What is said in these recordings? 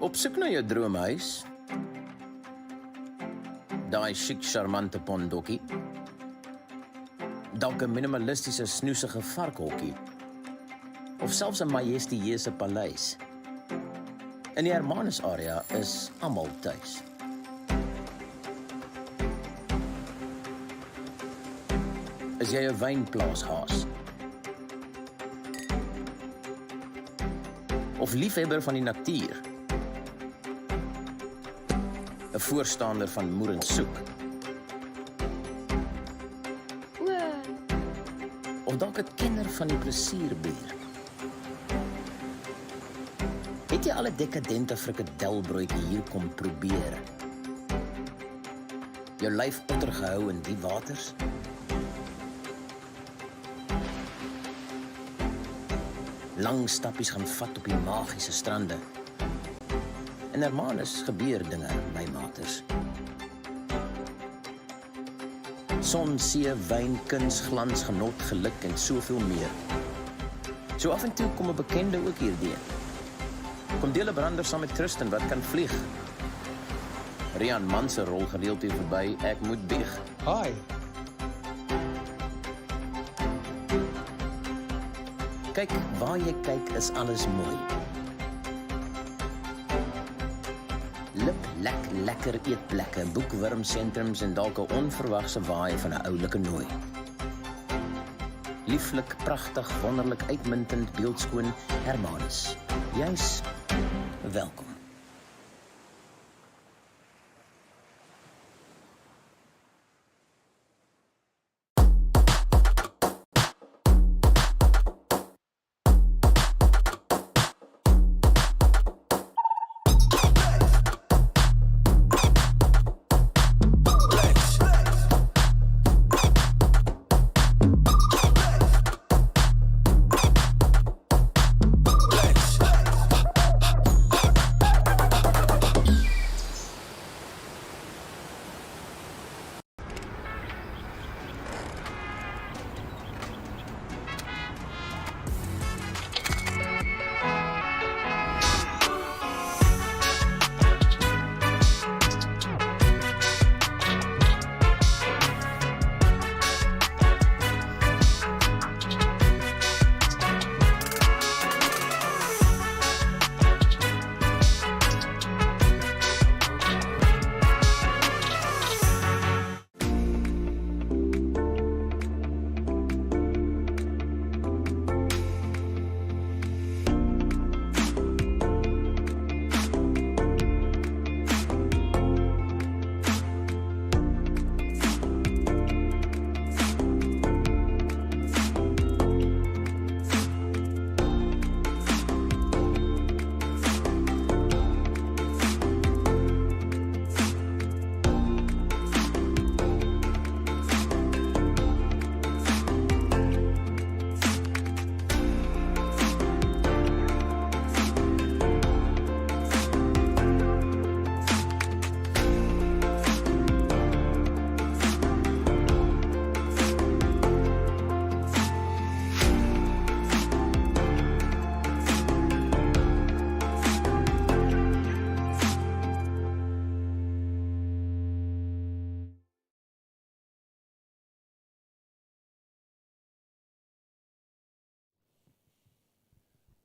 Op soek na jou droomhuis. Daai chic charmante pondokkie. Dalk 'n minimalistiese snoesige varkhokkie. Of selfs 'n majestueuse paleis. In die Hermanus area is almal tuis. Is jy 'n wynplaashaas? Of liefhebber van die natuur? 'n Voorstander van moer en soek? Of dalk 'n kenner van die plesierbier? Het jy al 'n dekadente frikadelbroodjie hier kom probeer? Jou lyf otter gehou in die waters? Lang stappies gaan vat op die magiese strande. In Hermanus gebeur dinge, my maters. Son, see, wyn, kuns, glans, genot, geluk en soveel meer. So af en toe kom 'n bekende ook hierdeur. Kom deel 'n brander saam met Tristan wat kan vlieg. Rian Manse rol gereeld hier verby, ek moet bieg. Hi. Kyk, waar jy kyk is alles mooi. Lekker eetplekke, boekwurmsentrums en dalk 'n onverwagse waai van 'n oulike nooi. Lieflik, pragtig, wonderlik, uitmuntend, beeldskoon, Hermanus. Jy's welkom.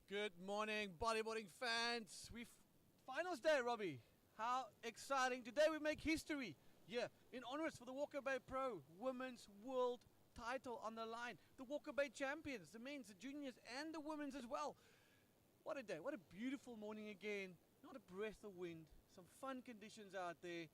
Good morning, bodyboarding fans. Finals day, Robbie. How exciting. Today we make history. Yeah, in honors for the Walker Bay Pro Women's World title on the line. The Walker Bay champions, the men's, the juniors, and the women's as well. What a day. What a beautiful morning again. Not a breath of wind. Some fun conditions out there.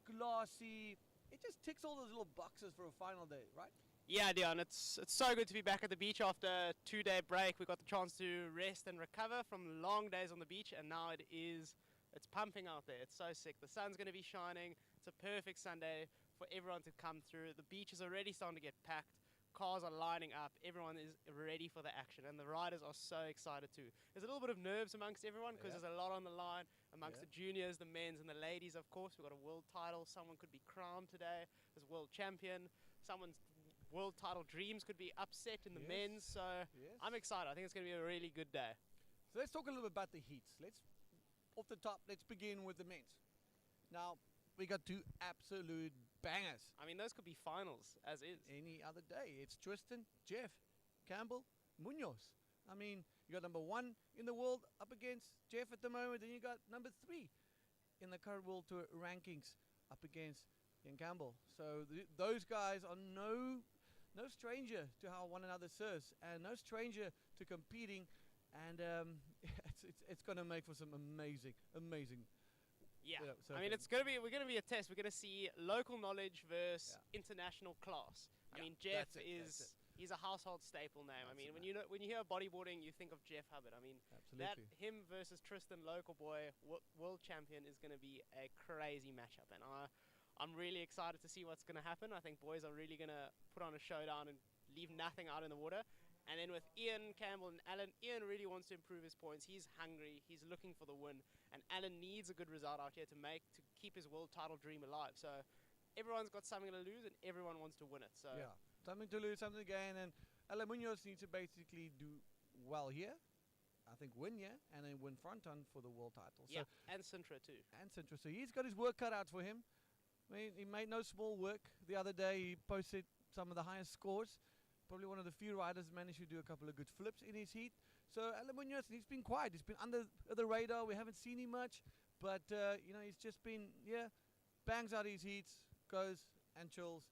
Glassy. It just ticks all those little boxes for a final day, right? Yeah, Dion, it's so good to be back at the beach after a 2-day break. We got the chance to rest and recover from long days on the beach, and now it's pumping out there. It's so sick. The sun's going to be shining. It's a perfect Sunday for everyone to come through. The beach is already starting to get packed. Cars are lining up. Everyone is ready for the action, and the riders are so excited too. There's a little bit of nerves amongst everyone because there's a lot on the line amongst the juniors, the men's, and the ladies, of course. We've got a world title. Someone could be crowned today as world champion. Someone's world title dreams could be upset in the men's, so I'm excited. I think it's going to be a really good day. So let's talk a little bit about the heats. Let's off the top, let's begin with the men's. Now, we got two absolute bangers. I mean, those could be finals, as is. Any other day. It's Tristan, Jeff, Campbell, Munoz. I mean, you got number 1 in the world up against Jeff at the moment, and you got number 3 in the current World Tour rankings up against Ian Campbell. So those guys are no stranger to how one another serves, and no stranger to competing, and it's going to make for some amazing. Yeah, So I mean, we're gonna be a test. We're gonna see local knowledge versus international class. I Yeah, mean, Jeff that's it. he's a household staple name. I That's mean, it, when you hear bodyboarding, you think of Jeff Hubbard. I mean, that Absolutely. him versus Tristan, local boy, world champion, is gonna be a crazy matchup, and I'm really excited to see what's gonna happen. I think boys are really gonna put on a showdown and leave nothing out in the water. And then with Ian, Campbell, and Alan, Ian really wants to improve his points. He's hungry. He's looking for the win. And Alan needs a good result out here to keep his world title dream alive. So everyone's got something to lose, and everyone wants to win it. So Yeah, something to lose, something to gain, and Alan Munoz needs to basically do well here. I think win here, and then win front on for the world title. yeah, and Sintra too. And Sintra. So he's got his work cut out for him. I mean, he made no small work. The other day he posted some of the highest scores. Probably one of the few riders managed to do a couple of good flips in his heat. So Alan Munoz, he's been quiet. He's been under the radar. We haven't seen him much. But, he's just been, bangs out his heats, goes and chills.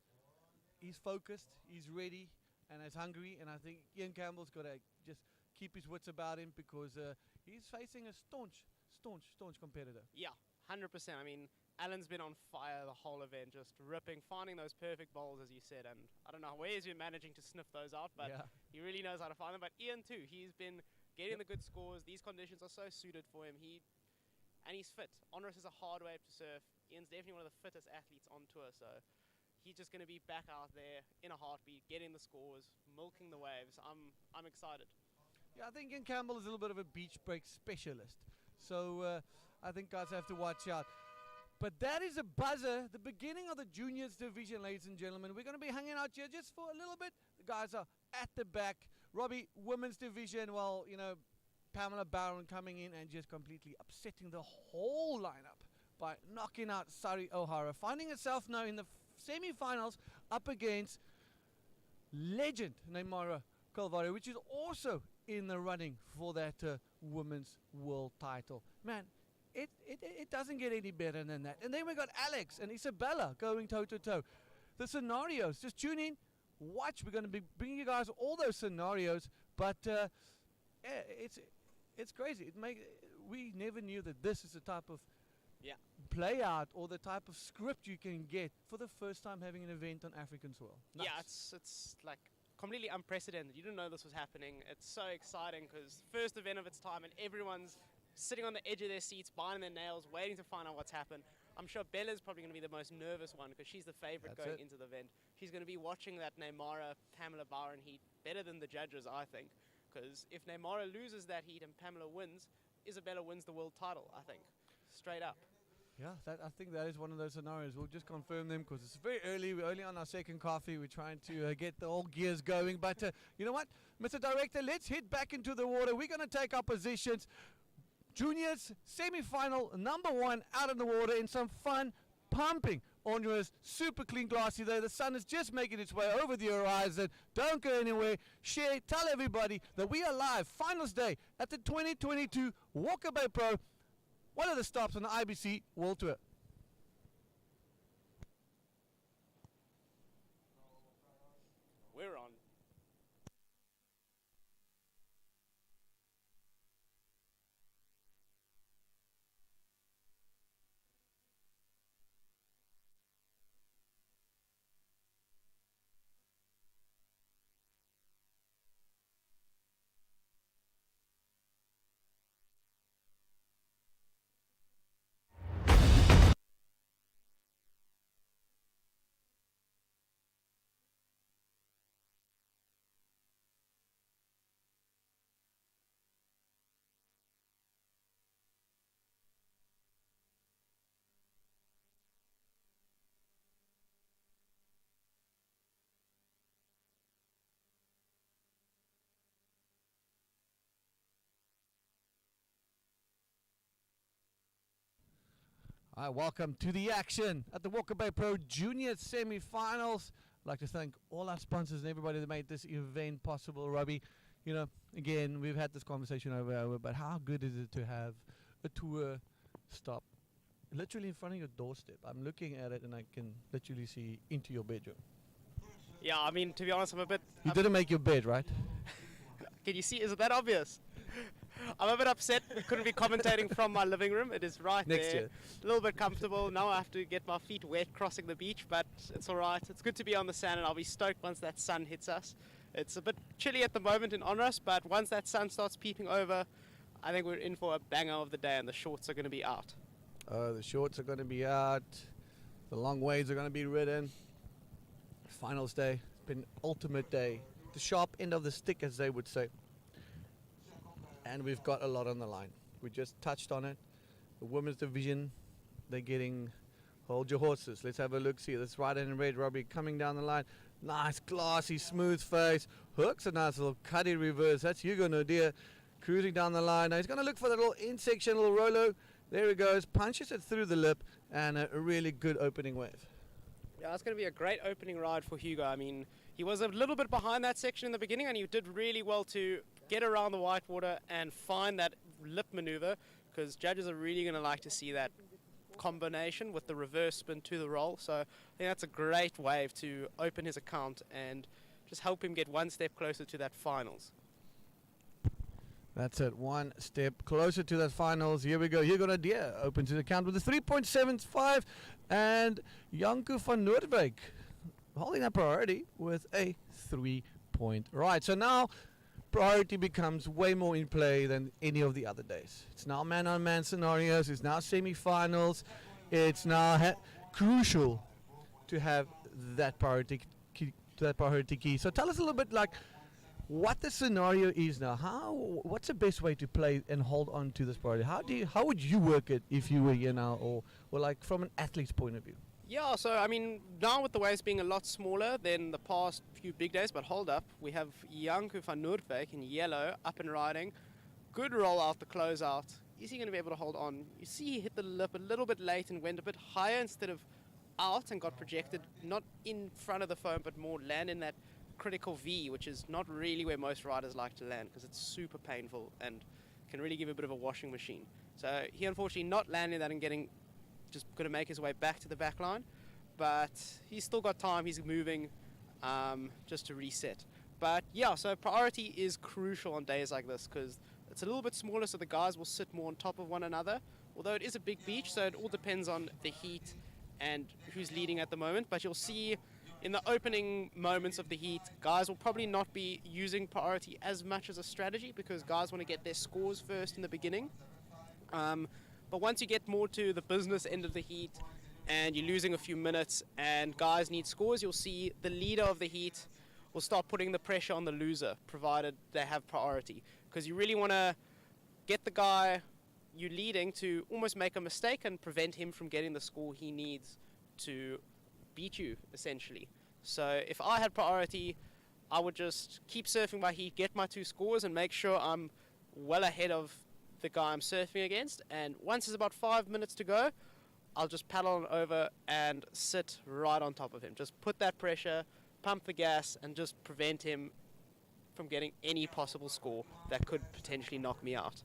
He's focused, he's ready, and he's hungry. And I think Ian Campbell's got to just keep his wits about him, because he's facing a staunch competitor. Yeah, 100%. I mean, Alan's been on fire the whole event, just ripping, finding those perfect bowls, as you said. And I don't know where he's been managing to sniff those out, but he really knows how to find them. But Ian too, he's been getting the good scores. These conditions are so suited for him. And he's fit. Onerous is a hard wave to surf. Ian's definitely one of the fittest athletes on tour, so he's just going to be back out there in a heartbeat, getting the scores, milking the waves. I'm excited. Yeah, I think Ian Campbell is a little bit of a beach break specialist. So I think guys have to watch out. But that is a buzzer, the beginning of the juniors division, ladies and gentlemen. We're going to be hanging out here just for a little bit. The guys are at the back. Robbie, women's division, well, Pamela Barron coming in and just completely upsetting the whole lineup by knocking out Sari O'Hara, finding herself now in the semi-finals up against legend Neymara Calvario, which is also in the running for that women's world title. Man, it doesn't get any better than that. And then we got Alex and Isabella going toe-to-toe. The scenarios, just tune in, watch. We're going to be bringing you guys all those scenarios. But it's crazy. We never knew that this is the type of play out or the type of script you can get for the first time having an event on African soil. Nuts. Yeah, it's like completely unprecedented. You didn't know this was happening. It's so exciting because first event of its time, and everyone's sitting on the edge of their seats, biting their nails, waiting to find out what's happened. I'm sure Bella's probably going to be the most nervous one because she's the favorite going into the event. She's going to be watching that Neymara Pamela Barron heat better than the judges, I think. Because if Neymara loses that heat and Pamela wins, Isabella wins the world title, I think. Straight up. Yeah, I think that is one of those scenarios. We'll just confirm them because it's very early. We're only on our second coffee. We're trying to get the old gears going. But you know what, Mr. Director, let's head back into the water. We're going to take our positions. Juniors, semi-final, number 1 out in the water in some fun, pumping. Onerous, super clean glassy there. The sun is just making its way over the horizon. Don't go anywhere. Share, tell everybody that we are live, finals day, at the 2022 Walker Bay Pro, one of the stops on the IBC World Tour. We're on. Hi, welcome to the action at the Walker Bay Pro Junior Semi-Finals. I'd like to thank all our sponsors and everybody that made this event possible, Robbie. You know, again, we've had this conversation over, but how good is it to have a tour stop literally in front of your doorstep? I'm looking at it and I can literally see into your bedroom. Yeah, I mean, to be honest, I'm a bit... You didn't make your bed, right? Can you see? Is it that obvious? I'm a bit upset we couldn't be commentating from my living room. It is right Next there. year. A little bit comfortable. Now I have to get my feet wet crossing the beach, but it's all right. It's good to be on the sand, and I'll be stoked once that sun hits us. It's a bit chilly at the moment in Honors, but once that sun starts peeping over, I think we're in for a banger of the day, and the shorts are going to be out. The shorts are going to be out. The long waves are going to be ridden. Finals day. It's been ultimate day. The sharp end of the stick, as they would say. And we've got a lot on the line. We just touched on it. The women's division, they're getting, hold your horses. Let's have a look. See, that's right in red. Robbie coming down the line. Nice, glassy, smooth face. Hooks a nice little cutty reverse. That's Hugo Nodia cruising down the line. Now he's going to look for the little in-section, little Rolo. There he goes. Punches it through the lip, and a really good opening wave. Yeah, it's going to be a great opening ride for Hugo. I mean, he was a little bit behind that section in the beginning, and he did really well to get around the whitewater and find that lip maneuver, because judges are really going to like to see that combination with the reverse spin to the roll. So I think that's a great wave to open his account and just help him get one step closer to that finals. That's it, one step closer to that finals. Here we go. Hugo Nadia opens his account with a 3.75, and Janko van Noordwijk holding that priority with a 3-point ride. So now priority becomes way more in play than any of the other days. It's now man-on-man scenarios. It's now semi-finals. It's now crucial to have that priority key. So tell us a little bit like what the scenario is now. What's the best way to play and hold on to this priority? How would you work it if you were here now, or like from an athlete's point of view? Yeah, so I mean, now with the waves being a lot smaller than the past few big days, but hold up, we have Janko van Noordwijk in yellow up and riding. Good roll out the closeout. Is he going to be able to hold on? You see he hit the lip a little bit late and went a bit higher instead of out and got projected, not in front of the foam, but more land in that critical V, which is not really where most riders like to land because it's super painful and can really give a bit of a washing machine. So he unfortunately not landing that and just going to make his way back to the back line, but he's still got time. He's moving just to reset. But yeah, so priority is crucial on days like this because it's a little bit smaller, so the guys will sit more on top of one another, although it is a big beach, so it all depends on the heat and who's leading at the moment. But you'll see in the opening moments of the heat, guys will probably not be using priority as much as a strategy because guys want to get their scores first in the beginning. But once you get more to the business end of the heat and you're losing a few minutes and guys need scores, you'll see the leader of the heat will start putting the pressure on the loser, provided they have priority. Because you really want to get the guy you're leading to almost make a mistake and prevent him from getting the score he needs to beat you, essentially. So if I had priority, I would just keep surfing my heat, get my 2 scores, and make sure I'm well ahead of the guy I'm surfing against. And once there's about 5 minutes to go, I'll just paddle on over and sit right on top of him. Just put that pressure, pump the gas, and just prevent him from getting any possible score that could potentially knock me out.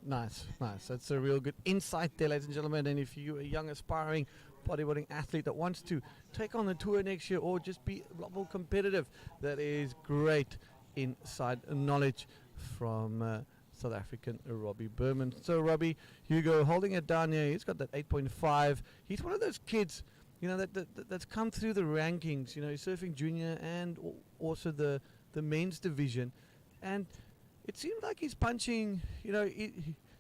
Nice. That's a real good insight there, ladies and gentlemen. And if you're a young aspiring bodyboarding athlete that wants to take on the tour next year or just be a lot more competitive, that is great inside knowledge from South African Robbie Berman. So Robbie, Hugo holding it down here. He's got that 8.5. He's one of those kids, that's come through the rankings. He's surfing junior and also the men's division, and it seems like he's punching,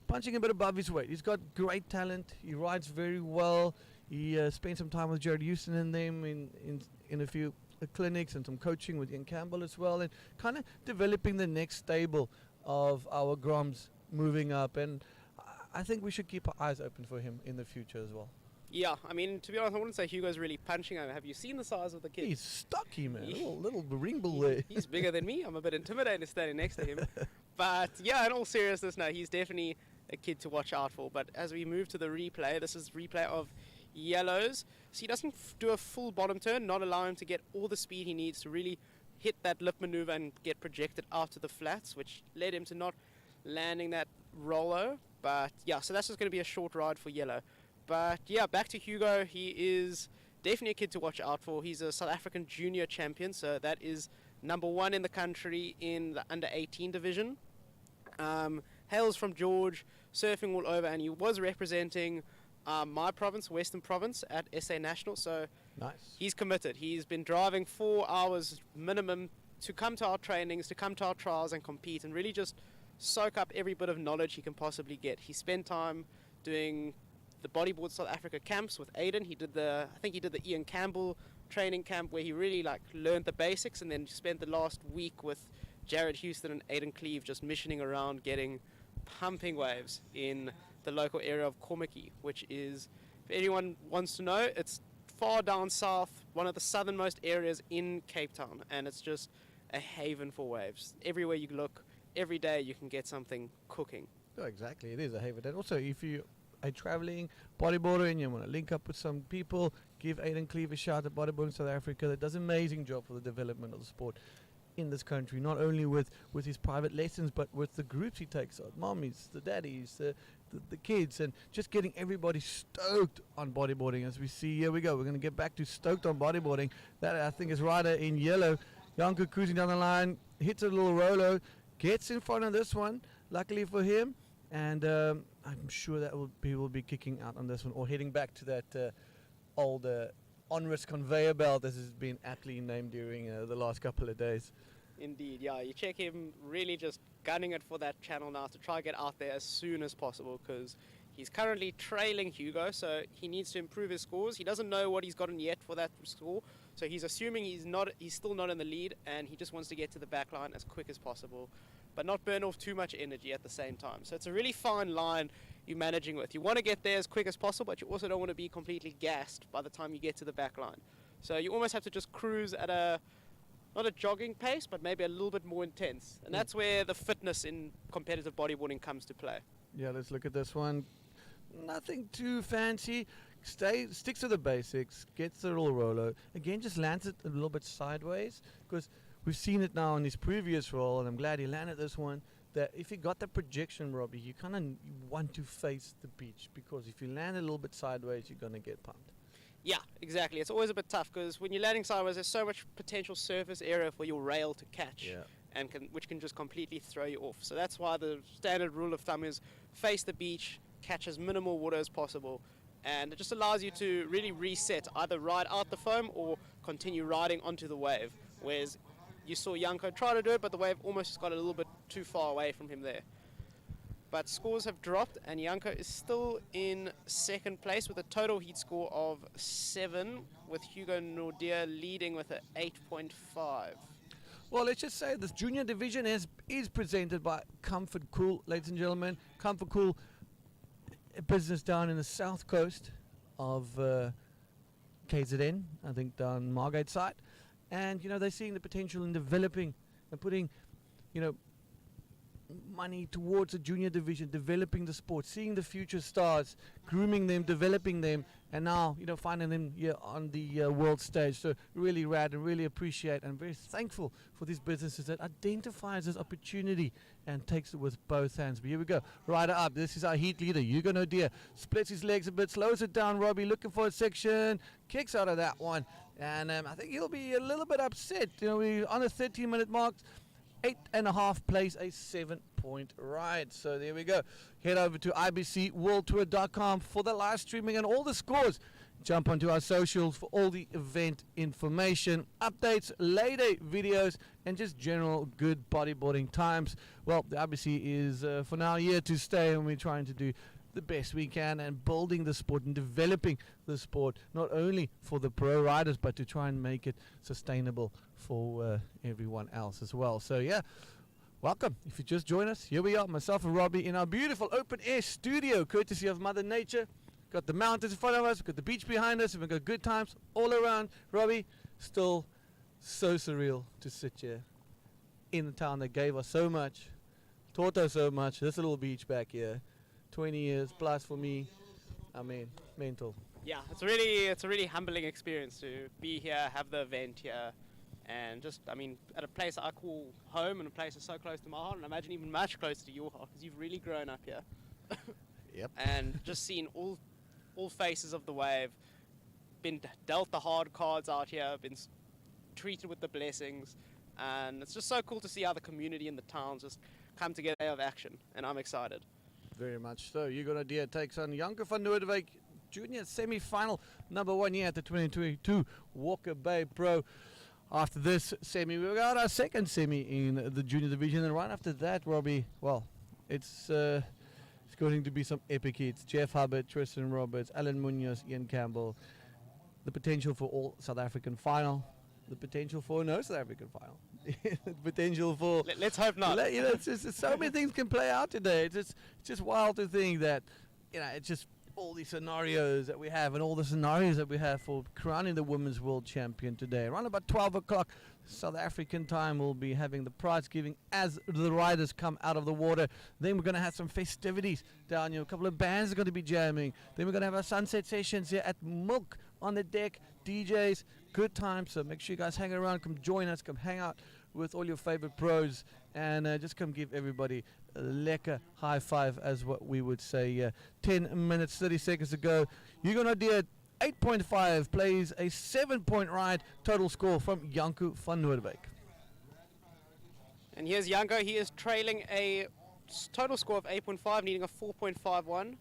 punching a bit above his weight. He's got great talent. He rides very well. He spent some time with Jared Houston and them in a few clinics and some coaching with Ian Campbell as well, and kind of developing the next stable of our Groms moving up. And I think we should keep our eyes open for him in the future as well. Yeah, I mean, to be honest, I wouldn't say Hugo's really punching. Have you seen the size of the kid? He's stocky, man. Little ringle there. He's bigger than me. I'm a bit intimidated standing next to him. But yeah, in all seriousness, no, he's definitely a kid to watch out for. But as we move to the replay, this is replay of Yellow's. So he doesn't do a full bottom turn, not allow him to get all the speed he needs to really hit that lip maneuver and get projected out to the flats, which led him to not landing that rollo. But yeah, so that's just going to be a short ride for Yellow. But yeah, back to Hugo. He is definitely a kid to watch out for. He's a South African junior champion, so that is #1 in the country in the under 18 division. Hails from George, surfing all over, and he was representing my province, Western Province, at SA National. So Nice. he's committed. He's been driving 4 hours minimum to come to our trainings, to come to our trials and compete, and really just soak up every bit of knowledge he can possibly get. He spent time doing the Bodyboard South Africa camps with Aiden. I think he did the Ian Campbell training camp where he really learned the basics, and then spent the last week with Jared Houston and Aiden Cleve just missioning around getting pumping waves in the local area of Komaki, which is, if anyone wants to know, it's far down south, one of the southernmost areas in Cape Town, and it's just a haven for waves. Everywhere you look, every day you can get something cooking. Oh, exactly. It is a haven. And also, if you are traveling bodyboarder and you want to link up with some people, give Aiden Cleve a shout at Bodyboarding South Africa. That does an amazing job for the development of the sport in this country, not only with his private lessons, but with the groups he takes on, mommies, the daddies, the kids, and just getting everybody stoked on bodyboarding. As we see, here we go, we're going to get back to stoked on bodyboarding. That, I think, is rider in yellow. Janko cruising down the line, hits a little rolo, gets in front of this one, luckily for him, and I'm sure that he will be kicking out on this one, or heading back to that old on-risk conveyor belt, as has been aptly named during the last couple of days. Indeed, yeah. You check him really just gunning it for that channel now to try and get out there as soon as possible, because he's currently trailing Hugo, so he needs to improve his scores. He doesn't know what he's gotten yet for that score, so he's assuming he's still not in the lead, and he just wants to get to the back line as quick as possible, but not burn off too much energy at the same time. So it's a really fine line you're managing with. You want to get there as quick as possible, but you also don't want to be completely gassed by the time you get to the back line. So you almost have to just cruise at not a jogging pace, but maybe a little bit more intense. And that's where the fitness in competitive bodyboarding comes to play. Yeah, let's look at this one. Nothing too fancy. Sticks to the basics, gets the little rolo. Again, just lands it a little bit sideways, because we've seen it now in his previous roll, and I'm glad he landed this one, that if you got the projection, Robbie, you kind of want to face the beach, because if you land a little bit sideways, you're going to get pumped. Yeah, exactly. It's always a bit tough, because when you're landing sideways, there's so much potential surface area for your rail to catch, and which can just completely throw you off. So that's why the standard rule of thumb is face the beach, catch as minimal water as possible, and it just allows you to really reset, either ride out the foam or continue riding onto the wave. Whereas you saw Janko try to do it, but the wave almost just got a little bit too far away from him there. But scores have dropped, and Janko is still in second place with a total heat score of 7, with Hugo Nordia leading with an 8.5. Well, let's just say this junior division is presented by Comfort Cool, ladies and gentlemen. Comfort Cool, a business down in the south coast of KZN, I think down Margate side. And, they're seeing the potential in developing and putting, money towards the junior division, developing the sport, seeing the future stars, grooming them, developing them, and now, finding them here on the world stage. So really rad, and really appreciate and very thankful for these businesses that identifies this opportunity and takes it with both hands. But here we go, rider up. This is our heat leader, Hugo Nordia. Splits his legs a bit, slows it down, Robbie, looking for a section, kicks out of that one. And I think he'll be a little bit upset. We're on the 13-minute mark. 8.5 place, a 7-point ride. So there we go. Head over to ibcworldtour.com for the live streaming and all the scores. Jump onto our socials for all the event information, updates, lay-day videos, and just general good bodyboarding times. Well, the IBC is for now here to stay, and we're trying to do the best we can and building the sport and developing the sport, not only for the pro riders, but to try and make it sustainable for everyone else as well. So yeah, welcome. If you just joined us, here we are, myself and Robbie, in our beautiful open air studio, courtesy of Mother Nature. Got the mountains in front of us, we've got the beach behind us, and we've got good times all around. Robbie, still so surreal to sit here in the town that gave us so much, taught us so much. This little beach back here, 20 years plus for me. I mean, mental. Yeah, it's a really humbling experience to be here, have the event here, and just, I mean, at a place I call home, and a place that's so close to my heart, and I imagine even much closer to your heart, because you've really grown up here. Yep. And just seen all faces of the wave, been dealt the hard cards out here, been treated with the blessings, and it's just so cool to see how the community and the towns just come together of action, and I'm excited. Very much so. You're going to takes on Janko van Noordwijk, junior semi-final, number 1 year at the 2022 Walker Bay Pro. After this semi, we got our second semi in the junior division, and right after that, Robbie, well, it's going to be some epic hits. Jeff Hubbard, Tristan Roberts, Alan Munoz, Ian Campbell. The potential for all South African final. The potential for no South African final. The potential for... Let's hope not. You know, it's just, so many things can play out today. It's just wild to think that, you know, it's just all these scenarios that we have and all the scenarios that we have for crowning the women's world champion today. Around about 12 o'clock South African time, we'll be having the prize giving as the riders come out of the water. Then we're going to have some festivities down here. A couple of bands are going to be jamming. Then we're going to have our sunset sessions here at Milk on the deck. DJs, good time. So make sure you guys hang around. Come join us. Come hang out with all your favorite pros. And just come give everybody a lekker high five, as what we would say. 10 minutes, 30 seconds ago. You're going to do 8.5 plays a 7-point ride. Total score from Janko van Noordwijk. And here's Janko. He is trailing a total score of 8.5, needing a 4.51.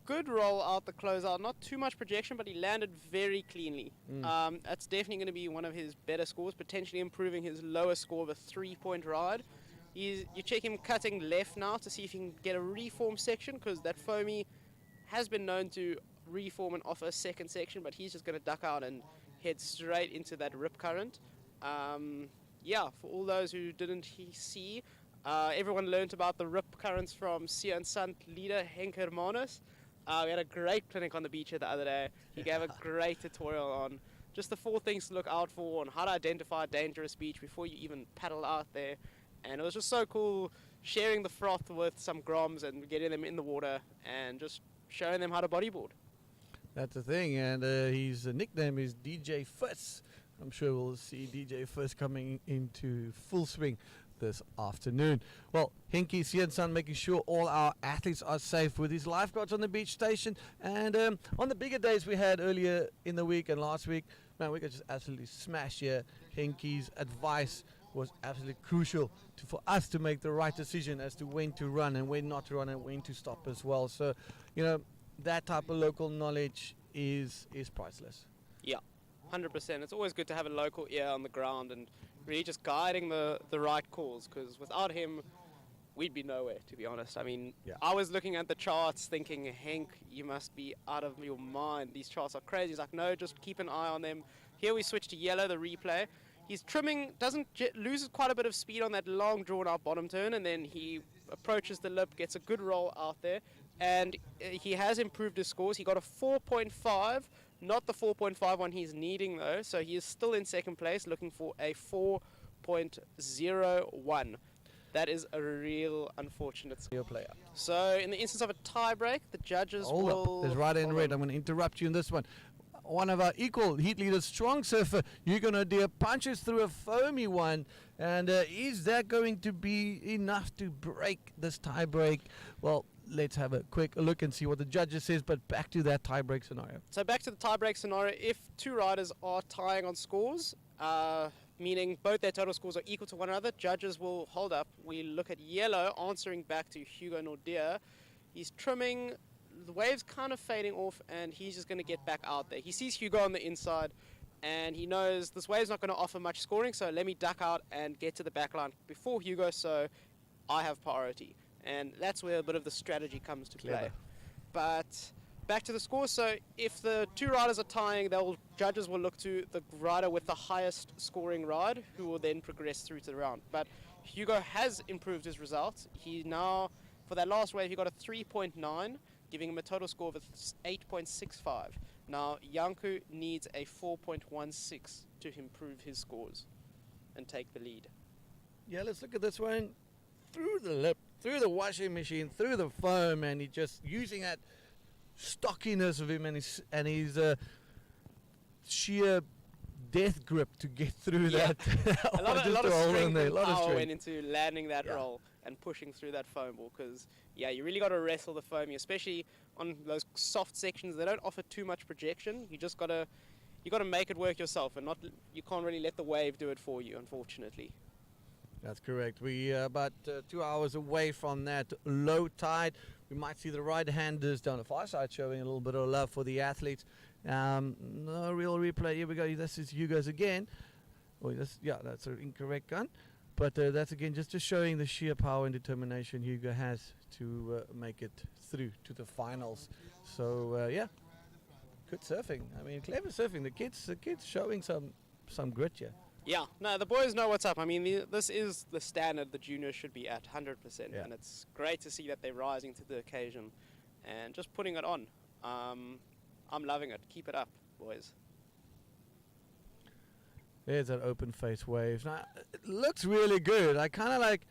Good roll out the closeout. Not too much projection, but he landed very cleanly. That's definitely going to be one of his better scores, potentially improving his lower score of a 3-point ride. You check him cutting left now to see if he can get a reform section, because that foamy has been known to reform and offer a second section, but he's just going to duck out and head straight into that rip current. Yeah, for all those who didn't see, everyone learned about the rip currents from Sia and Sant leader Henk Hermanus. We had a great clinic on the beach here the other day. He gave a great tutorial on just the 4 things to look out for and how to identify a dangerous beach before you even paddle out there. And it was just so cool sharing the froth with some groms and getting them in the water and just showing them how to bodyboard. That's the thing, and his nickname is DJ Fizz. I'm sure we'll see DJ Fizz coming into full swing this afternoon. Well, Henky, Sian-san making sure all our athletes are safe with his lifeguards on the beach station. And on the bigger days we had earlier in the week and last week, man, we got just absolutely smashed here. Henky's advice was absolutely crucial for us to make the right decision as to when to run and when not to run and when to stop as well. So, you know, that type of local knowledge is priceless. Yeah, 100%. It's always good to have a local ear on the ground and really just guiding the right calls, because without him, we'd be nowhere, to be honest. I mean, yeah. I was looking at the charts thinking, Henk, you must be out of your mind. These charts are crazy. He's like, no, just keep an eye on them. Here we switch to yellow, the replay. He's trimming, loses quite a bit of speed on that long drawn-out bottom turn, and then he approaches the lip, gets a good roll out there, and he has improved his scores. He got a 4.5, not the 4.51 he's needing though, so he is still in second place, looking for a 4.01. That is a real unfortunate Player. So in the instance of a tie break, the judges Hold will... up. There's right in red. I'm going to interrupt you in this one. One of our equal heat leaders, strong surfer, Hugo punches through a foamy one. And is that going to be enough to break this tie break? Well, let's have a quick look and see what the judges says, but back to that tie break scenario. So back to the tie break scenario. If 2 riders are tying on scores, meaning both their total scores are equal to one another, judges will hold up. We look at yellow answering back to Hugo Nordia. He's trimming, the wave's kind of fading off, and he's just going to get back out there. He sees Hugo on the inside, and he knows this wave's not going to offer much scoring, so let me duck out and get to the back line before Hugo, so I have priority. And that's where a bit of the strategy comes to play. But back to the score. So if the 2 riders are tying, judges will look to the rider with the highest scoring ride, who will then progress through to the round. But Hugo has improved his results. He now, for that last wave, he got a 3.9, giving him a total score of 8.65. Now Janko needs a 4.16 to improve his scores and take the lead. Yeah, let's look at this one. Through the lip, through the washing machine, through the foam, and he just using that stockiness of him and his sheer death grip to get through that. a lot Just of to hold strength on there, and a lot of power strength. went into landing that roll and pushing through that foam ball, because you really got to wrestle the foam, especially on those soft sections. They don't offer too much projection. You just got to make it work yourself, and you can't really let the wave do it for you, unfortunately. That's correct. We are about 2 hours away from that low tide. We might see the right-handers down the far side showing a little bit of love for the athletes. No real replay. Here we go. This is Hugo's again. Oh, that's an incorrect gun. But that's again just showing the sheer power and determination Hugo has to make it through to the finals. So good surfing. I mean, clever surfing. The kids showing some grit here. Yeah, no, the boys know what's up. I mean, this is the standard the juniors should be at, 100%. Yeah. And it's great to see that they're rising to the occasion and just putting it on. I'm loving it. Keep it up, boys. There's that open face wave. Now, it looks really good. I kind of like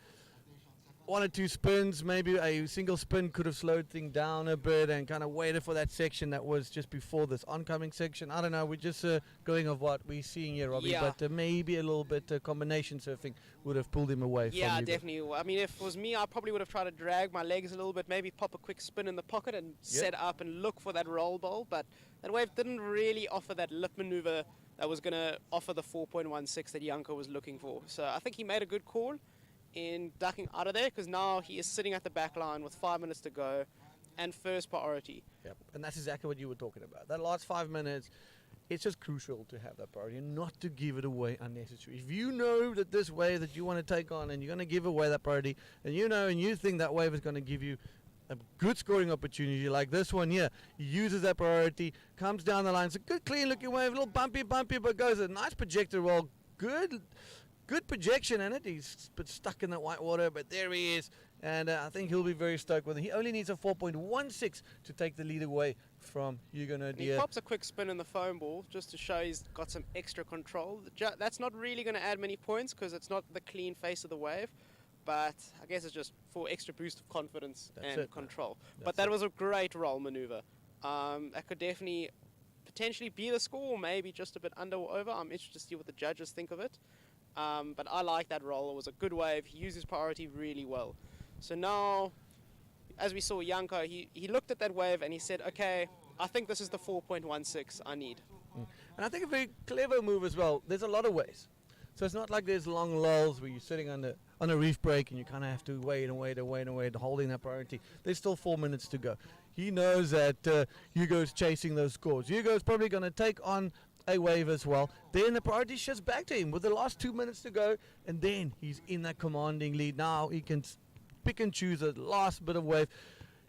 1 or 2 spins, maybe a single spin could have slowed things down a bit and kind of waited for that section that was just before this oncoming section. I don't know, we're just going of what we're seeing here, Robbie, but maybe a little bit combination surfing would have pulled him away from you. Yeah, definitely. I mean, if it was me, I probably would have tried to drag my legs a little bit, maybe pop a quick spin in the pocket and set up and look for that roll bowl, but that wave didn't really offer that lip maneuver that was going to offer the 4.16 that Janko was looking for. So I think he made a good call in ducking out of there, because now he is sitting at the back line with 5 minutes to go and first priority. Yep. And that's exactly what you were talking about. That last 5 minutes, it's just crucial to have that priority and not to give it away unnecessary. If you know that this wave that you want to take on and you're going to give away that priority, and you think that wave is going to give you a good scoring opportunity like this one here, he uses that priority, comes down the line. It's a good clean looking wave, a little bumpy, but goes a nice projector roll. Good projection in it. He's a bit stuck in that white water, but there he is. And I think he'll be very stoked with it. He only needs a 4.16 to take the lead away from Hugo Nadir. He pops a quick spin in the foam ball just to show he's got some extra control. That's not really going to add many points because it's not the clean face of the wave, but I guess it's just for extra boost of confidence and control. But that was a great roll maneuver. That could definitely potentially be the score, or maybe just a bit under or over. I'm interested to see what the judges think of it. But I like that roll. It was a good wave. He used his priority really well. So now, as we saw Janko, he looked at that wave and he said, okay, I think this is the 4.16 I need. And I think a very clever move as well. There's a lot of ways. So it's not like there's long lulls where you're sitting on a reef break and you kind of have to wait, holding that priority. There's still 4 minutes to go. He knows that Hugo's chasing those scores. Hugo's probably going to take on a wave as well. Then the priority shifts back to him with the last 2 minutes to go, and then he's in that commanding lead. Now he can pick and choose the last bit of wave.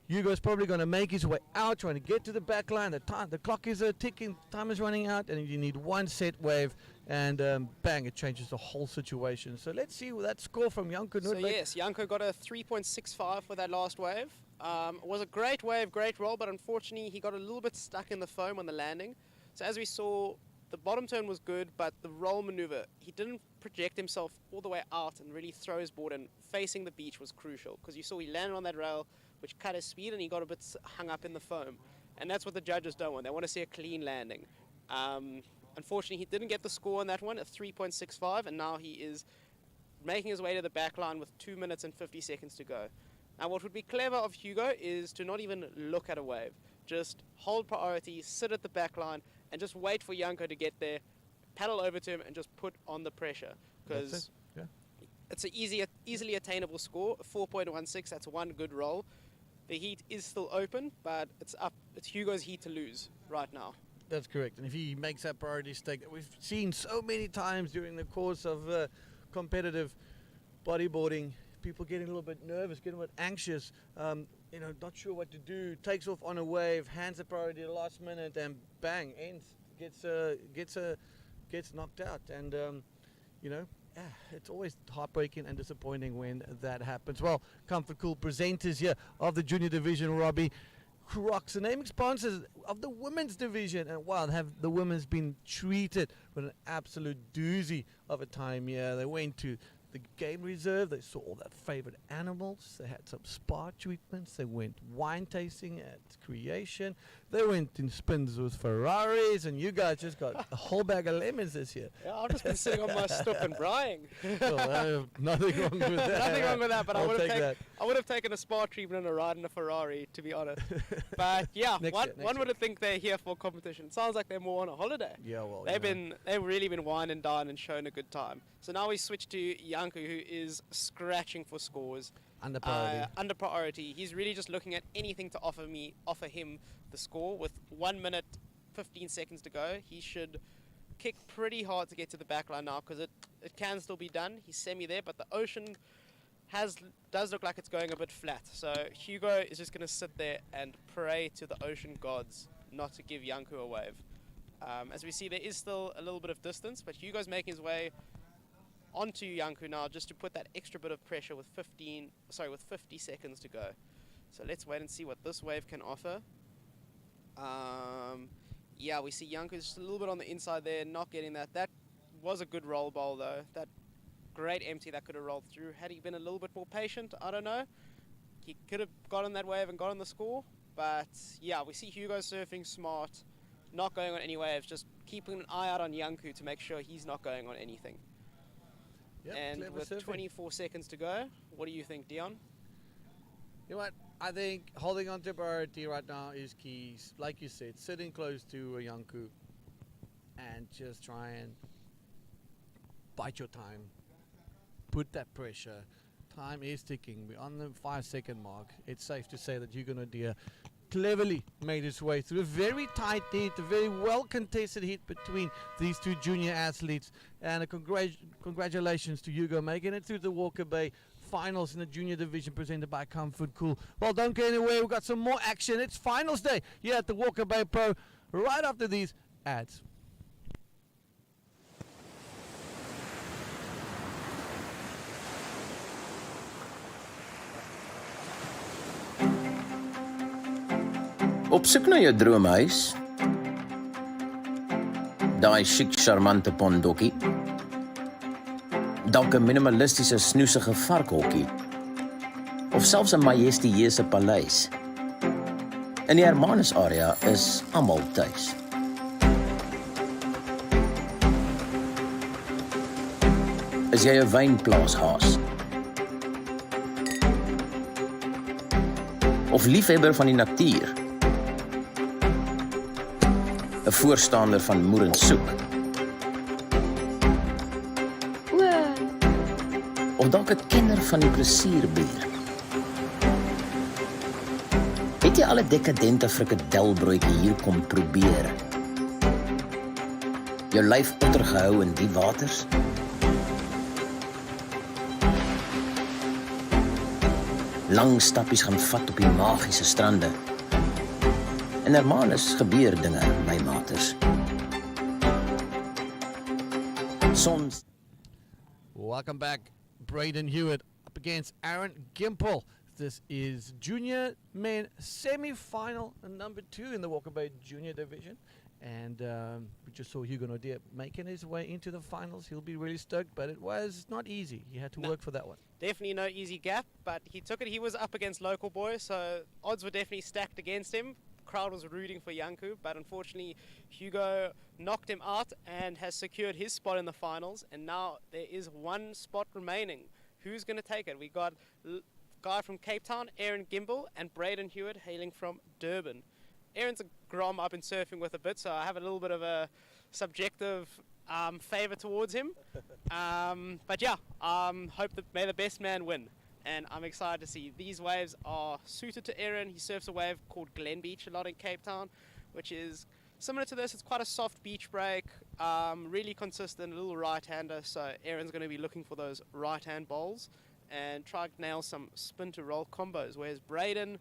Hugo's probably going to make his way out, trying to get to the back line. The clock is ticking, time is running out, and you need one set wave, and bang, it changes the whole situation. So let's see that score from Janko. So yes, Janko got a 3.65 for that last wave. It was a great wave, great roll, but unfortunately he got a little bit stuck in the foam on the landing. So as we saw, the bottom turn was good, but the roll maneuver, he didn't project himself all the way out and really throw his board, and facing the beach was crucial, because you saw he landed on that rail, which cut his speed, and he got a bit hung up in the foam. And that's what the judges don't want. They want to see a clean landing. Unfortunately, he didn't get the score on that one at 3.65, and now he is making his way to the back line with 2 minutes and 50 seconds to go. Now, what would be clever of Hugo is to not even look at a wave. Just hold priority, sit at the back line, and just wait for Janko to get there, paddle over to him, and just put on the pressure. Because it's an easily attainable score, 4.16, that's one good roll. The heat is still open, but it's Hugo's heat to lose right now. That's correct. And if he makes that priority stake that we've seen so many times during the course of competitive bodyboarding, people getting a little bit nervous, getting a bit anxious, not sure what to do, takes off on a wave, hands the priority at the last minute, and bang, gets knocked out. And it's always heartbreaking and disappointing when that happens. Well, Comfort Cool presenters here of the junior division, Robbie. Crocs, the naming sponsors of the women's division, and wow, have the women's been treated with an absolute doozy of a time here. They went to the game reserve. They saw all their favorite animals. They had some spa treatments. They went wine tasting at Creation. They went in spins with Ferraris, and you guys just got a whole bag of lemons this year. Yeah, I've just been sitting on my stoop and braaiing. Well, nothing wrong with that. Nothing wrong with that, but I'll take that. I would have taken a spa treatment and a ride in a Ferrari, to be honest. But yeah, one would think they're here for competition. Sounds like they're more on a holiday. Yeah, well, They've really been wine and dine and shown a good time. So now we switch to Janku, who is scratching for scores. Under priority. Under priority. He's really just looking at anything to offer him the score. With 1 minute 15 seconds to go, he should kick pretty hard to get to the back line now, because it can still be done. He's semi there, but the ocean does look like it's going a bit flat. So Hugo is just going to sit there and pray to the ocean gods not to give Janku a wave. As we see, there is still a little bit of distance, but Hugo's making his way onto Janku now, just to put that extra bit of pressure with 50 seconds to go. So let's wait and see what this wave can offer. Yeah, we see Janku just a little bit on the inside there, not getting that. That was a good roll bowl though. That great empty that could have rolled through. Had he been a little bit more patient, I don't know. He could have gotten that wave and gotten the score. But yeah, we see Hugo surfing smart, not going on any waves, just keeping an eye out on Janku to make sure he's not going on anything. Yep, and with surfing. 24 seconds to go, what do you think, Dion? You know what? I think holding on to priority right now is key. Like you said, sitting close to Janku and just try and bite your time. Put that pressure. Time is ticking. We're on the 5-second mark. It's safe to say that Hugo Nadir cleverly made his way through a very tight heat, a very well contested heat between these two junior athletes. And a congratulations to Hugo making it through the Walker Bay finals in the junior division presented by Comfort Cool. Well, don't go anywhere. We've got some more action. It's finals day here at the Walker Bay Pro right after these ads. Op soek na jou droomhuis. Daai chic charmante pondokkie. Dalk 'n minimalistiese snoesige varkhokkie. Of selfs 'n majestueuse paleis. In die Hermanus area is almal tuis. Is jy 'n wynplaashaas? Of liefhebber van die natuur? 'n voorstander van moerensoek. Of dalk 'n kenner van die plesierbier. Het jy al 'n dekadente frikadelbroodjie hier kom probeer? Jou lyf otter gehou in die waters? Lang stappies gaan vat op die magiese strande. In Hermanus gebeur dinge, my maters. Welcome back, Braden Hewitt up against Aaron Gimpel. This is junior men semi-final number 2 in the Walker Bay Junior Division. And we just saw Hugo Nadir making his way into the finals. He'll be really stoked, but it was not easy. He had to work for that one. Definitely no easy gap, but he took it. He was up against local boys, so odds were definitely stacked against him. Crowd was rooting for Janku, but unfortunately Hugo knocked him out and has secured his spot in the finals, and now there is one spot remaining. Who's going to take it? We got a guy from Cape Town, Aaron Gimbel, and Braden Hewitt hailing from Durban. Aaron's a grom I've been surfing with a bit, so I have a little bit of a subjective favour towards him. But yeah, hope that may the best man win. And I'm excited to see. These waves are suited to Aaron. He surfs a wave called Glen Beach a lot in Cape Town, which is similar to this. It's quite a soft beach break, really consistent, a little right-hander. So Aaron's going to be looking for those right-hand bowls and try to nail some spin-to-roll combos. Whereas Braden,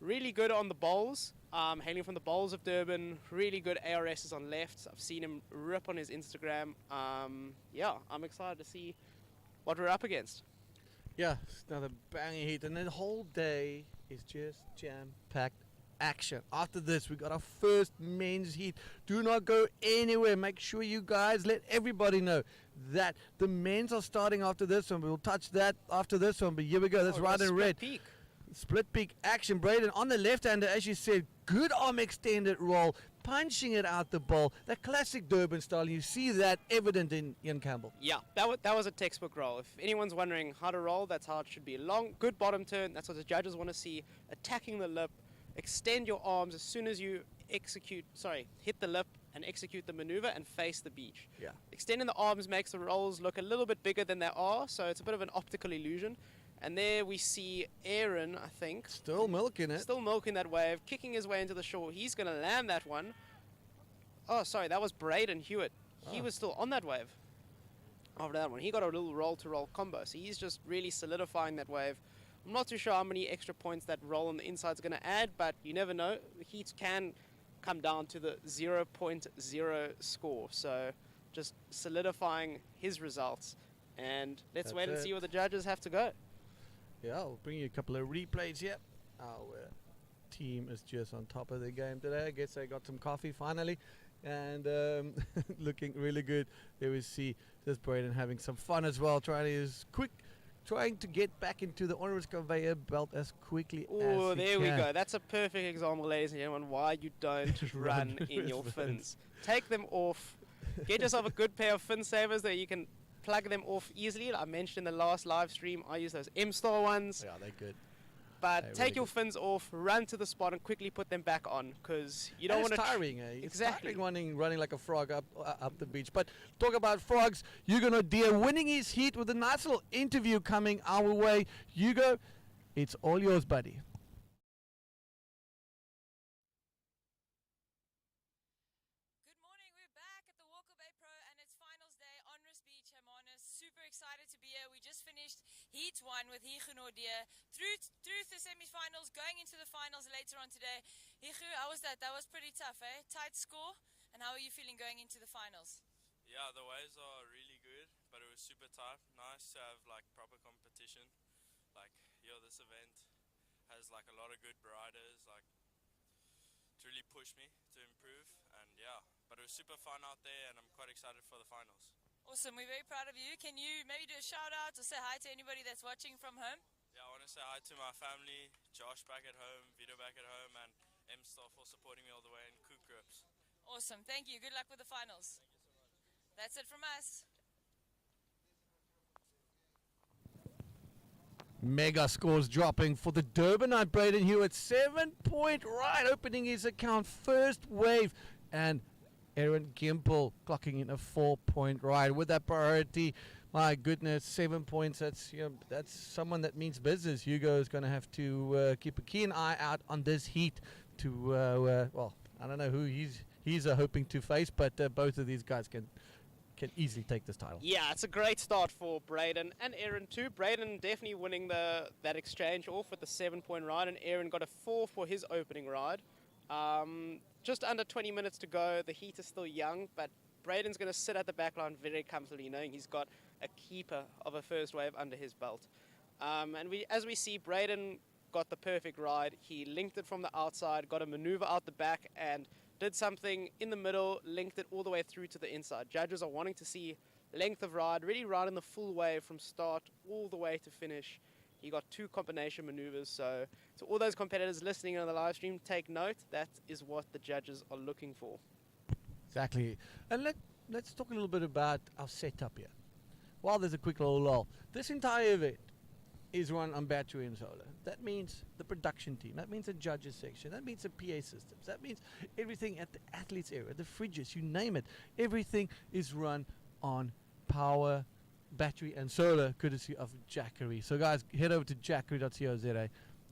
really good on the bowls, hailing from the bowls of Durban, really good ARSs on lefts. I've seen him rip on his Instagram. Yeah, I'm excited to see what we're up against. Yeah, it's another banging heat, and the whole day is just jam-packed action. After this, we got our first men's heat. Do not go anywhere. Make sure you guys let everybody know that the men's are starting after this one. We'll touch that after this one, but here we go. That's right in red. Peak. Split peak action. Braden on the left-hander, as you said, good arm extended roll, punching it out the bowl. That classic Durban style. You see that evident in Ian Campbell. Yeah, that was a textbook roll. If anyone's wondering how to roll, that's how it should be. Long, good bottom turn. That's what the judges want to see. Attacking the lip. Extend your arms as soon as you hit the lip and execute the maneuver and face the beach. Yeah. Extending the arms makes the rolls look a little bit bigger than they are, so it's a bit of an optical illusion. And there we see Aaron, I think. Still milking it. Still milking that wave, kicking his way into the shore. He's going to land that one. Oh, sorry, that was Braden Hewitt. He was still on that wave after that one. He got a little roll-to-roll combo, so he's just really solidifying that wave. I'm not too sure how many extra points that roll on the inside is going to add, but you never know. The heats can come down to the 0.0 score, so just solidifying his results. And let's wait and see where the judges have to go. Yeah, I'll bring you a couple of replays here. Our team is just on top of the game today. I guess they got some coffee finally. And looking really good. There we see this Braden having some fun as well, trying to get back into the honours conveyor belt as quickly as he can. Oh, there we go. That's a perfect example, ladies and gentlemen, why you don't run in your fins. Take them off. Get yourself a good pair of fin savers that you can plug them off easily. I mentioned in the last live stream, I use those M-Star ones. Yeah, they're good. But They're take really your good. fins off, run to the spot, and quickly put them back on, because you don't want to. It's tiring, eh? Exactly. It's tiring running like a frog up the beach. But talk about frogs. Hugo Deer winning his heat with a nice little interview coming our way. Hugo, it's all yours, buddy. Good morning, we're back at the Walker Bay Pro and it's finals day, Onrus Beach, Hermanus. Super excited to be here. We just finished Heat 1 with Hugo Nordia through the semi-finals, going into the finals later on today. Hugo, how was that? That was pretty tough, eh? Tight score. And how are you feeling going into the finals? Yeah, the waves are really good, but it was super tight. Nice to have like proper competition. Like, this event has like a lot of good riders, like to really push me to improve, and yeah, but it was super fun out there and I'm quite excited for the finals. Awesome, we're very proud of you. Can you maybe do a shout out or say hi to anybody that's watching from home? Yeah, I want to say hi to my family, Josh back at home, Vito back at home, and M-Star for supporting me all the way, and Coop Grips. Awesome, thank you. Good luck with the finals. That's it from us. Mega scores dropping for the Durbanite Braden Hewitt. 7-point ride, opening his account, first wave. And Aaron Campbell clocking in a 4-point ride with that priority. My goodness, 7 points. That's someone that means business. Hugo is going to have to keep a keen eye out on this heat. To I don't know who he's hoping to face, but both of these guys can easily take this title. Yeah, it's a great start for Braden and Aaron too. Braden definitely winning that exchange off with the 7-point ride, and Aaron got a 4 for his opening ride. Just under 20 minutes to go. The heat is still young, but Braden's going to sit at the back line very comfortably, knowing he's got a keeper of a first wave under his belt. And as we see, Braden got the perfect ride. He linked it from the outside, got a maneuver out the back, and did something in the middle, linked it all the way through to the inside. Judges are wanting to see length of ride, really riding the full wave from start all the way to finish. He got 2 combination maneuvers, so to all those competitors listening on the live stream, take note. That is what the judges are looking for. Exactly. And let's talk a little bit about our setup here. Well, there's a quick little lull. This entire event is run on battery and solar. That means the production team. That means the judges section. That means the PA systems. That means everything at the athletes area, the fridges, you name it. Everything is run on power, battery and solar, courtesy of Jackery. So guys, head over to jackery.co.za.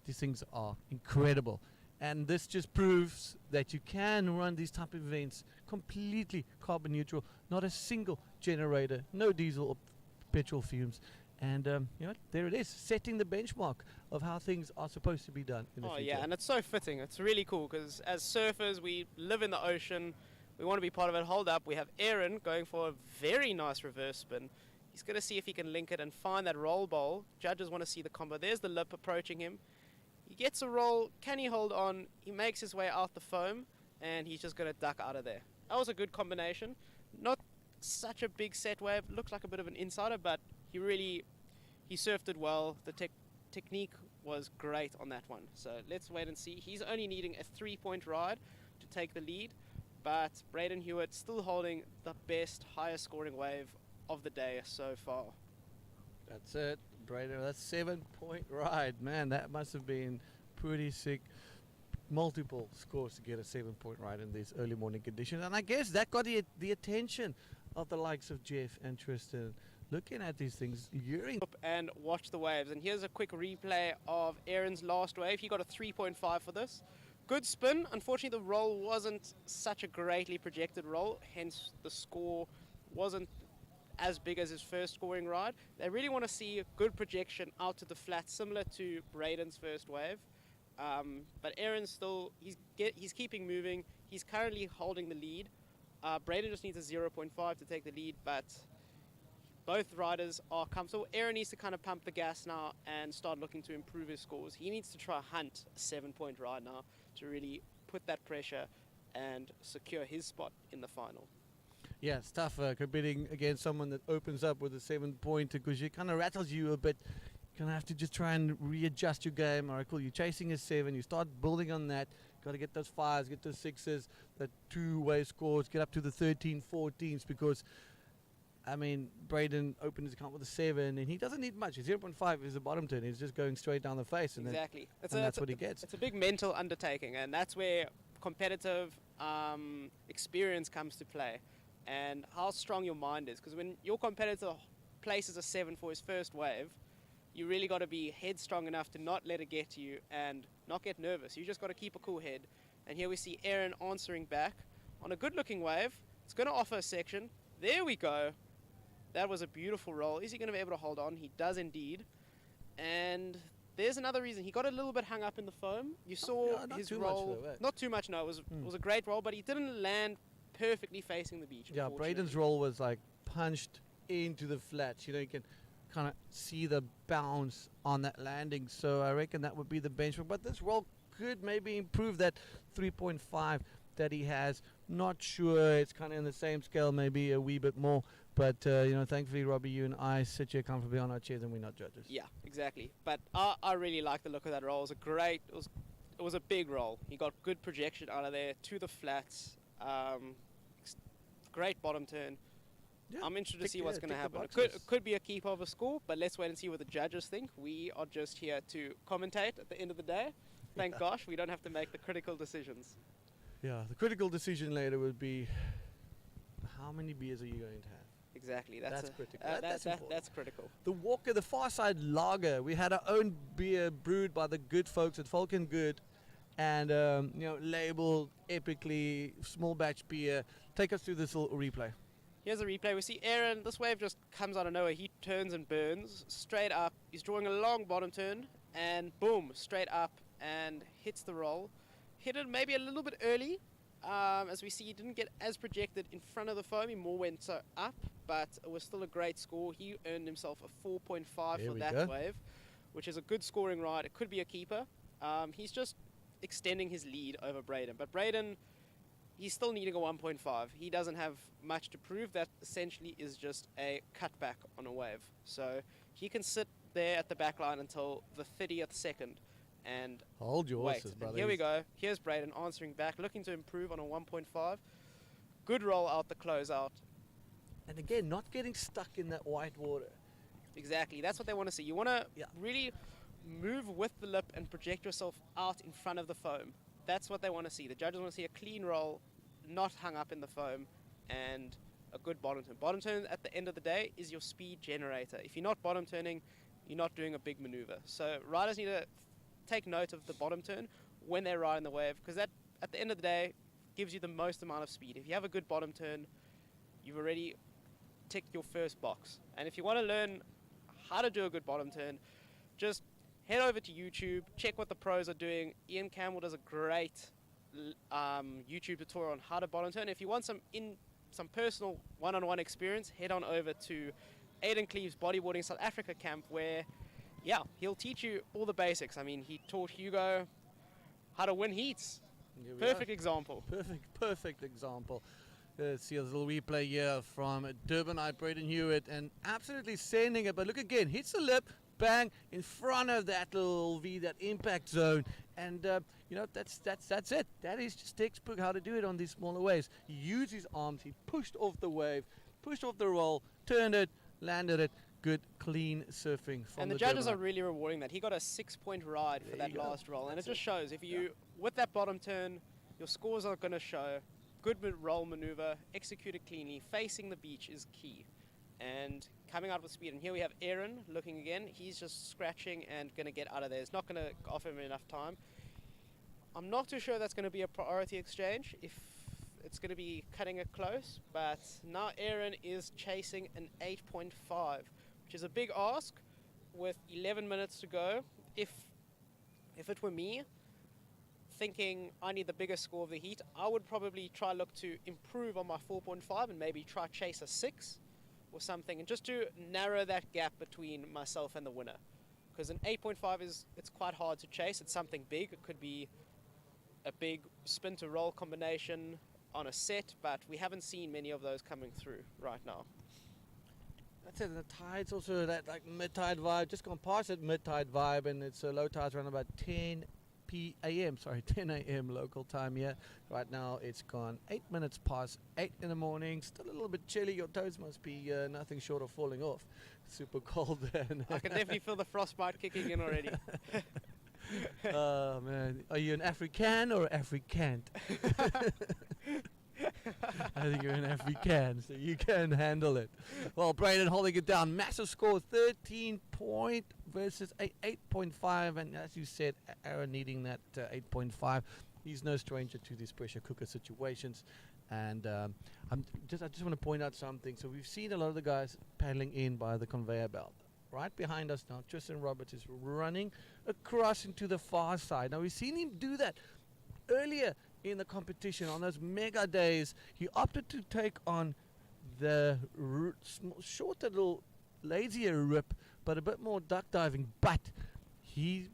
These things are incredible. And this just proves that you can run these type of events completely carbon neutral. Not a single generator, no diesel or petrol fumes. And there it is, setting the benchmark of how things are supposed to be done in the future. Yeah, and it's so fitting. It's really cool because as surfers, we live in the ocean. We want to be part of it. Hold up, we have Aaron going for a very nice reverse spin. He's going to see if he can link it and find that roll bowl. Judges want to see the combo. There's the lip approaching him. gets a roll. Can he hold on? He makes his way out the foam, and he's just going to duck out of there. That was a good combination. Not such a big set wave. Looks like a bit of an insider, but he surfed it well. The technique was great on that one. So let's wait and see. He's only needing a 3-point ride to take the lead, but Braden Hewitt still holding the best, highest scoring wave of the day so far. That's it, Braden. That's 7-point ride. Man, that must have been pretty sick. Multiple scores to get a 7-point ride in these early morning conditions. And I guess that got the attention of the likes of Jeff and Tristan. Looking at these things, luring Up and watch the waves. And here's a quick replay of Aaron's last wave. He got a 3.5 for this. Good spin. Unfortunately, the roll wasn't such a greatly projected roll, hence the score wasn't as big as his first scoring ride. They really want to see a good projection out to the flat, similar to Braden's first wave. But Aaron's still, he's keeping moving. He's currently holding the lead. Braden just needs a 0.5 to take the lead, but both riders are comfortable. Aaron needs to kind of pump the gas now and start looking to improve his scores. He needs to try hunt a 7-point ride now to really put that pressure and secure his spot in the final. Yeah, it's tough competing against someone that opens up with a 7-pointer because it kind of rattles you a bit. You're going to have to just try and readjust your game. All right, cool. You're chasing a 7. You start building on that. Got to get those 5s, get those 6s, the two-way scores, get up to the 13, 14s because, I mean, Braden opened his account with a 7 and he doesn't need much. 0.5 is the bottom turn. He's just going straight down the face. And Exactly. that's what he gets. It's a big mental undertaking, and that's where competitive experience comes to play and how strong your mind is. Because when your competitor places a 7 for his first wave, you really got to be headstrong enough to not let it get to you and not get nervous. You just got to keep a cool head. And here we see Aaron answering back on a good-looking wave. It's going to offer a section. There we go. That was a beautiful roll. Is he going to be able to hold on? He does indeed. And there's another reason. He got a little bit hung up in the foam. You saw his roll. Not too much, no. It was a great roll, but he didn't land perfectly facing the beach. Yeah, Braden's roll was like punched into the flats. You know, you can kind of see the bounce on that landing. So I reckon that would be the benchmark. But this roll could maybe improve that 3.5 that he has. Not sure. It's kind of in the same scale, maybe a wee bit more. But, you know, thankfully, Robbie, you and I sit here comfortably on our chairs and we're not judges. Yeah, exactly. But I really like the look of that roll. It was a big roll. He got good projection out of there to the flats. Great bottom turn. Yeah, I'm interested to see what's going to happen. It could be a keeper of a score, but let's wait and see what the judges think. We are just here to commentate at the end of the day. Thank gosh, we don't have to make the critical decisions. Yeah, the critical decision later would be how many beers are you going to have? Exactly, that's critical. That's critical. The Walker, the Farside Lager. We had our own beer brewed by the good folks at Falcon Good, and you know, labeled epically, small batch beer. Take us through this little replay. Here's a replay. We see Aaron. This wave just comes out of nowhere. He turns and burns straight up. He's drawing a long bottom turn, and boom, straight up and hits the roll. Hit it maybe a little bit early. As we see, he didn't get as projected in front of the foam. He more went up, but it was still a great score. He earned himself a 4.5 for that wave, which is a good scoring ride. It could be a keeper. He's just extending his lead over Braden. But Braden, he's still needing a 1.5. He doesn't have much to prove. That essentially is just a cutback on a wave. So he can sit there at the back line until the 30th second. And hold your horses, brother. Here we go. Here's Braden answering back, looking to improve on a 1.5. Good roll out the closeout. And again, not getting stuck in that white water. Exactly. That's what they want to see. You want to really move with the lip and project yourself out in front of the foam. That's what they want to see. The judges want to see a clean roll, not hung up in the foam, and a good bottom turn. Bottom turn at the end of the day is your speed generator. If you're not bottom turning, you're not doing a big maneuver. So riders need to take note of the bottom turn when they're riding the wave, because that at the end of the day gives you the most amount of speed. If you have a good bottom turn, you've already ticked your first box. And if you want to learn how to do a good bottom turn, just head over to YouTube, check what the pros are doing. Ian Campbell does a great YouTube tutorial on how to bottom turn. If you want some personal one-on-one experience, head on over to Aidan Cleave's Bodyboarding South Africa camp, where Yeah, he'll teach you all the basics. I mean, he taught Hugo how to win heats. Here we Perfect are. example. Perfect example. See a little replay here from Durbanite Braden Hewitt, and absolutely sending it. But look again, hits the lip, bang, in front of that little V, that impact zone. And you know, that's it. That is just textbook how to do it on these smaller waves. He used his arms, he pushed off the wave, pushed off the roll, turned it, landed it. Good, clean surfing from And the judges are really rewarding that. He got a 6-point ride for that last roll. And it just shows, if you, with that bottom turn, your scores are going to show. Good roll maneuver, executed cleanly, facing the beach is key. And coming out with speed. And here we have Aaron looking again. He's just scratching and going to get out of there. It's not going to offer him enough time. I'm not too sure that's going to be a priority exchange if it's going to be cutting it close. But now Aaron is chasing an 8.5, which is a big ask with 11 minutes to go. If it were me, thinking I need the biggest score of the heat, I would probably try look to improve on my 4.5 and maybe try chase a 6 or something, and just to narrow that gap between myself and the winner. Because an 8.5 it's quite hard to chase. It's something big. It could be a big spin to roll combination on a set, but we haven't seen many of those coming through right now. That's it. The tide's also that like mid-tide vibe. Just gone past that mid-tide vibe, and it's low tides around about 10 a.m. local time here. Right now it's gone 8 minutes past 8 in the morning. Still a little bit chilly. Your toes must be nothing short of falling off. Super cold then. I can definitely feel the frostbite kicking in already. Oh man, are you an African or Africant? I think you're an African, so you can handle it. Well, Braden holding it down. Massive score, 13 point versus 8.5. And as you said, Aaron needing that 8.5. He's no stranger to these pressure cooker situations. And I just want to point out something. So we've seen a lot of the guys paddling in by the conveyor belt. Right behind us now, Tristan Roberts is running across into the far side. Now, we've seen him do that earlier in the competition on those mega days. He opted to take on the shorter, little lazier rip, but a bit more duck diving. But he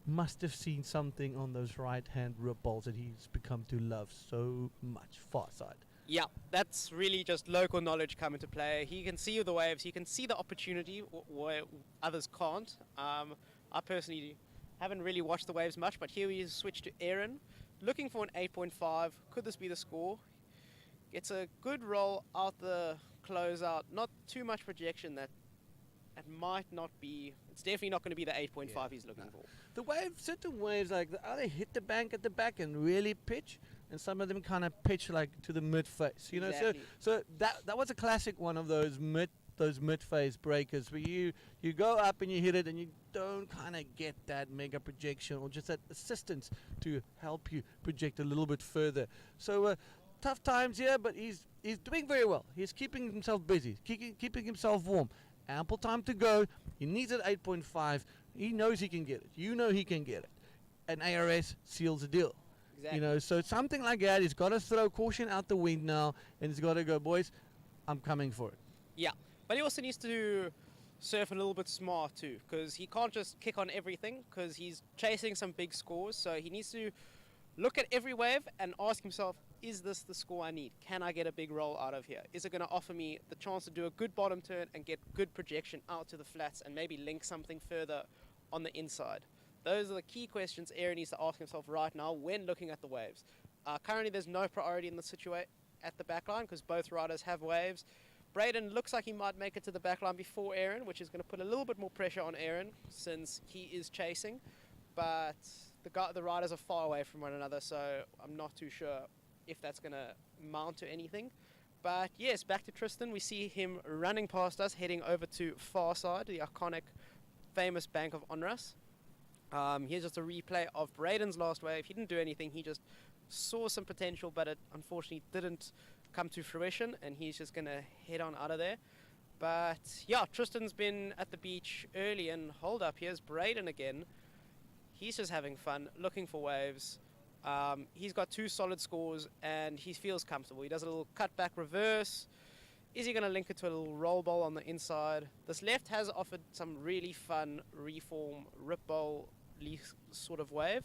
must have seen something on those right-hand rip balls that he's become to love so much. Far side. Yeah, that's really just local knowledge come into play. He can see the waves, he can see the opportunity where others can't. I personally haven't really watched the waves much, but here we switch to Aaron, looking for an 8.5. Could this be the score? Gets a good roll out the closeout, not too much projection. That it might not be, it's definitely not going to be the 8.5 he's looking for. The wave, certain waves, like they either hit the bank at the back and really pitch, and some of them kind of pitch like to the mid face. You know, Exactly. so that was a classic one of those mid phase breakers where you go up and you hit it and you don't kind of get that mega projection or just that assistance to help you project a little bit further. So tough times here, but he's doing very well. He's keeping himself busy, keeping himself warm. Ample time to go. He needs an 8.5. He knows he can get it. You know he can get it. And ARS seals the deal. Exactly. You know, so something like that, he's got to throw caution out the wind now, and he's got to go, boys, I'm coming for it. Yeah, but he also needs to surf a little bit smart too, because he can't just kick on everything, because he's chasing some big scores. So he needs to look at every wave and ask himself, is this the score I need? Can I get a big roll out of here? Is it going to offer me the chance to do a good bottom turn and get good projection out to the flats and maybe link something further on the inside? Those are the key questions Aaron needs to ask himself right now when looking at the waves. Currently, there's no priority in the situation at the backline because both riders have waves. Braden looks like he might make it to the backline before Aaron, which is going to put a little bit more pressure on Aaron since he is chasing. But the riders are far away from one another, so I'm not too sure if that's going to mount to anything. But yes, back to Tristan. We see him running past us, heading over to far side, the iconic, famous bank of Onras. Here's just a replay of Braden's last wave. He didn't do anything. He just saw some potential, but it unfortunately didn't come to fruition, and he's just going to head on out of there. But yeah, Tristan's been at the beach early, and hold up, here's Braden again. He's just having fun, looking for waves. He's got 2 solid scores, and he feels comfortable. He does a little cutback reverse. Is he going to link it to a little roll bowl on the inside? This left has offered some really fun reform rip bowl sort of wave.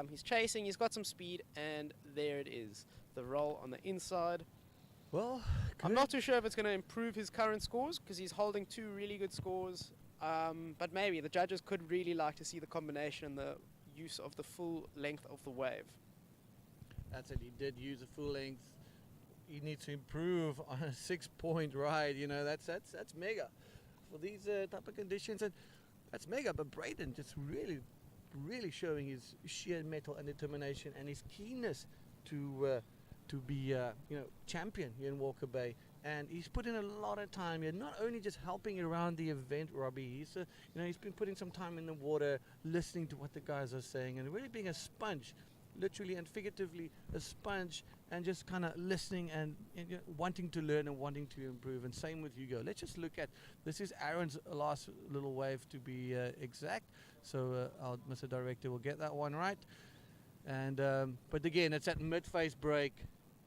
He's chasing, he's got some speed, and there it is. The roll on the inside. Well, I'm not too sure if it's going to improve his current scores because he's holding 2 really good scores. But maybe the judges could really like to see the combination and the use of the full length of the wave. That's it. He did use a full length. He needs to improve on a 6-point ride. You know, that's mega for these type of conditions, and that's mega. But Braden just really showing his sheer mettle and determination and his keenness to be champion here in Walker Bay. And he's put in a lot of time here, not only just helping around the event, Robbie. He's he's been putting some time in the water, listening to what the guys are saying, and really being a sponge, literally and figuratively a sponge, and just kind of listening and wanting to learn and wanting to improve. And same with Hugo. Let's just look at this. Is Aaron's last little wave to be exact. So our Mr. Director will get that one right. And but again, it's that mid-face break.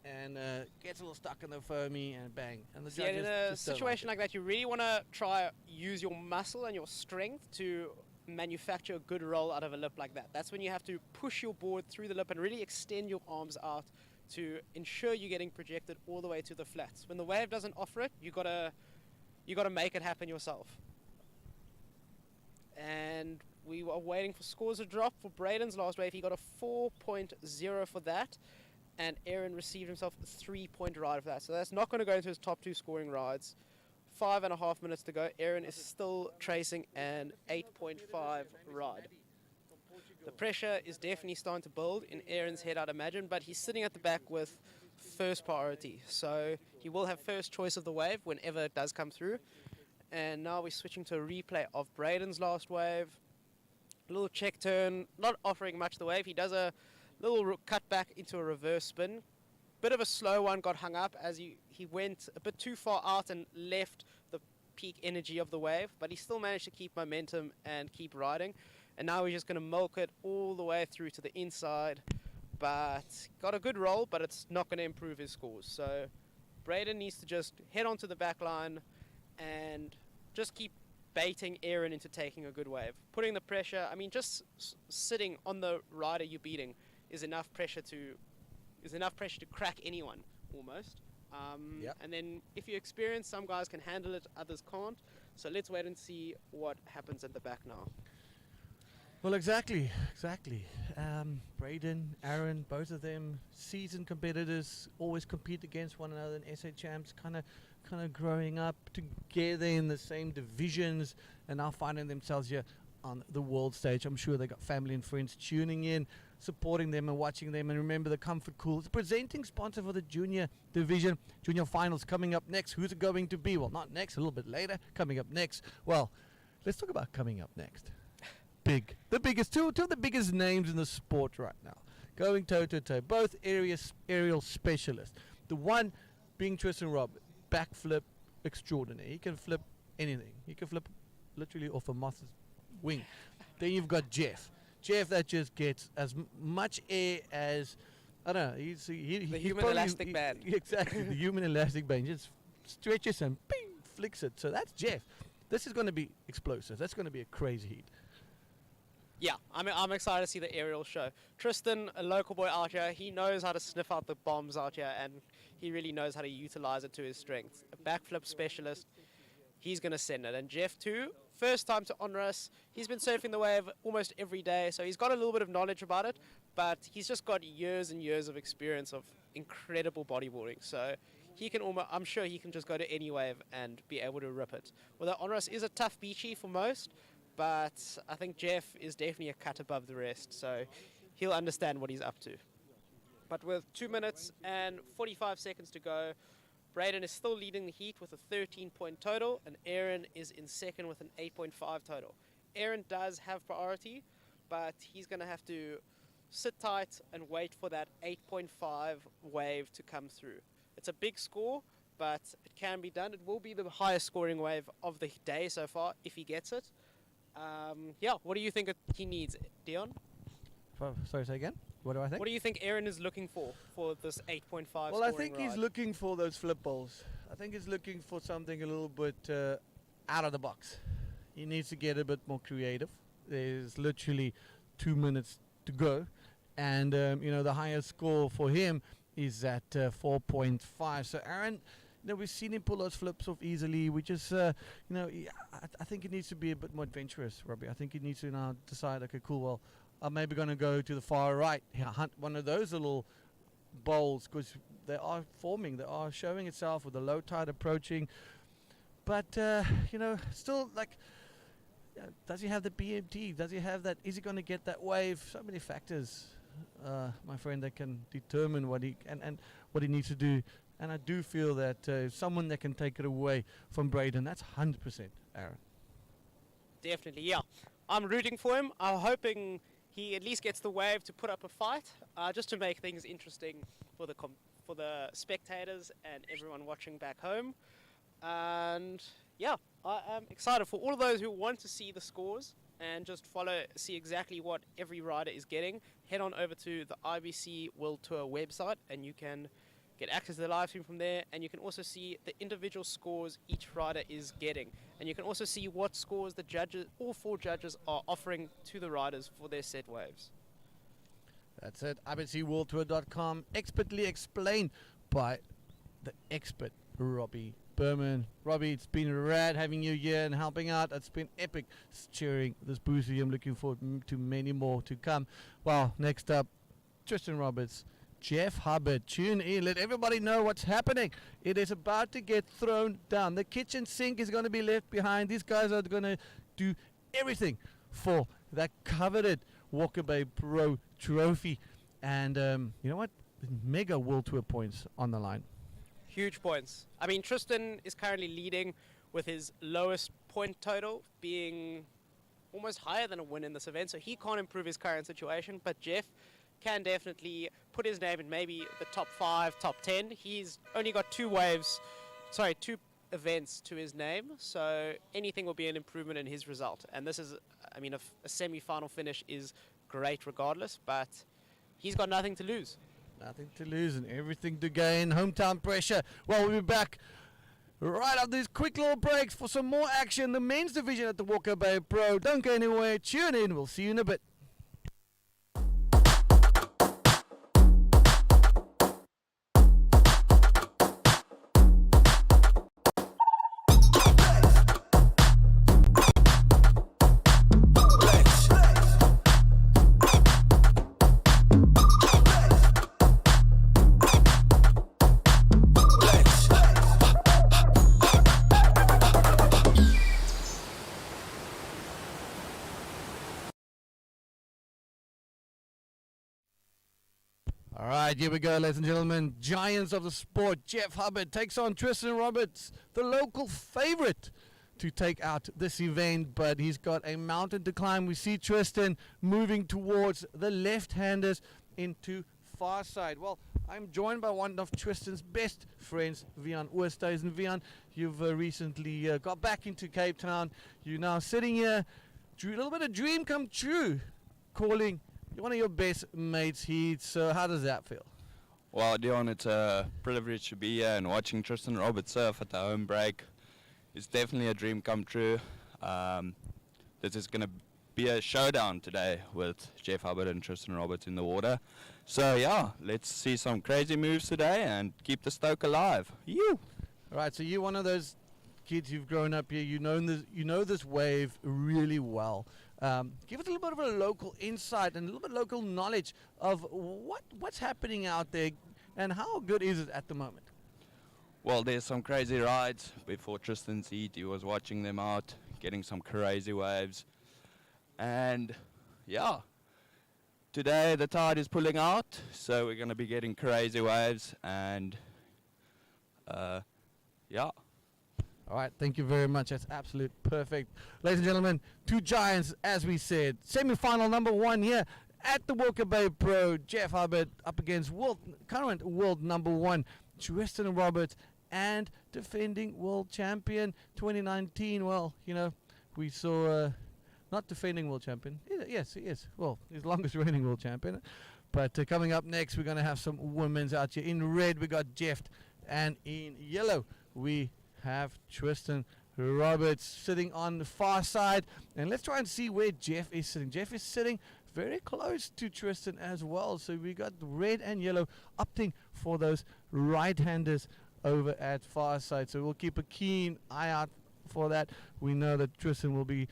And gets a little stuck in the foamy and bang. And the judges in a just don't situation like like that, you really want to try use your muscle and your strength to manufacture a good roll out of a lip like that. That's when you have to push your board through the lip and really extend your arms out to ensure you're getting projected all the way to the flats. When the wave doesn't offer it, you gotta make it happen yourself. And we were waiting for scores to drop for Braden's last wave. He got a 4.0 for that. And Aaron received himself a 3-point ride for that. So that's not going to go into his top 2 scoring rides. 5.5 minutes to go. Aaron is still tracing an 8.5 ride. The pressure is definitely starting to build in Aaron's head, I'd imagine, but he's sitting at the back with first priority. So he will have first choice of the wave whenever it does come through. And now we're switching to a replay of Braden's last wave. A little check turn, not offering much the wave. He does a little cut back into a reverse spin. Bit of a slow one, got hung up as he went a bit too far out and left the peak energy of the wave, but he still managed to keep momentum and keep riding. And now he's just going to milk it all the way through to the inside. But got a good roll, but it's not going to improve his scores. So Braden needs to just head onto the back line and just keep baiting Aaron into taking a good wave. Putting the pressure, I mean, just sitting on the rider you're beating is enough pressure to crack anyone almost. And then if you experience, some guys can handle it, others can't. So let's wait and see what happens at the back now. Well, exactly. Braden, Aaron, both of them seasoned competitors, always compete against one another in SA Champs, kind of growing up together in the same divisions, and now finding themselves here on the world stage. I'm sure they got family and friends tuning in, supporting them and watching them. And remember, the Comfort Cool, the presenting sponsor for the junior division, junior finals coming up next. Who's it going to be? Well, not next, a little bit later. Coming up next. Well, let's talk about coming up next. The biggest, two of the biggest names in the sport right now, going toe to toe. Both aerial specialists. The one being Tristan Robb, backflip extraordinary. He can flip anything. He can flip literally off a moth's wing. Then you've got Jeff that just gets as much air as, I don't know, he's the human elastic band. Exactly, the human elastic band. Just stretches and ping, flicks it. So that's Jeff. This is going to be explosive. That's going to be a crazy heat. Yeah, I'm excited to see the aerial show. Tristan, a local boy out here, he knows how to sniff out the bombs out here, and he really knows how to utilize it to his strength. A backflip specialist, he's going to send it. And Jeff too, first time to honor us. He's been surfing the wave almost every day, so he's got a little bit of knowledge about it, but he's just got years and years of experience of incredible bodyboarding. So he can I'm sure he can just go to any wave and be able to rip it. Although honor us is a tough beachy for most, but I think Jeff is definitely a cut above the rest, so he'll understand what he's up to. But with 2 minutes and 45 seconds to go, Braden is still leading the heat with a 13-point total, and Aaron is in second with an 8.5 total. Aaron does have priority, but he's going to have to sit tight and wait for that 8.5 wave to come through. It's a big score, but it can be done. It will be the highest scoring wave of the day so far, if he gets it. What do you think he needs, Dion? Sorry, say again? What do I think? What do you think Aaron is looking for this 8.5 Well, I think he's looking for those flip bowls. I think he's looking for something a little bit out of the box. He needs to get a bit more creative. There's literally 2 minutes to go, and the highest score for him is at 4.5. So Aaron, we've seen him pull those flips off easily. We just, I think he needs to be a bit more adventurous, Robbie. I think he needs to now decide, okay, cool, well, I'm maybe going to go to the far right, hunt one of those little bowls, because they are forming, they are showing itself with the low tide approaching. But, still, like, does he have the BMT? Does he have that? Is he going to get that wave? So many factors, my friend, that can determine what he and what he needs to do. And I do feel that someone that can take it away from Braden, that's 100%, Aaron. Definitely, yeah. I'm rooting for him. I'm hoping he at least gets the wave to put up a fight, just to make things interesting for the spectators and everyone watching back home. And yeah, I am excited for all of those who want to see the scores and just see exactly what every rider is getting. Head on over to the IBC World Tour website and you can get access to the live stream from there, and you can also see the individual scores each rider is getting, and you can also see what scores the judges, all 4 judges, are offering to the riders for their set waves. That's it. IBCWorldTour.com, expertly explained by the expert Robbie Berman. Robbie, it's been rad having you here and helping out. It's been epic cheering this booster. I'm looking forward to many more to come. Well, next up, Tristan Roberts, Jeff Hubbard. Tune in, let everybody know what's happening. It is about to get thrown down. The kitchen sink is going to be left behind. These guys are going to do everything for that coveted Walker Bay Pro trophy. And you know what? Mega World Tour points on the line. Huge points. I mean, Tristan is currently leading with his lowest point total being almost higher than a win in this event, so he can't improve his current situation, but Jeff can definitely put his name in maybe the top 5, top 10. He's only got 2 events to his name, so anything will be an improvement in his result. And this is, I mean, a semi-final finish is great regardless, but he's got nothing to lose. Nothing to lose and everything to gain. Hometown pressure. Well, we'll be back right after these quick little breaks for some more action. The men's division at the Walker Bay Pro. Don't go anywhere. Tune in. We'll see you in a bit. All right, here we go, ladies and gentlemen. Giants of the sport. Jeff Hubbard takes on Tristan Roberts, the local favorite to take out this event, but he's got a mountain to climb. We see Tristan moving towards the left-handers into far side. Well, I'm joined by one of Tristan's best friends, Vian Oosthuizen. Vian, you've recently got back into Cape Town. You're now sitting here, a little bit of dream come true, calling one of your best mates heats. So how does that feel? Well, Dion, it's a privilege to be here and watching Tristan Roberts surf at the home break. It's definitely a dream come true. This is going to be a showdown today with Jeff Hubbard and Tristan Roberts in the water. So yeah, let's see some crazy moves today and keep the stoke alive. You. All right, so you're one of those kids who've grown up here. You know this wave really well. Give us a little bit of a local insight and a little bit of local knowledge of what's happening out there and how good is it at the moment? Well, there's some crazy rides. Before Tristan's heat, he was watching them out, getting some crazy waves. And yeah, today the tide is pulling out, so we're going to be getting crazy waves and yeah. All right, thank you very much. That's absolute perfect. Ladies and gentlemen, 2 giants, as we said. Semi-final number 1 here at the Walker Bay Pro. Jeff Hubbard up against current world number 1, Tristan Roberts, and defending world champion 2019. Well, we saw not defending world champion. Yes, he is. Well, he's longest reigning world champion. But coming up next, we're going to have some women's out here. In red, we got Jeff, and in yellow, we have Tristan Roberts sitting on the far side. And let's try and see where Jeff is sitting. Jeff is sitting very close to Tristan as well. So we got red and yellow opting for those right-handers over at far side. So we'll keep a keen eye out for that. We know that Tristan will be...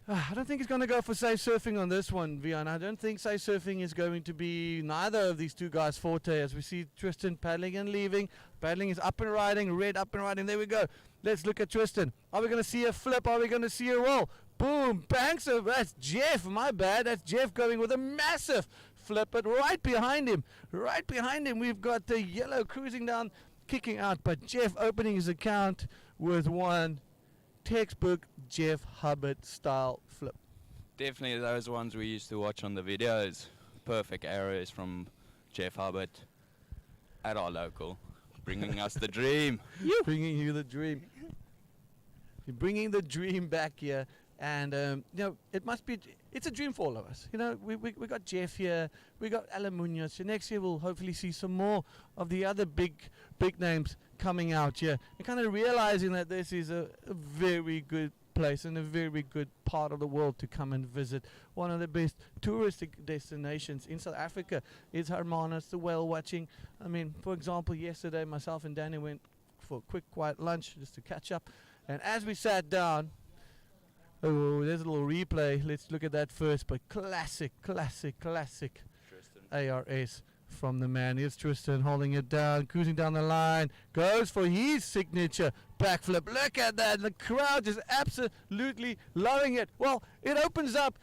I don't think he's going to go for safe surfing on this one, Vian. I don't think safe surfing is going to be neither of these two guys' forte, as we see Tristan paddling and leaving. Paddling is up and riding, red up and riding. There we go. Let's look at Tristan. Are we going to see a flip? Are we going to see a roll? Boom, banks of... That's Jeff, my bad. That's Jeff going with a massive flip, but right behind him, we've got the yellow cruising down, kicking out, but Jeff opening his account with one textbook Jeff Hubbard style flip. Definitely those ones we used to watch on the videos. Perfect arrows from Jeff Hubbard at our local, bringing us the dream. Bringing you the dream. You're bringing the dream back here. And, you know, it's a dream for all of us. You know, we got Jeff here, we got Alan Munoz. So next year we'll hopefully see some more of the other big names coming out here. And kind of realizing that this is a very good place and a very good part of the world to come and visit. One of the best touristic destinations in South Africa is Hermanus, the whale watching. I mean, for example, yesterday myself and Danny went for a quick, quiet lunch just to catch up. And as we sat down, oh, there's a little replay. Let's look at that first. But classic Tristan. ARS from the man. Here's Tristan holding it down, cruising down the line. Goes for his signature backflip. Look at that. The crowd is absolutely loving it. Well, it opens up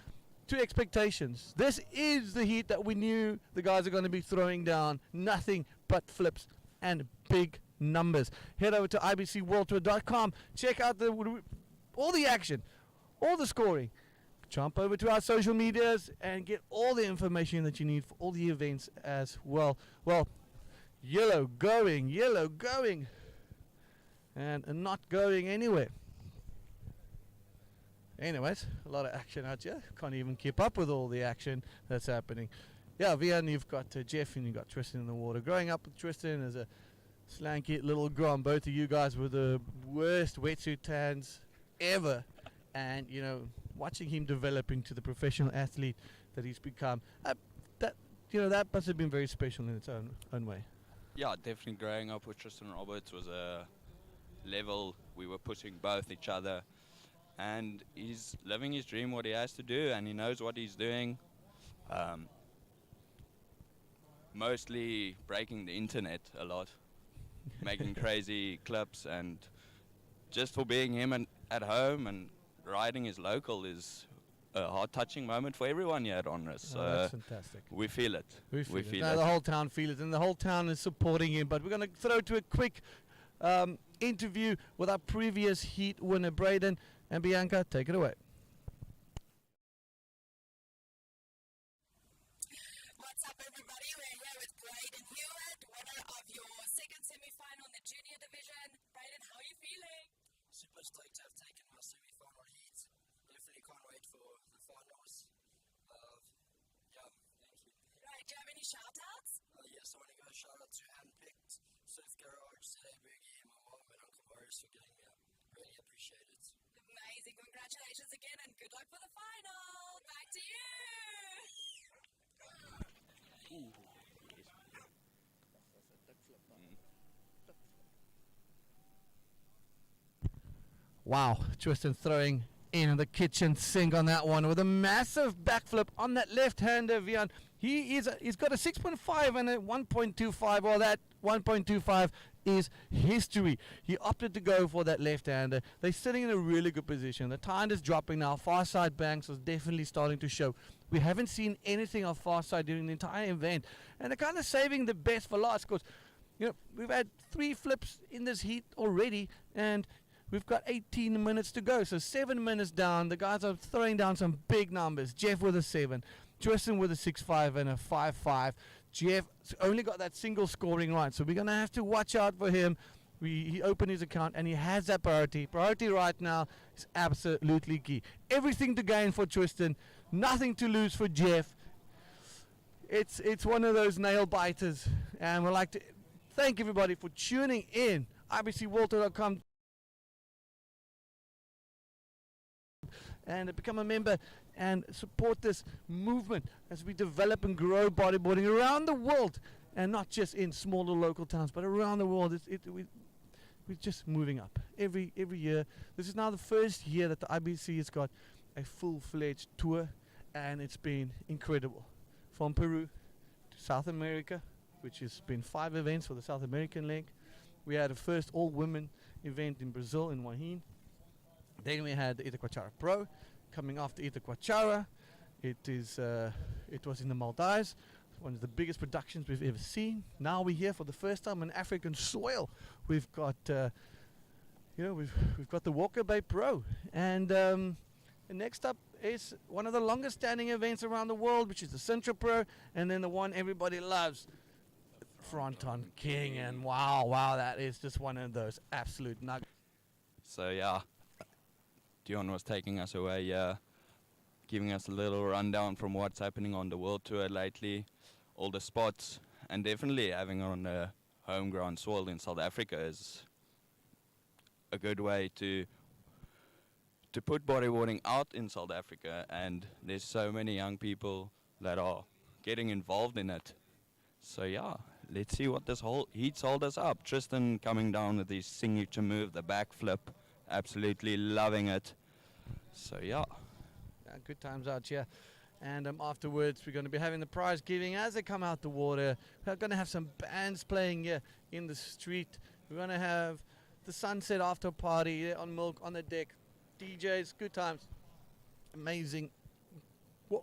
to expectations. This is the heat that we knew the guys are going to be throwing down. Nothing but flips and big numbers. Head over to ibcworldtour.com. Check out all the action, all the scoring. Jump over to our social medias and get all the information that you need for all the events as well. Well, yellow going, and not going anywhere. Anyways, a lot of action out here. Can't even keep up with all the action that's happening. Yeah, Vian, you've got Jeff and you've got Tristan in the water. Growing up with Tristan as a slanky little grom, both of you guys were the worst wetsuit tans ever. And, you know, watching him develop into the professional athlete that he's become, that must have been very special in its own way. Yeah, definitely growing up with Tristan Roberts was a level we were pushing both each other. And he's living his dream, what he has to do, and he knows what he's doing. Mostly breaking the internet a lot, making crazy clips, and just for being him and at home and riding his local is a heart-touching moment for everyone here at Onrus. That's fantastic. We feel it. We feel it. The whole town feels it, and the whole town is supporting him. But we're going to throw to a quick interview with our previous heat winner, Braden. And Bianca, take it away. What's up, everybody? We're here with Braden Hewitt, winner of your second semi-final in the junior division. Braden, how are you feeling? Super stoked to have taken my semi-final heat. Definitely can't wait for the finals. Thank you. Right, do you have any shout-outs? Yes, I want to give a shout-out to Handpicked, Surf Garage, Saturday Boogie, my mom, and Uncle Boris for getting me up. Really appreciate it. Amazing. Congratulations again, and good luck for the final. Back to you. Wow, Tristan throwing in the kitchen sink on that one with a massive backflip on that left-hander, Vian. He's got a 6.5 and a 1.25. Well, that 1.25 is history. He opted to go for that left-hander. They're sitting in a really good position. The tide is dropping now. Far side banks is definitely starting to show. We haven't seen anything of far side during the entire event, and they're kind of saving the best for last, because we've had 3 flips in this heat already, and we've got 18 minutes to go. So 7 minutes down. The guys are throwing down some big numbers. Jeff with a 7. Tristan with a 6.5 and a 5.5. Jeff only got that single scoring right, so we're going to have to watch out for him. He opened his account and he has that priority. Priority right now is absolutely key. Everything to gain for Tristan, nothing to lose for Jeff. It's one of those nail biters, and we'd like to thank everybody for tuning in. ibcworldtour.com and become a member and support this movement as we develop and grow bodyboarding around the world, and not just in smaller local towns, but around the world. We're just moving up every year. This is now the first year that the IBC has got a full-fledged tour, and it's been incredible. From Peru to South America, which has been 5 events for the South American leg. We had a first all-women event in Brazil, in Joaquin. Then we had the Itacoachara Pro. Coming after Itacoachara, it was in the Maldives, one of the biggest productions we've ever seen. Now we're here for the first time on African soil. We've got, we've got the Walker Bay Pro, and next up is one of the longest standing events around the world, which is the Central Pro, and then the one everybody loves, Fronton King. And wow, that is just one of those absolute nuggets. So yeah, Dion was taking us away, giving us a little rundown from what's happening on the World Tour lately, all the spots, and definitely having on the home ground soil in South Africa is a good way to put bodyboarding out in South Africa, and there's so many young people that are getting involved in it. So yeah, let's see what this whole heat's hold us up. Tristan coming down with his signature move, the backflip, absolutely loving it. So yeah. Good times out here. And afterwards we're going to be having the prize giving as they come out the water. We're going to have some bands playing here in the street. We're going to have the sunset after party on Milk on the deck. DJs, good times. Amazing.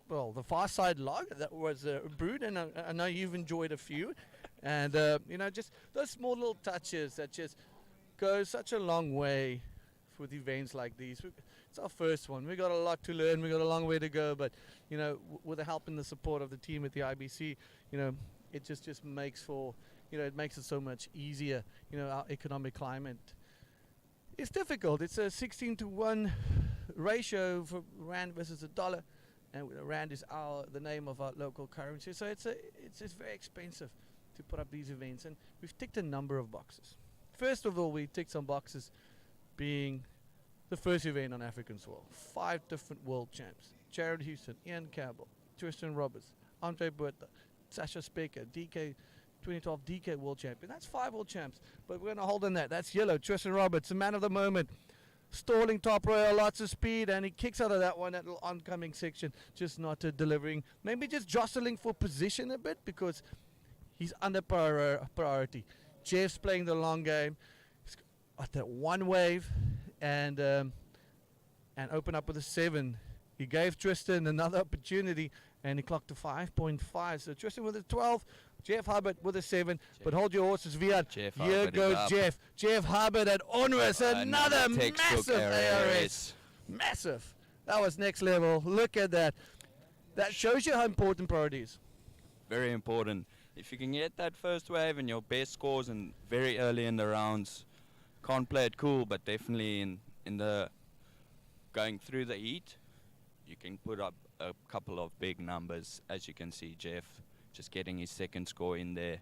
Well, the Far Side Lager that was brewed, and I know you've enjoyed a few. And, just those small little touches that just go such a long way with events like these. It's our first one. We've got a lot to learn. We've got a long way to go. But, with the help and the support of the team at the IBC, it just makes for, it makes it so much easier. Our economic climate is difficult. It's a 16-to-1 ratio for rand versus the dollar. And rand is the name of our local currency. So it's just very expensive to put up these events. And we've ticked a number of boxes. First of all, we ticked some boxes being the first event on African soil. 5 different world champs. Jared Houston, Ian Campbell, Tristan Roberts, Andre Bertha, Sasha Specker, DK 2012 DK world champion. That's 5 world champs. But we're going to hold on that. That's yellow. Tristan Roberts, the man of the moment. Stalling top royal, lots of speed, and he kicks out of that one, that little oncoming section, just not delivering. Maybe just jostling for position a bit because he's under priority. Jeff's playing the long game. He's got that one wave and open up with a 7. He gave Tristan another opportunity, and he clocked to 5.5. So Tristan with a 12, Jeff Hubbard with a 7. But hold your horses, Viat. Here goes Jeff. Jeff Hubbard at Onrus, another massive ARS. Massive. That was next level. Look at that. That shows you how important priority is. Very important. If you can get that first wave and your best scores and very early in the rounds, can't play it cool, but definitely in the going through the heat, you can put up a couple of big numbers. As you can see, Jeff just getting his second score in there.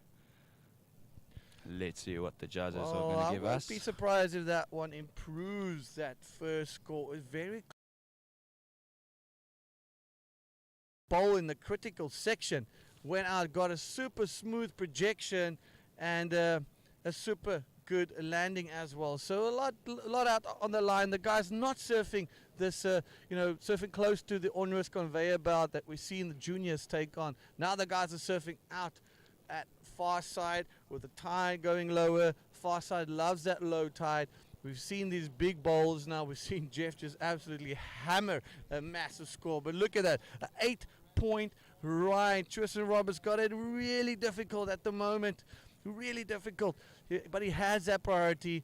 Let's see what the judges are going to give us. I won't be surprised if that one improves that first score. It's very bowl in the critical section. Went out, got a super smooth projection and a super good landing as well. So a lot out on the line. The guy's not surfing this, surfing close to the onerous conveyor belt that we see in the juniors take on. Now the guys are surfing out at far side with the tide going lower. Far side loves that low tide. We've seen these big bowls now. We've seen Jeff just absolutely hammer a massive score. But look at that, an 8-point ride. Tristan Roberts got it really difficult at the moment. Really difficult. But he has that priority.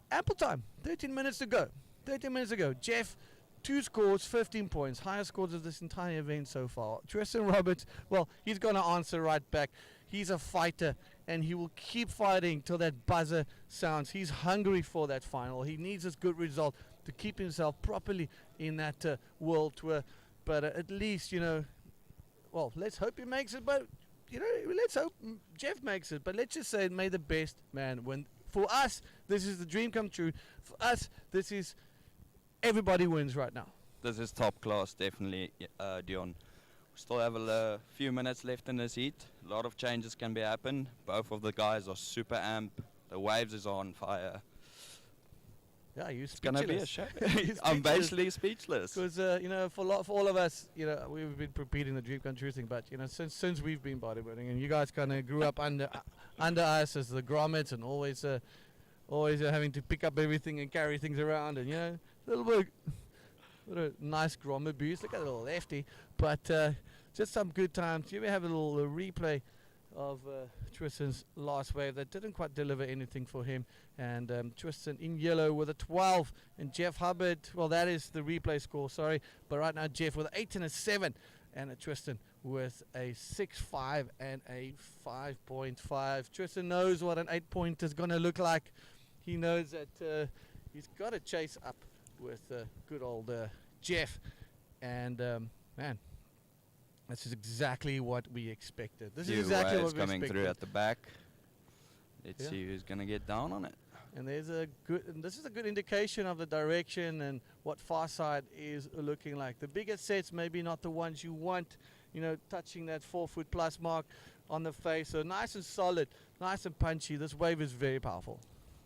Ample time. 13 minutes to go. 13 minutes to go. Jeff, 2 scores, 15 points. Highest scores of this entire event so far. Tristan Roberts, well, he's going to answer right back. He's a fighter, and he will keep fighting till that buzzer sounds. He's hungry for that final. He needs this good result to keep himself properly in that world tour. But at least, well, let's hope he makes it. But, let's hope Jeff makes it. But let's just say may the best man win For us, this is the dream come true. For us, this is everybody wins right now. This is top class, definitely, Dion. We still have a few minutes left in this heat. A lot of changes can be happen. Both of the guys are super amp. The waves is on fire. Yeah, you're It's gonna be a speechless. show. You're I'm speechless. basically speechless. Because for all of us, we've been repeating the dream come true thing. But since we've been bodybuilding, and you guys kind of grew up under us as the grommets, and always having to pick up everything and carry things around, and a little bit nice grommet abuse. Look at the little lefty, but just some good times. You ever have a little replay of Tristan's last wave that didn't quite deliver anything for him, and Tristan in yellow with a 12, and Jeff Hubbard, well, that is the replay score, sorry, but right now Jeff with an 8 and a 7, and a Tristan with a 6.5 and a 5.5. Tristan knows what an 8 point is going to look like. He knows that he's got to chase up with good old Jeff, and man, this is exactly what we expected. This is exactly what we coming expected. through at the back. Let's see who's gonna get down on it. And this is a good indication of the direction and what far side is looking like. The bigger sets, maybe not the ones you want, touching that 4 foot plus mark on the face. So nice and solid, nice and punchy. This wave is very powerful.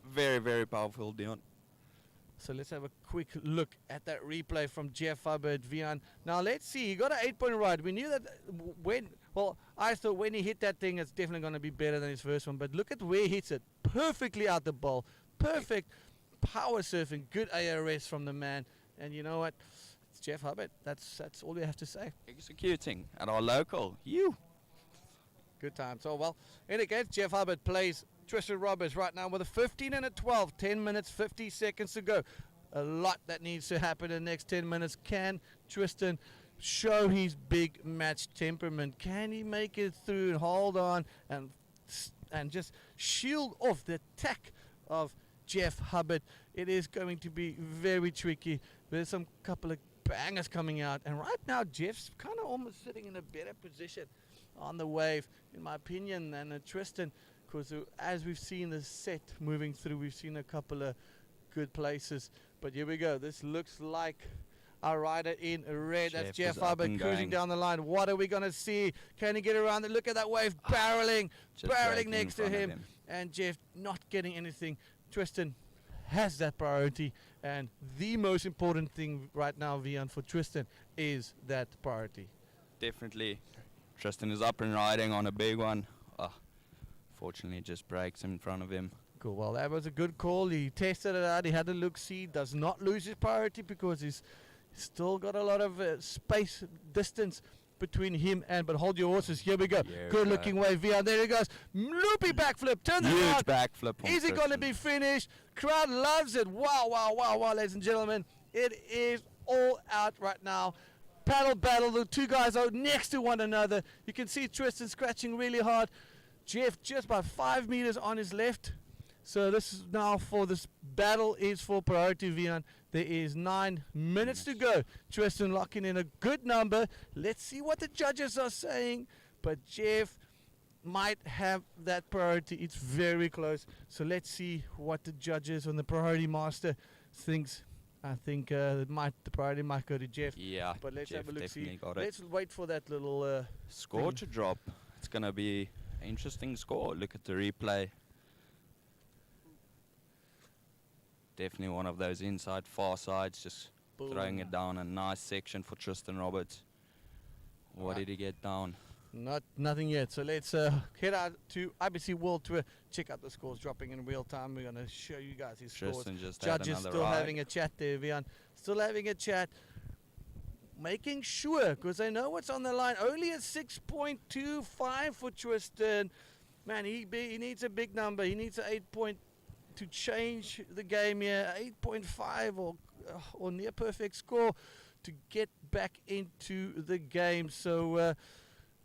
Very, very powerful, Dion. So let's have a quick look at that replay from Jeff Hubbard, Vian. Now let's see, he got an 8-point ride. We knew that I thought when he hit that thing, it's definitely going to be better than his first one. But look at where he hits it. Perfectly out the ball. Perfect power surfing. Good ARS from the man. And you know what? It's Jeff Hubbard. That's all we have to say. Executing at our local. You. Good time. So, well, in any case, Jeff Hubbard plays Tristan Roberts right now with a 15 and a 12. 10 minutes, 50 seconds to go. A lot that needs to happen in the next 10 minutes. Can Tristan show his big match temperament? Can he make it through and hold on and just shield off the attack of Jeff Hubbard? It is going to be very tricky. There's some couple of bangers coming out. And right now, Jeff's kind of almost sitting in a better position on the wave, in my opinion, than Tristan. Because as we've seen the set moving through, we've seen a couple of good places. But here we go. This looks like our rider in red. That's Jeff Hubbard cruising down the line. What are we going to see? Can he get around it? Look at that wave barreling next to him. And Jeff not getting anything. Tristan has that priority. And the most important thing right now, Vian, for Tristan is that priority. Definitely. Tristan is up and riding on a big one. Fortunately, just breaks in front of him. Cool. Well, that was a good call. He tested it out. He had a look-see. Does not lose his priority because he's still got a lot of space, distance between him and. But hold your horses. Here we go. Good-looking wave. Vian. There he goes. Loopy backflip. Turn that around. Huge backflip. Is it going to be finished? Crowd loves it. Wow, wow, wow, wow, ladies and gentlemen. It is all out right now. Paddle battle. The two guys are next to one another. You can see Tristan scratching really hard. Jeff just about 5 meters on his left. So this is now for this battle is for priority, Vian. There is 9 minutes to go. Tristan locking in a good number. Let's see what the judges are saying. But Jeff might have that priority. It's very close. So let's see what the judges on the priority master thinks. I think the priority might go to Jeff. Yeah, but let's Jeff have a look. definitely See. got it. Let's wait for that little score thing to drop. It's gonna be an interesting score. Look at the replay. Definitely one of those inside far sides, just throwing it down. A nice section for Tristan Roberts. What did he get down? Nothing yet. So let's head out to IBC World Tour. Check out the scores dropping in real time. We're going to show you guys his Tristan scores. just had Judges another still ride. having a chat there, Vian. Still having a chat. Making sure, because they know what's on the line. Only a 6.25 for Tristan. Man, he needs a big number. He needs an 8 point to change the game here. 8.5 or near perfect score to get back into the game. So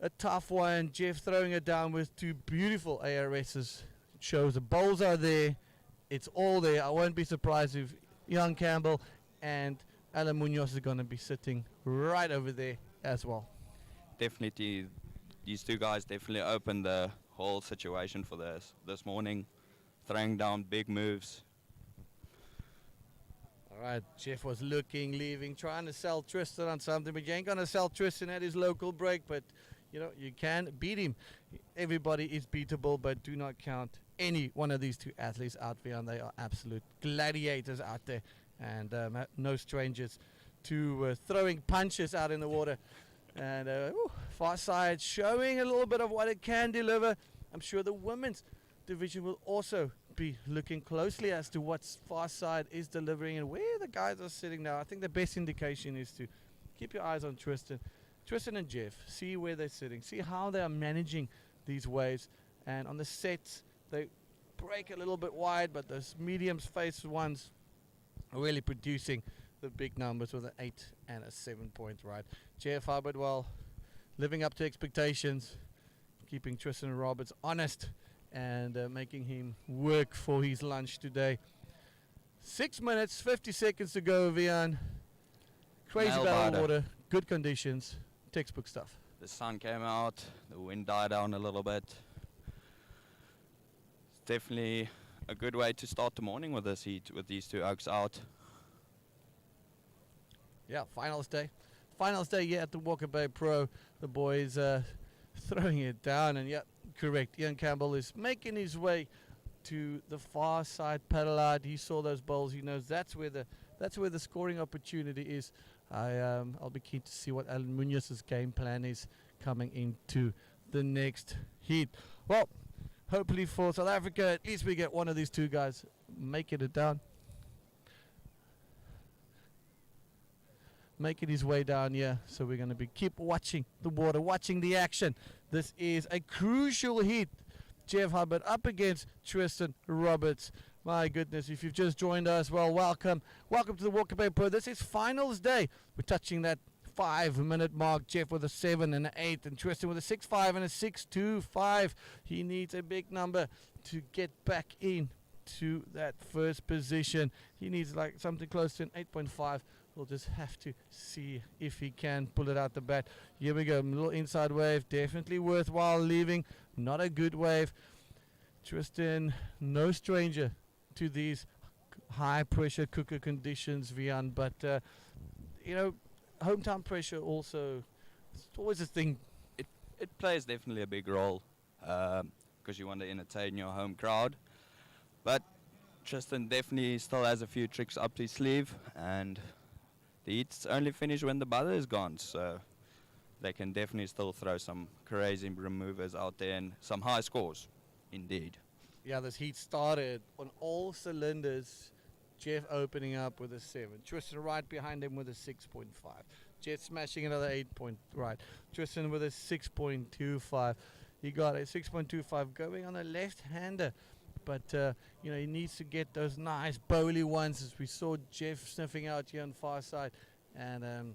a tough one. Jeff throwing it down with 2 beautiful ARSs. It shows the bowls are there. It's all there. I won't be surprised if young Campbell and Alan Munoz is going to be sitting right over there as well. Definitely, these two guys definitely opened the whole situation for this morning. throwing down big moves. All right, Jeff was looking, leaving, trying to sell Tristan on something, but you ain't going to sell Tristan at his local break, but, you know, you can beat him. Everybody is beatable, but do not count any one of these two athletes out there, and they are absolute gladiators out there, and no strangers to throwing punches out in the water. And far side showing a little bit of what it can deliver. I'm sure the women's division will also be looking closely as to what far side is delivering and where the guys are sitting now. I think the best indication is to keep your eyes on Tristan and Jeff. See where they're sitting. See how they are managing these waves. And on the sets, they break a little bit wide, but those medium spaced ones are really producing the big numbers with an 8 and a 7 point ride. Jeff Hubbard, well, living up to expectations, keeping Tristan Roberts honest and making him work for his lunch today. 6 minutes, 50 seconds to go, Vian. Crazy Nail battle biter. water, good conditions, textbook stuff. The sun came out, the wind died down a little bit. It's definitely a good way to start the morning with this heat, with these two oaks out. Yeah, finals day. Finals day, yeah, at the Walker Bay Pro. The boys throwing it down, and yeah, correct. Ian Campbell is making his way to the far side paddle out. He saw those bowls. He knows that's where the scoring opportunity is. I'll be keen to see what Alan Munoz's game plan is coming into the next heat. Well, hopefully for South Africa, at least we get one of these two guys making it down. Making his way down here, so we're going to be keep watching the water, watching the action. This is a crucial heat. Jeff Hubbard up against Tristan Roberts. My goodness, if you've just joined us, well, welcome to the Walker Bay Pro. This is finals day. We're touching that 5-minute mark. Jeff with a 7 and an 8, and Tristan with a 6.5 and a 6.25. He needs a big number to get back in to that first position. He needs like something close to an 8.5. We'll just have to see if he can pull it out the bat. Here we go, a little inside wave, definitely worthwhile leaving. Not a good wave. Tristan, no stranger to these high pressure cooker conditions, Vian, but you know, hometown pressure also, it's always a thing. It plays definitely a big role, because you want to entertain your home crowd. But Tristan definitely still has a few tricks up his sleeve, and the heat's only finished when the butter is gone, so they can definitely still throw some crazy removers out there and some high scores, indeed. Yeah, this heat started on all cylinders. Jeff opening up with a 7. Tristan right behind him with a 6.5. Jeff smashing another 8 point right. Tristan with a 6.25. He got a 6.25 going on a left-hander. But, you know, he needs to get those nice bowly ones, as we saw Jeff sniffing out here on far side. And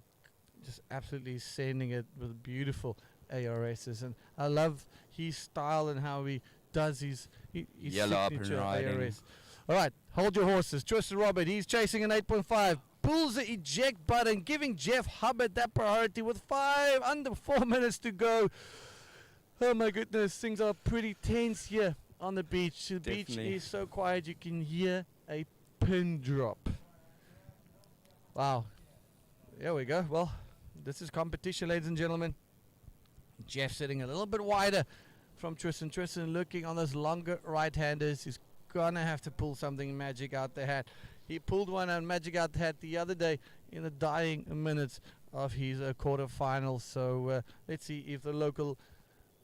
just absolutely sending it with beautiful ARSs. And I love his style and how he does his Yellow up and signature riding. ARS. All right, hold your horses. Tristan Robert, he's chasing an 8.5. Pulls the eject button, giving Jeff Hubbard that priority with under 4 minutes to go. Oh, my goodness, things are pretty tense here on the beach. The beach Definitely. is so quiet you can hear a pin drop. Wow. There we go. Well, this is competition, ladies and gentlemen. Jeff sitting a little bit wider from Tristan. Tristan looking on those longer right-handers. He's going to have to pull something magic out the hat. He pulled one on magic out the hat the other day in the dying minutes of his quarterfinal. So let's see if the local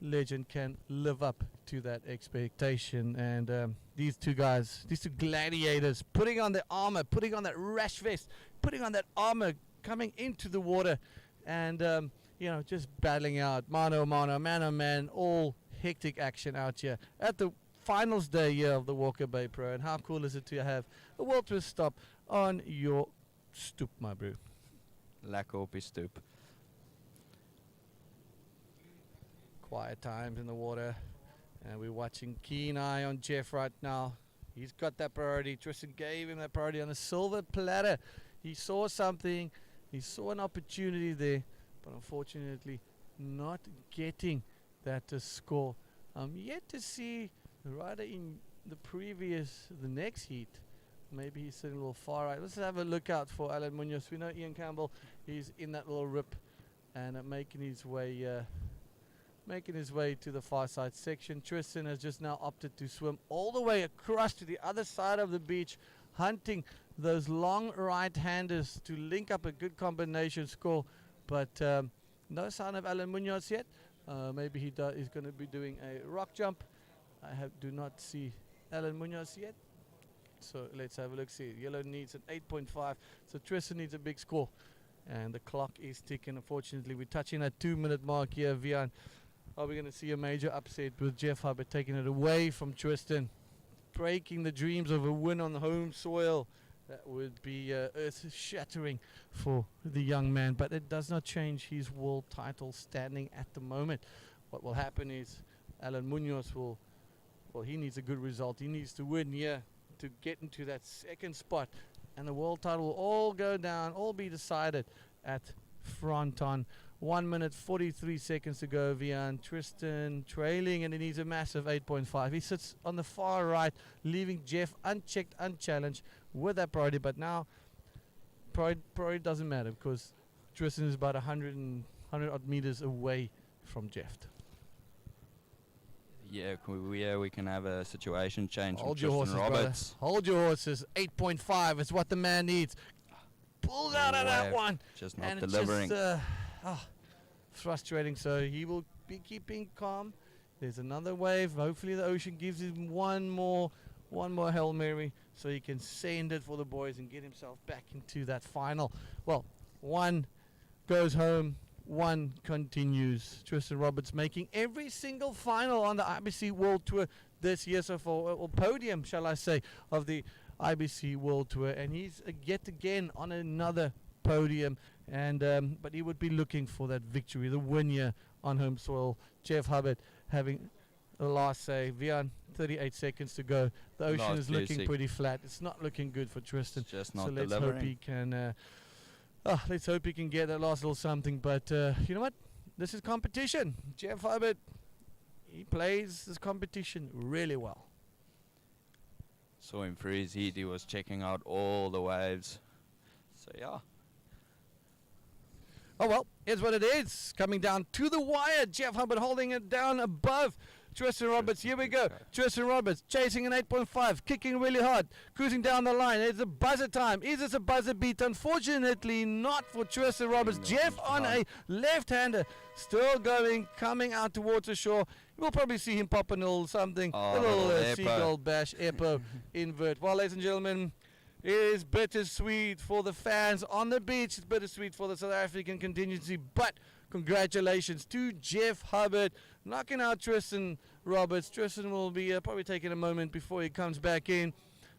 legend can live up to that expectation. And these two guys, these two gladiators, putting on their armor, putting on that rash vest, putting on that armor, coming into the water, and you know, just battling out mano a mano, man on man, all hectic action out here at the finals day here of the Walker Bay Pro. And how cool is it to have a World Twist stop on your stoop, my bro? Lekker op je stoep. Quiet times in the water, and we're watching keen eye on Jeff right now. He's got that priority. Tristan gave him that priority on a silver platter. He saw something, he saw an opportunity there, but unfortunately not getting that score. I'm yet to see the rider in the next heat. Maybe he's sitting a little far right. Let's have a look out for Alan Munoz. We know Ian Campbell, he's in that little rip and making his way to the far side section. Tristan has just now opted to swim all the way across to the other side of the beach, hunting those long right-handers to link up a good combination score. But no sign of Alan Munoz yet. Maybe he's going to be doing a rock jump. I do not see Alan Munoz yet. So let's have a look. See, yellow needs an 8.5. So Tristan needs a big score. And the clock is ticking. Unfortunately, we're touching that 2-minute mark here, Vian. Are we going to see a major upset with Jeff Hubbard taking it away from Tristan? Breaking the dreams of a win on the home soil. That would be earth-shattering for the young man. But it does not change his world title standing at the moment. What will happen is Alan Munoz will... Well, he needs a good result. He needs to win here to get into that second spot. And the world title will all go down, all be decided at Fronton. 1 minute 43 seconds to go, Vian. Tristan trailing, and he needs a massive 8.5. He sits on the far right, leaving Jeff unchecked, unchallenged with that priority. But now, priority doesn't matter because Tristan is about 100 odd meters away from Jeff. Yeah, we can have a situation change. Hold with your Tristan horses, Roberts. brother. Hold your horses. 8.5 is what the man needs. Pulls out of that one. Just not and delivering. It's just frustrating. So he will be keeping calm. There's another wave. Hopefully the ocean gives him one more Hail Mary so he can send it for the boys and get himself back into that final. Well, one goes home. One continues. Tristan Roberts making every single final on the IBC World Tour this year so far, or podium, shall I say, of the IBC World Tour. And he's yet again on another podium. And but he would be looking for that victory, the win here on home soil. Jeff Hubbard having the last say. Vian, 38 seconds to go. The ocean Last is looking Lucy. pretty flat. It's not looking good for Tristan. It's just not so let's delivering. hope he can... let's hope he can get that last little something. But you know what? This is competition. Jeff Hubbard, he plays this competition really well. Saw him for his heat. He was checking out all the waves. So yeah. Oh well, here's what it is. Coming down to the wire. Jeff Hubbard holding it down above Tristan Roberts. Here we go. Tristan Roberts chasing an 8.5, kicking really hard, cruising down the line. It's a buzzer time. Is this a buzzer beat? Unfortunately, not for Tristan Roberts. Jeff on a left-hander, still going, coming out towards the shore. We'll probably see him pop a little something, a little seagull bash, Epo invert. Well, ladies and gentlemen, it is bittersweet for the fans on the beach. It's bittersweet for the South African contingency, but congratulations to Jeff Hubbard knocking out Tristan Roberts. Tristan will be probably taking a moment before he comes back in,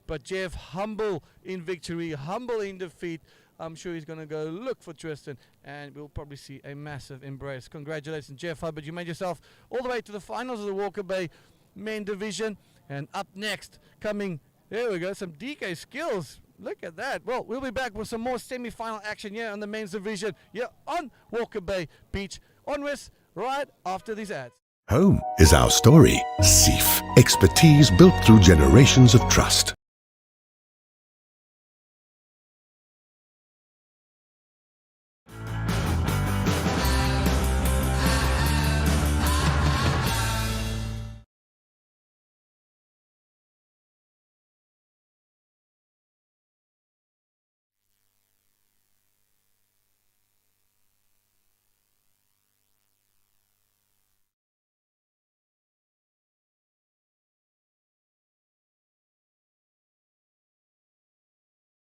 but Jeff humble in victory, humble in defeat. I'm sure he's going to go look for Tristan, and we'll probably see a massive embrace. Congratulations, Jeff Hubbard. You made yourself all the way to the finals of the Walker Bay men division, and up next, coming, there we go, some DK skills. Look at that. Well, we'll be back with some more semi-final action here on the men's division here on Walker Bay Beach. Onwards, right after these ads. Home is our story. SEAF. Expertise built through generations of trust.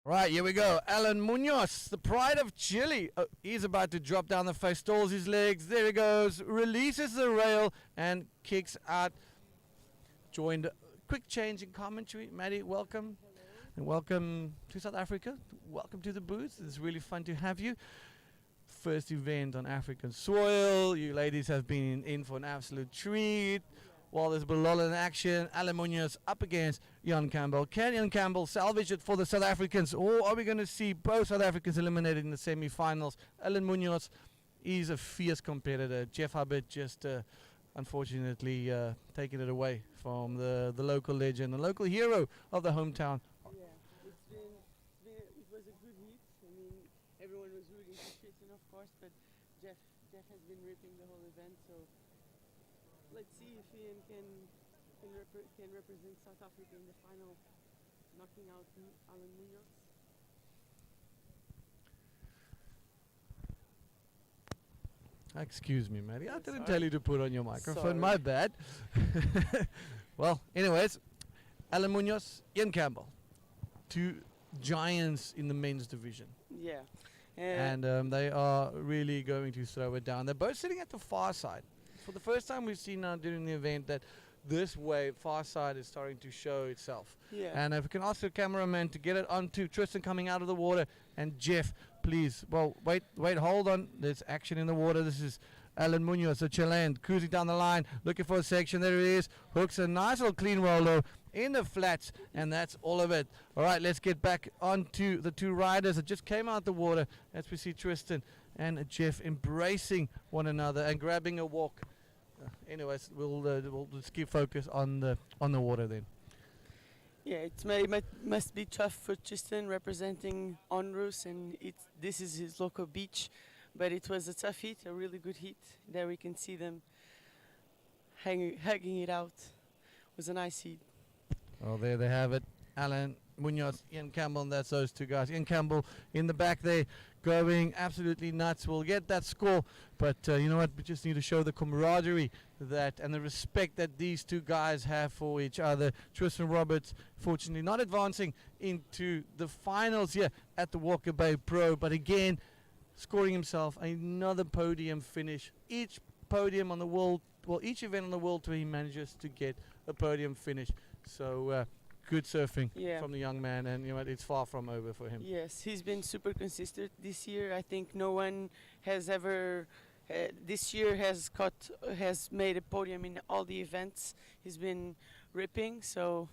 Right, here we go. Alan Munoz, the pride of Chile. Oh, he's about to drop down the face, stalls his legs. There he goes. Releases the rail and kicks out. Joined. Quick change in commentary. Maddie, welcome. Hello. And welcome to South Africa. Welcome to the booth. It's really fun to have you. First event on African soil. You ladies have been in for an absolute treat. While there's Bilal in action, Alan Munoz up against Ian Campbell. Can Ian Campbell salvage it for the South Africans, or are we going to see both South Africans eliminated in the semi-finals? Alan Munoz is a fierce competitor. Jeff Hubbard just unfortunately taking it away from the local legend, the local hero of the hometown. Yeah, it was a good heat. I mean, everyone was rooting for Tristan, of course, but Jeff has been ripping the whole event. So let's see if Ian can represent South Africa in the final, knocking out Alan Munoz. Excuse me, Maddie. I didn't Sorry. tell you to put on your microphone. Sorry. My bad. Well, anyways, Alan Munoz, Ian Campbell, two giants in the men's division. Yeah. And they are really going to throw it down. They're both sitting at the far side. For the first time we've seen now during the event that this way, far side is starting to show itself. Yeah. And if we can ask the cameraman to get it onto Tristan coming out of the water, and Jeff, please. Well, wait, hold on. There's action in the water. This is Alan Munoz, the Chilean, cruising down the line, looking for a section. There it is. Hooks a nice little clean roller in the flats, and that's all of it. All right, let's get back onto the two riders that just came out the water as we see Tristan and Jeff embracing one another and grabbing a walk. Anyways, we'll just keep focus on the water then. Yeah, must be tough for Tristan representing Onrus, and this is his local beach. But it was a tough heat, a really good heat. There we can see them hugging it out. It was a nice heat. Well, there they have it. Alan Munoz, Ian Campbell, and that's those two guys. Ian Campbell in the back there going absolutely nuts. We'll get that score, but you know what? We just need to show the camaraderie and the respect that these two guys have for each other. Tristan Roberts, fortunately, not advancing into the finals here at the Walker Bay Pro, but again, scoring himself another podium finish. Each podium on the world, each event on the world tour, he manages to get a podium finish. So good surfing from the young man, and you know what, it's far from over for him. Yes, he's been super consistent this year. I think no one has ever this year has made a podium in all the events. He's been ripping, so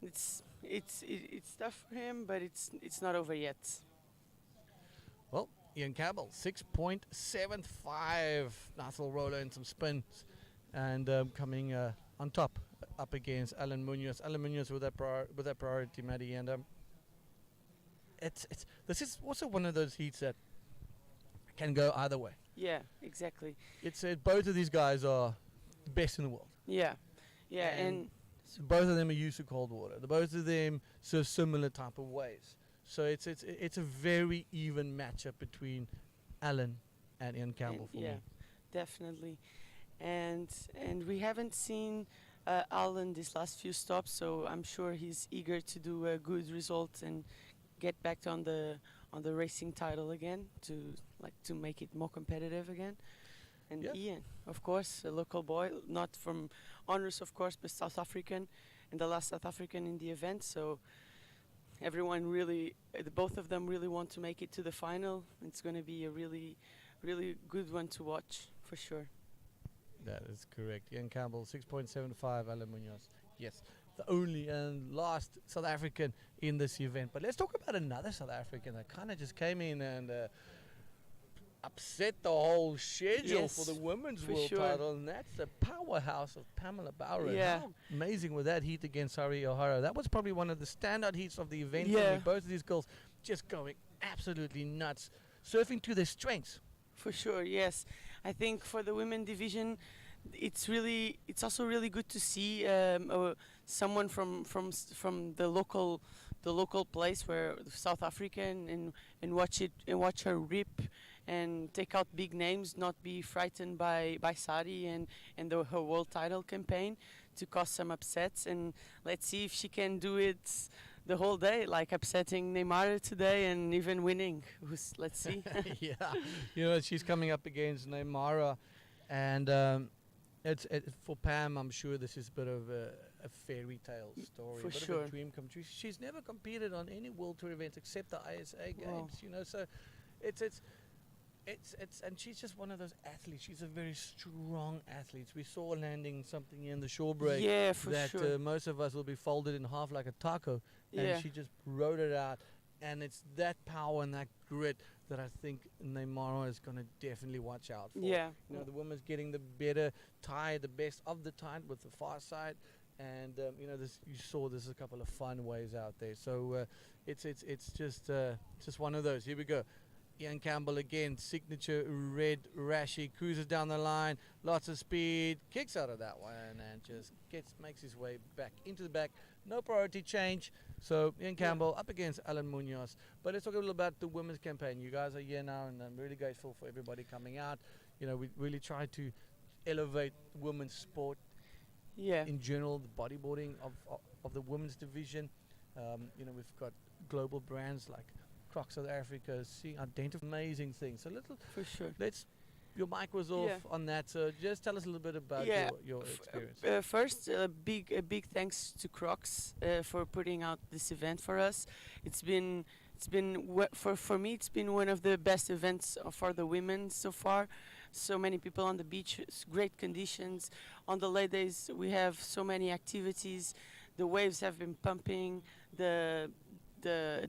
it's tough for him, but it's not over yet. Well, Ian Campbell, 6.75. Nice little roller and some spins, and coming on top, up against Alan Munoz. Alan Munoz with that priority, Maddie, and this is also one of those heats that can go either way. Yeah, exactly. It's both of these guys are the best in the world. Yeah, and both of them are used to cold water. Both of them serve similar type of waves. So it's a very even matchup between Alan and Ian Campbell for me. Yeah, definitely. And we haven't seen Alan these last few stops, so I'm sure he's eager to do a good result and get back on the racing title again, to make it more competitive again. And Ian, of course, a local boy, not from Honors, of course, but South African, and the last South African in the event. So everyone really, both of them really want to make it to the final. It's going to be a really, really good one to watch for sure. That is correct. Ian Campbell, 6.75, Alan Munoz. Yes, the only and last South African in this event. But let's talk about another South African that kind of just came in and upset the whole schedule for the women's world title, and that's the powerhouse of Pamela Bowron. Yeah. How amazing with that heat against Sari O'Hara. That was probably one of the standout heats of the event. For me. Both of these girls just going absolutely nuts, surfing to their strengths. For sure, yes. I think for the women division, it's also really good to see someone from the local place where South African and watch her rip and take out big names, not be frightened by Sari and her world title campaign to cause some upsets. And let's see if she can do it the whole day, like upsetting Neymar today and even winning. Let's see. Yeah, you know, she's coming up against Neymar, and it's for Pam. I'm sure this is a bit of a fairy tale story, for a bit sure. of a dream come true. She's never competed on any World Tour events except the ISA games. You know, so it's and she's just one of those athletes. She's a very strong athlete. We saw her landing something in the shore break that most of us will be folded in half like a taco, and she just rode it out. And it's that power and that grit that I think Neymar is going to definitely watch out for. Yeah. You know, the woman's getting the better tide, the best of the tide with the far side. And you know, this, you saw there's a couple of fun waves out there. So it's just one of those. Here we go. Ian Campbell again, signature red rashy, cruises down the line, lots of speed, kicks out of that one and just makes his way back into the back. No priority change. So Ian Campbell up against Alan Munoz. But let's talk a little about the women's campaign. You guys are here now, and I'm really grateful for everybody coming out. You know, we really try to elevate women's sport. Yeah. In general, the bodyboarding of the women's division. You know, we've got global brands like Croc South Africa seeing amazing things. So for sure. Your mic was off on that, so just tell us a little bit about your experience. First, a big thanks to Crocs for putting out this event for us. It's been for me, it's been one of the best events for the women so far. So many people on the beach, great conditions. On the late days, we have so many activities. The waves have been pumping, the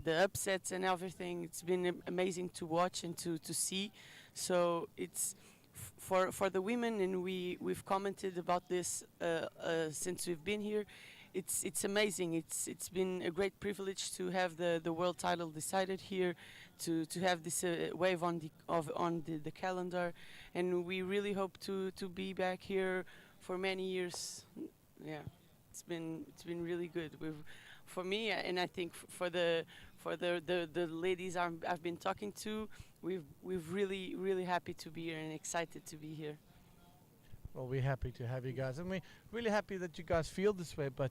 upsets and everything. It's been amazing to watch and to see. So it's for the women, and we've commented about this since we've been here. It's amazing. It's been a great privilege to have the world title decided here, to have this wave on the calendar, and we really hope to be back here for many years. Yeah, it's been really good. For me, and I think for the ladies I've been talking to, we've really happy to be here and excited to be here. Well, we're happy to have you guys, and we're really happy that you guys feel this way, but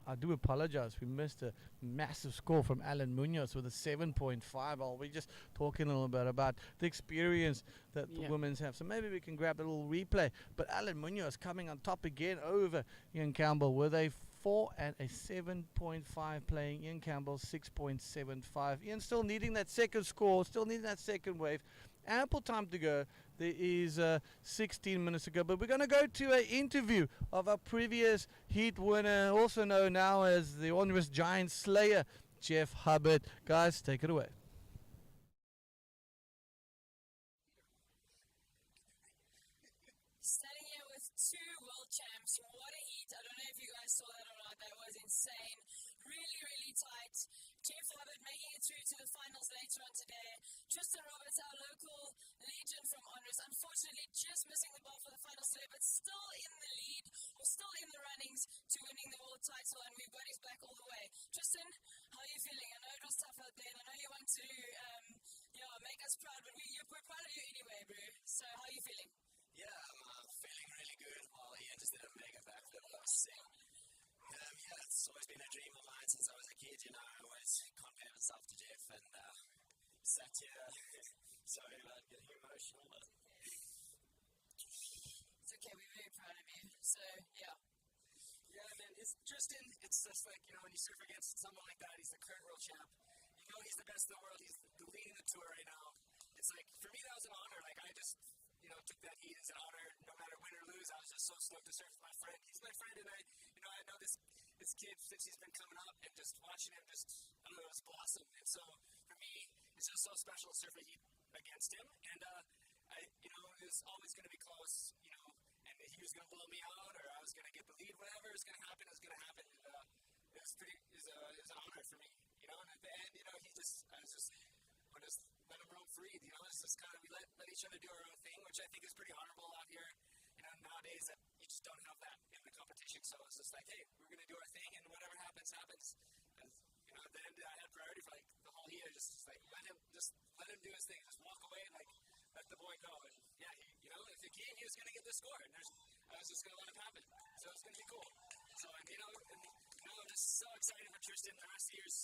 I do apologize. We missed a massive score from Alan Munoz with a 7.5. We're just talking a little bit about the experience that the women's have. So maybe we can grab a little replay. But Alan Munoz coming on top again over Ian Campbell with a 4 and a 7.5, playing Ian Campbell 6.75. Ian still needing that second score, still needing that second wave. Ample time to go. There is 16 minutes to go, but we're going to go to an interview of our previous heat winner, also known now as the Honors Giant Slayer, Jeff Hubbard. Guys, take it away. Standing here with two world champs. What a heat. I don't know if you guys saw that or not. That was insane. Really tight. Jeff Hubbard making it through to the finals later on today. Tristan Roberts, our local legion from Honors, unfortunately just missing the ball for the finals today, but still in the lead, or still in the runnings to winning the world title, and we've got his back all the way. Tristan, how are you feeling? I know it was tough out there, and I know you want to make us proud, but we're proud of you anyway, bro. So how are you feeling? Yeah, I'm feeling really good. Well, Ian just did a mega backflip. That was sick. Yeah, it's always been a dream of mine since I was a kid. You know, I always compared myself to Jeff, and sat here. Sorry about getting emotional, but it's okay. We're very proud of you. So yeah, man. It's Tristan. It's just like, you know, when you surf against someone like that, he's the current world champ. You know, he's the best in the world. He's leading the tour right now. It's like, for me, that was an honor. Like, I just, you know, took that heat as an honor. No matter win or lose, I was just so stoked to surf with my friend. He's my friend, and I know this kid since he's been coming up, and just watching him just blossom. And so for me, it's just so special to surf a heat against him. And it was always going to be close, you know, and he was going to blow me out, or I was going to get the lead. Whatever is going to happen is going to happen. And it was an honor for me, you know. And at the end, you know, I just let him roam free. You know, it's just kind of, we let each other do our own thing, which I think is pretty honorable out here. You know, nowadays that you just don't have that in the competition. So it's just like, hey, we're going to do our thing, and whatever happens, happens. And, you know, at the end, I had priority for like the whole year. Just like let him do his thing. Just walk away, like let the boy go. And yeah, you know, if he came, he was going to get the score, and I was just going to let him happen. So it's going to be cool. So I'm just so excited for Tristan. The rest of the year's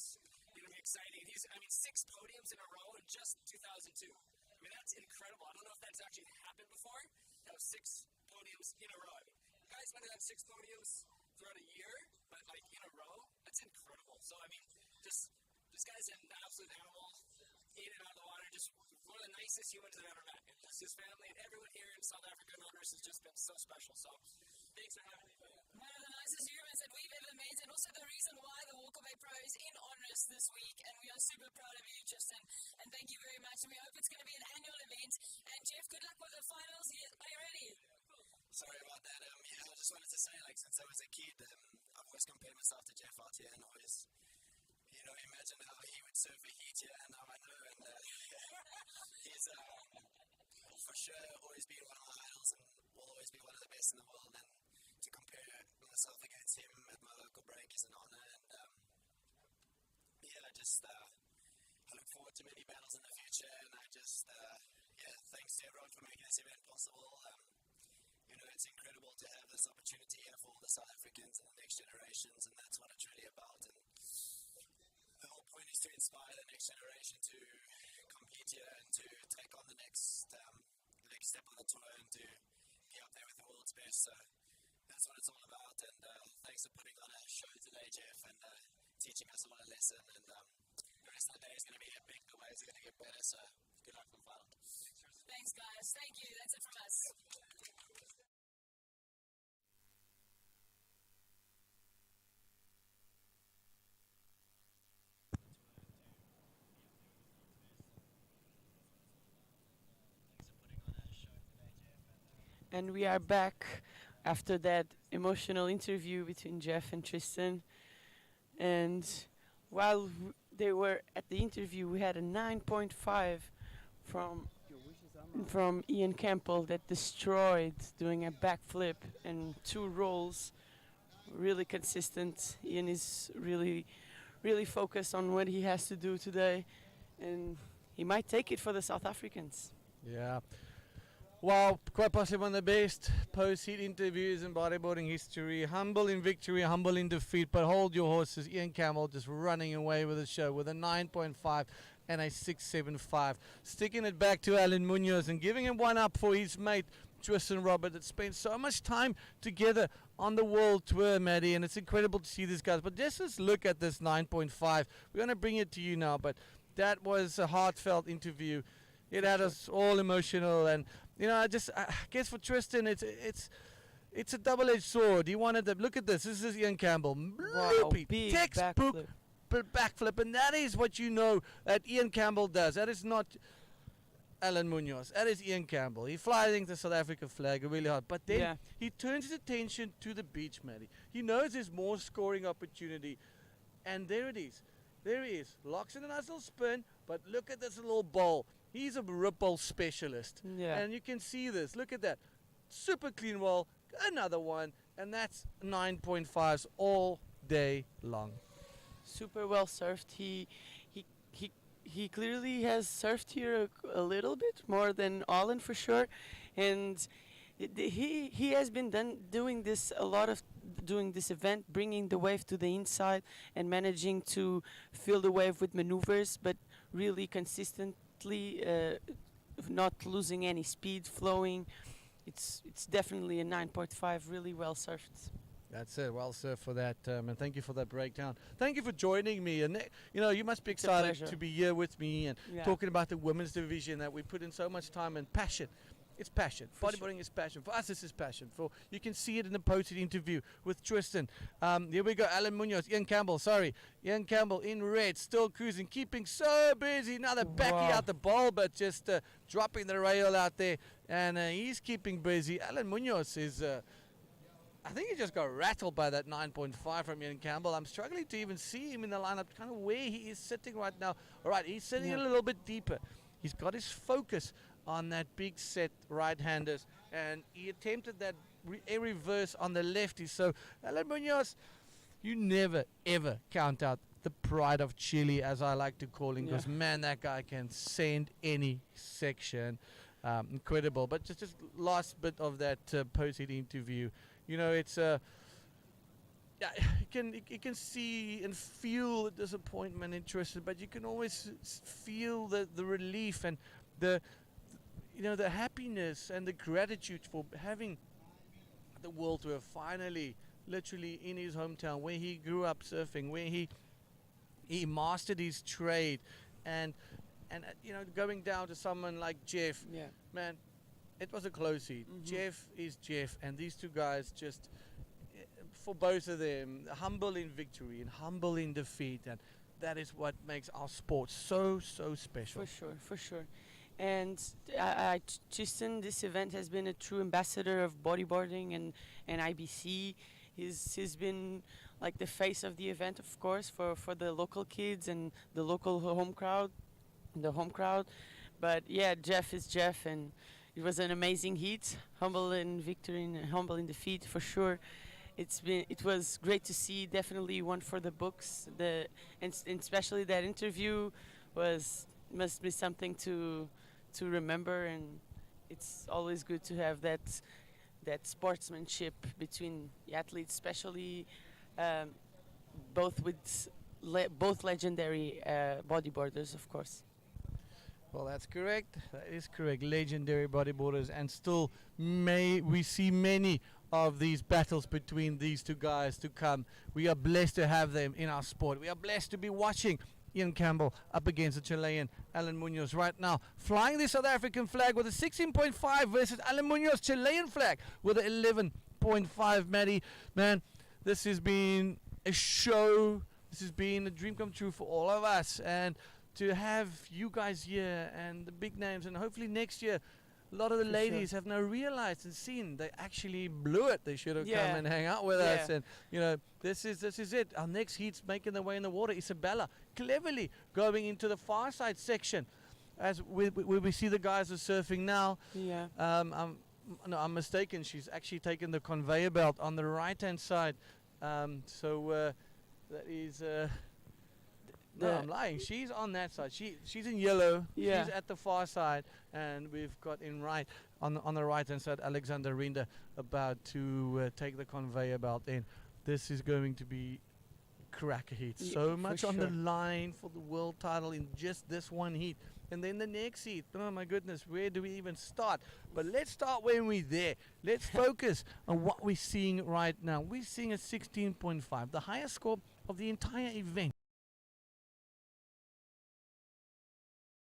going to be exciting. He's 6 podiums in a row in just 2002. I mean, that's incredible. I don't know if that's actually happened before. To have 6 podiums in a row. Guys might have 6 podiums throughout a year, but like in a row, that's incredible. So I mean, this guy's an absolute animal, in and out of the water, just one of the nicest humans I've ever met. And just his family and everyone here in South Africa and Honors has just been so special. So thanks for having me. One of the nicest humans that we've ever met, and also the reason why the Walker Bay Pro is in Honors this week, and we are super proud of you, Tristan, and thank you very much. And we hope it's going to be an annual event. And Jeff, good luck with the finals. Are you ready? Sorry about that. Yeah, I just wanted to say, like, since I was a kid, I've always compared myself to Jeff out here, and always, you know, imagine how he would surf a heat here, and now I know, and he's for sure always been one of my idols, and will always be one of the best in the world. And to compare myself against him at my local break is an honor, and yeah, I look forward to many battles in the future, and I just, yeah, thanks to everyone for making this event possible. You know, it's incredible to have this opportunity here for all the South Africans and the next generations, and that's what it's really about. And the whole point is to inspire the next generation to compete here and to take on the next step on the tour and to be up there with the world's best. So that's what it's all about. And thanks for putting on a show today, Jeff, and teaching us all a lesson. And the rest of the day is going to be epic. The waves are going to get better. So good luck for the final. Thanks, guys. Thank you. That's it from us. And we are back after that emotional interview between Jeff and Tristan. And while they were at the interview, we had a 9.5 from Ian Campbell that destroyed, doing a backflip and 2 rolls. Really consistent. Ian is really focused on what he has to do today, and he might take it for the South Africans. Yeah. Wow, quite possibly one of the best post-heat interviews in bodyboarding history. Humble in victory, humble in defeat, but hold your horses. Ian Campbell just running away with the show with a 9.5 and a 6.75. Sticking it back to Alan Munoz and giving him one up for his mate, Tristan Robert, that spent so much time together on the world tour, Maddie, and it's incredible to see these guys. But just look at this 9.5. We're going to bring it to you now, but that was a heartfelt interview. It had us all emotional, and you know, I guess for Tristan, it's a double-edged sword. He wanted to look at this. This is Ian Campbell, loopy, big textbook backflip, and that is what you know that Ian Campbell does. That is not Alan Munoz. That is Ian Campbell. He flies the South African flag really hard, but then he turns his attention to the beach, Matty. He knows there's more scoring opportunity, and there it is. There he is. Locks in a nice little spin, but look at this little bowl. He's a ripple specialist. Yeah. And you can see this. Look at that. Super clean wall. Another one. And that's 9.5s all day long. Super well surfed. He clearly has surfed here a little bit more than Alan for sure, and he has been doing this event, bringing the wave to the inside and managing to fill the wave with maneuvers, but really consistently, not losing any speed, flowing. It's definitely a 9.5, really well surfed. That's it. Well, sir, for that, and thank you for that breakdown. Thank you for joining me. And you know, you must be excited to be here with me and talking about the women's division that we put in so much time and passion. It's passion. Bodyboarding is passion. For us, this is passion. You can see it in the posted interview with Tristan. Here we go. Alan Munoz, Ian Campbell. Ian Campbell in red, still cruising, keeping so busy. Now they're backing out the ball, but just dropping the rail out there, and he's keeping busy. Alan Munoz is. I think he just got rattled by that 9.5 from Ian Campbell. I'm struggling to even see him in the lineup, kind of where he is sitting right now. All right, he's sitting a little bit deeper. He's got his focus on that big set right-handers, and he attempted that reverse on the lefty. So, Alan Munoz, you never, ever count out the pride of Chile, as I like to call him, because, man, that guy can send any section. Incredible. But just last bit of that post-it interview. You know, it's you can see and feel the disappointment and interest, but you can always feel the relief and the happiness and the gratitude for having the world tour finally, literally in his hometown, where he grew up surfing, where he mastered his trade, and going down to someone like Jeff, man. It was a close heat. Jeff is Jeff, and these two guys for both of them, humble in victory and humble in defeat, and that is what makes our sport so special. For sure. And Tristan, this event has been a true ambassador of bodyboarding and IBC. He's been like the face of the event, of course, for the local kids and the local home crowd. But yeah, Jeff is Jeff, and it was an amazing heat. Humble in victory and humble in defeat, for sure. It was great to see. Definitely one for the books. And especially that interview must be something to remember, and it's always good to have that sportsmanship between the athletes, especially both legendary bodyboarders, of course. Well, that's correct. That is correct. Legendary bodyboarders, and still we see many of these battles between these two guys to come. We are blessed to have them in our sport. We are blessed to be watching Ian Campbell up against the Chilean Alan Munoz right now, flying the South African flag with a 16.5 versus Alan Munoz Chilean flag with an 11.5. Maddie, man, this has been a show. This has been a dream come true for all of us, and to have you guys here and the big names, and hopefully next year a lot of the ladies have now realized and seen they actually blew it. They should have come and hang out with us, and you know, this is it. Our next heat's making their way in the water. Isabella cleverly going into the far side section as we see the guys are surfing now. I'm mistaken, she's actually taken the conveyor belt on the right hand side, so that is no, I'm lying. She's on that side. She's in yellow. Yeah. She's at the far side, and we've got on the right hand side Alexander Rinder about to take the conveyor belt in. This is going to be cracker heat. So much on the line for the world title in just this one heat, and then the next heat. Oh my goodness, where do we even start? But let's start when we're there. Let's focus on what we're seeing right now. We're seeing a 16.5, the highest score of the entire event.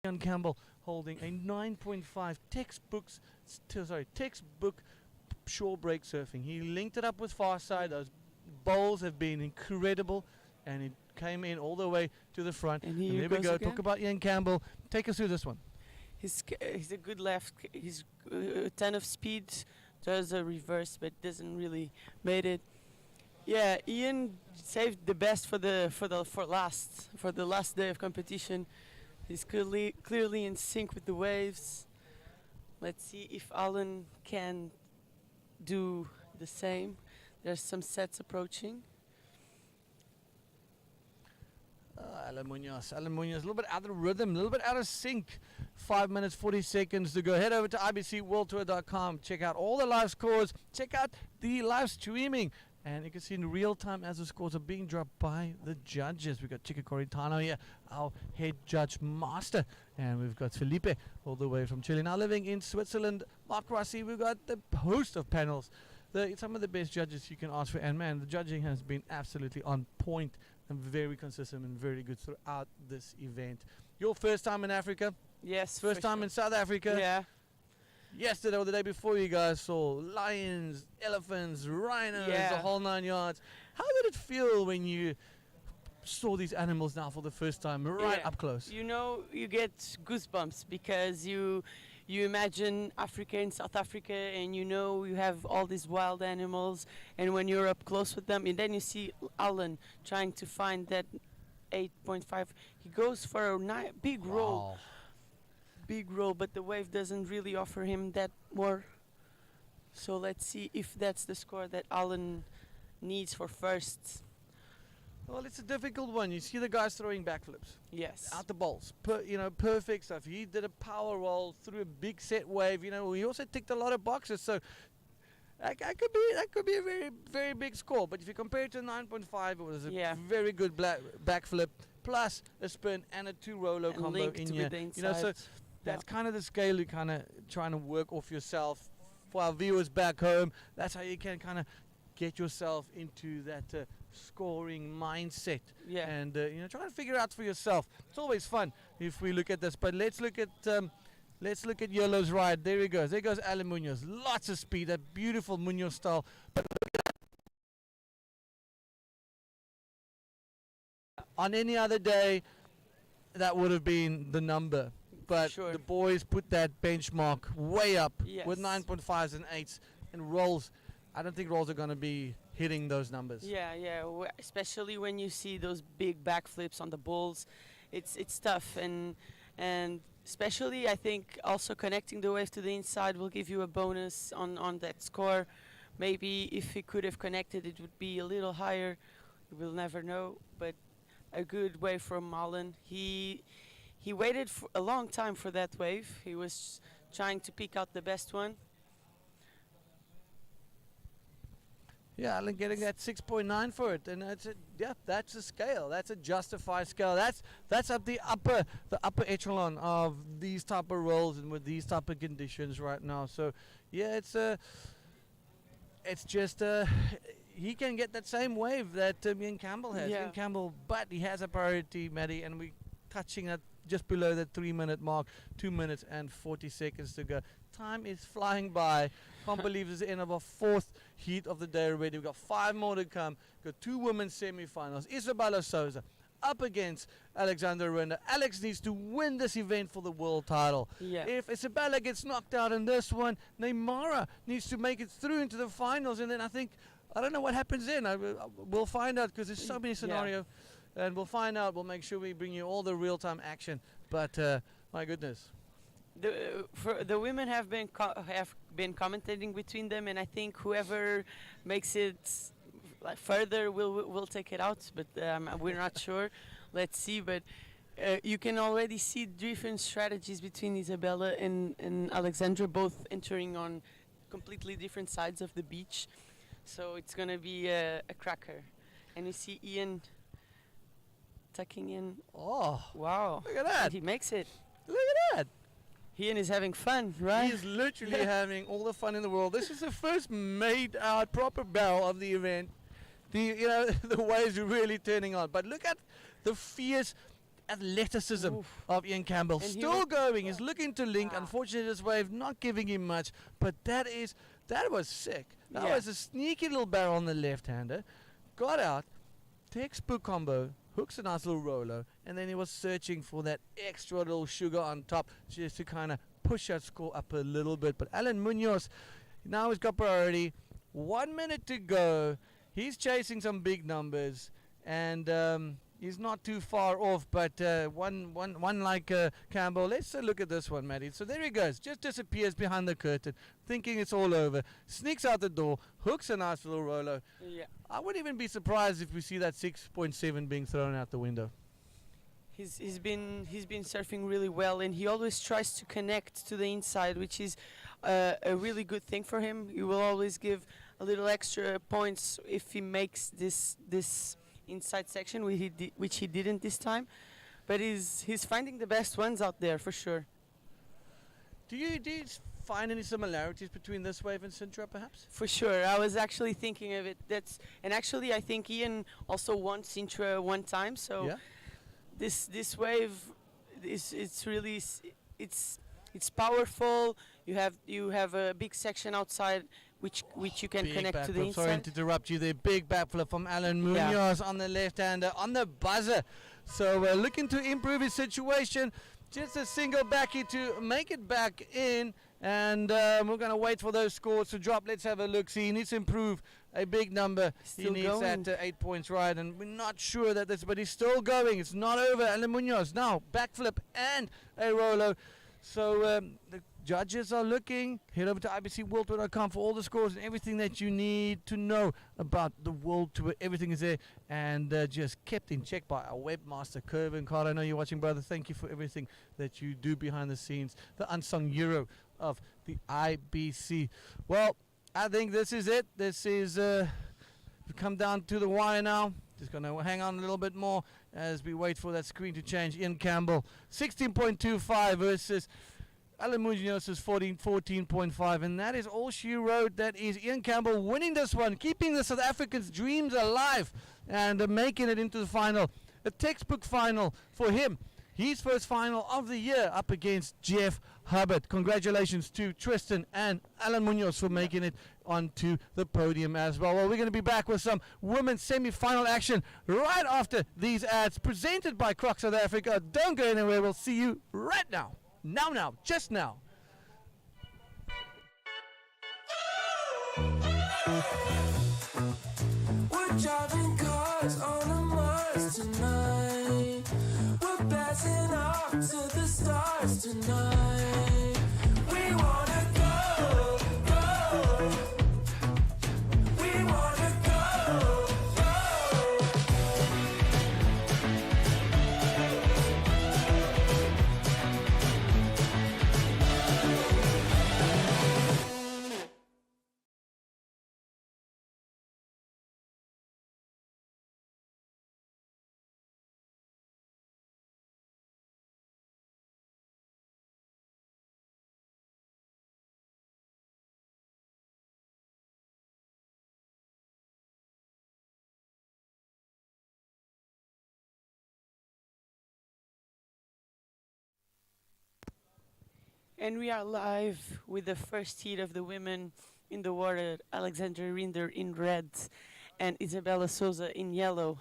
Ian Campbell holding a 9.5 textbook shore break surfing. He linked it up with far side. Those bowls have been incredible, and it came in all the way to the front. And there we go. Talk about Ian Campbell. Take us through this one. He's a good left. He's a ton of speed. Does a reverse, but doesn't really made it. Yeah, Ian saved the best for the last day of competition. He's clearly in sync with the waves. Let's see if Alan can do the same. There's some sets approaching. Alan Munoz, a little bit out of rhythm, a little bit out of sync. 5 minutes, 40 seconds to go. Head over to ibcworldtour.com. Check out all the live scores. Check out the live streaming. And you can see in real time as the scores are being dropped by the judges. We've got Chica Coritano here, our head judge master. And we've got Felipe all the way from Chile, now living in Switzerland. Mark Rossi, we've got the host of panels. Some of the best judges you can ask for. And man, the judging has been absolutely on point and very consistent and very good throughout this event. Your first time in Africa? Yes. First time in South Africa? Yeah. Yesterday or the day before, you guys saw lions, elephants, rhinos, the whole 9 yards. How did it feel when you saw these animals now for the first time up close? You know, you get goosebumps because you imagine Africa and South Africa, and you know you have all these wild animals, and when you're up close with them, and then you see Alan trying to find that 8.5. He goes for a big roll. Big roll, but the wave doesn't really offer him that more. So let's see if that's the score that Alan needs for first. Well, it's a difficult one. You see the guys throwing backflips. Yes. Out the bowls. Perfect stuff. He did a power roll through a big set wave. He also ticked a lot of boxes. So that could be a very, very big score. But if you compare it to 9.5, it was a very good backflip plus a spin and a 2-roller combo in here. So that's kind of the scale you're kind of trying to work off yourself. For our viewers back home, that's how you can kind of get yourself into that scoring mindset. Yeah. And try to figure out for yourself. It's always fun if we look at this. But let's look at Yellow's ride. There he goes. There goes Alan Munoz. Lots of speed. That beautiful Munoz style. But On any other day, that would have been the number. But Sure. the boys put that benchmark way up with Yes. 9.5s and 8s. And rolls, I don't think rolls are going to be hitting those numbers. Yeah, yeah. Especially when you see those big backflips on the bulls, it's tough, and especially I think also connecting the wave to the inside will give you a bonus on that score. Maybe if he could have connected, it would be a little higher. We'll never know. But a good wave from Alan. He waited for a long time for that wave. He was trying to pick out the best one. Yeah, Alan getting that 6.9 for it, and that's a scale. That's a justified scale. That's up the upper echelon of these type of rolls and with these type of conditions right now. So, yeah, it's just he can get that same wave that Ian Campbell has. Yeah. Ian Campbell, but he has a priority, Maddie, and we touching at just below the 3-minute mark, 2 minutes and 40 seconds to go. Time is flying by. Can't believe it's the end of our 4th heat of the day already. We've got 5 more to come. Got 2 women's semi-finals. Isabella Souza up against Alexander Renda. Alex needs to win this event for the world title. Yeah. If Isabella gets knocked out in this one, Neymara needs to make it through into the finals, and then I don't know what happens then. We'll find out because there's so many scenarios, and we'll find out. We'll make sure we bring you all the real-time action. But my goodness. The women have been commentating between them, and I think whoever makes it further will take it out. But we're not sure. Let's see. But you can already see different strategies between Isabella and Alexandra, both entering on completely different sides of the beach. So it's gonna be a cracker. And you see Ian tucking in. Oh, wow! Look at that. And he makes it. Look at that. Ian is having fun, right? He's literally having all the fun in the world. This is the first made out proper barrel of the event. The waves are really turning on. But look at the fierce athleticism of Ian Campbell. And Still going. He's looking to link. Unfortunately, this wave not giving him much. But that was sick. That was a sneaky little barrel on the left-hander. Got out. Textbook combo. Hooks a nice little roller, and then he was searching for that extra little sugar on top just to kind of push that score up a little bit. But Alan Munoz, now he's got priority. 1 minute to go. He's chasing some big numbers, and he's not too far off. But one like Campbell. Let's look at this one, Maddie. So there he goes. Just disappears behind the curtain, thinking it's all over. Sneaks out the door. Hooks a nice little roller. Yeah. I wouldn't even be surprised if we see that 6.7 being thrown out the window. He's been surfing really well, and he always tries to connect to the inside, which is a really good thing for him. He will always give a little extra points if he makes this inside section, which he didn't this time. But he's finding the best ones out there for sure. Do you find any similarities between this wave and Sintra, perhaps? For sure, I was actually thinking of it. And actually, I think Ian also won Sintra one time. So this wave it's really it's powerful. You have a big section outside which you can connect to the inside. Sorry to interrupt you there. Big backflip from Alan Munoz on the left-hander on the buzzer. So we're looking to improve his situation. Just a single backy to make it back in. And we're going to wait for those scores to drop. Let's have a look. See, he needs to improve a big number. Still he needs going. that 8 points right. And we're not sure that this, but he's still going. It's not over. Alan Munoz now backflip and a rolo. So the judges are looking. Head over to ibcworldtour.com for all the scores and everything that you need to know about the World Tour. Everything is there and just kept in check by our webmaster, Kervin Carter. I know you're watching, brother. Thank you for everything that you do behind the scenes. The unsung hero of the IBC. Well, I think this is it. This is we've come down to the wire now. Just going to hang on a little bit more as we wait for that screen to change. Ian Campbell, 16.25 versus Alan Munoz's 14.5, and that is all she wrote. That is Ian Campbell winning this one, keeping the South Africans' dreams alive and making it into the final. A textbook final for him. His first final of the year up against Jeff Hubbard. Congratulations to Tristan and Alan Munoz for making it onto the podium as well. Well, we're going to be back with some women's semi-final action right after these ads presented by Croc South Africa. Don't go anywhere. We'll see you right now. Now, just now. We're driving cars on a Mars tonight. We're blasting off to the stars tonight. We wanna go, go. We wanna go, go. And we are live with the first heat of the women in the water. Alexandra Rinder in red and Isabella Souza in yellow.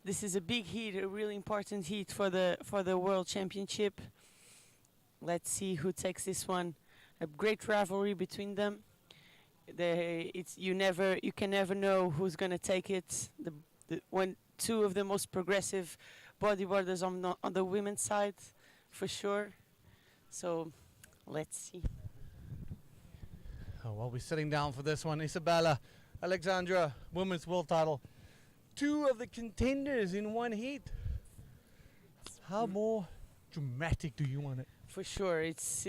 This is a big heat, a really important heat for the World Championship. Let's see who takes this one. A great rivalry between them. You can never know who's gonna take it. Two of the most progressive bodyboarders on the women's side, for sure. So let's see. Oh, well, we're sitting down for this one. Isabella, Alexandra, women's world title. Two of the contenders in one heat. How more dramatic do you want it? For sure, it's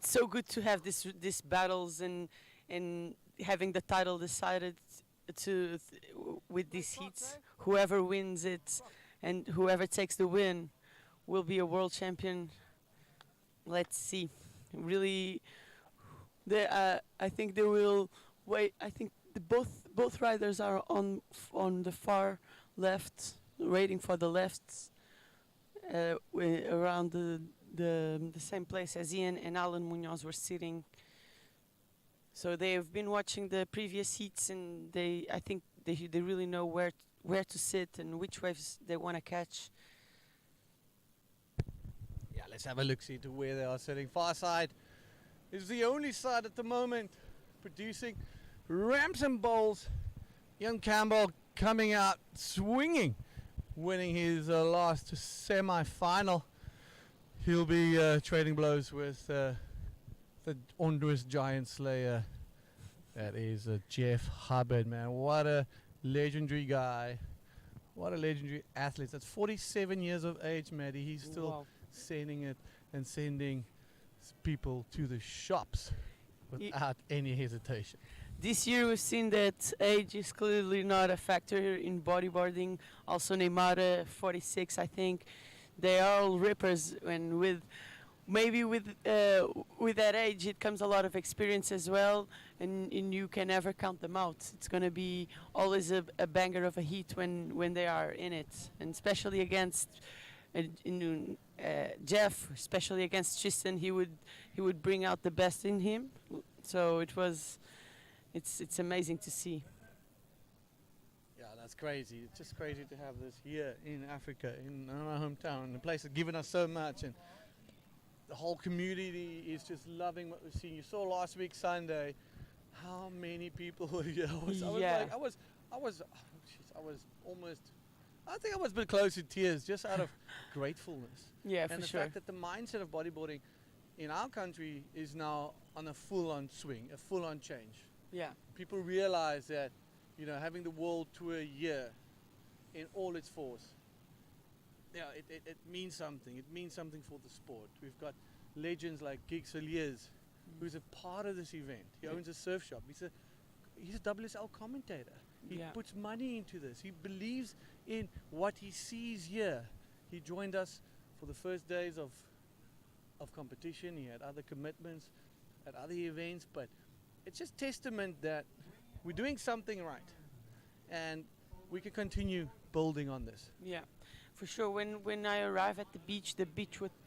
so good to have these battles and having the title decided with these heats. Whoever wins it and whoever takes the win will be a world champion. Let's see. Really, I think they will wait. I think both riders are on the far left, waiting for the lefts, around the same place as Ian and Alan Munoz were sitting. So they have been watching the previous heats, and I think they really know where to sit and which waves they want to catch. Yeah, let's have a look-see to where they are sitting. Far side is the only side at the moment producing ramps and bowls. Young Campbell coming out swinging, winning his last semi-final. He'll be trading blows with the Honduras giant slayer. That is Jeff Hubbard, man. What a legendary guy. What a legendary athlete. That's 47 years of age, Maddie. He's still sending it and sending people to the shops without any hesitation. This year we've seen that age is clearly not a factor in bodyboarding. Also Neymar, 46, I think. They are all rippers, and with that age it comes a lot of experience as well, and you can never count them out. It's going to be always a banger of a heat when they are in it, and especially against Jeff, especially against Tristan, he would bring out the best in him. So it's amazing to see. Yeah, that's crazy. It's just crazy to have this here in Africa, in our hometown, a place that's given us so much, and the whole community is just loving what we're seeing. You saw last week Sunday how many people were here. I think I was a bit close to tears, just out of gratefulness. Yeah, and for the sure. fact that the mindset of bodyboarding in our country is now on a full-on swing, a full-on change. Yeah. People realize that, having the world tour year in all its force, it means something. It means something for the sport. We've got legends like Gig Soliers, who's a part of this event. He owns a surf shop. He's a WSL commentator. He puts money into this. He believes in what he sees here. He joined us for the first days of competition. He had other commitments at other events, but it's just testament that we're doing something right, and we can continue building on this. Yeah, For sure, when I arrive at the beach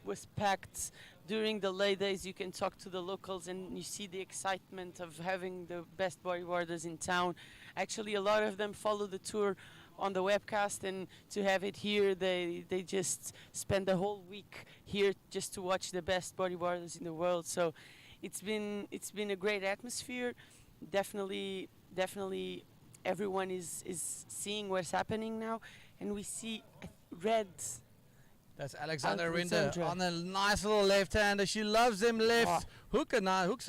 was packed. During the lay days, you can talk to the locals and you see the excitement of having the best bodyboarders in town. Actually, a lot of them follow the tour on the webcast, and to have it here, they just spend the whole week here just to watch the best bodyboarders in the world. So it's been a great atmosphere. Definitely everyone is seeing what's happening now, and we see red. That's Alexander Rinde Alexandra. on a nice little left-hander. She loves them left. Hook's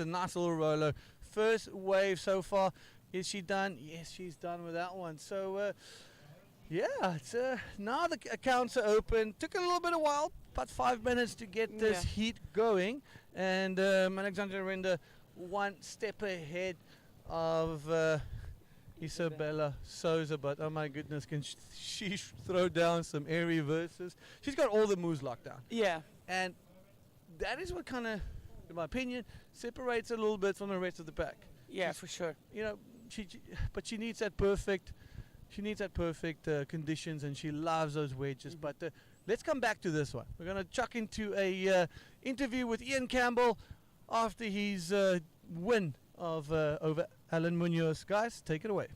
a nice little roller. First wave so far. Is she done? Yes, she's done with that one. So, yeah, it's, now the accounts are open. Took a little bit of while, about 5 minutes to get this heat going. And Alexander Rinde 1 step ahead of Isabella Souza, but oh my goodness, can she throw down some air reverses? She's got all the moves locked down. Yeah. And that is what kind of, in my opinion, separates a little bit from the rest of the pack. Yeah, for sure. You know, but she needs that perfect, conditions, and she loves those wedges. But let's come back to this one. We're gonna chuck into a interview with Ian Campbell after his win of over Alan Munoz. Guys, take it away.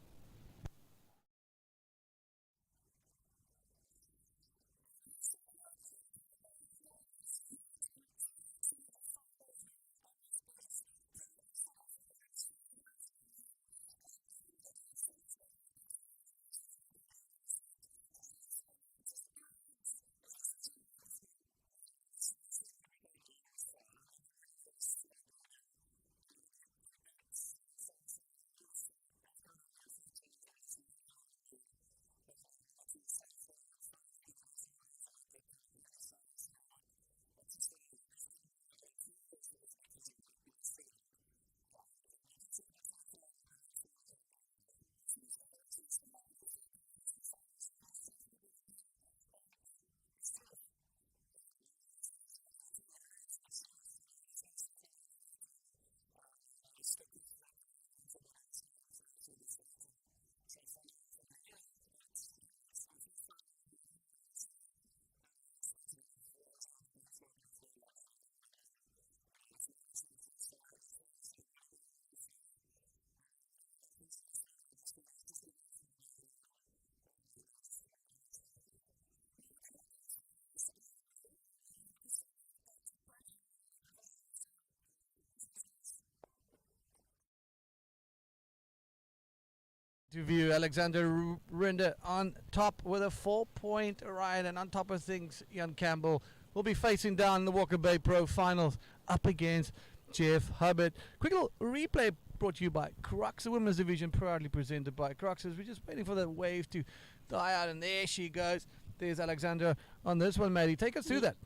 To view Alexander Rinde on top with a 4-point ride, and on top of things, Ian Campbell will be facing down in the Walker Bay Pro Finals up against Jeff Hubbard. Quick little replay brought to you by Crux, the women's division, proudly presented by Crux. We're just waiting for that wave to die out, and there she goes. There's Alexandra on this one, Maddie. Take us through that.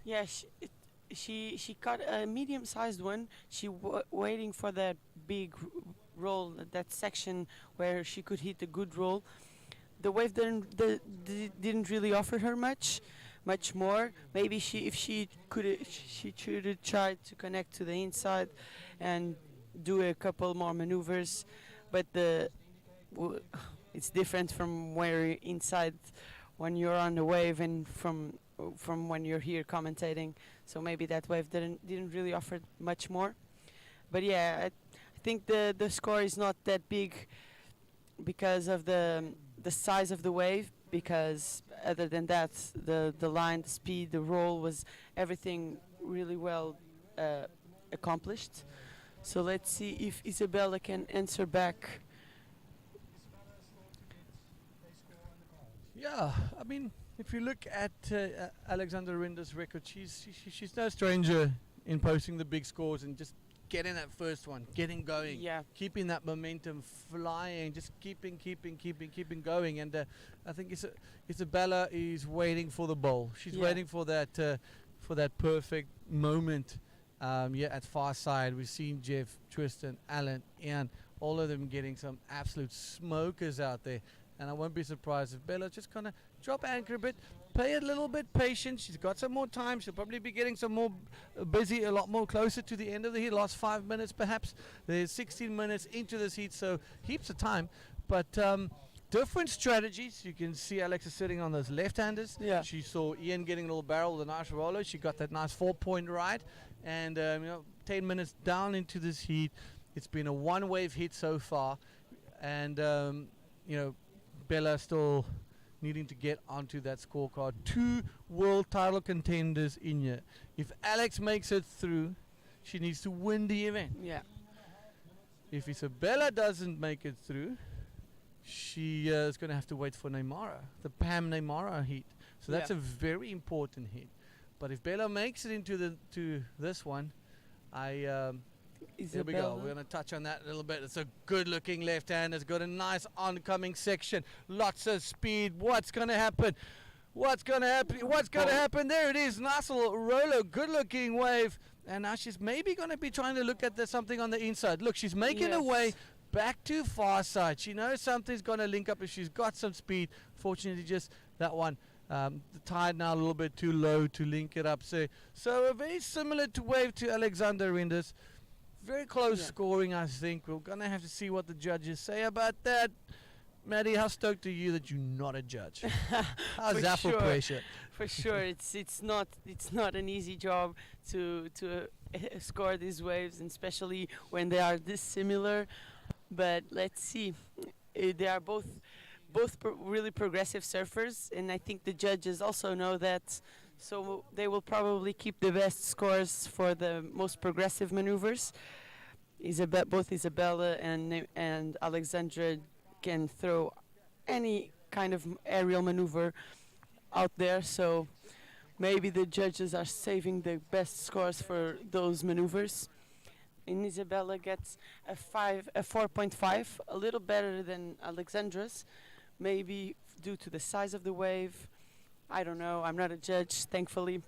Yeah, she caught a medium-sized one. She waiting for that big roll, that section where she could hit a good roll. The wave didn't really offer her much more. Maybe if she should have tried to connect to the inside and do a couple more maneuvers, but it's different from where you're inside when you're on the wave and from when you're here commentating. So maybe that wave didn't really offer much more. But yeah, I think the score is not that big because of the size of the wave, because other than that, the line, the speed, the roll, was everything really well accomplished. So let's see if Isabella can answer back. Yeah, I mean, if you look at Alexander Rinde's record, she's no stranger in posting the big scores and just getting that first one, getting going, keeping that momentum flying, just keeping going. And I think Isabella is waiting for the bowl. She's waiting for that perfect moment. At far side, we've seen Jeff, Tristan, Alan, Ian, all of them getting some absolute smokers out there. And I won't be surprised if Bella just kind of drop anchor a bit, play a little bit patient. She's got some more time. She'll probably be getting some more busy, a lot more closer to the end of the heat. Last 5 minutes perhaps. There's 16 minutes into this heat, so heaps of time. But different strategies. You can see Alex is sitting on those left-handers. Yeah. She saw Ian getting a little barrel with a nice roller. She got that nice 4-point ride. And, 10 minutes down into this heat, it's been a one-wave hit so far. And, Bella still needing to get onto that scorecard. 2 world title contenders in here. If Alex makes it through, she needs to win the event. Yeah. If Isabella doesn't make it through, she is going to have to wait for Neymara, the Pam Neymara heat. So that's a very important heat. But if Bella makes it into this one, here we go. We're going to touch on that a little bit. It's a good-looking left hand. It's got a nice oncoming section. Lots of speed. What's going to happen? What's going to happen? There it is. Nice little roller. Good-looking wave. And now she's maybe going to be trying to look at something on the inside. Look, she's making her way back to far side. She knows something's going to link up if she's got some speed. Fortunately, just that one. The tide now a little bit too low to link it up. So very similar to wave to Alexander Rinders. Very close scoring, I think. We're going to have to see what the judges say about that. Maddie, how stoked are you that you're not a judge? How's that for pressure? For sure, it's not an easy job to score these waves, and especially when they are this similar. But let's see. They are both really progressive surfers, and I think the judges also know that. So they will probably keep the best scores for the most progressive maneuvers. Both Isabella and Alexandra can throw any kind of aerial maneuver out there, so maybe the judges are saving the best scores for those maneuvers. And Isabella gets a 4.5, a little better than Alexandra's, maybe due to the size of the wave. I don't know. I'm not a judge, thankfully,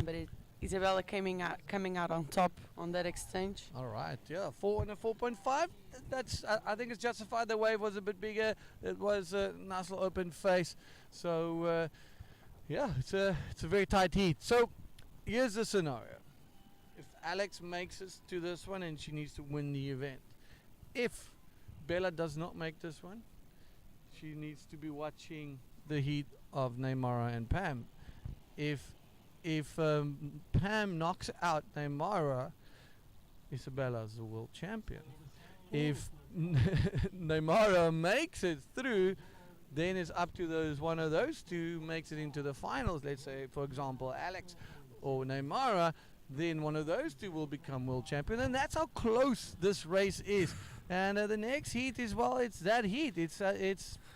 but Isabella coming out on top on that exchange. All right, 4 and a 4.5. That's I think it's justified. The wave was a bit bigger. It was a nice little open face. So it's a very tight heat. So here's the scenario: if Alex makes it to this one and she needs to win the event, if Bella does not make this one, she needs to be watching the heat of Neymara and Pam. If Pam knocks out Neymara, Isabella's the world champion. If Neymara makes it through, then it's up to one of those two makes it into the finals. Let's say, for example, Alex or Neymara, then one of those two will become world champion. And that's how close this race is. And the next heat is, it's that heat. It's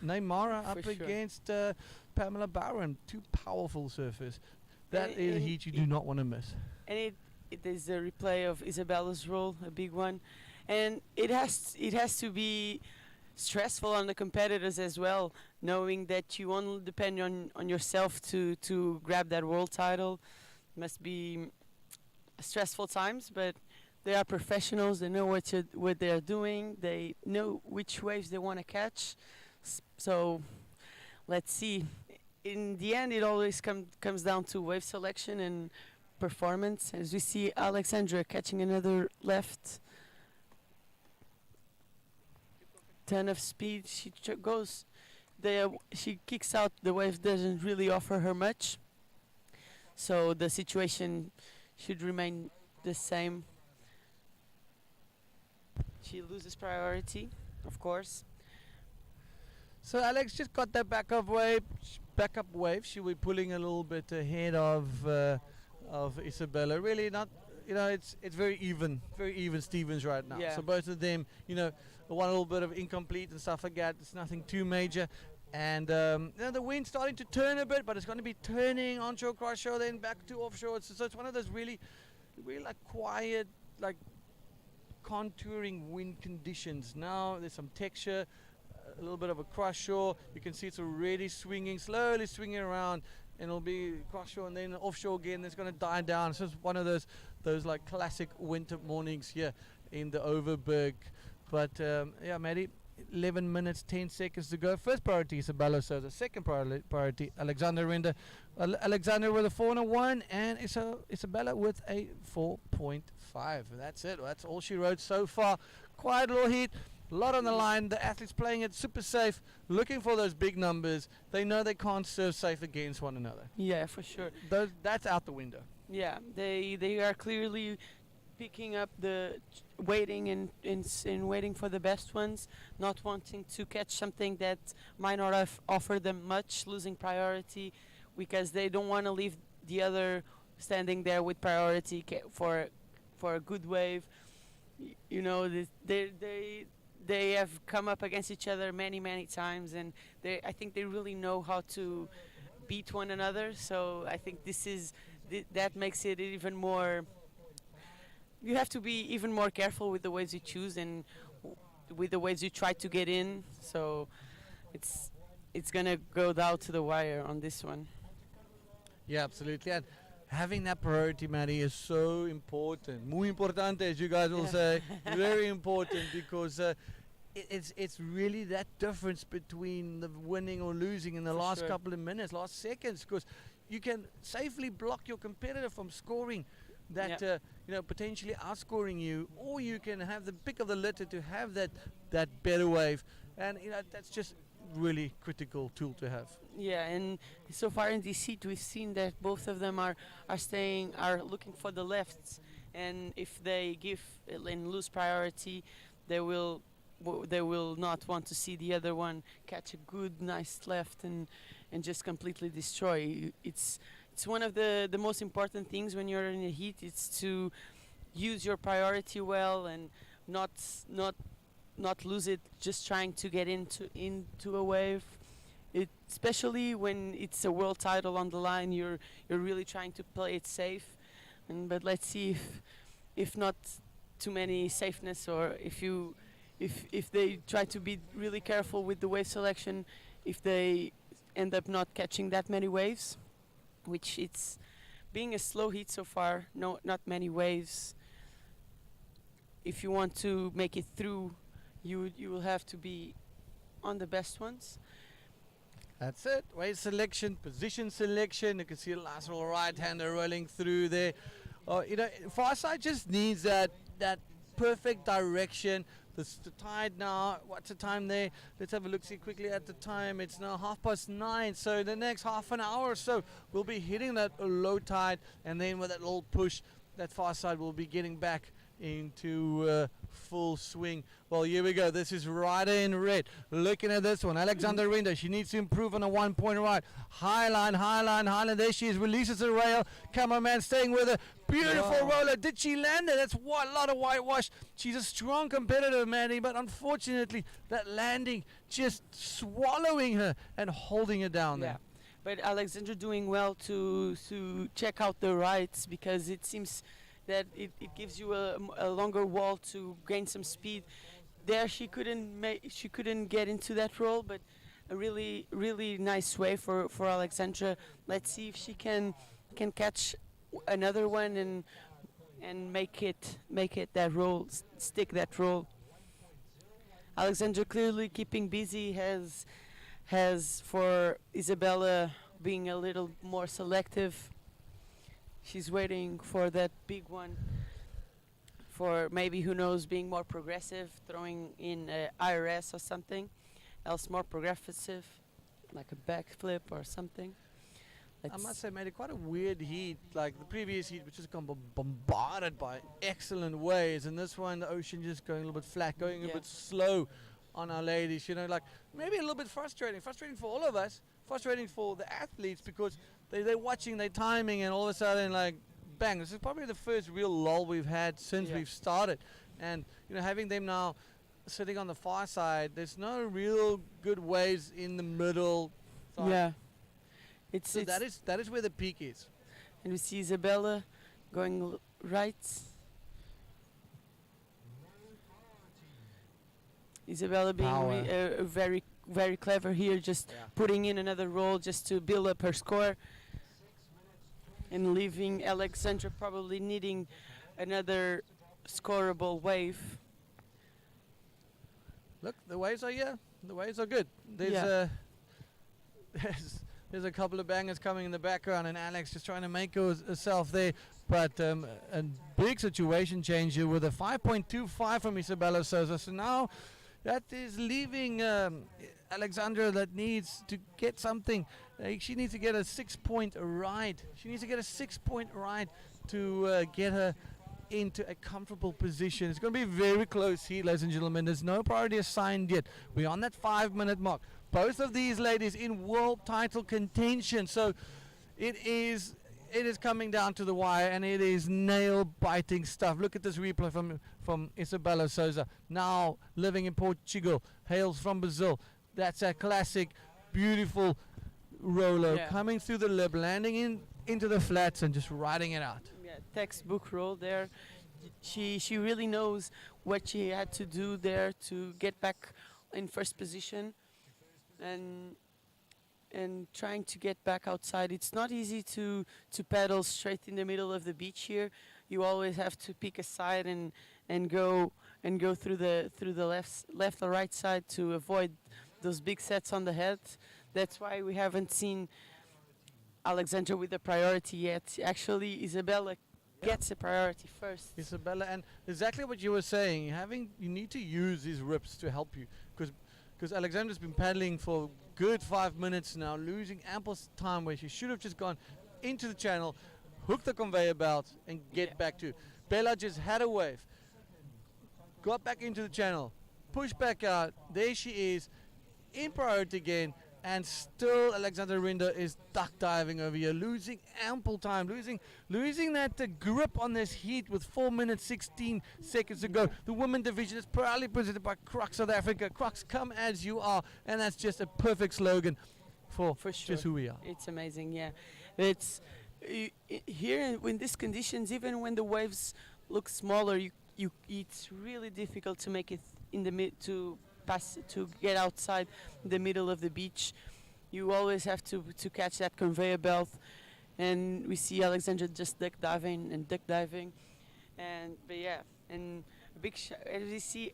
Neymara up against Pamela Barron, 2 powerful surfers. That is a heat you do not want to miss. And it is a replay of Isabella's role, a big one, and it has to be stressful on the competitors as well, knowing that you only depend on yourself to grab that world title. Must be stressful times, but they are professionals. They know what they are doing. They know which waves they want to catch. So let's see. In the end, it always comes down to wave selection and performance. As we see Alexandra catching another left. Ton of speed. She goes. She kicks out. The wave doesn't really offer her much. So the situation should remain the same. She loses priority, of course. So Alex just got that backup wave. She will be pulling a little bit ahead of Isabella. Really not, it's very even Stevens right now. Yeah. So both of them, one little bit of incomplete and stuff like that. It's nothing too major. And the wind's starting to turn a bit, but it's going to be turning onshore, cross-shore, then back to offshore. So it's one of those really, really quiet, contouring wind conditions. Now there's some texture. A little bit of a cross-shore. You can see it's already slowly swinging around, and it'll be cross-shore and then offshore again. It's going to die down. So it's one of those classic winter mornings here in the Overberg. But Maddie, 11 minutes 10 seconds to go. First priority Isabella Souza. Second priority Alexander Rinder. Alexander with a 4 and a 1, and Isabella with a 4.5. That's it. That's all she rode so far. Quiet little heat. A lot on the line. The athletes playing it super safe, looking for those big numbers. They know they can't serve safe against one another. Yeah, for sure. That's out the window. Yeah, they are clearly picking up waiting and waiting for the best ones, not wanting to catch something that might not have offered them much, losing priority, because they don't want to leave the other standing there with priority for a good wave. You know, they have come up against each other many times, and I think they really know how to beat one another. So I think that makes it even more. You have to be even more careful with the ways you choose and with the ways you try to get in. So it's gonna go down to the wire on this one. Yeah, absolutely. And having that priority, Maddie, is so important. Muy importante, as you guys will say. Very important, because it's really that difference between the winning or losing in the last couple of minutes, last seconds, because you can safely block your competitor from scoring that, potentially outscoring you, or you can have the pick of the litter to have that better wave. And, that's just really critical tool to have. Yeah, and so far in this heat, we've seen that both of them are looking for the lefts, and if they give and lose priority, they will not want to see the other one catch a good, nice left and just completely destroy. It's one of the most important things when you're in a heat. It's to use your priority well and not lose it just trying to get into a wave. Especially when it's a world title on the line, you're really trying to play it safe. But let's see if not too many safeness, or if they try to be really careful with the wave selection, if they end up not catching that many waves, which it's being a slow heat so far. No, not many waves. If you want to make it through, you will have to be on the best ones. That's it. Wave selection, position selection. You can see a lateral right-hander rolling through there. Far side just needs that perfect direction. The tide now, what's the time there? Let's have a look, see quickly at the time. It's now 9:30. So the next half an hour or so, we'll be hitting that low tide. And then with that little push, that far side will be getting back into full swing. Well, here we go. This is Ryder in red. Looking at this one, Alexander Rinder. She needs to improve on a 1 point right. High line. There she is. Releases the rail. Cameraman staying with her. Beautiful roller. Did she land it? That's a lot of whitewash. She's a strong competitor, Maddie, but unfortunately, that landing just swallowing her and holding her down there. But Alexandra doing well to check out the rights, because it seems that it gives you a longer wall to gain some speed. There she couldn't get into that roll, but a really nice way for Alexandra. Let's see if she can catch another one and make it that roll, stick that roll. Alexandra clearly keeping busy, has for Isabella being a little more selective. She's waiting for that big one, for maybe, who knows, being more progressive, throwing in IRS or something else more progressive, like a backflip or something. I must say, made it quite a weird heat, like the previous heat, which has gone bombarded by excellent waves, and this one, the ocean just going a little bit flat, going a bit slow on our ladies, like maybe a little bit frustrating for all of us, frustrating for the athletes, because they're watching their timing, and all of a sudden, like, bang, this is probably the first real lull we've had since we've started. And, having them now sitting on the far side, there's no real good waves in the middle. Yeah. So that is where the peak is. And we see Isabella going right. Isabella being very, very clever here, just putting in another roll just to build up her score, and leaving Alexandra probably needing another scoreable wave. Look, the waves are here. The waves are good. There's a couple of bangers coming in the background, and Alex just trying to make herself there. But a big situation change here with a 5.25 from Isabella Souza. So now that is leaving Alexandra that needs to get something. She needs to get a 6-point ride. She needs to get a 6-point ride to get her into a comfortable position. It's going to be very close here, ladies and gentlemen. There's no priority assigned yet. We're on that 5-minute mark. Both of these ladies in world title contention. So it is coming down to the wire, and it is nail-biting stuff. Look at this replay from Isabella Souza, now living in Portugal, hails from Brazil. That's a classic, beautiful roller coming through the lip, landing into the flats and just riding it out. Yeah, textbook roll there. She really knows what she had to do there to get back in first position, and trying to get back outside. It's not easy to pedal straight in the middle of the beach here. You always have to pick a side and go through the left or right side to avoid those big sets on the head. That's why we haven't seen Alexandra with the priority yet. Actually, Isabella gets a priority first. Isabella, and exactly what you were saying, you need to use these rips to help you, because Alexandra's been paddling for good 5 minutes now, losing ample time where she should have just gone into the channel, hooked the conveyor belt, and get back to. Bella just had a wave, got back into the channel, pushed back out. There she is, in priority again. And still Alexandra Rinder is duck diving over here, losing ample time, losing that grip on this heat with 4 minutes 16 seconds to go. The women division is proudly presented by Crocs South Africa. Crocs, come as you are, and that's just a perfect slogan for sure. Just who we are. It's amazing, yeah. It's here in these conditions, even when the waves look smaller, it's really difficult to make it in the to get outside the middle of the beach. You always have to catch that conveyor belt, and we see Alexandra just duck diving, and we see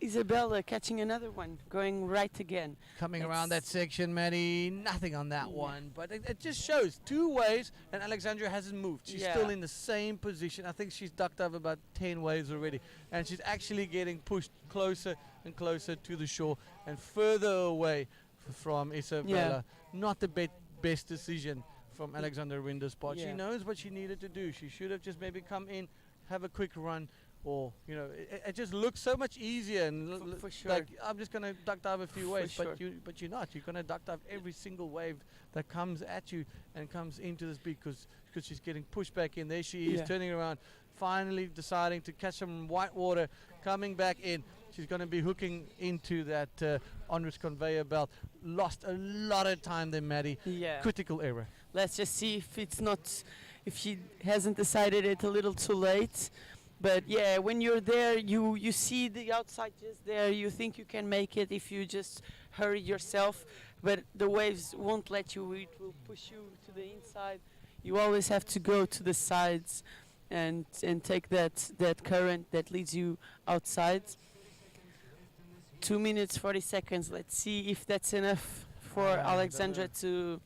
Isabella catching another one, going right again. Coming around that section, Maddie, nothing on that one. But it just shows 2 waves, and Alexandra hasn't moved. She's still in the same position. I think she's ducked over about 10 waves already. And she's actually getting pushed closer and closer to the shore and further away from Isabella. Not the best decision from Alexandra Rinder's part. She knows what she needed to do. She should have just maybe come in, have a quick run, or it just looks so much easier, and for sure. like I'm just gonna duck dive a few waves, sure. but you're not. You're gonna duck dive every single wave that comes at you and comes into this beat, because she's getting pushed back in. There she is, turning around, finally deciding to catch some white water, coming back in. She's going to be hooking into that on-risk conveyor belt. Lost a lot of time there, Maddie. Critical error. Let's just see if she hasn't decided it a little too late. But yeah, when you're there, you see the outside just there. You think you can make it if you just hurry yourself. But the waves won't let you. It will push you to the inside. You always have to go to the sides and take that current that leads you outside. 2 minutes 40 seconds. Let's see if that's enough for Alexandra to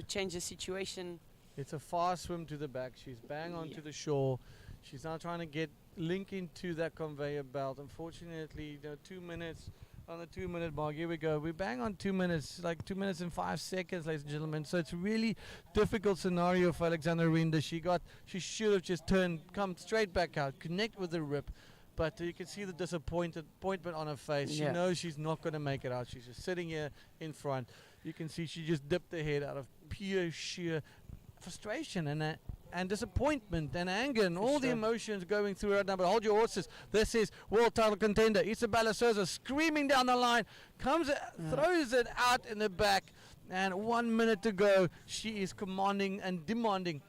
change the situation. It's a fast swim to the back. She's bang onto the shore. She's now trying to link into that conveyor belt. Unfortunately, 2 minutes on the 2 minute mark. Here we go. We bang on 2 minutes, like 2 minutes and 5 seconds, ladies and gentlemen. So it's a really difficult scenario for Alexandra Rinder. She should have just come straight back out, connect with the rip. But you can see the disappointment on her face. She knows she's not going to make it out. She's just sitting here in front. You can see she just dipped her head out of pure sheer frustration and disappointment and anger and all the emotions going through her now. But hold your horses. This is world title contender Isabella Souza screaming down the line, throws it out in the back, and 1 minute to go. She is commanding and demanding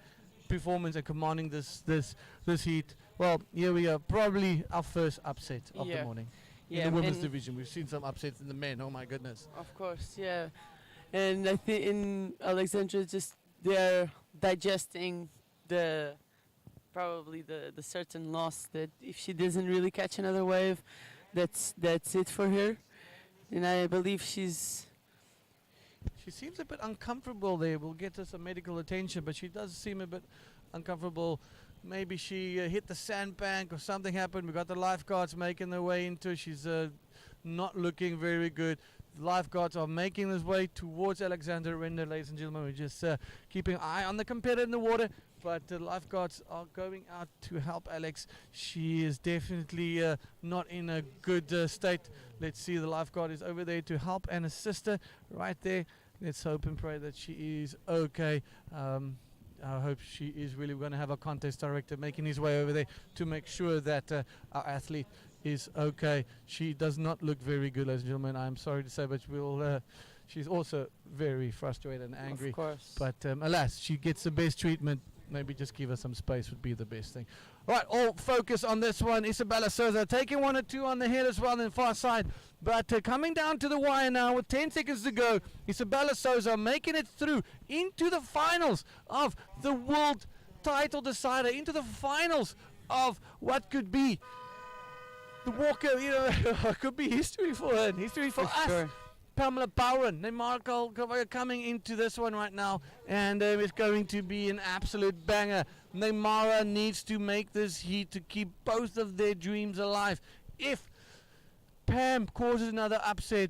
performance and commanding this heat. Well, here we are, probably our first upset of the morning. In the women's division. We've seen some upsets in the men, oh my goodness. Of course, and I think in Alexandra, they're digesting probably the certain loss, that if she doesn't really catch another wave, that's it for her. And I believe she seems a bit uncomfortable there. We'll get to some medical attention, but she does seem a bit uncomfortable. Maybe she hit the sandbank or something happened. We got the lifeguards making their way into. She's not looking very good. The lifeguards are making this way towards Alexander Render, ladies and gentlemen. We're just keeping an eye on the competitor in the water, but the lifeguards are going out to help Alex. She is definitely not in a good state. Let's see, the lifeguard is over there to help and assist her right there. Let's hope and pray that she is okay. I hope she is really going to have a contest director making his way over there to make sure that our athlete is okay. She does not look very good, ladies and gentlemen. I'm sorry to say, but she's also very frustrated and angry. Of course. But alas, she gets the best treatment. Maybe just give her some space would be the best thing. All right, all focus on this one. Isabella Souza taking 1 or 2 on the head as well on the far side. But coming down to the wire now with 10 seconds to go. Isabella Souza making it through into the finals of the world title decider, into the finals of what could be the walker, could be history for her, history for us. Sure. Pamela Bowren, Neymar coming into this one right now, and it's going to be an absolute banger. Neymar needs to make this heat to keep both of their dreams alive. If Pam causes another upset,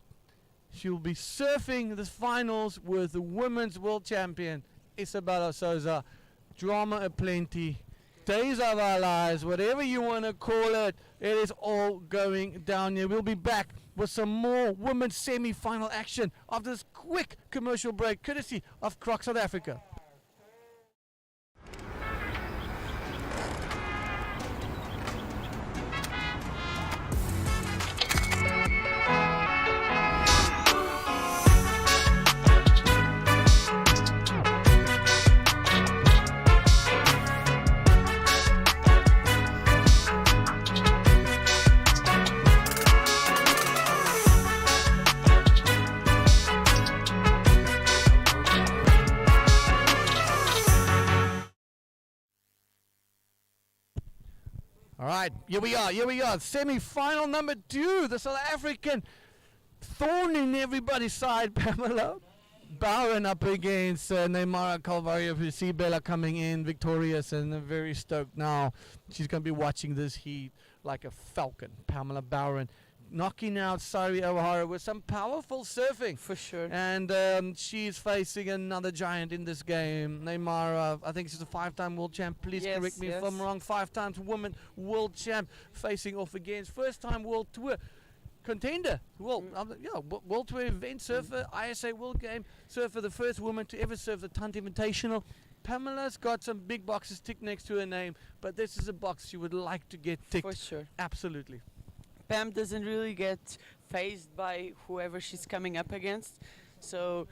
she'll be surfing the finals with the women's world champion, Isabella Souza. Drama aplenty. Days of our lives, whatever you want to call it, it is all going down here. We'll be back with some more women's semi-final action after this quick commercial break, courtesy of Croc South Africa. All right, here we are. Semi-final number 2. The South African thorn in everybody's side, Pamela Bowren up against Neymar Calvario. You see Bella coming in victorious and very stoked now. She's going to be watching this heat like a falcon. Pamela Bowren knocking out Sari O'Hara with some powerful surfing. For sure. And she's facing another giant in this game. Neymar, I think she's a 5-time world champ. Please correct me if I'm wrong. 5 times woman world champ facing off against first-time world tour contender. World tour event surfer, ISA World Game surfer, the first woman to ever surf the Tunt Invitational. Pamela's got some big boxes ticked next to her name, but this is a box she would like to get ticked. For sure. Absolutely. Pam doesn't really get phased by whoever she's coming up against, so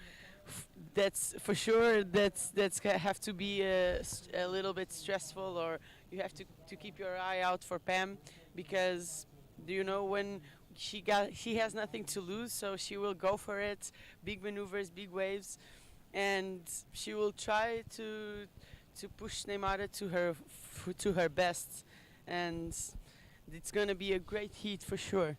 that's for sure. That's have to be a little bit stressful, or you have to keep your eye out for Pam, because when she has nothing to lose, so she will go for it. Big maneuvers, big waves, and she will try to push Neymar to her best, and it's going to be a great heat for sure.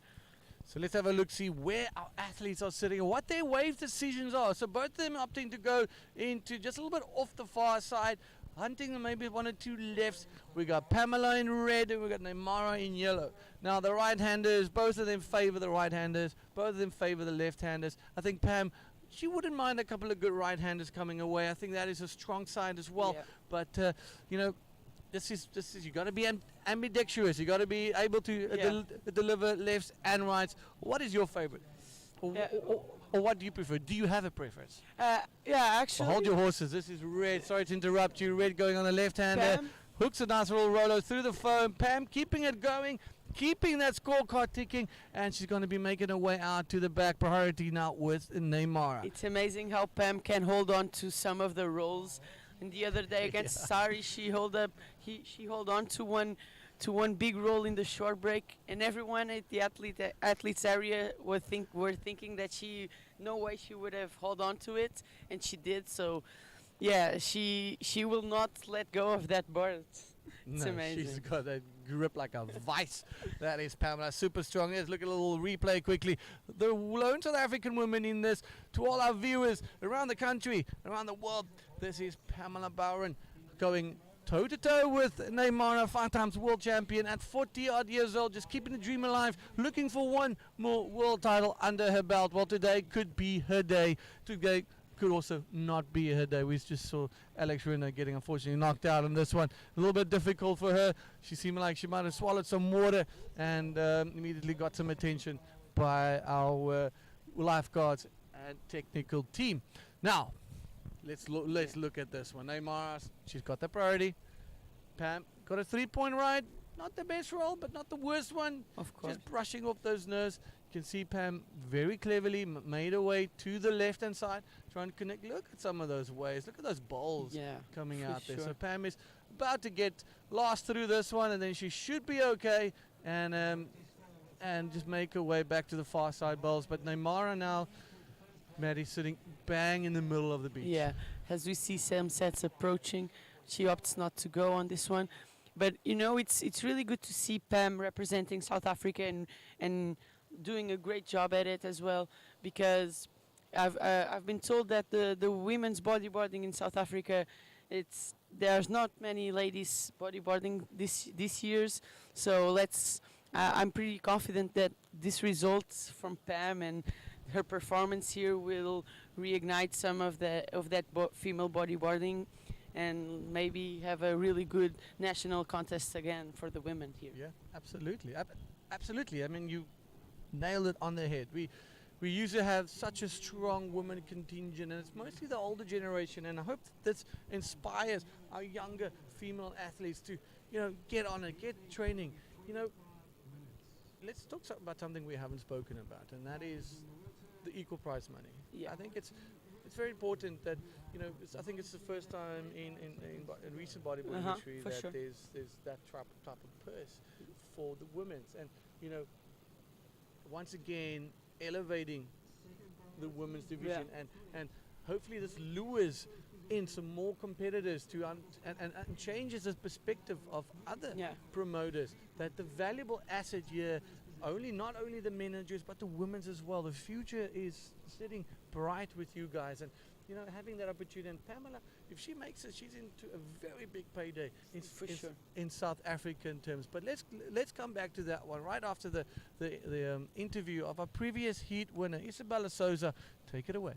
So let's have a look, see where our athletes are sitting and what their wave decisions are. So both of them opting to go into just a little bit off the far side, hunting maybe 1 or 2 lefts. We got Pamela in red and we got Neymar in yellow. Now the right-handers, both of them favor the right-handers, both of them favor the left-handers. I think Pam, she wouldn't mind a couple of good right-handers coming away. I think that is a strong side as well. Yeah. But This is you got to be ambidextrous. You got to be able to deliver lefts and rights. What is your favorite, or what do you prefer? Do you have a preference? Actually. Hold your horses. This is Red. Sorry to interrupt you. Red going on the left hander. Hooks a nice little Rolo through the foam. Pam keeping it going, keeping that scorecard ticking, and she's going to be making her way out to the back. Priority now with Neymar. It's amazing how Pam can hold on to some of the rolls. And the other day against Sari, she hold on to one big roll in the short break, and everyone at the athletes area were thinking that no way she would have hold on to it, and she did. So, yeah, she will not let go of that board. It's amazing. She's got a grip like a vice. That is Pamela, super strong. Let's look at a little replay quickly. The lone South African woman in this. To all our viewers around the country, around the world, this is Pamela Bowren going toe-to-toe with Neymar, 5 times world champion at 40-odd years old, just keeping the dream alive, looking for one more world title under her belt. Well, today could be her day. Today could also not be her day. We just saw Alex Renner getting unfortunately knocked out on this one. A little bit difficult for her. She seemed like she might have swallowed some water and immediately got some attention by our lifeguards and technical team. Now, let's look at this one. Neymar, she's got the priority. Pam got a 3-point ride. Not the best roll, but not the worst one. Of course. Just brushing off those nerves. You can see Pam very cleverly made her way to the left-hand side, trying to connect. Look at some of those waves. Look at those bowls coming out there. So Pam is about to get lost through this one, and then she should be okay, and just make her way back to the far side bowls. But Neymar now, Maddie, sitting bang in the middle of the beach. Yeah, as we see some sets approaching, she opts not to go on this one. But you know, it's really good to see Pam representing South Africa and doing a great job at it as well, because I've been told that the women's bodyboarding in South Africa, there's not many ladies bodyboarding this years. So I'm pretty confident that this results from Pam and her performance here will reignite some of that female bodyboarding, and maybe have a really good national contest again for the women here. Yeah, absolutely. Absolutely. I mean, you nailed it on the head. We used to have such a strong women contingent, and it's mostly the older generation, and I hope this inspires our younger female athletes to, get on it, get training. Let's talk about something we haven't spoken about, and that is the equal prize money. Yeah. I think it's very important that, I think it's the first time in recent bodybuilding history that there's that type of purse for the women's, and once again elevating the women's division, and hopefully this lures in some more competitors to and changes the perspective of other promoters, that the valuable asset here, not only the managers but the women's as well. The future is sitting bright with you guys, and having that opportunity. And Pamela, if she makes it, she's into a very big payday in South African terms. But let's come back to that one right after the interview of our previous heat winner, Isabella Souza. Take it away.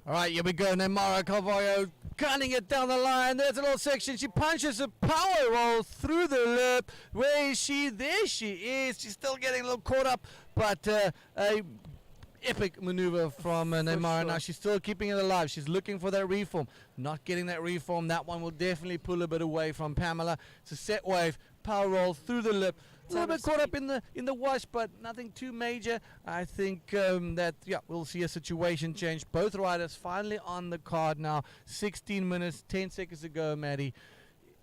All right, here we go. Neymara Carvalho gunning it down the line. There's a little section. She punches a power roll through the lip. Where is she? There she is. She's still getting a little caught up, but a epic maneuver from Neymara. sure. Now she's still keeping it alive. She's looking for that reform. Not getting that reform. That one will definitely pull a bit away from Pamela. It's a set wave. Power roll through the lip. A little bit caught up in the wash, but nothing too major. I think that we'll see a situation change. Both riders finally on the card now. 16 minutes, 10 seconds ago, Maddie.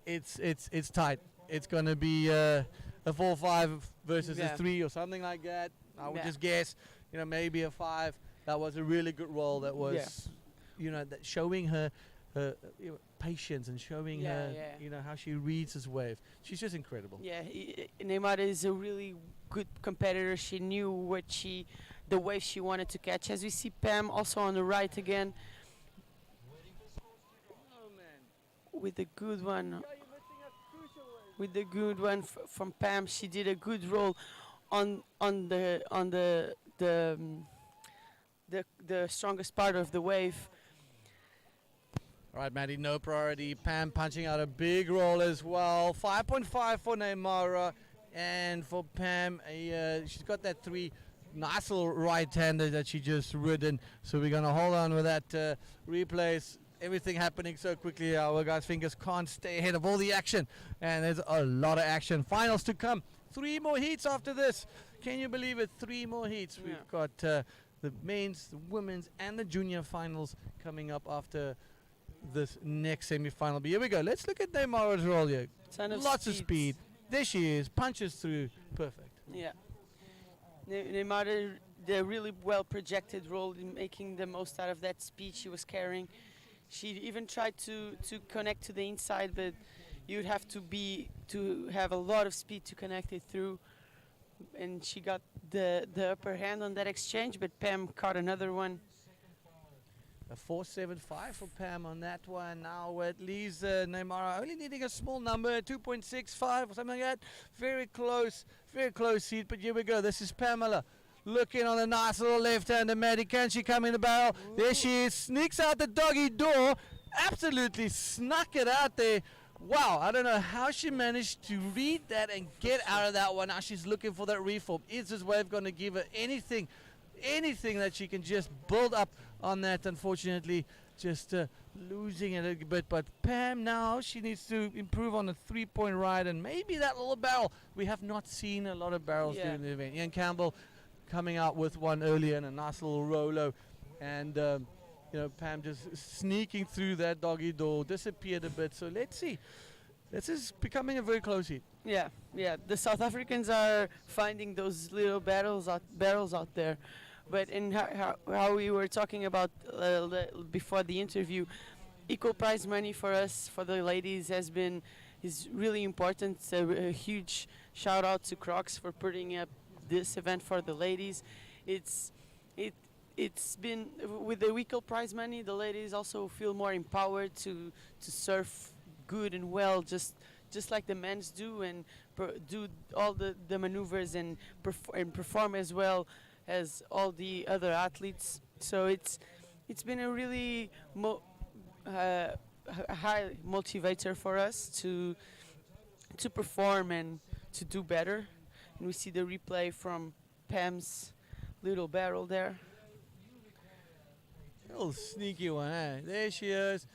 It's tight. It's going to be a 4-5 versus a 3 or something like that. I would just guess. Maybe a 5. That was a really good roll. That was, that showing her patience and showing her, how she reads this wave. She's just incredible. Yeah, Neymar is a really good competitor. She knew the wave she wanted to catch. As we see Pam also on the right again. With a good one. With the good one from Pam, she did a good roll on the strongest part of the wave. All right, Maddie, no priority. Pam punching out a big roll as well. 5.5 for Neymara, and for Pam, she's got that 3. Nice little right-hander that she just ridden. So we're going to hold on with that replays. Everything happening so quickly. Our guys' fingers can't stay ahead of all the action. And there's a lot of action. Finals to come. 3 more heats after this. Can you believe it? 3 more heats. We've got the men's, the women's, and the junior finals coming up after this next semi-final. But here we go. Let's look at Neymara's roll here. Lots of speed. There she is. Punches through. Perfect. Yeah. Neymar, the really well projected role in making the most out of that speed she was carrying. She even tried to connect to the inside, but you'd have to have a lot of speed to connect it through. And she got the upper hand on that exchange, but Pam caught another one. A 4.75 for Pam on that one. Now it leaves Neymar only needing a small number, 2.65 or something like that. Very close heat, but here we go. This is Pamela looking on a nice little left-hander. Maddie, can she come in the barrel? There she is. Sneaks out the doggy door. Absolutely snuck it out there. Wow, I don't know how she managed to read that and get out of that one. Now she's looking for that reform. Is this wave going to give her anything that she can just build up on that? Unfortunately, just losing it a bit. But Pam now, she needs to improve on a 3-point ride and maybe that little barrel. We have not seen a lot of barrels during the event. Ian Campbell coming out with one earlier and a nice little Rolo. And, Pam just sneaking through that doggy door, disappeared a bit. So let's see. This is becoming a very close heat. Yeah. The South Africans are finding those little barrels out there. But in how we were talking about before the interview, equal prize money for us, for the ladies, is really important. So a huge shout out to Crocs for putting up this event for the ladies. It's been with the equal prize money, the ladies also feel more empowered to surf good and well, just like the men's do, and do all the maneuvers and perform as well as all the other athletes. So it's been a really high motivator for us to perform and to do better. And we see the replay from Pam's little barrel there. Little sneaky one, eh? There she is.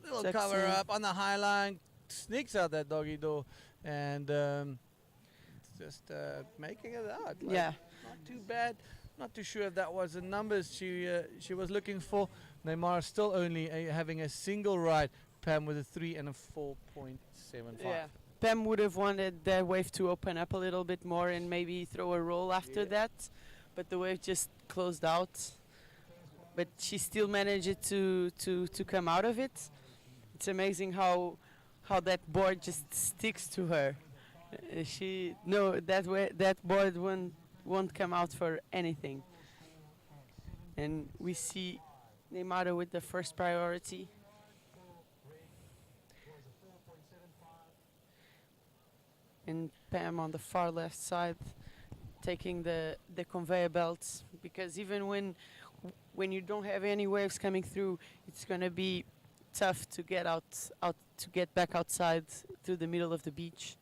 Little Sexy. cover up on the high line. Sneaks out that doggy door. And just making it out. Not too bad. Not too sure if that was the numbers she was looking for. Neymar still only having a single ride. Pam with a 3 and a 4.75. Yeah. Pam would have wanted that wave to open up a little bit more and maybe throw a roll after that. But the wave just closed out. But she still managed to come out of it. It's amazing how that board just sticks to her. That board won't come out for anything. And we see Neymar with the first priority. And Pam on the far left side taking the conveyor belts, because even when when you don't have any waves coming through, it's gonna be tough to get out to get back outside through the middle of the beach.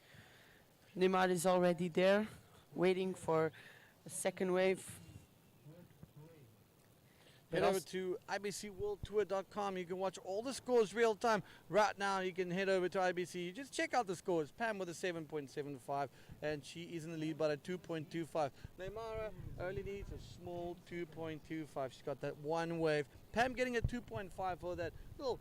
Neymar is already there, waiting for a second wave. Head over to ibcworldtour.com. You can watch all the scores real time. Right now, you can head over to IBC. You just check out the scores. Pam with a 7.75, and she is in the lead by a 2.25. Neymara only needs a small 2.25. She's got that one wave. Pam getting a 2.5 for that little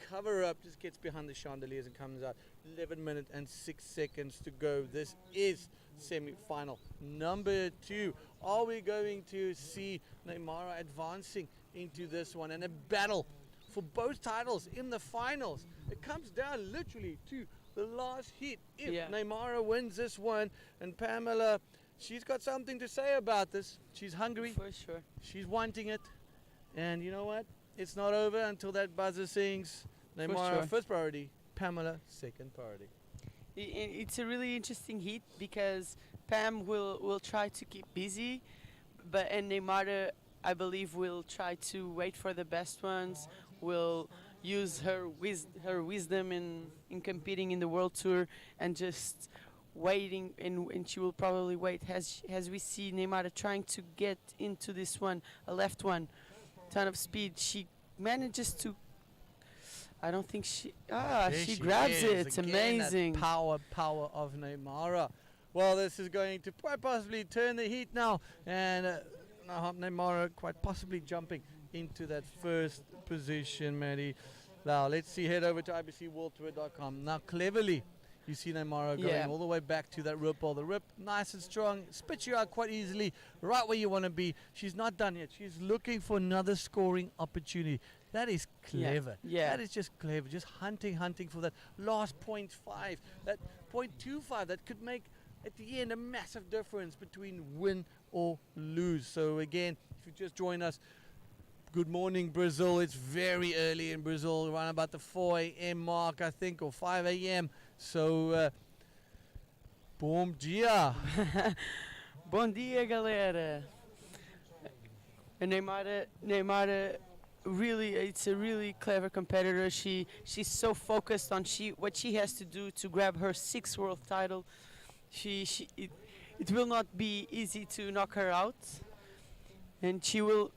cover up. Just gets behind the chandeliers and comes out. 11 minutes and 6 seconds to go. This is semi-final number 2. Are we going to see Neymara advancing into this one and a battle for both titles in the finals? It comes down literally to the last hit. If Neymara wins this one, and Pamela, she's got something to say about this. She's hungry. For sure. She's wanting it. And you know what? It's not over until that buzzer sings. Neymara sure. first priority, Pamela second priority. It's a really interesting heat because Pam will try to keep busy, and Neymar, I believe, will try to wait for the best ones. Will use her wisdom in competing in the World Tour and just waiting, and she will probably wait as we see Neymar trying to get into this one, a left one, ton of speed. She manages to. I don't think she grabs it. It's again, amazing. That power of Neymara. Well, this is going to quite possibly turn the heat now, and Neymara quite possibly jumping into that first position, Maddie. Now, let's see. Head over to ibcworldtour.com. Now, cleverly, you see Neymara going all the way back to that rip ball. The rip, nice and strong, spits you out quite easily, right where you want to be. She's not done yet. She's looking for another scoring opportunity. That is clever. Yeah. That is just clever. Just hunting for that last 0.5, that 0.25 that could make, at the end, a massive difference between win or lose. So again, if you just join us, good morning, Brazil. It's very early in Brazil, around about the 4 a.m. mark, I think, or 5 a.m. So, bom dia. Bom dia, galera. Neymar really, it's a really clever competitor. She's so focused on what she has to do to grab her 6th world title. It will not be easy to knock her out, and she will.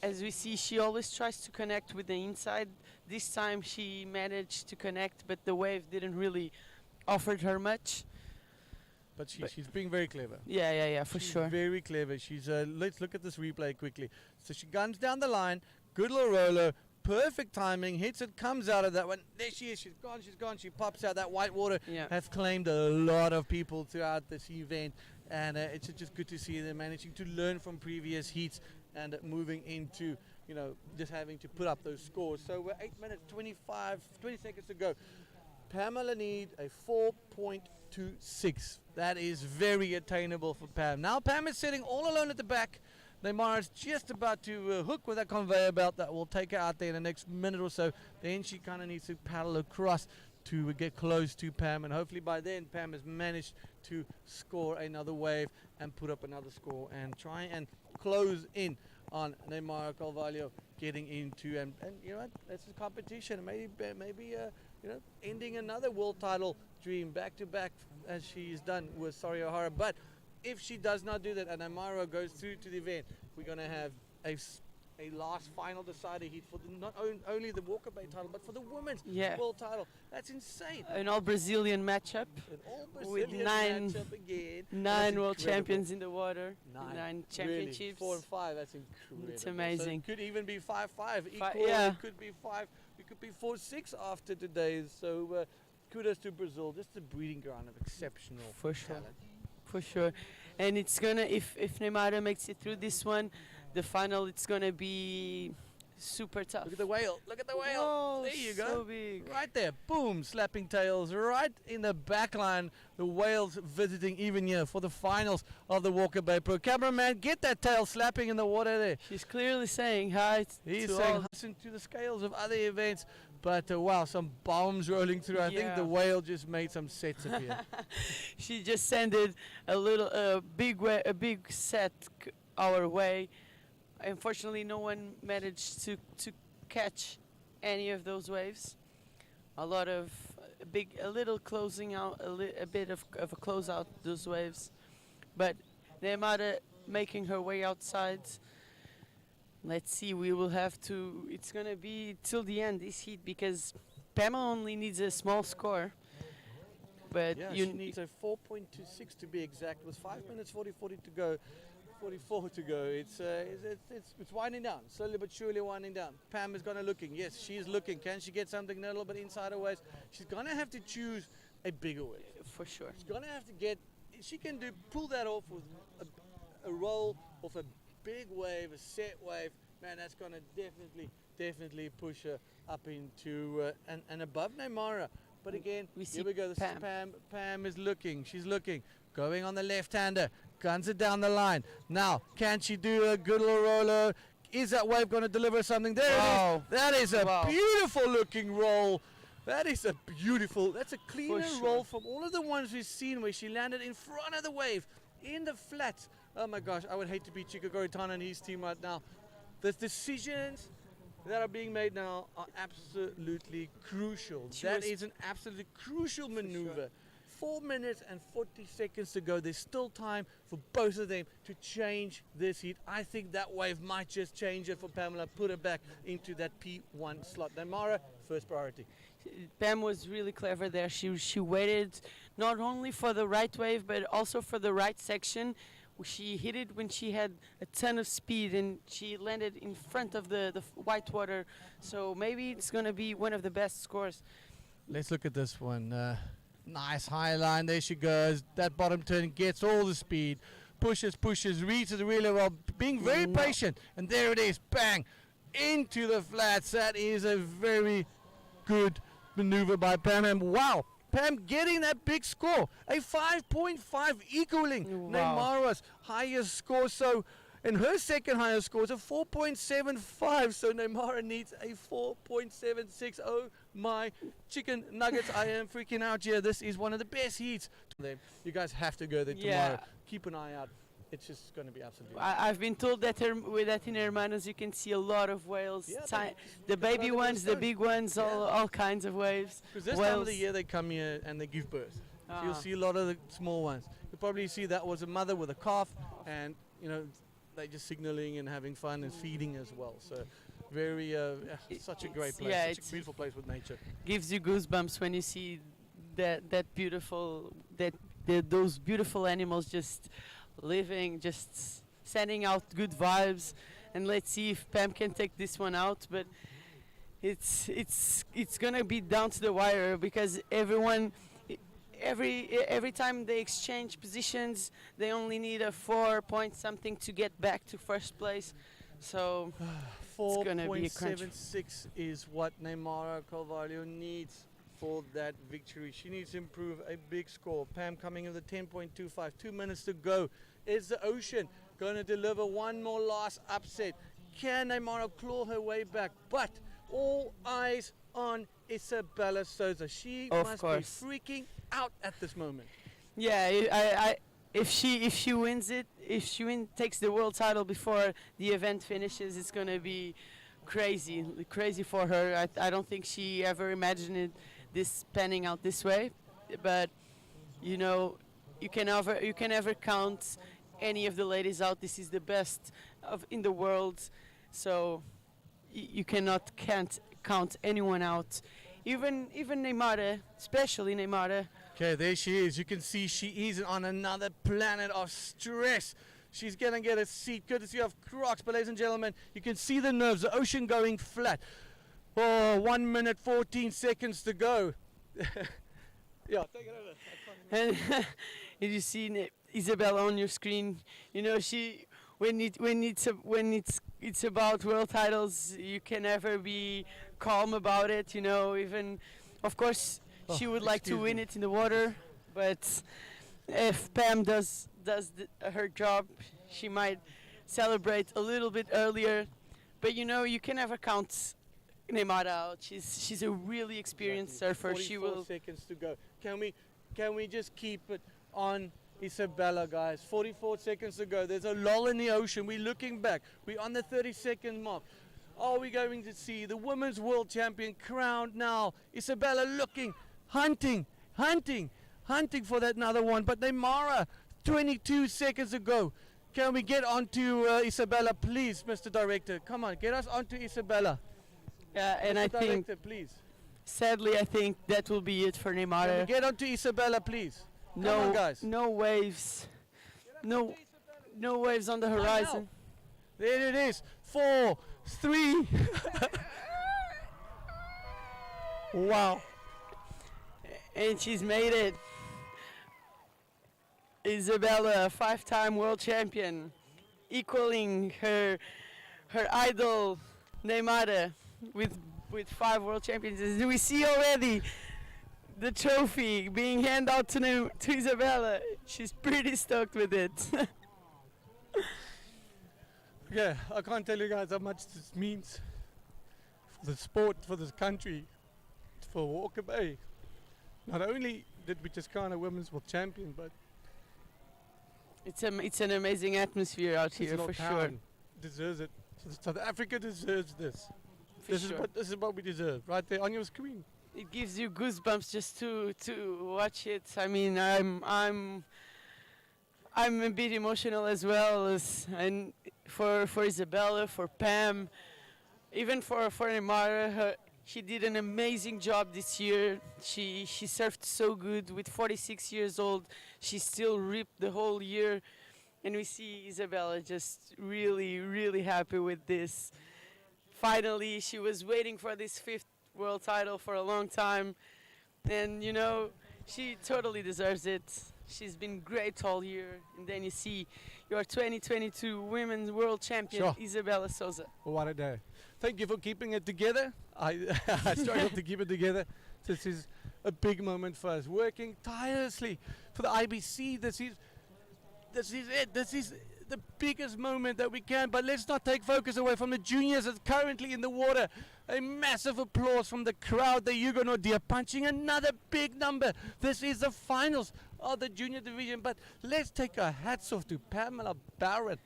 As we see, she always tries to connect with the inside. This time she managed to connect, but the wave didn't really offer her much. But she's being very clever. Yeah, for sure. Very clever. She's let's look at this replay quickly. So she guns down the line, good little roller, perfect timing, hits it, comes out of that one. There she is. She's gone. She pops out. That white water has claimed a lot of people throughout this event, and it's just good to see them managing to learn from previous heats and moving into, just having to put up those scores. So we're 8 minutes, 20 seconds to go. Pamela need a 4.26. That is very attainable for Pam. Now Pam is sitting all alone at the back. Neymar is just about to hook with that conveyor belt that will take her out there in the next minute or so. Then she kind of needs to paddle across to get close to Pam, and hopefully by then Pam has managed to score another wave and put up another score and try and close in on Neymar Carvalho getting into, and you know what, that's a competition. Maybe ending another world title dream back to back as she's done with Sari O'Hara. But if she does not do that and Neymar goes through to the event, we're going to have a last final decider heat for not only the Walker Bay title, but for the women's world title. That's insane. An all-Brazilian matchup with nine world champions in the water, 9 championships. Really? 4 and 5, that's incredible. It's amazing. So it could even be 5-5. It could be 5. It could be 4-6 after today. So kudos to Brazil. Just a breeding ground of exceptional talent. For sure. And it's gonna, if Neymar makes it through this one, the final, it's gonna be super tough. Look at the whale. Whoa, there you go. So big. Right there. Boom. Slapping tails right in the back line. The whales visiting even here for the finals of the Walker Bay Pro. Cameraman, get that tail slapping in the water there. She's clearly saying hi He's to saying all. listen to the scales of other events. But wow, some bombs rolling through. I think the whale just made some sets appear. She just sent a big set our way. unfortunately, no one managed to catch any of those waves. A lot of a little closing out, a bit of a closeout those waves, but Neymar making her way outside. Let's see. We will have to. It's gonna be till the end this heat because Pema only needs a small score. But Yeah, you she needs a 4.26 to be exact. With 5 minutes 40 to go, 44 to go. It's winding down, slowly but surely winding down. Pam is gonna looking. Yes, she's looking. Can she get something a little bit inside her waist? She's gonna have to choose a bigger wave. for sure. She's gonna have to get. She can pull that off with a roll of a big wave, a set wave. Man, that's gonna definitely push her up into and above Neymar. But again, We see here we go. This Pam. is Pam. Pam is looking. She's looking. Going on the left-hander. Guns it down the line. Now, can she do a good little roller? Is that wave going to deliver something? There Wow. it is. That is a Wow. beautiful looking roll. That's a cleaner sure. roll from all of the ones we've seen where she landed in front of the wave, in the flats. Oh my gosh, I would hate to be Chico Goritano and his team right now. The decisions that are being made now are absolutely crucial. That is an absolutely crucial maneuver. 4 minutes and 40 seconds to go. There's still time for both of them to change this heat. I think that wave might just change it for Pamela, put her back into that P1 slot. Neymar, first priority. Pam was really clever there. She waited not only for the right wave but also for the right section. She hit it when she had a ton of speed and she landed in front of the white water. So maybe it's going to be one of the best scores. Let's look at this one. Nice high line. There she goes. That bottom turn gets all the speed. Pushes, reads it really well. Being very patient. And there it is. Bang. Into the flats. That is a very good maneuver by Pam. And wow. Pam getting that big score. A 5.5 equaling Neymar's highest score. So, and her second highest score is a 4.75. So Neymar needs a 4.76. Oh my chicken nuggets. I am freaking out here. This is one of the best heats. You guys have to go there tomorrow. Keep an eye out. It's just going to be absolutely. I've been told that with that in Hermanos you can see a lot of whales. The baby ones, the big ones, all kinds of waves. Because this time of the year they come here and they give birth. So you'll see a lot of the small ones. You'll probably see that was a mother with a calf, and they're just signaling and having fun and feeding as well. So very such a great place. Yeah, such a beautiful place with nature. Gives you goosebumps when you see those beautiful animals just living, just sending out good vibes. And let's see if Pam can take this one out. But it's gonna be down to the wire because everyone. Every time they exchange positions, they only need a 4 point something to get back to first place. So it's gonna be a crunch. 4.76 is what Neymar Carvalho needs for that victory. She needs to improve a big score. Pam coming in with a 10.25. 2 minutes to go. Is the Ocean going to deliver one more last upset? Can Neymar claw her way back? But all eyes on Isabella Souza. She must be freaking out at this moment. Yeah, if she wins it, takes the world title before the event finishes, it's gonna be crazy for her. I don't think she ever imagined this panning out this way, but you can never count any of the ladies out. This is the best in the world, so you can't count anyone out. Even Neymar, especially Neymar. Okay, there she is. You can see she is on another planet of stress. She's going to get a seat courtesy of Crocs. But ladies and gentlemen, you can see the nerves. The Ocean going flat. Oh, 1 minute, 14 seconds to go. Yeah, take it over. And you see Isabella on your screen. She when it's about world titles, you can never be calm about it. Even of course she would like to win it in the water, but if Pam does her job, she might celebrate a little bit earlier. But you can never count Neymar out. She's a really experienced surfer. 44 seconds to go. Can we just keep it on Isabella, guys. 44 seconds to go. There's a lull in the ocean. We're looking back. We're on the 30-second mark. Are we going to see the women's world champion crowned now? Isabella looking, hunting for that another one. But Neymara, 22 seconds to go. Can we get onto Isabella, please, Mr. Director? Come on, get us onto Isabella. Yeah, and Mr. I think, Director, please. sadly, I think that will be it for Can we Neymar. get onto Isabella, please? Come No, on, guys. no waves. No waves on the horizon. There it is. 4, 3. Wow. And she's made it. Isabella, 5-time world champion, equaling her idol Neymar with 5 world championships. We see already the trophy being handed out to Isabella. She's pretty stoked with it. Yeah, I can't tell you guys how much this means for the sport, for this country, for Walker Bay. Not only did we just crown a women's world champion, but It's an amazing atmosphere out this here little for sure. town deserves it. South Africa deserves this. For This sure. is what we deserve, right there on your screen. It gives you goosebumps just to watch it. I mean, I'm a bit emotional as well, and for Isabella, for Pam, even for Neymar. She did an amazing job this year. She surfed so good. With 46 years old, she still ripped the whole year, and we see Isabella just really happy with this. Finally, she was waiting for this 5th world title for a long time, and you know, she totally deserves it. She's been great all year, and then you see your 2022 Women's World Champion, Sure. Isabella Souza. What a day. Thank you for keeping it together. I struggled to keep it together. This is a big moment for us. Working tirelessly for the IBC. This is it. This is the biggest moment that we can. But let's not take focus away from the juniors that's currently in the water. A massive applause from the crowd. The Hugo Nordia punching another big number. This is the finals of the junior division. But let's take our hats off to Pamela Barron.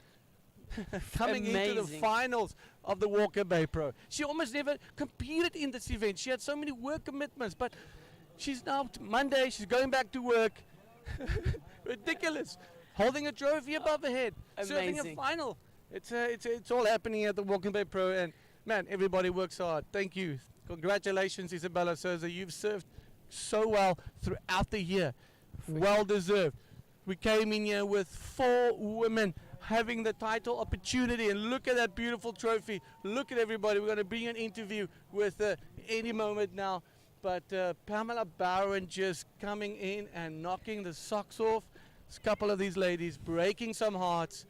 Coming into the Amazing. finals of the Walker Bay Pro. She almost never competed in this event. She had so many work commitments, but she's now Monday, she's going back to work. Ridiculous. Holding a trophy above her head. Serving a Amazing. final. It's all happening at the Walker Bay Pro, and man, everybody works hard. Thank you. Congratulations, Isabella Souza. You've served so well throughout the year. Well deserved. We came in here with 4 women having the title opportunity, and look at that beautiful trophy. Look at everybody. We're going to bring an interview with any moment now, but Pamela Barron just coming in and knocking the socks off. A couple of these ladies breaking some hearts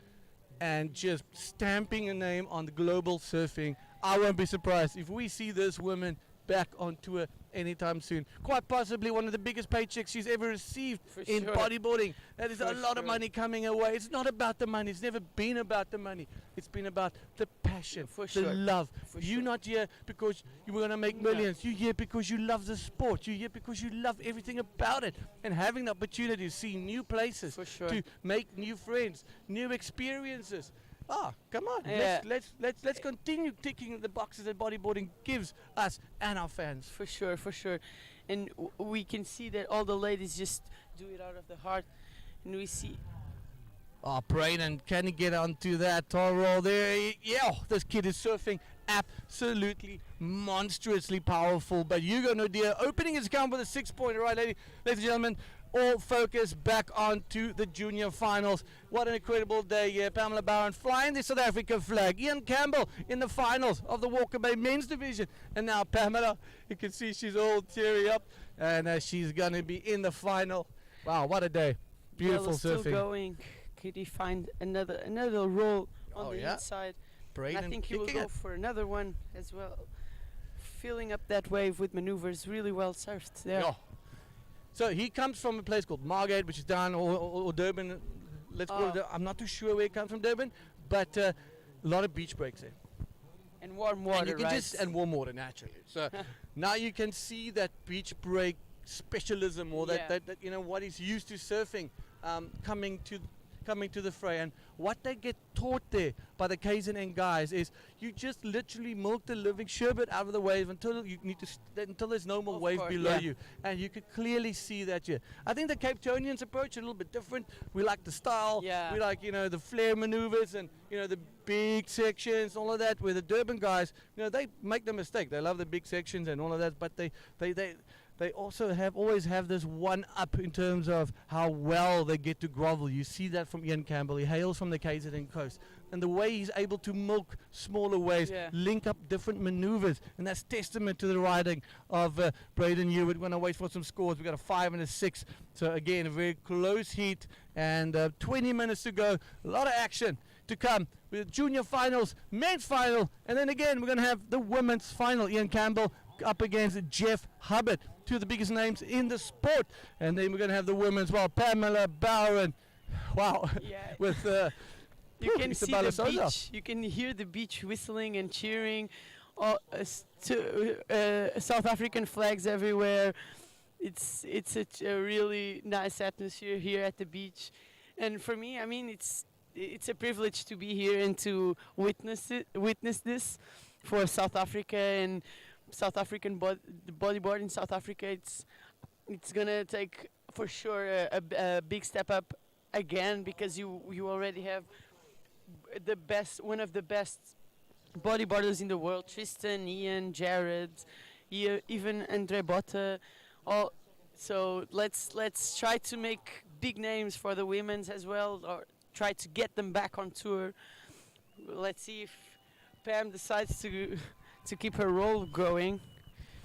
and just stamping a name on the global surfing. I won't be surprised if we see this woman back on tour anytime soon. Quite possibly one of the biggest paychecks she's ever received For in sure. bodyboarding. That is For a lot of sure. money coming away. It's not about the money. It's never been about the money. It's been about the passion, For the sure. love. For You're sure. not here because you were going to make No. millions. You're here because you love the sport. You're here because you love everything about it. And having the opportunity to see new places, For sure. to make new friends, new experiences. Come on. Yeah. Let's continue ticking the boxes that bodyboarding gives us and our fans. For sure. And we can see that all the ladies just do it out of the heart. And we see, Braden, can he get onto that tall roll there? Yeah, this kid is surfing absolutely monstrously powerful. But Hugo Nordia opening his account with a 6-pointer, right, ladies and gentlemen. All focus back onto the junior finals. What an incredible day here. Pamela Barron flying the South Africa flag. Ian Campbell in the finals of the Walker Bay men's division. And now Pamela, you can see she's all teary up. And she's going to be in the final. Wow, what a day. Beautiful well, still surfing. going. Could he find another roll on Oh, the yeah. inside? Braden And I think he will kicking go it. for another one as well. Filling up that wave with maneuvers, really well surfed there. Yeah. So he comes from a place called Margate, which is down, or Durban. Let's call it. I'm not too sure where he comes from, Durban, but a lot of beach breaks there. And warm water, and you can right? and warm water naturally. So now you can see that beach break specialism, or that, Yeah. that you know what he's used to surfing coming to the fray. And what they get taught there by the KZN guys is you just literally milk the living sherbet out of the wave until you need to until there's no more Of wave course, below yeah. you, and you could clearly see that here. I think the Cape Townians approach a little bit different. We like the style, Yeah. we like the flare maneuvers and the big sections, all of that. Where the Durban guys, they make the mistake. They love the big sections and all of that, but they also always have this one up in terms of how well they get to grovel. You see that from Ian Campbell. He hails from the KZN coast. And the way he's able to milk smaller waves, Yeah. link up different maneuvers. And that's testament to the riding of Braden Hewitt. We're going to wait for some scores. We've got a 5 and a 6. So again, a very close heat. And 20 minutes to go. A lot of action to come with junior finals, men's final. And then again, we're going to have the women's final. Ian Campbell up against Jeff Hubbard, two of the biggest names in the sport. And then we're going to have the women's, Pamela Bowron, wow, Yeah. with You can see the Isabella Souza. beach. You can hear the beach whistling and cheering. South African flags everywhere. It's a really nice atmosphere here at the beach, and for me, I mean, it's a privilege to be here and to witness this for South Africa and South African bodyboard in South Africa. It's gonna take for sure a big step up again, because you already have one of the best bodyboarders in the world: Tristan, Ian, Jared, even Andre Botta. All, so let's try to make big names for the women's as well, or try to get them back on tour. Let's see if Pam decides to keep her role going.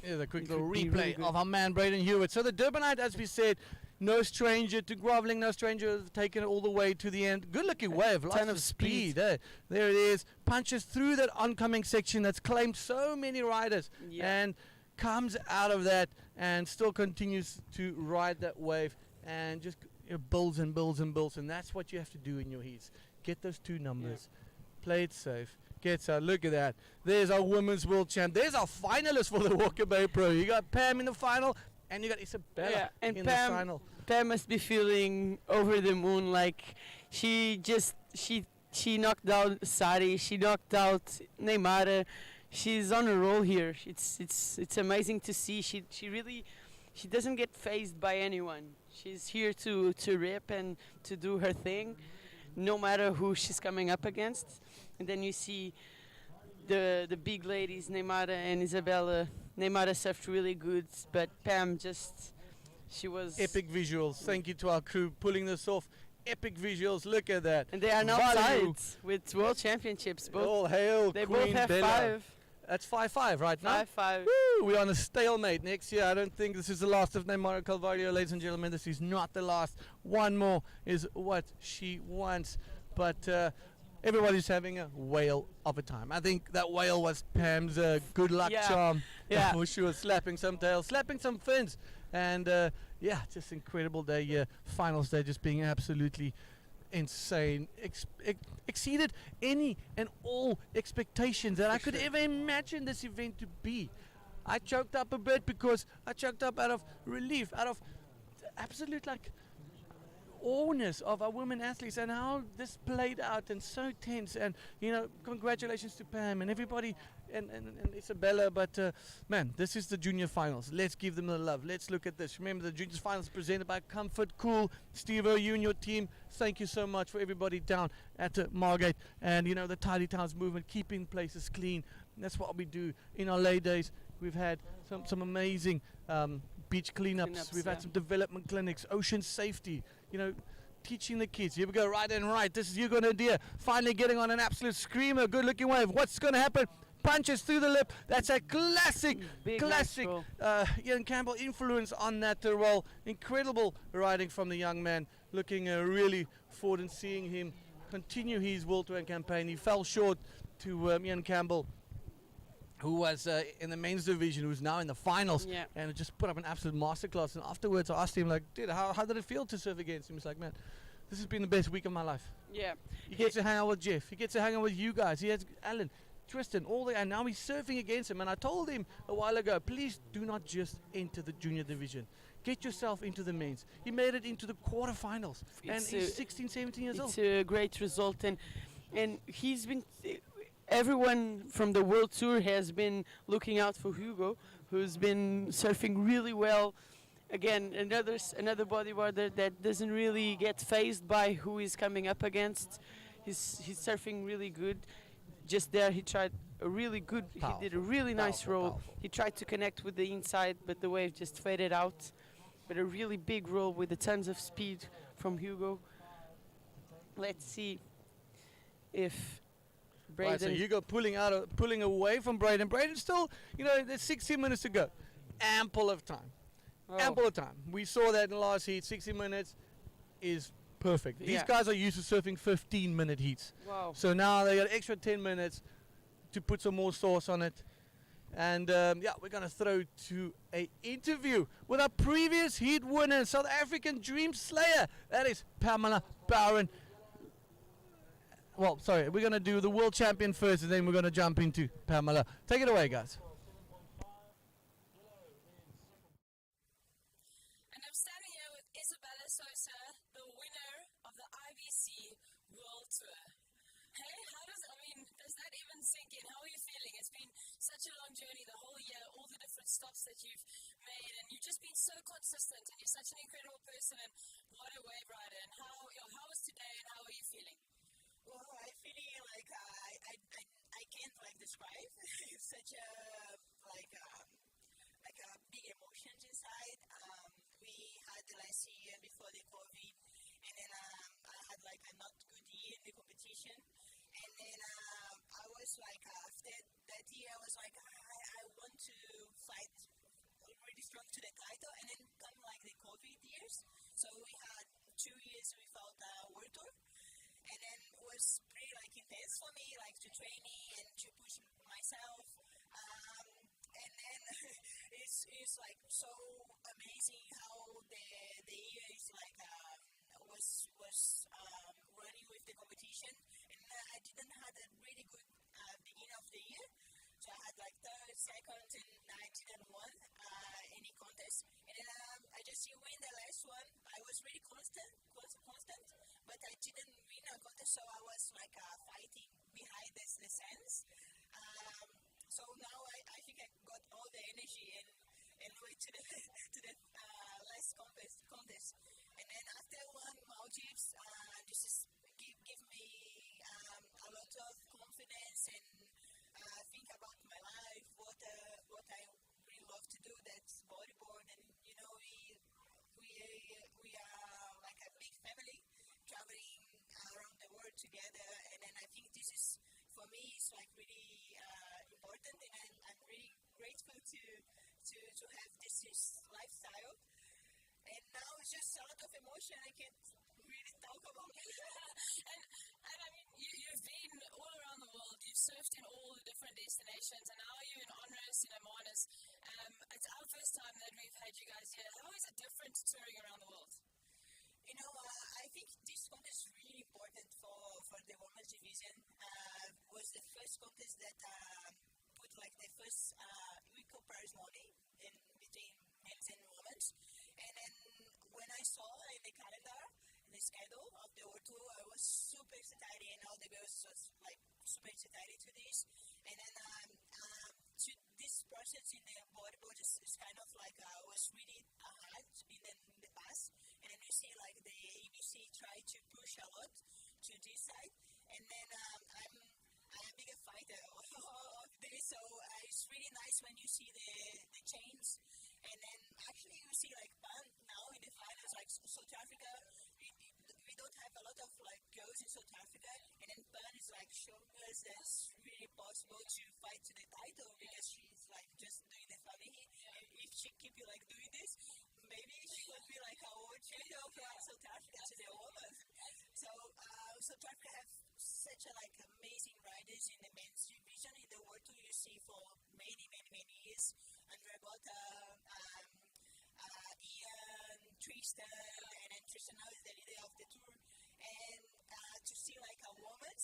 Here's a quick It little would be replay really good. of our man Braden Hewitt. So the Durbanite, as we said, no stranger to groveling, no stranger to taking it all the way to the end. Good looking wave, lots ton of of speed. speed. There it is. Punches through that oncoming section that's claimed so many riders, and comes out of that and still continues to ride that wave and just builds and builds and builds. And that's what you have to do in your heats. Get those two numbers. Play it safe. Gets out. Look at that. There's our women's world champ. There's our finalist for the Walker Bay Pro. You got Pam in the final, and you got Isabella and in the Pam, final. Pam must be feeling over the moon. Like she knocked out Sari. She knocked out Neymar. She's on a roll here. It's amazing to see. She doesn't get phased by anyone. She's here to rip and to do her thing, no matter who she's coming up against. And then you see the big ladies, Neymar and Isabella. Neymar surfed really good, but Pam she was Epic visuals. Thank you to our crew pulling this off. Epic visuals. Look at that. And they are now Value. tied with world championships. All hail They Queen both have Bella. 5. That's 5-5 right now. 5-5. Woo, we're on a stalemate next year. I don't think this is the last of Neymar Calvario, ladies and gentlemen. This is not the last. One more is what she wants. But everybody's having a whale of a time. I think that whale was Pam's good luck charm. Yeah. For sure. Slapping some tails, slapping some fins. And just incredible day here. Finals day just being absolutely insane. Exceeded any and all expectations that I could ever imagine this event to be. I choked up a bit because I choked up out of relief, out of absolute awness of our women athletes and how this played out, and so tense. And congratulations to Pam and everybody and Isabella. But man, this is the junior finals. Let's give them the love. Let's look at this. Remember, the junior finals presented by Comfort Cool. Steve-O, you and your team, thank you so much for everybody down at Margate and the Tidy Towns movement, keeping places clean. That's what we do in our lay days. We've had some amazing beach cleanups. We've had some development clinics, ocean safety, teaching the kids. Here we go, right and right. This is Hugo Nadir finally getting on an absolute screamer. Good looking wave. What's going to happen? Punches through the lip. That's a classic Ian Campbell influence on that roll. Incredible riding from the young man. Looking really forward and seeing him continue his World Tour campaign. He fell short to Ian Campbell, who was in the men's division, who's now in the finals, and just put up an absolute masterclass. And afterwards, I asked him, dude, how did it feel to surf against him? He's like, man, this has been the best week of my life. Yeah. He gets to hang out with Jeff. He gets to hang out with you guys. He has Alan, Tristan, and now he's surfing against him. And I told him a while ago, please do not just enter the junior division. get yourself into the men's. He made it into the quarterfinals, and It's he's a- 16, 17 years old. It's a great result, and he's been. Everyone from the World Tour has been looking out for Hugo, who's been surfing really well. Again, another bodyboarder that doesn't really get phased by who he's coming up against. He's surfing really good. Just there, he tried a really good. He did a really nice roll. Powerful. He tried to connect with the inside, but the wave just faded out. But a really big roll with a tons of speed from Hugo. Let's see if Right, so Braden. Hugo pulling away from Braden. Braden still, there's 16 minutes to go. Ample of time. Oh. Ample of time. We saw that in the last heat. 60 minutes is perfect. These Yeah. guys are used to surfing 15-minute heats. Wow. So now they got extra 10 minutes to put some more sauce on it. And we're going to throw to a interview with our previous heat winner, South African Dream Slayer. That is Pamela Bowron. Well, sorry, we're going to do the world champion first, and then we're going to jump into Pamela. Take it away, guys. And I'm standing here with Isabella Sosa, the winner of the IBC World Tour. Hey, does that even sink in? How are you feeling? It's been such a long journey, the whole year, all the different stops that you've made, and you've just been so consistent, and you're such an incredible person, and what a wave rider. And how was today, and how are you feeling? Well, I feel like I can't describe. It's such a big emotions inside. We had last year before the COVID, and then I had a not good year in the competition, and then I was after that year I was I want to fight really strong to the title, and then come the COVID years. So we had 2 years without World Tour. And then it was pretty intense for me, to training and to push myself. And then it's so amazing how the year is was running with the competition. And I didn't have a really good beginning of the year. So I had third, second, and I didn't win any contest. And then I just win the last one. I was really constant, but I didn't win a contest, so I was fighting behind the scenes. So now I think I got all the energy and went to the last contest. And then after one Maldives, this is give me a lot of confidence and think about my life, what I really love to do. That's bodyboard, and we are a big family traveling around the world together. And then I think this is for me it's really important, and I'm really grateful to have this lifestyle. And now it's just a lot of emotion. I can't really talk about it. You've been all around the world. You've surfed in all the different destinations, and now you're in Honors, in Hermanus. It's our first time that we've had you guys here. How is it different touring around the world? I think this contest is really important for the women's division. Was the first contest that put the first equal prize money in between men's and women's. And then when I saw in the calendar, the schedule of the World Tour, I was super excited, and all the girls was super excited to this. And then to this process in the bodyboard is kind of was really hard in the past. And then you see the ABC try to push a lot to this side. And then I'm a bigger fighter of this, so it's really nice when you see the change. And then actually you see Pan now in the finals, South Africa. We don't have a lot of girls in South Africa, and then Pan is showing us that it's really possible to fight to the title, because she's just doing the family. And if she keep doing this, maybe she could be a world champion from South Africa to the women. So South Africa have such amazing riders in the men's division. In the World Tour you see for many years. Andrea Botta, Ian, Tristan, and then Tristan now is the leader of the tour. And to see a woman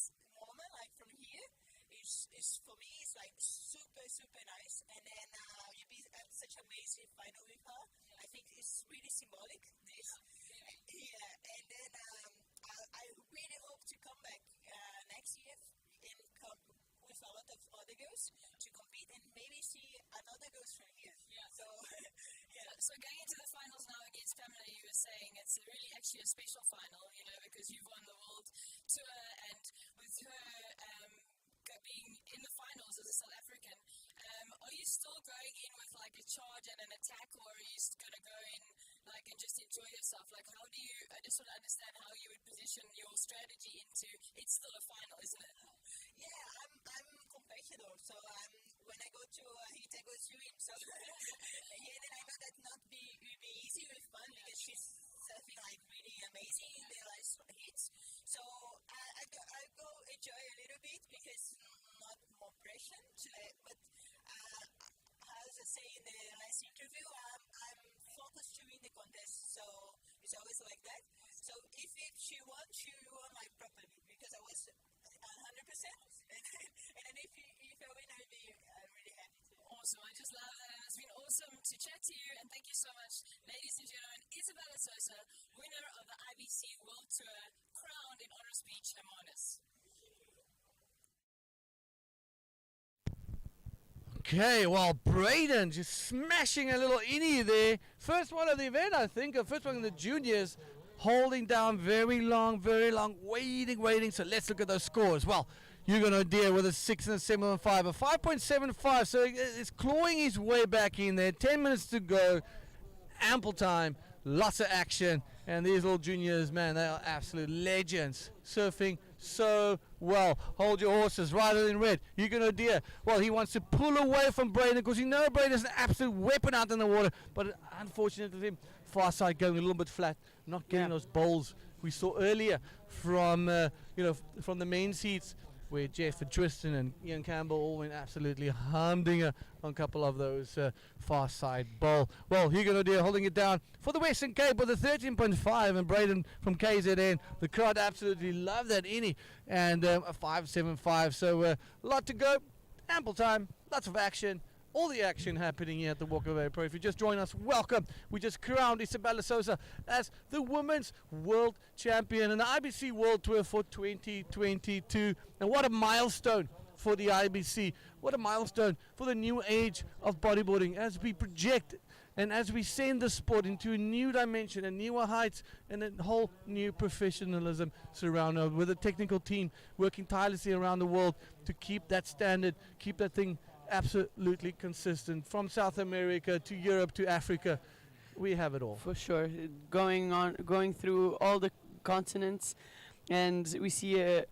from here is for me it's super nice. And then you be at such such amazing final with her. I think it's really symbolic. This, yeah. And then I really hope to come back next year and come with a lot of other girls to compete and maybe see another girls from here. Yeah. So, yeah. So going into the finals now against Pamela, you were saying it's really actually a special final, you know, because you've won the world tour, and with her being in the finals as a South African, are you still going in with like a charge and an attack, or are you going to go in like and just enjoy yourself? Like, how do you? I just want to understand how you would position your strategy into. It's still a final, isn't it? Yeah, I'm competitor, so when I go to a heat, I go to win. So yeah, then I know that not will be easy with fun because she's surfing like really amazing in the last hits. So I go enjoy a little bit because not more pressure. But as I say in the last interview, I'm focused to win the contest. So it's always like that. So if she won like properly because I was 100%. And then if I win, I'll be really happy too. Awesome. I just love that, and it's been awesome to chat to you, and thank you so much, ladies and gentlemen. Isabella Sosa, winner of the IBC World Tour, crowned in Honors Beach, Hermanus. Okay, well, Braden just smashing a little innie there. First one of the event, I think, or first one in the juniors, holding down very long, waiting. So let's look at those scores. Well, you're going to deal with a 6 and a 7 and a 5, a 5.75. So it's clawing his way back in there. 10 minutes to go, ample time, lots of action. And these little juniors, man, they are absolute legends. Surfing so well. Hold your horses, Rider in red. You're going to deer. Well, he wants to pull away from Braden because you know Braden's an absolute weapon out in the water. But unfortunately for him, far side going a little bit flat, not getting those bowls we saw earlier from from the main seats, where Jeff and Tristan and Ian Campbell all went absolutely humdinger on a couple of those far side bowl. Well, Hugo Nadir holding it down for the Western Cape with a 13.5, and Braden from KZN. The crowd absolutely love that innie, and a 5.75. So a lot to go, ample time, lots of action. All the action happening here at the Walker Bay Pro. If you just joined us, welcome. We just crowned Isabella Sosa as the Women's World Champion in the IBC World Tour for 2022. And what a milestone for the IBC. What a milestone for the new age of bodyboarding as we project and as we send the sport into a new dimension and newer heights and a whole new professionalism surrounded with a technical team working tirelessly around the world to keep that standard, keep that thing absolutely consistent from South America to Europe to Africa. We have it all. For sure, going through all the continents, and we see a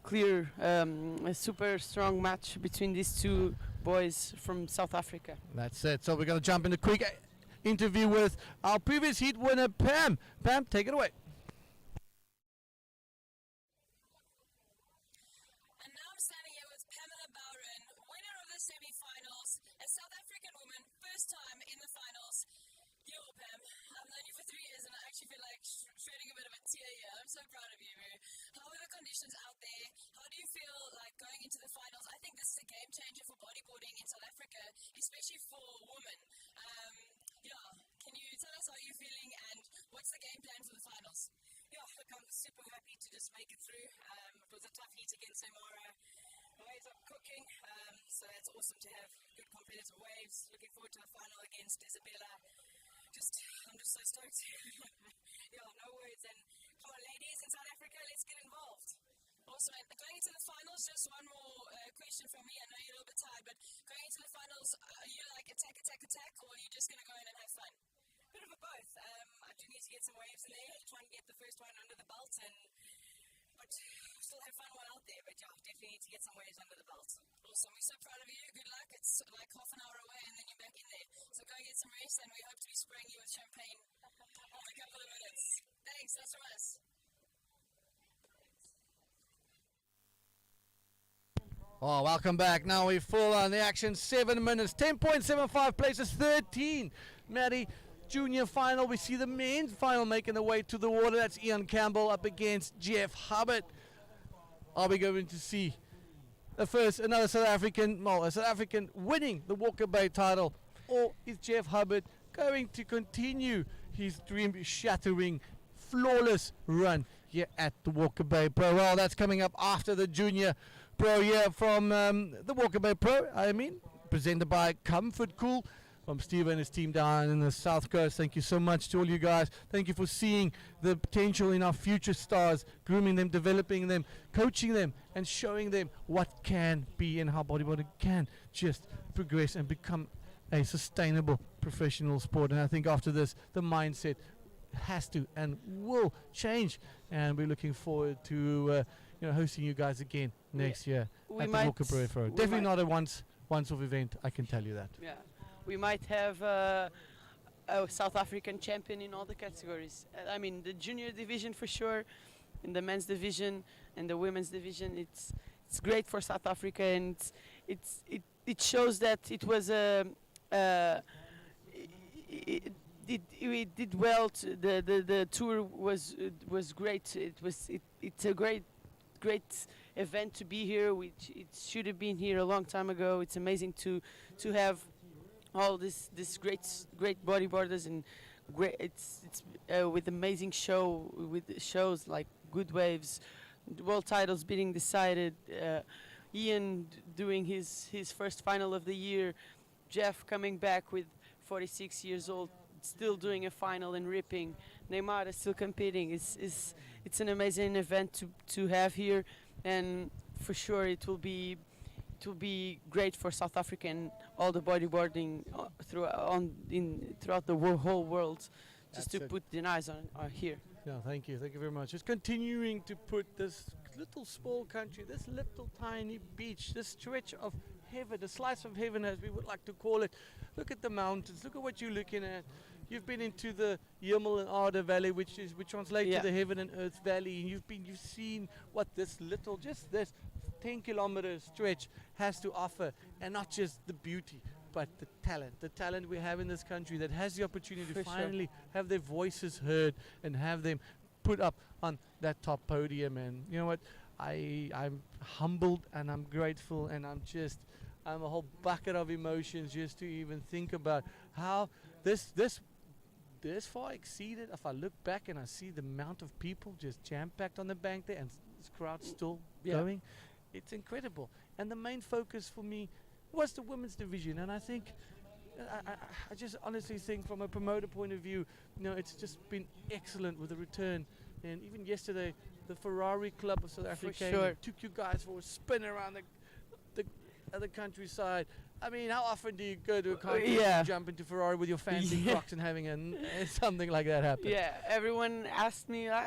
clear, a super strong match between these two boys from South Africa. That's it. So we're going to jump into a quick interview with our previous heat winner, Pam. Pam, take it away. Time in the finals. Yo, Pam, I've known you for 3 years and I actually feel like shedding a bit of a tear here. I'm so proud of you, man. How are the conditions out there? How do you feel like going into the finals? I think this is a game changer for bodyboarding in South Africa, especially for women. Can you tell us how you're feeling and what's the game plan for the finals? Yeah, look, I'm super happy to just make it through. It was a tough heat against Samara. Waves are cooking, so it's awesome to have good competitive waves. Looking forward to the final against Isabella. I'm just so stoked. Yeah, no words. And come on, ladies in South Africa, let's get involved. Awesome. And going into the finals, just one more question from me. I know you're a little bit tired, but going into the finals, are you like attack, or are you just going to go in and have fun? Bit of a both. I do need to get some waves in there, try and get the first one under the belt, but still have fun while out there. But yeah, definitely need to get some waves under the belt. Awesome. We're so proud of you. Good luck. It's like half an hour away and then you're back in there. So go get some rest and we hope to be spraying you with champagne in a couple of minutes. Thanks. That's from us. Oh, welcome back. Now we're full on the action. 7 minutes. 10.75 places 13. Maddie, junior final. We see the men's final making the way to the water. That's Ian Campbell up against Jeff Hubbard. Are we going to see another South African winning the Walker Bay title or is Jeff Hubbard going to continue his dream-shattering, flawless run here at the Walker Bay Pro? Well, that's coming up after the Junior Pro here from the Walker Bay Pro, presented by Comfort Cool. From Steve and his team down in the South Coast. Thank you so much to all you guys. Thank you for seeing the potential in our future stars, grooming them, developing them, coaching them, and showing them what can be and how bodyboarding can just progress and become a sustainable professional sport. And I think after this, the mindset has to and will change. And we're looking forward to hosting you guys again next year at the Walker Bay Pro. Definitely not a once-off event, I can tell you that. Yeah. We might have a South African champion in all the categories. The junior division for sure, in the men's division and the women's division. It's great for South Africa, and it shows that it was we did well. The tour was great. It's a great event to be here. Which it should have been here a long time ago. It's amazing to have all this great bodyboarders, and it's with amazing shows like Good Waves, world titles being decided, Ian doing his first final of the year, Jeff coming back with 46 years old, still doing a final and ripping, Neymar is still competing. It's an amazing event to have here, and for sure it will be great for South Africa and all the bodyboarding throughout the whole world, just to put the eyes on here. Yeah, thank you very much. Just continuing to put this little small country, this little tiny beach, this stretch of heaven, a slice of heaven as we would like to call it. Look at the mountains, look at what you're looking at. You've been into the Yamel and Arda Valley, which translates to the Heaven and Earth Valley, and you've seen what this 10 kilometer stretch has to offer, and not just the beauty, but the talent we have in this country that has the opportunity to finally have their voices heard and have them put up on that top podium. And you know what, I'm humbled and I'm grateful, and I'm a whole bucket of emotions just to even think about how this far exceeded. If I look back and I see the amount of people just jam-packed on the bank there, and this crowd still going, it's incredible. And the main focus for me was the women's division, and I think I just honestly think from a promoter point of view, it's just been excellent with the return. And even yesterday, the Ferrari Club of South Africa took you guys for a spin around the countryside. I mean, how often do you go to a country and jump into Ferrari with your fancy Crocs and having something like that happen? Yeah, everyone asked me, like,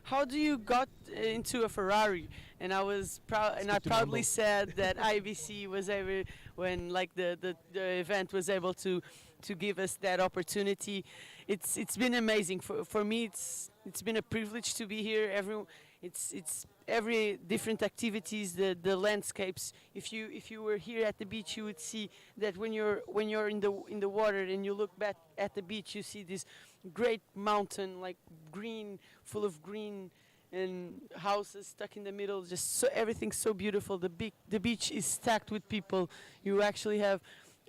how do you got into a Ferrari? And I was proud, and I proudly said that IBC was able, when like the event was able to give us that opportunity. It's been amazing for me. It's been a privilege to be here. It's every different activities, the landscapes. If you were here at the beach, you would see that when you're in the water and you look back at the beach, you see this great mountain, like green, full of green, and houses stuck in the middle. Just everything's so beautiful. The beach is stacked with people. You actually have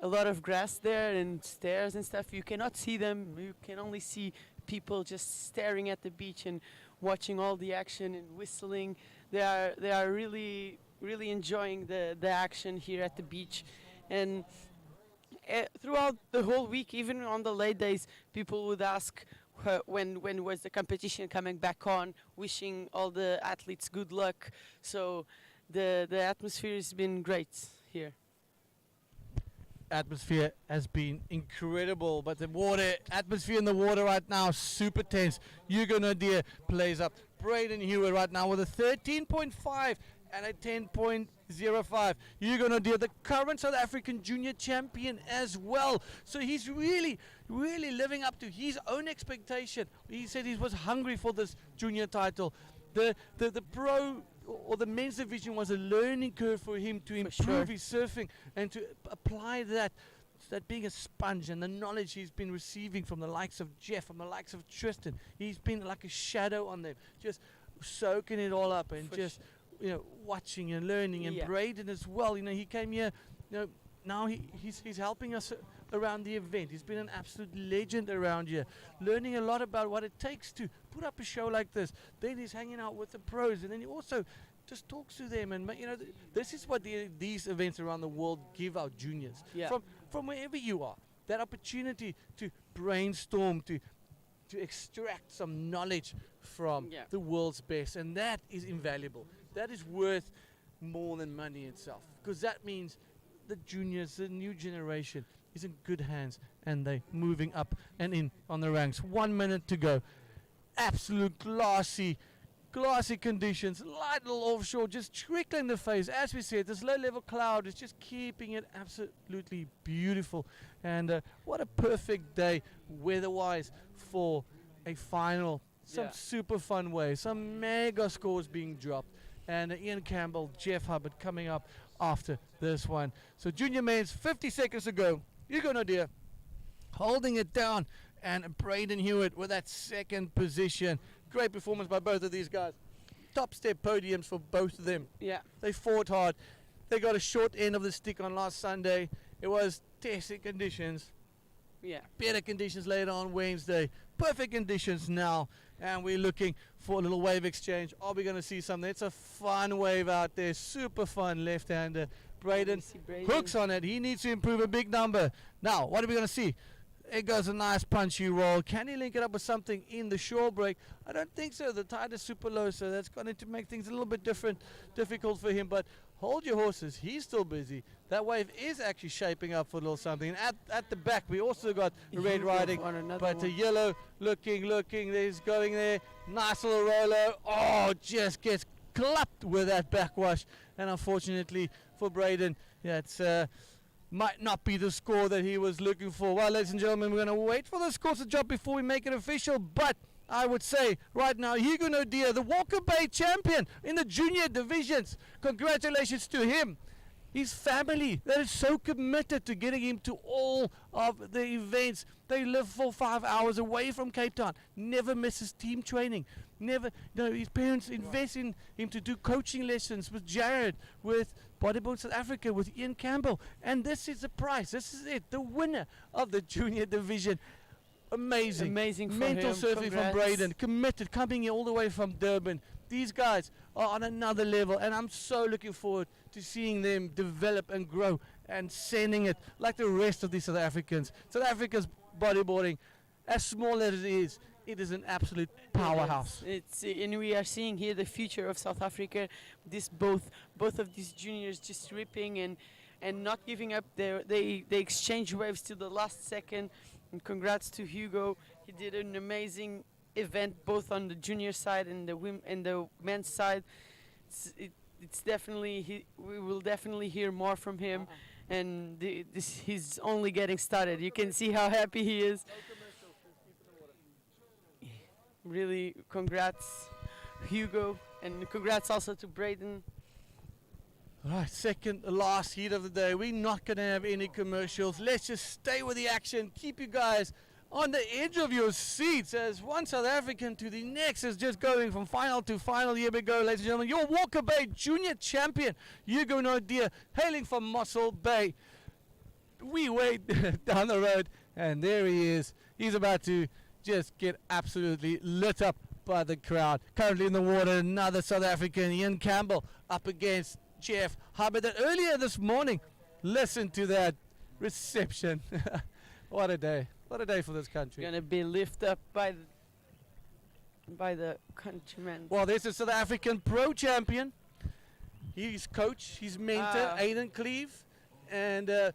a lot of grass there and stairs and stuff. You cannot see them. You can only see people just staring at the beach and watching all the action and whistling. They are really enjoying the action here at the beach. And throughout the whole week, even on the late days, people would ask when was the competition coming back on, wishing all the athletes good luck. So the atmosphere has been great here. Atmosphere has been incredible, but the atmosphere in the water right now, super tense. Hugo Nadir plays up Braden Hewitt right now with a 13.5 and a 10.05. Hugo Nadir, the current South African junior champion as well. So he's really living up to his own expectation. He said he was hungry for this junior title. The pro or the men's division was a learning curve for him to improve his surfing and to apply that being a sponge and the knowledge he's been receiving from the likes of Jeff, from the likes of Tristan. He's been like a shadow on them, just soaking it all up and watching and learning. And Braden as well, he came here, now he's helping us around the event. He's been an absolute legend around here, learning a lot about what it takes to put up a show like this. Then he's hanging out with the pros, and then he also just talks to them. And this is what these events around the world give our juniors. Yeah. From wherever you are, that opportunity to brainstorm, to extract some knowledge from the world's best, and that is invaluable. That is worth more than money itself, because that means the juniors, the new generation, is in good hands, and they're moving up and in on the ranks. 1 minute to go. Absolute glassy conditions, light little offshore, just trickling the face. As we said, this low-level cloud is just keeping it absolutely beautiful. And what a perfect day weather-wise for a final. Some super fun waves, some mega scores being dropped. And Ian Campbell, Jeff Hubbard coming up after this one. So junior men's 50 seconds to go. Hugo Nadir holding it down, and Braden Hewitt with that second position. Great performance by both of these guys. Top step podiums for both of them. Yeah. They fought hard. They got a short end of the stick on last Sunday. It was testing conditions. Yeah. Better conditions later on Wednesday. Perfect conditions now. And we're looking for a little wave exchange. Are we going to see something? It's a fun wave out there. Super fun left-hander. Braden hooks on it. He needs to improve a big number. Now, what are we going to see? It goes a nice punchy roll. Can he link it up with something in the shore break? I don't think so. The tide is super low, so that's going to make things a little bit difficult for him. But hold your horses. He's still busy. That wave is actually shaping up for a little something. And at the back, we also got red riding, but a yellow looking. He's going there. Nice little roller. Oh, just gets clapped with that backwash. And unfortunately for Braden, it's might not be the score that he was looking for. Well, ladies and gentlemen, we're going to wait for the scores to drop before we make it official. But I would say right now, Hugo Nadir, the Walker Bay champion in the junior divisions. Congratulations to him. His family that is so committed to getting him to all of the events. They live 4 or 5 hours away from Cape Town. Never misses team training. Never, his parents invest in him to do coaching lessons with Jared, with Bodyboarding South Africa, with Ian Campbell. And this is the prize. This is it. The winner of the junior division. Amazing for mental him. surfing from Braden. Committed, coming here all the way from Durban. These guys are on another level, and I'm so looking forward to seeing them develop and grow and sending it like the rest of these South Africans. South Africa's bodyboarding, as small as it is an absolute powerhouse. And we are seeing here the future of South Africa. Both of these juniors just ripping and not giving up. They exchange waves to the last second. And congrats to Hugo. He did an amazing event both on the junior side and the men's side. It's definitely we will definitely hear more from him, and he's only getting started. You can see how happy he is. Really, congrats, Hugo, and congrats also to Braden. Right, second last heat of the day. We're not going to have any commercials. Let's just stay with the action. Keep you guys on the edge of your seats as one South African to the next is just going from final to final. Here we go, ladies and gentlemen. Your Walker Bay Junior Champion, Hugo Nadir, hailing from Mossel Bay. We wait down the road, and there he is. He's about to just get absolutely lit up by the crowd. Currently in the water, another South African, Ian Campbell, up against Jeff Hubbard. That earlier this morning, listen to that reception. What a day. What a day for this country. Gonna be lifted up by the countrymen. Well, there's a South African pro champion. His coach, his mentor, Aidan Cleve. And the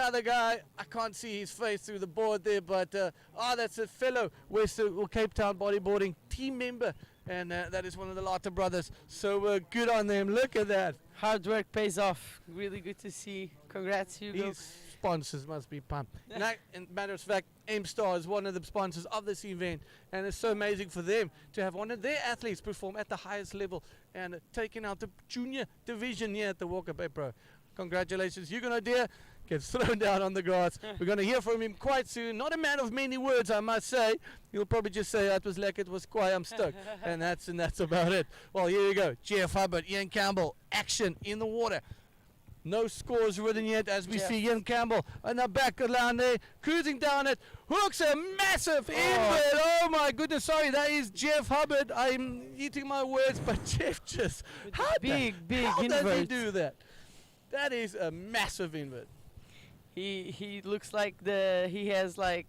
other guy, I can't see his face through the board there, but that's a fellow Cape Town bodyboarding team member. And that is one of the Latta brothers. So good on them. Look at that. Hard work pays off. Really good to see. Congrats, Hugo. His sponsors must be pumped. In matter of fact, M-Star is one of the sponsors of this event. And it's so amazing for them to have one of their athletes perform at the highest level and taking out the junior division here at the Walker Bay Pro. Congratulations, Hugo Nadir. Gets thrown down on the grass. We're going to hear from him quite soon. Not a man of many words, I must say. He'll probably just say, it was like it was quiet, I'm stuck. and that's about it. Well, here you go. Jeff Hubbard, Ian Campbell, action in the water. No scores written yet as we Jeff. see Ian Campbell in the back of the line there, cruising down it. Hooks a massive invert. Oh my goodness, sorry, that is Jeff Hubbard. I'm eating my words, but Jeff just, how big how does he invert. do that? That is a massive invert. He looks like he has like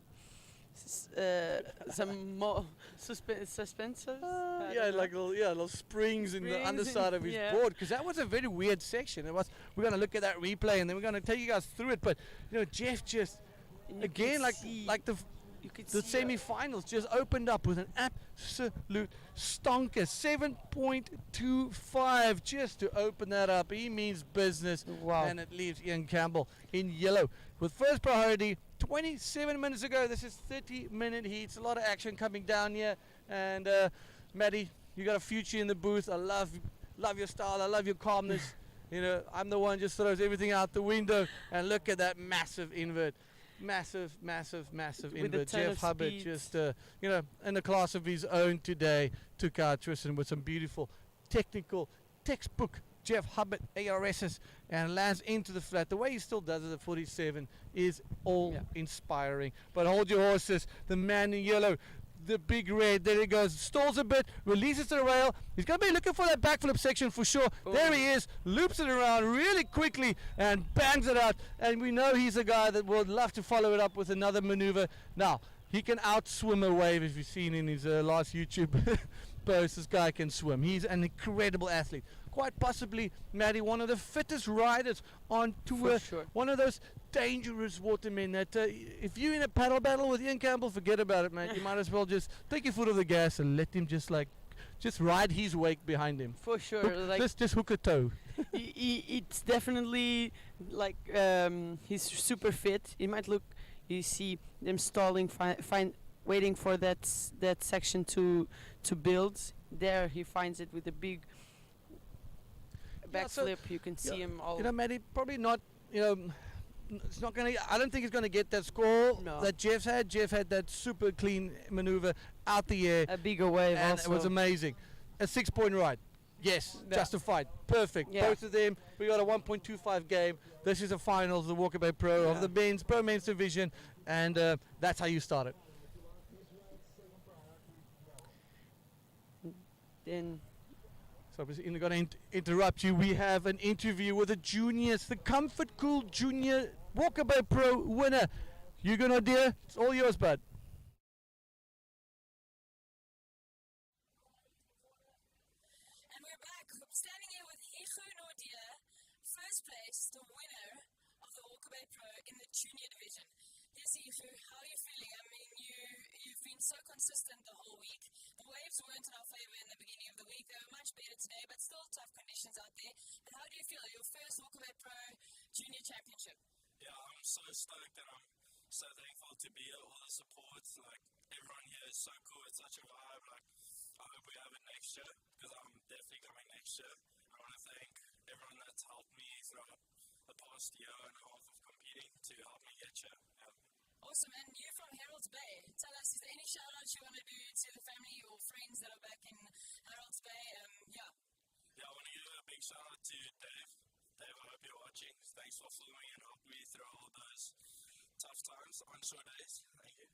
some more suspensors. I Yeah, don't know. like little springs in the Springs underside in- of his yeah. board, because that was a very weird section. We're going to look at that replay, and then we're going to take you guys through it. But Jeff just And you again could like see- the you could the see, semi-finals just opened up with an absolute stonker, 7.25 just to open that up. He means business. Wow. And it leaves Ian Campbell in yellow with first priority. 27 minutes ago, this is 30-minute heats. A lot of action coming down here. And Maddie, you got a future in the booth. I love your style. I love your calmness. I'm the one just throws everything out the window. And look at that massive invert. Massive With a invert. ton Jeff of Hubbard speed. just, in a class of his own today, took out Tristan with some beautiful technical textbook Jeff Hubbard ARSs and lands into the flat. The way he still does it at 47 is all inspiring. But hold your horses. The man in yellow, the big red, there he goes, stalls a bit, releases the rail. He's going to be looking for that backflip section for sure. There he is, loops it around really quickly and bangs it out. And we know he's a guy that would love to follow it up with another maneuver. Now, he can outswim a wave, if you've seen in his last YouTube post. This guy can swim. He's an incredible athlete. Quite possibly, Maddie, one of the fittest riders on tour. For sure. One of those dangerous watermen that if you're in a paddle battle with Ian Campbell, forget about it, man. You might as well just take your foot off the gas and let him just ride his wake behind him. For sure. Hook, just hook a toe. It's definitely like he's super fit. It might look, you see them stalling, waiting for that section to build. There he finds it with a big backflip. You can see him all. Maddie, probably not. It's not gonna. I don't think he's gonna get that score that Jeff's had. Jeff had that super clean maneuver out the air. A bigger wave and also. it was amazing. A 6-point ride. Yes, Yeah. justified. Perfect. Yeah. Both of them. We got a 1.25 game. This is a finals of the Walkabout Pro of the Pro Men's Division, and that's how you start it. Then. So I'm going to interrupt you. We have an interview with the juniors, the Comfort Cool Junior Walkabout Pro winner. Huguenot, dear, it's all yours, bud. And we're back. I'm standing here with Huguenot, first place, the winner of the Walkabout Pro in the junior division. Yes, Hugo, how are you feeling? I mean, you've been so consistent the whole week. The waves weren't in our favor in the beginning of the week. They were much better today, but still tough conditions out there. But how do you feel? Your first Walkabout Pro Junior Championship? Yeah, I'm so stoked and I'm so thankful to be here. All the support, like everyone here is so cool. It's such a vibe. Like I hope we have it next year because I'm definitely coming next year. I want to thank everyone that's helped me throughout the past year and a half of competing to help me get here. Awesome. And you're from Harold's Bay. Tell us, is there any shout-outs you want to do to the family or friends that are back in Harold's Bay? Yeah, I want to give a big shout-out to Dave. Dave, I hope you're watching. Thanks for filming and helping me through all those tough times, onshore days. Thank you.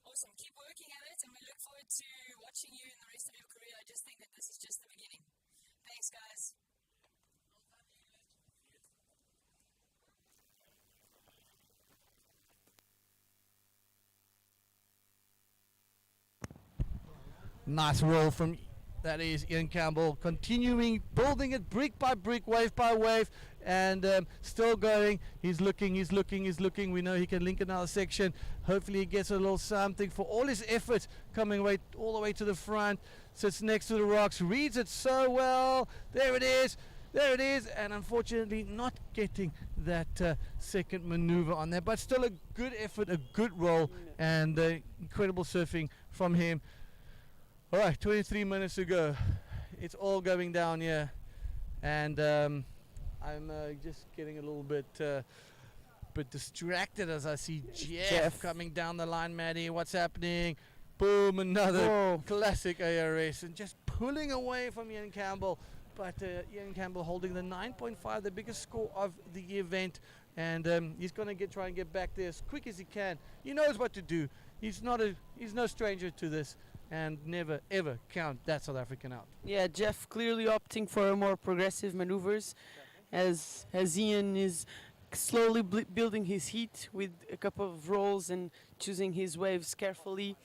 Awesome. Keep working at it, and we look forward to watching you in the rest of your career. I just think that this is just the beginning. Thanks, guys. Nice roll from, that is Ian Campbell, continuing, building it brick by brick, wave by wave, and still going. He's looking. We know he can link another section. Hopefully he gets a little something for all his efforts, coming all the way to the front, sits next to the rocks, reads it so well. There it is, and unfortunately not getting that second maneuver on there, but still a good effort, a good roll, and incredible surfing from him. All right, 23 minutes to go. It's all going down here, and I'm just getting a little bit distracted as I see Jeff coming down the line. Maddie, what's happening? Boom, another classic ARS, and just pulling away from Ian Campbell. but Ian Campbell holding the 9.5, the biggest score of the event, and he's going to try and get back there as quick as he can. He knows what to do. He's no stranger to this, and never ever count that South African out. Yeah, Jeff clearly opting for more progressive maneuvers, as Ian is slowly building his heat with a couple of rolls and choosing his waves carefully.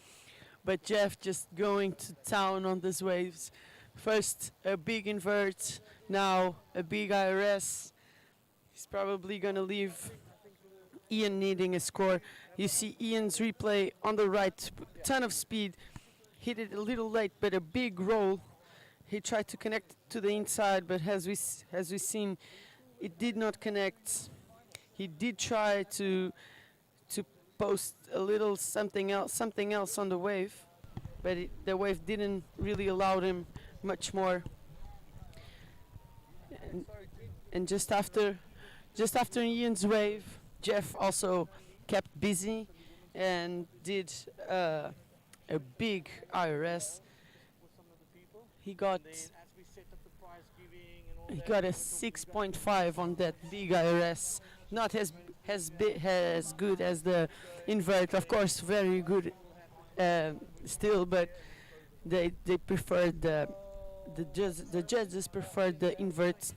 But Jeff just going to town on these waves. First a big invert, now a big IRS. He's probably gonna leave Ian needing a score. You see Ian's replay on the right, ton of speed, hit it a little late, but a big roll. He tried to connect to the inside, but as we seen, it did not connect. He did try to post a little something else on the wave, but the wave didn't really allow him much more. And just after Ian's wave, Jeff also kept busy and did a big IRS. He got a 6.5 on that big IRS. Not as good as the invert, of course, very good still, but they preferred the judges preferred the invert,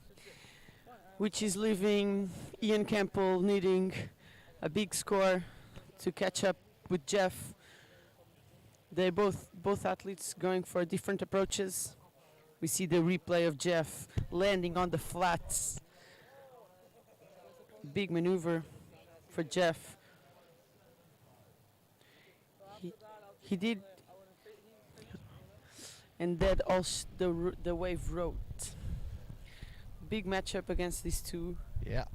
which is leaving Ian Campbell needing a big score to catch up with Jeff. They both athletes going for different approaches. We see the replay of Jeff landing on the flats. Big maneuver for Jeff. He did, and that also the wave wrote. Big matchup against these two. Yeah.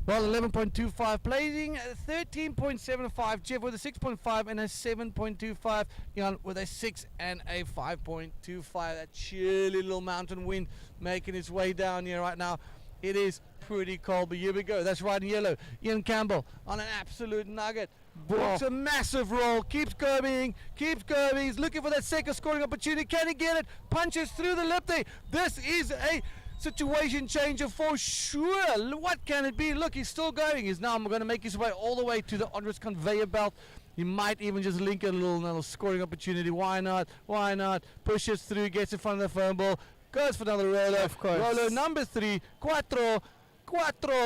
Well, 11.25, playing 13.75. Jeff with a 6.5 and a 7.25. Jan with a 6 and a 5.25. That chilly little mountain wind making its way down here right now. It is pretty cold, but here we go. That's right in yellow. Ian Campbell on an absolute nugget. Books a massive roll. Keeps going. He's looking for that second scoring opportunity. Can he get it? Punches through the lip there. This is a situation changer for sure. What can it be? Look, he's still going. He's now going to make his way all the way to the honors conveyor belt. He might even just link a little scoring opportunity. Why not? Pushes through, gets in front of the phone ball, goes for another roller. Of course. Roller number 3. Cuatro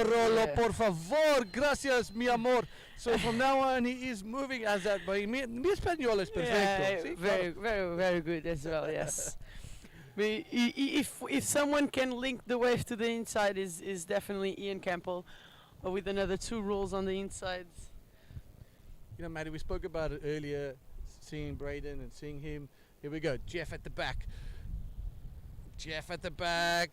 rolo, por favor. Gracias, mi amor. So from now on, he is moving as that. But mi español es perfecto. Yeah, very good as well. Yes. If someone can link the wave to the inside, is definitely Ian Campbell, with another 2 rolls on the inside. You know, Matty, we spoke about it earlier, seeing Braden and seeing him. Here we go, Jeff at the back.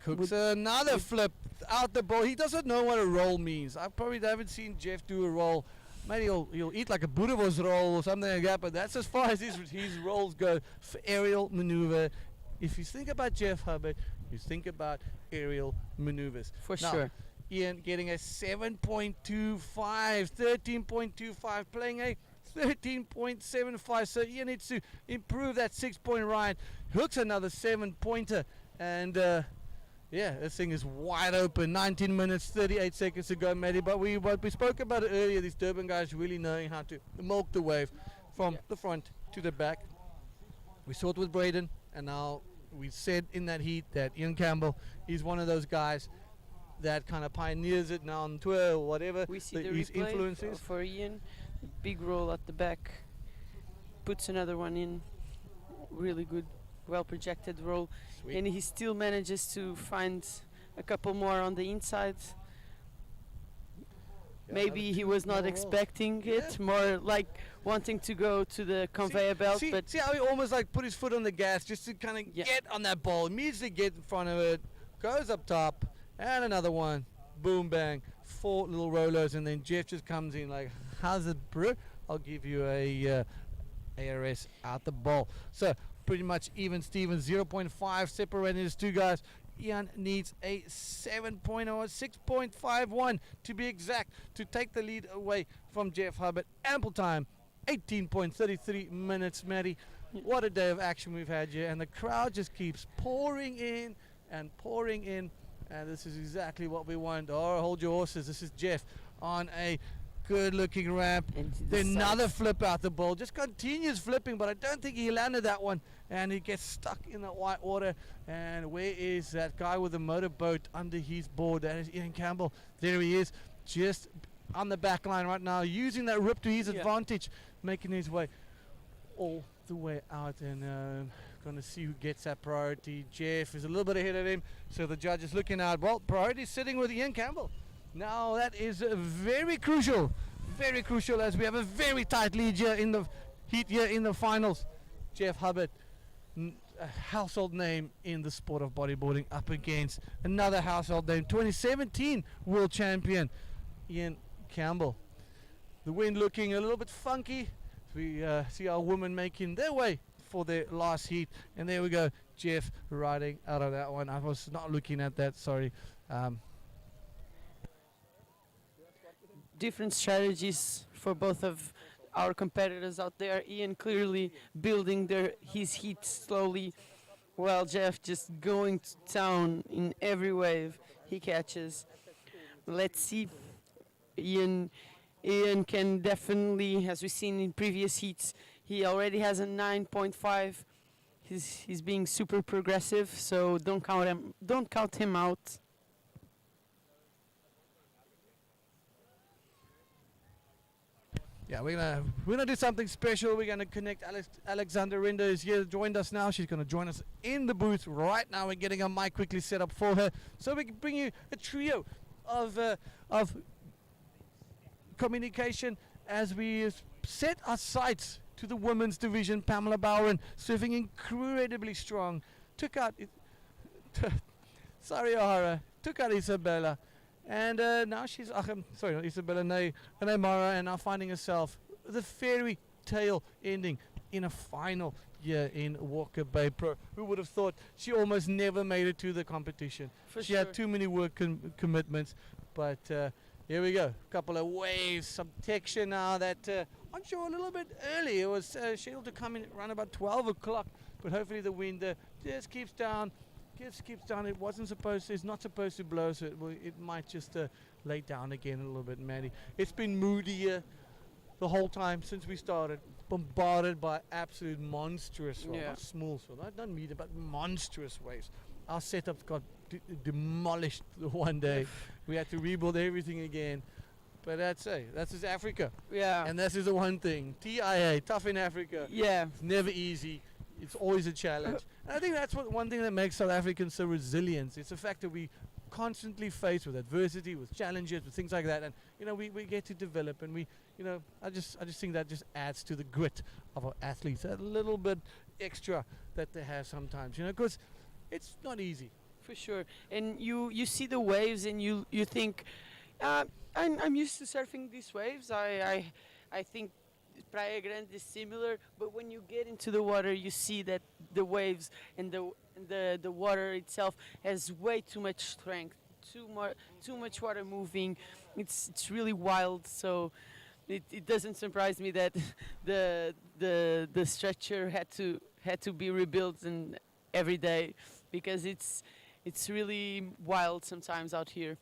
Hooks another flip out the ball. He doesn't know what a roll means. I probably haven't seen Jeff do a roll. Maybe he'll eat like a Bodyboarding roll or something like that, but that's as far as his rolls go for aerial maneuver. If you think about Jeff Hubbard, you think about aerial maneuvers. For sure. Ian getting a 7.25, 13.25, playing a 13.75. So Ian needs to improve that 6-point ride. Hooks another 7-pointer. And yeah, this thing is wide open. 19 minutes, 38 seconds to go, Matty. But we spoke about it earlier, these Durban guys really knowing how to milk the wave from the front to the back. We saw it with Braden, and now we said in that heat that Ian Campbell is one of those guys that kind of pioneers it now on tour or whatever. We see the replay for Ian. Big roll at the back. Puts another one in. Really good, well projected roll. Sweet. And he still manages to find a couple more on the inside. Yeah, maybe he was not expecting it, more like wanting to go to the conveyor belt. But see how he almost like put his foot on the gas just to kind of get on that ball, immediately get in front of it, goes up top, and another one, boom, bang, 4 little rollers, and then Jeff just comes in like, how's it, bro? I'll give you a ARS out the ball. So pretty much even Steven, 0.5 separating these two guys. Ian needs a 7.0, 6.51 to be exact, to take the lead away from Jeff Hubbard. Ample time, 18.33 minutes, Matty. What a day of action we've had here, and the crowd just keeps pouring in and pouring in. And this is exactly what we want. Oh, hold your horses. This is Jeff on a good-looking ramp. Then another flip out the bowl. Just continues flipping, but I don't think he landed that one. And he gets stuck in the white water. And where is that guy with the motorboat under his board? That is Ian Campbell. There he is, just on the back line right now, using that rip to his advantage, making his way all the way out. And going to see who gets that priority. Jeff is a little bit ahead of him, so the judge is looking out. Well, priority is sitting with Ian Campbell. Now that is very crucial as we have a very tight lead here in the heat here in the finals. Jeff Hubbard, a household name in the sport of bodyboarding, up against another household name, 2017 world champion Ian Campbell. The wind looking a little bit funky. We see our women making their way for their last heat, and there we go, Jeff riding out of that one. I was not looking at that, sorry. Different strategies for both of our competitors out there. Ian clearly building his heat slowly, while Jeff just going to town in every wave he catches. Let's see. Ian can definitely, as we've seen in previous heats, he already has a 9.5. He's being super progressive, so don't count him out. Yeah, we're gonna do something special. We're gonna connect Alexander Rinder is here, joined us now. She's gonna join us in the booth right now. We're getting a mic quickly set up for her, so we can bring you a trio of communication as we set our sights to the women's division. Pamela Bowren surfing incredibly strong. Took out Sari O'Hara, took out Isabella. And now she's, sorry, not Isabella, Mara, and now finding herself the fairy tale ending in a final year in Walker Bay Pro. Who would have thought? She almost never made it to the competition. She had too many work commitments, but here we go. A couple of waves, some texture now that onshore a little bit early. It was scheduled to come in around about 12 o'clock, but hopefully the wind just keeps down. Keeps down. It wasn't supposed to, it's not supposed to blow, so it might just lay down again a little bit, Maddie. It's been moodier the whole time since we started, bombarded by absolute monstrous, not small, not medium, but monstrous waves. Our setup got demolished one day. We had to rebuild everything again. But that's just Africa. Yeah. And this is the one thing. TIA, tough in Africa. Yeah. It's never easy. It's always a challenge. And I think that's one thing that makes South Africans so resilient. It's the fact that we constantly face with adversity, with challenges, with things like that. And, we get to develop, and I just think that just adds to the grit of our athletes. A little bit extra that they have sometimes, because it's not easy. For sure. And you see the waves and you think, I'm used to surfing these waves. I think Praia Grande is similar, but when you get into the water, you see that the waves and the water itself has way too much strength, too much water moving. It's really wild. So it doesn't surprise me that the structure had to be rebuilt and every day, because it's really wild sometimes out here,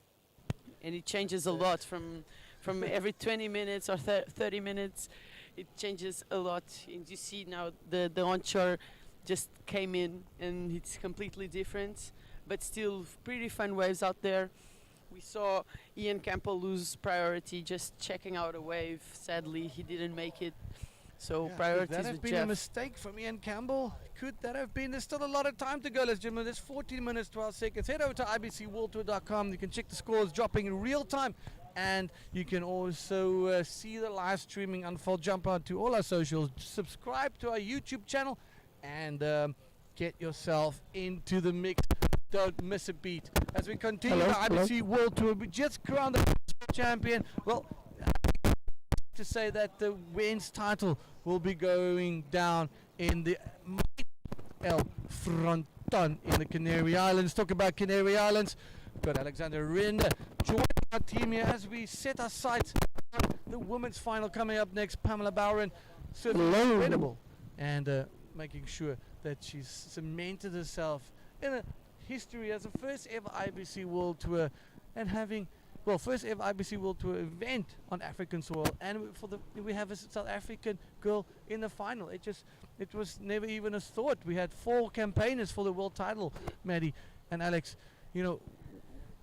and it changes a lot from every 20 minutes or 30 minutes. It changes a lot, and you see now the onshore just came in, and it's completely different, but still pretty fun waves out there. We saw Ian Campbell lose priority just checking out a wave. Sadly, he didn't make it. So priorities could that have with been Jeff. a mistake from Ian Campbell? Could that have been? There's still a lot of time to go, ladies and gentlemen. There's 14 minutes, 12 seconds. Head over to ibcworldtour.com. You can check the scores dropping in real time. And you can also see the live streaming unfold. Jump on to all our socials. Subscribe to our YouTube channel. And get yourself into the mix. Don't miss a beat. As we continue the IBC World Tour, we just crowned the champion. Well, to say that the men's title will be going down in the El Fronton in the Canary Islands. Talk about Canary Islands. We've got Alexander Rinder joining our team here as we set our sights on the women's final coming up next. Pamela Bowren, surfing incredible, and making sure that she's cemented herself in a history as the first ever IBC World Tour, and having, first ever IBC World Tour event on African soil, and we have a South African girl in the final. It was never even a thought. We had 4 campaigners for the world title, Maddie and Alex.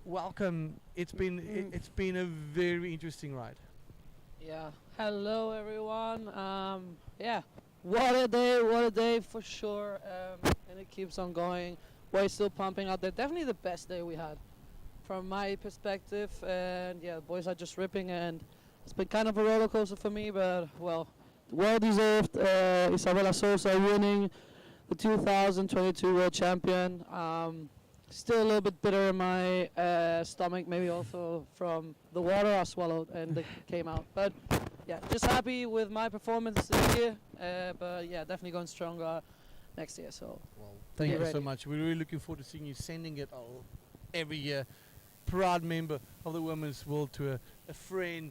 Welcome. It's been a very interesting ride. Yeah. Hello, everyone. Yeah. What a day for sure. And it keeps on going. We're still pumping out there. Definitely the best day we had, from my perspective. And yeah, the boys are just ripping, and it's been kind of a roller coaster for me, but well deserved. Isabella Sosa winning the 2022 World Champion. Still a little bit bitter in my stomach, maybe also from the water I swallowed and it came out. But yeah, just happy with my performance this year. But yeah, definitely going stronger next year. So thank you so much. We're really looking forward to seeing you sending it all every year. Proud member of the Women's World Tour, a friend,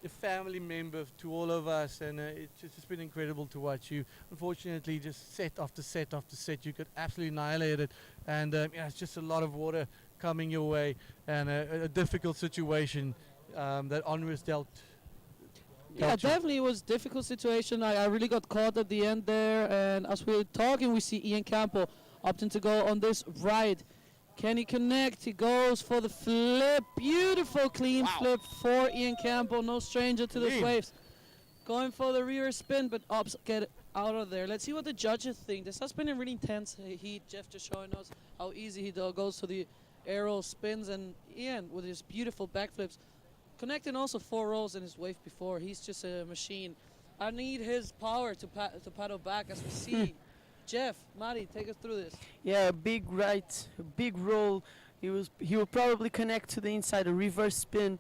a family member to all of us, and it's just been incredible to watch you. Unfortunately, just set after set after set, you got absolutely annihilated, and it's just a lot of water coming your way, and a difficult situation that Honors dealt. Yeah, definitely it was a difficult situation. I really got caught at the end there, and as we were talking, we see Ian Campbell opting to go on this ride. Can he connect? He goes for the flip. Beautiful clean flip for Ian Campbell. No stranger to the waves. Going for the rear spin, but Ops get out of there. Let's see what the judges think. This has been a really intense heat. Jeff just showing us how easy he goes to the aero spins. And Ian with his beautiful backflips. Connecting also 4 rolls in his wave before. He's just a machine. I need his power to paddle back as we see. Jeff, Mari, take us through this. Yeah, a big right, a big roll. He will probably connect to the inside, a reverse spin.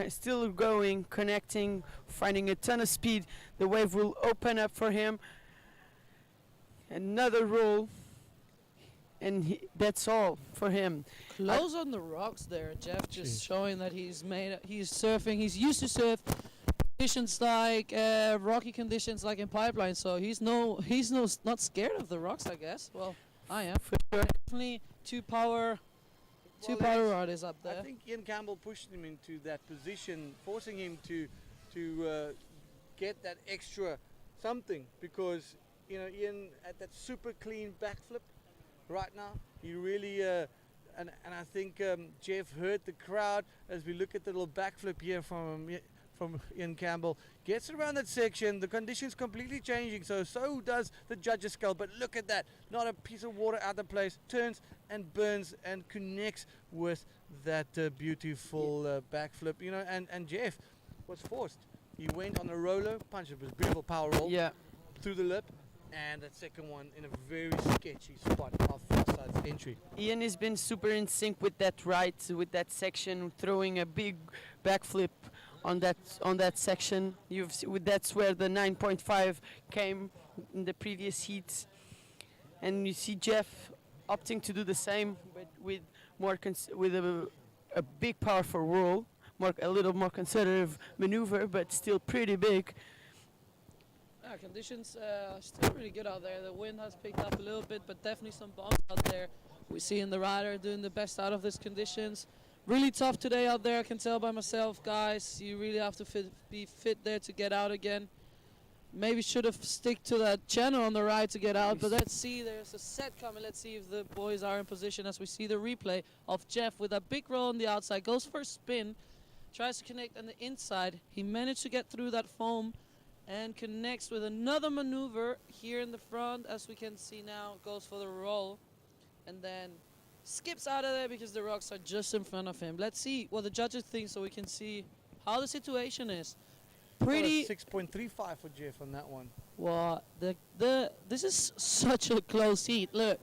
Still going, connecting, finding a ton of speed. The wave will open up for him. Another roll, and that's all for him. Close on the rocks there, Jeff. Just showing that he's surfing. He's used to surf conditions like rocky conditions like in Pipeline, so he's not scared of the rocks, I guess. Well, I am for sure. Definitely two power riders up there. I think Ian Campbell pushed him into that position, forcing him to get that extra something, because Ian at that super clean backflip right now, he really and I think Jeff heard the crowd as we look at the little backflip here from Ian Campbell. Gets around that section, the conditions completely changing, so does the judges' skull. But look at that, not a piece of water out of place, turns and burns and connects with that beautiful backflip. And Jeff was forced. He went on a roller, punched it with a beautiful power roll through the lip, and that second one in a very sketchy spot off Farside's entry. Ian has been super in sync with that right, with that section, throwing a big backflip on that section. That's where the 9.5 came in the previous heats, and you see Jeff opting to do the same, but with a big powerful roll, a little more conservative maneuver, but still pretty big. Conditions are still really good out there. The wind has picked up a little bit, but definitely some bumps out there. We see in the rider doing the best out of these conditions. Really tough today out there, I can tell by myself, guys. You really have to be fit there to get out again. Maybe should have stick to that channel on the right to get out, but let's see, there's a set coming. Let's see if the boys are in position as we see the replay of Jeff with a big roll on the outside. Goes for a spin, tries to connect on the inside. He managed to get through that foam and connects with another maneuver here in the front, as we can see now. Goes for the roll and then skips out of there because the rocks are just in front of him. Let's see what the judges think so we can see how the situation is. Pretty 6.35 for Jeff on that one. Well, this is such a close heat. Look,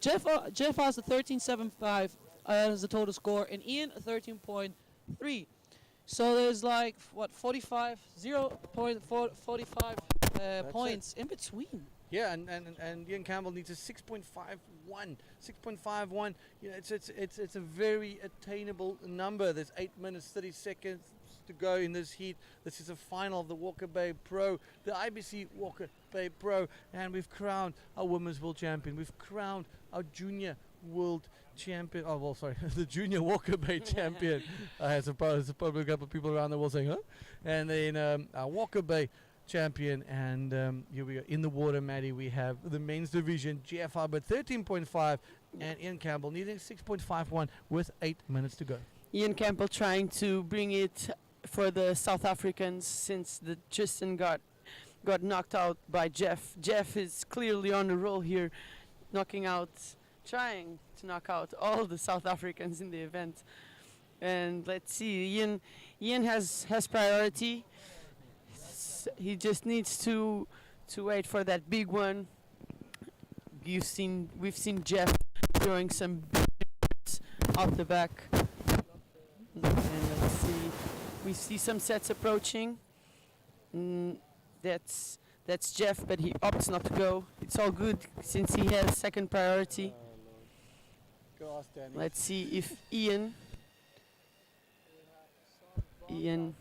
Jeff has a 13.75 as the total score, and Ian a 13.3. So there's like what 0.45 points in between. Yeah, and Ian Campbell needs a 6.51. 6.51. It's a very attainable number. There's 8 minutes 30 seconds to go in this heat. This is a final of the Walker Bay Pro, the IBC Walker Bay Pro, and we've crowned our Women's World Champion. We've crowned our Junior World Champion. Oh, well, sorry, the Junior Walker Bay Champion. I suppose there's probably a couple of people around the world saying, huh? And then our Walker Bay Champion, and here we go. In the water, Maddie, we have the men's division, Jeff Hubbard, 13.5, and Ian Campbell needing 6.51 with 8 minutes to go. Ian Campbell trying to bring it for the South Africans since the Tristan got knocked out by Jeff. Jeff is clearly on the roll here, trying to knock out all the South Africans in the event. And let's see, Ian has priority. He just needs to wait for that big one. We've seen Jeff throwing some big off the back. And let's see, we see some sets approaching. That's Jeff, but he opts not to go. It's all good since he has second priority. Let's see if Ian 6.51,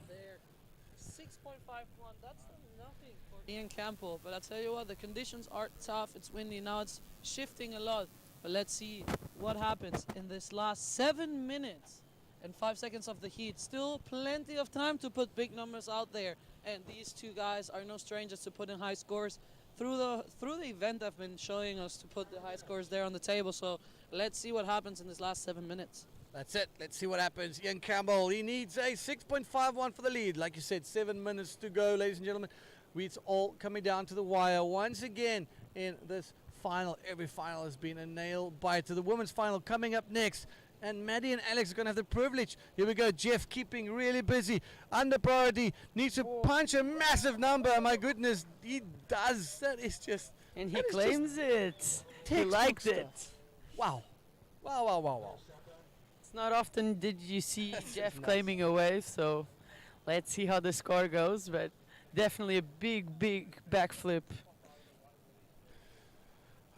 that's nothing for Ian Campbell. But I tell you what, the conditions are tough. It's windy now. It's shifting a lot. But let's see what happens in this last 7 minutes and 5 seconds of the heat. Still plenty of time to put big numbers out there. And these two guys are no strangers to putting high scores. Through the event, they've been showing us to put the high scores there on the table. So let's see what happens in this last 7 minutes. That's it. Let's see what happens. Ian Campbell, he needs a 6.51 for the lead. Like you said, 7 minutes to go, ladies and gentlemen. It's all coming down to the wire once again in this final. Every final has been a nail biter. The women's final coming up next. And Maddie and Alex are going to have the privilege. Here we go. Jeff keeping really busy. Under priority. Needs to punch a massive number. My goodness, he does. That is just... And he claims it. He liked it. Wow. Wow, wow, wow, wow. It's not often did you see Jeff claiming a wave, so let's see how the score goes. But definitely a big, big backflip.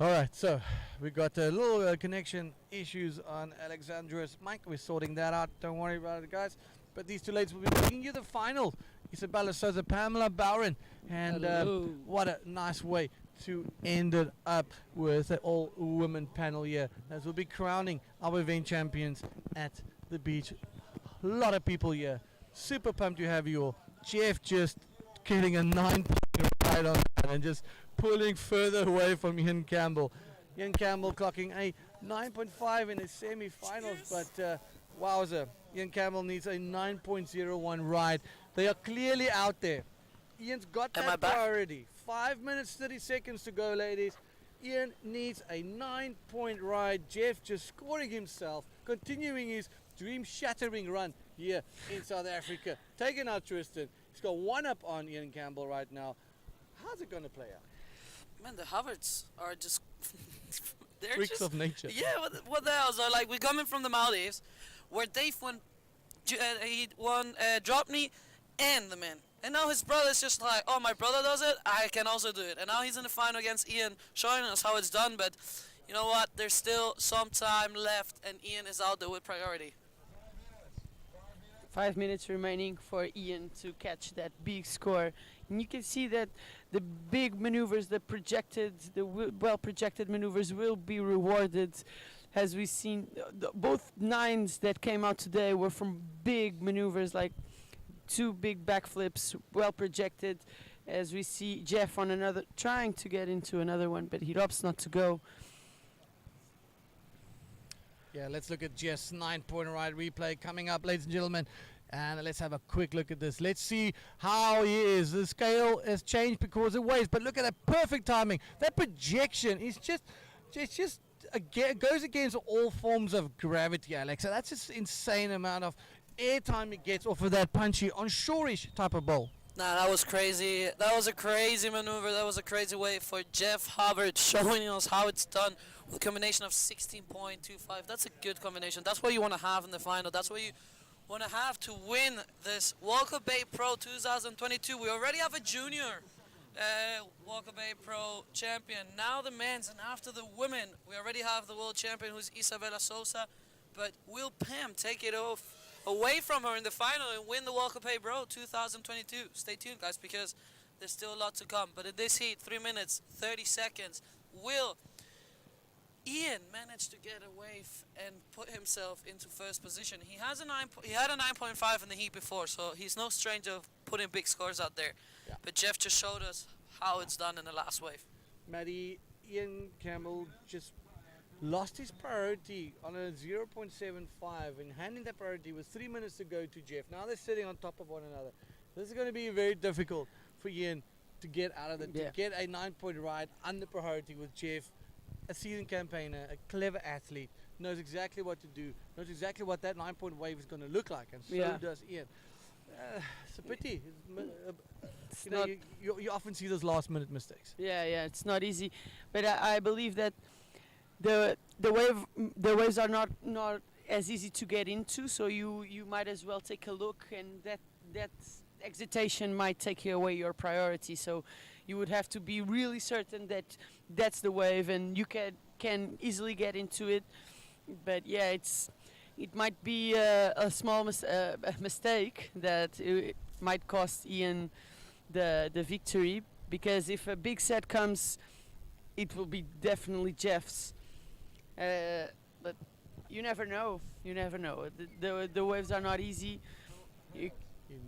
All right, so we got a little connection issues on Alexandra's mic. We're sorting that out. Don't worry about it, guys. But these two ladies will be bringing you the final. Isabella Souza, Pamela Bowren. And what a nice way to end it up with an all-women panel here, as we'll be crowning our event champions at the beach. A lot of people here. Super pumped to have you all. Jeff just getting a 9-point ride on that and just pulling further away from Ian Campbell. Ian Campbell clocking a 9.5 in the semi-finals, but wowza, Ian Campbell needs a 9.01 ride. They are clearly out there. Ian's got that priority. 5 minutes, 30 seconds to go, ladies. Ian needs a 9-point ride. Jeff just scoring himself, continuing his dream-shattering run here in South Africa. Taking out Tristan. He's got one up on Ian Campbell right now. How's it going to play out? Man, the Havertz are just... they're freaks just, of nature. Yeah, what the hell? So, like, we're coming from the Maldives, where Dave won dropped me and the man. And now his brother's just like, oh, my brother does it, I can also do it. And now he's in the final against Ian, showing us how it's done. But you know what? There's still some time left, and Ian is out there with priority. 5 minutes remaining for Ian to catch that big score. And you can see that the big maneuvers, the well-projected maneuvers will be rewarded. As we've seen, both nines that came out today were from big maneuvers, like 2 big backflips, well projected. As we see Jeff on another, trying to get into another one, but he opts not to go. Yeah, let's look at Jeff's 9-point ride replay coming up, ladies and gentlemen. And let's have a quick look at this. Let's see how he is. The scale has changed because of waves, but look at that perfect timing. That projection is just goes against all forms of gravity, Alex. So that's just insane amount of airtime he gets off of that punchy onshore-ish type of bowl. Nah, that was crazy. That was a crazy maneuver. That was a crazy way for Jeff Hubbard, showing us how it's done with a combination of 16.25. That's a good combination. That's what you want to have in the final. That's what you want to have to win this Walker Bay Pro 2022. We already have a junior Walker Bay Pro champion. Now the men's, and after the women, we already have the world champion, who's Isabella Souza. But will Pam take it away from her in the final and win the Walker Bay Pro 2022? Stay tuned, guys, because There's still a lot to come. But in this heat, 3 minutes, 30 seconds, will Ian managed to get away and put himself into first position. He has he had a 9.5 in the heat before, so he's no stranger of putting big scores out there. Yeah. But Jeff just showed us how it's done in the last wave. Maddie, Ian Campbell just lost his priority on a 0.75 and handing that priority with 3 minutes to go to Jeff. Now they're sitting on top of one another. This is going to be very difficult for Ian to get out of it, to get a 9-point ride under priority with Jeff, a seasoned campaigner, a clever athlete, knows exactly what to do, knows exactly what that 9-point wave is going to look like, and so does Ian. It's a pity. You often see those last-minute mistakes. Yeah, it's not easy, but I believe that the waves are not as easy to get into, so you might as well take a look, and that excitation might take away your priority. So you would have to be really certain that that's the wave, and you can easily get into it. But yeah, it might be a small mistake that it might cost Ian the victory, because if a big set comes, it will be definitely Jeff's. But you never know. The waves are not easy. You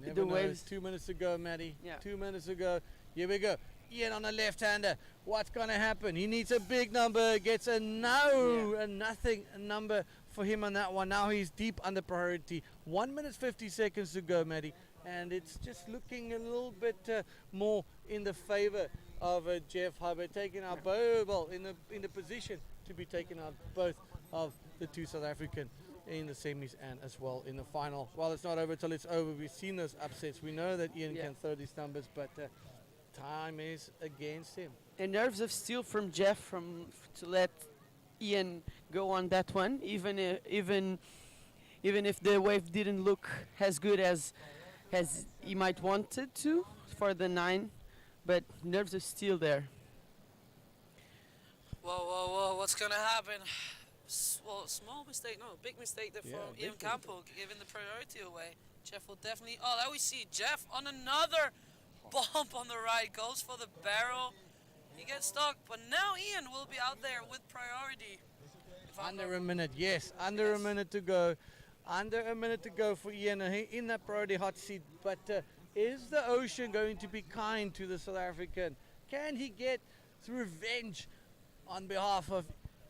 never know. It's 2 minutes to go, Maddie. Yeah. 2 minutes to go. Here we go. Ian on the left-hander. What's going to happen? He needs a big number. Gets a a nothing number for him on that one. Now he's deep under priority. 1 minute 50 seconds to go, Maddie. And it's just looking a little bit more in the favor of Jeff Hubbard, taking out both in the position to be taking out both of the two South African in the semis and as well in the final. Well, it's not over till it's over. We've seen those upsets. We know that Ian can throw these numbers, but time is against him. And nerves of steel from Jeff to let Ian go on that one, even if the wave didn't look as good as he might want it to for the 9, but nerves of steel there. Whoa, what's gonna happen? Well, small mistake, no, big mistake there from Ian Campbell, giving the priority away. Jeff will definitely, there we see Jeff on another bump on the right, goes for the barrel. He gets stuck, but now Ian will be out there with priority. Under a minute, under a minute to go. Under a minute to go for Ian in that priority hot seat. But is the ocean going to be kind to the South African? Can he get revenge on behalf of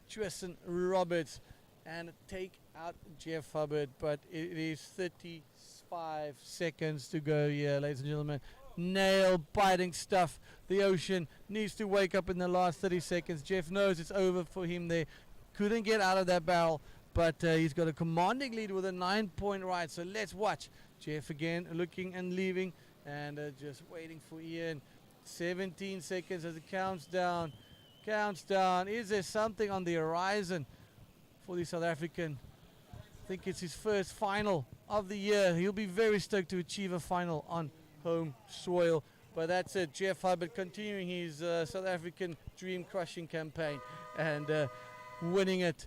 Tristan Roberts and take out Jeff Hubbard? But it is 35 seconds to go here, ladies and gentlemen. Nail-biting stuff. The ocean needs to wake up in the last 30 seconds. Jeff knows it's over for him there. Couldn't get out of that barrel, but he's got a commanding lead with a 9-point ride. So let's watch. Jeff again looking and leaving and just waiting for Ian. 17 seconds as it counts down. Is there something on the horizon for the South African? I think it's his first final of the year. He'll be very stoked to achieve a final on home soil. But that's it. Jeff Hubbard continuing his South African dream crushing campaign and winning it.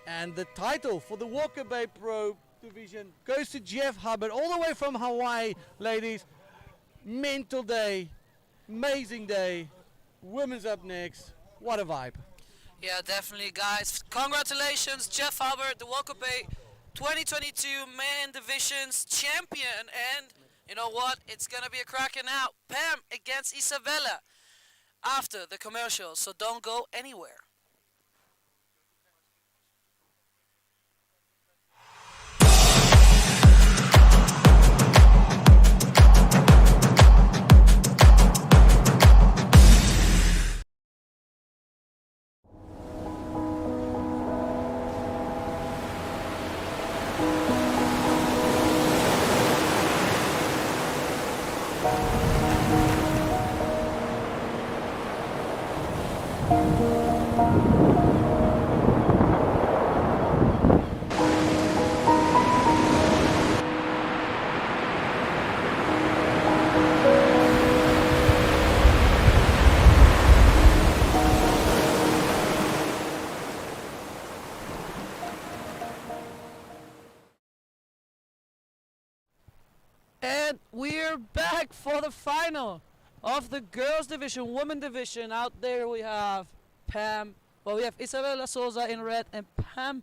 And the title for the Walker Bay Pro division goes to Jeff Hubbard, all the way from Hawaii, ladies. Mental day, amazing day. Women's up next. What a vibe. Yeah, definitely, guys. Congratulations, Jeff Hubbard, the Walker Bay 2022 Man Divisions champion. And you know what? It's going to be a cracking out. Pam against Isabella after the commercial, so don't go anywhere. And we're back for the final. of the girls division, women division. Out there we have Pam. Well, we have Isabella Souza in red and Pam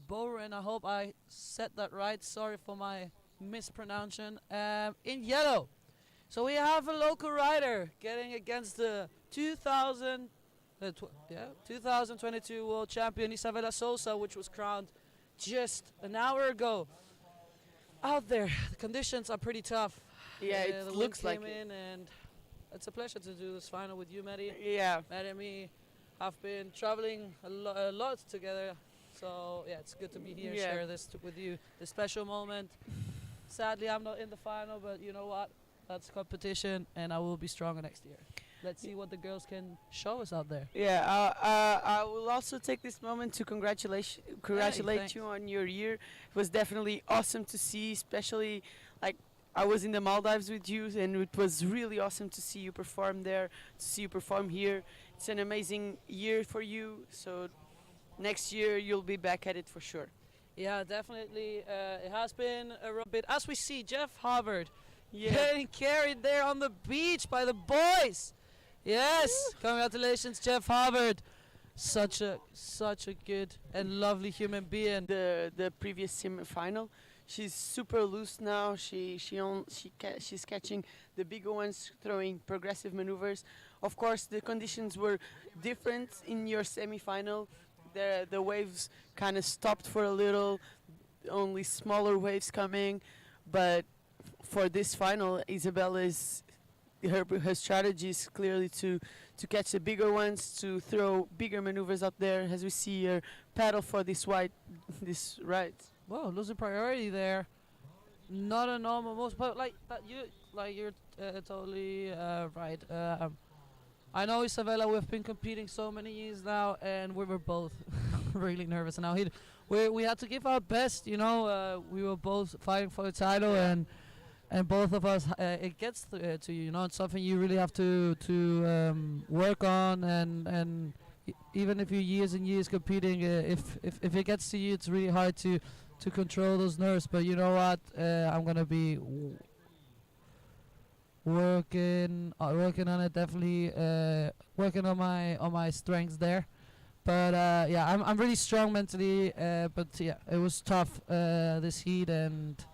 Boren. I hope I said that right. Sorry for my mispronunciation. In yellow. So we have a local rider getting against the 2022 world champion Isabella Souza, which was crowned just an hour ago. Out there, the conditions are pretty tough. Yeah, The it wind looks like came in, and it's a pleasure to do this final with you, Maddie. Yeah. Maddie and me have been traveling a lot together, so yeah, it's good to be here and Yeah. share this with you, this special moment. Sadly, I'm not in the final, but you know what? That's competition, and I will be stronger next year. Let's see what the girls can show us out there. Yeah, I will also take this moment to congratulate thanks. you on your year. It was definitely awesome to see, especially like I was in the Maldives with you, and it was really awesome to see you perform there, to see you perform here. It's an amazing year for you, so next year you'll be back at it for sure. Yeah, definitely. It has been a rough bit. As we see, Jeff Harvard Yeah. getting carried there on the beach by the boys. Yes, congratulations, Jeff Harvard. Such a good and lovely human being. The previous semi-final, she's super loose now. She's catching the bigger ones, throwing progressive maneuvers. Of course, the conditions were different in your semi-final. The waves kind of stopped for a little, only smaller waves coming, but for this final, Isabella's her strategy is clearly to catch the bigger ones, to throw bigger maneuvers out there, as we see her paddle for this ride. Whoa, losing priority there. Not a normal most, but you're totally right. I know Isabella. We've been competing so many years now, and we were both really nervous. And now we had to give our best. You know, we were both fighting for the title, and both of us, it gets to you. You know, it's something you really have to work on, and even if you're years and years competing, if it gets to you, it's really hard to control those nerves. But you know what? I'm gonna be working on it, definitely working on my strengths there. But yeah, I'm really strong mentally. But yeah, it was tough this heat, and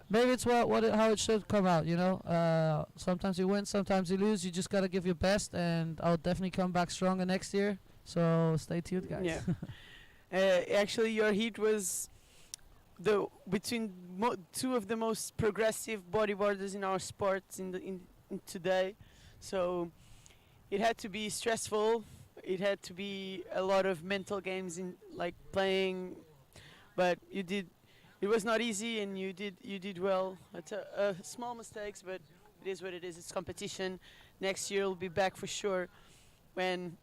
maybe it's how it should come out. You know, sometimes you win, sometimes you lose. You just gotta give your best, and I'll definitely come back stronger next year. So stay tuned, guys. Yeah. Actually, your heat was between two of the most progressive bodyboarders in our sport in today. So it had to be stressful. It had to be a lot of mental games in like playing, but you did. It was not easy, and you did well. It's small mistakes, but it is what it is. It's competition. Next year we'll be back for sure, when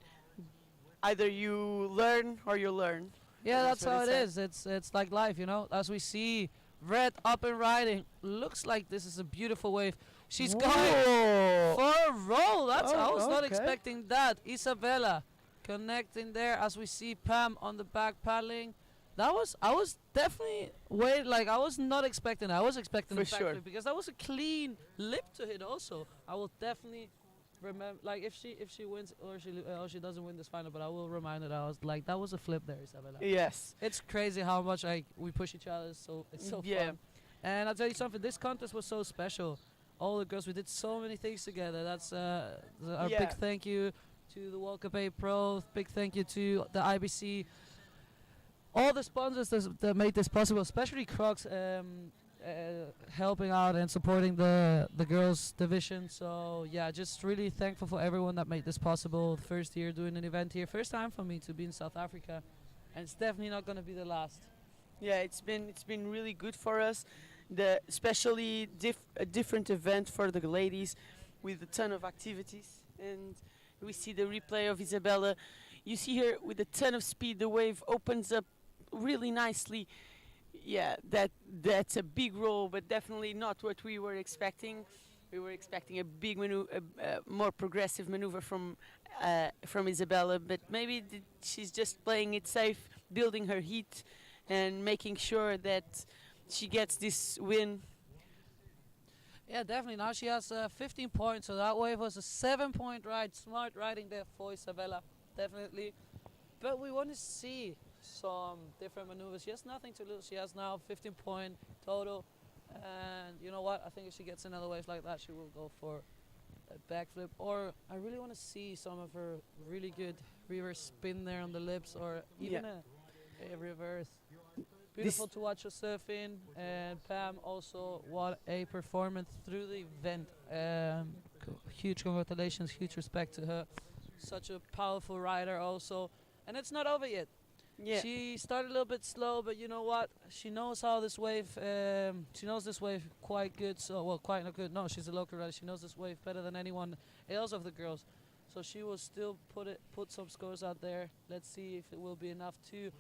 either you learn or you learn. Yeah, that's how it is. It's like life, you know. As we see, Red up and riding. Looks like this is a beautiful wave. She's going for a roll. I was not expecting that. Isabella connecting there as we see Pam on the back paddling. I was definitely I was not expecting that. I was expecting for the sure, because that was a clean lip to hit also. I will definitely remember, like, if she wins or she doesn't win this final, but I will remind her that I was like, that was a flip there, Isabella. Yes. It's crazy how much we push each other, so it's so fun. And I'll tell you something, this contest was so special. All the girls, we did so many things together. That's our big thank you to the Walker Bay Pro, big thank you to the IBC, all the sponsors that made this possible, especially Crocs, helping out and supporting the girls division. So yeah, just really thankful for everyone that made this possible. First year doing an event here, first time for me to be in South Africa, and it's definitely not going to be the last. Yeah, it's been really good for us. Especially a different event for the ladies, with a ton of activities, and we see the replay of Isabella. You see her with a ton of speed. The wave opens up really nicely. Yeah, that's a big roll, but definitely not what we were expecting. We were expecting a big more progressive maneuver from Isabella, but maybe she's just playing it safe, building her heat, and making sure that she gets this win. Yeah, definitely. Now she has 15 points, so that wave was a 7-point ride. Smart riding there for Isabella, definitely. But we want to see some different maneuvers. She has nothing to lose. She has now 15-point total. And you know what? I think if she gets another wave like that, she will go for a backflip. Or I really want to see some of her really good reverse spin there on the lips, or even a reverse. Beautiful to watch her surfing. And Pam also, what a performance through the event. Huge congratulations, huge respect to her. Such a powerful rider also. And it's not over yet. Yeah. She started a little bit slow, but you know what? She knows how this wave. She knows this wave quite good. So well, quite not good. No, she's a local rider. She knows this wave better than anyone else of the girls. So she will still put some scores out there. Let's see if it will be enough to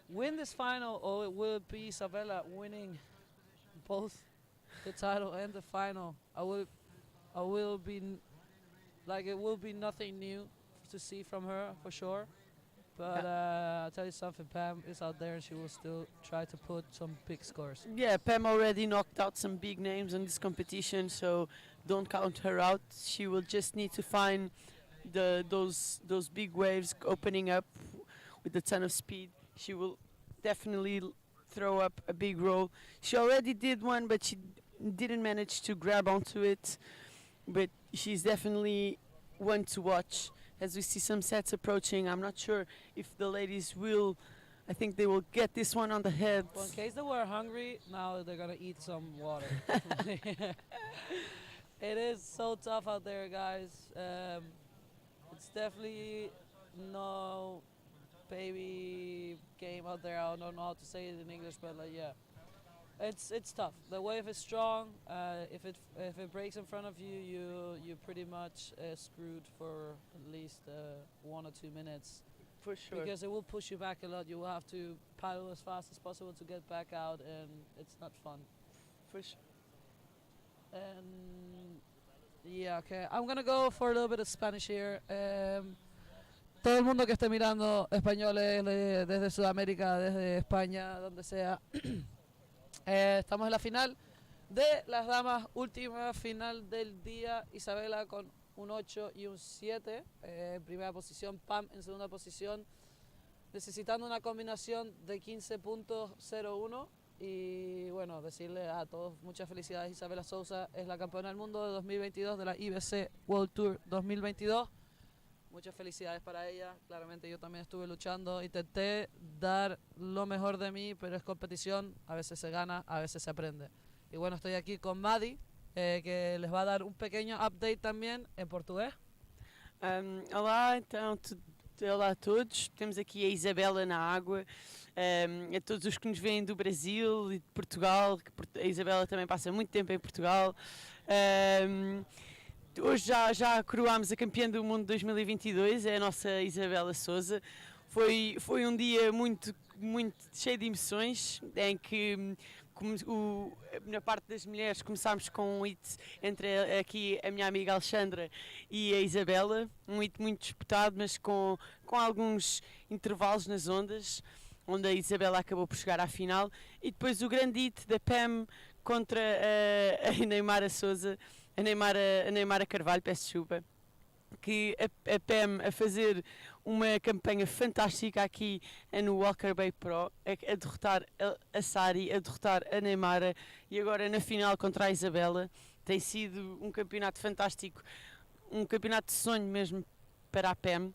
win this final, or it will be Isabella winning both the title and the final. I will be like, it will be nothing new to see from her for sure. But I'll tell you something, Pam is out there and she will still try to put some big scores. Yeah, Pam already knocked out some big names in this competition, so don't count her out. She will just need to find those big waves opening up with a ton of speed. She will definitely throw up a big roll. She already did one, but she didn't manage to grab onto it. But she's definitely one to watch. As we see some sets approaching, I'm not sure if the ladies will. I think they will get this one on the head. Well, in case they were hungry, now they're gonna eat some water. It is so tough out there, guys. It's definitely no baby game out there. I don't know how to say it in English, but like, yeah, it's tough. The wave is strong. If it breaks in front of you, you're pretty much screwed for at least 1 or 2 minutes. For sure. Because it will push you back a lot. You will have to paddle as fast as possible to get back out, and it's not fun. For sure. And yeah, okay. I'm gonna go for a little bit of Spanish here. Todo el mundo que esté mirando españoles desde Sudamérica, desde España, donde sea. Estamos en la final de las damas, última final del día. Isabela con un 8 y un 7 en primera posición, Pam en segunda posición, necesitando una combinación de 15.01. Y bueno, decirle a todos muchas felicidades. Isabela Sousa es la campeona del mundo de 2022 de la IBC World Tour 2022. Muchas felicidades para ella. Claramente yo también estuve luchando. Intenté dar lo mejor de mí, pero es competición. A veces se gana, a veces se aprende. Y bueno, estoy aquí con Madi, que les va a dar un pequeño update también en portugués. Olá, então, olá a todos. Temos aqui a Isabela na água. A todos os que nos veem do Brasil e de Portugal, que a Isabela também passa muito tempo em Portugal. Hoje já coroámos a campeã do mundo 2022, é a nossa Isabela Sousa. Foi um dia muito cheio de emoções, em que na parte das mulheres começámos com um hit entre aqui a minha amiga Alexandra e a Isabela, um hit muito disputado, mas com alguns intervalos nas ondas, onde a Isabela acabou por chegar à final, e depois o grande hit da Pam contra a Neymara Sousa, a Neymara Carvalho, peço desculpa, que a Pam a fazer uma campanha fantástica aqui no Walker Bay Pro, a derrotar a Sari, a derrotar a Neymara, e agora na final contra a Isabela. Tem sido um campeonato fantástico, um campeonato de sonho mesmo para a Pam.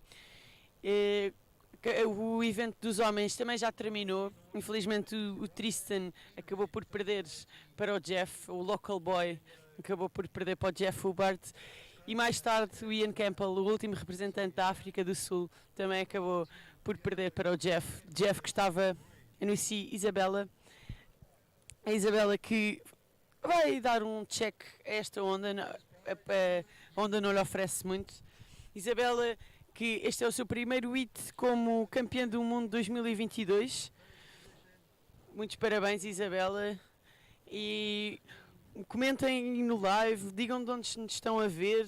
O evento dos homens também já terminou. Infelizmente o Tristan acabou por perder para o Jeff, o local boy acabou por perder para o Jeff Hubbard. E mais tarde o Ian Campbell, o último representante da África do Sul, também acabou por perder para o Jeff. Jeff que estava no Isabela. A Isabela que vai dar um check a esta onda, a onda não lhe oferece muito. Isabela, que este é o seu primeiro hit como campeã do mundo 2022. Muitos parabéns, Isabela. E comentem no live, digam de onde nos estão a ver.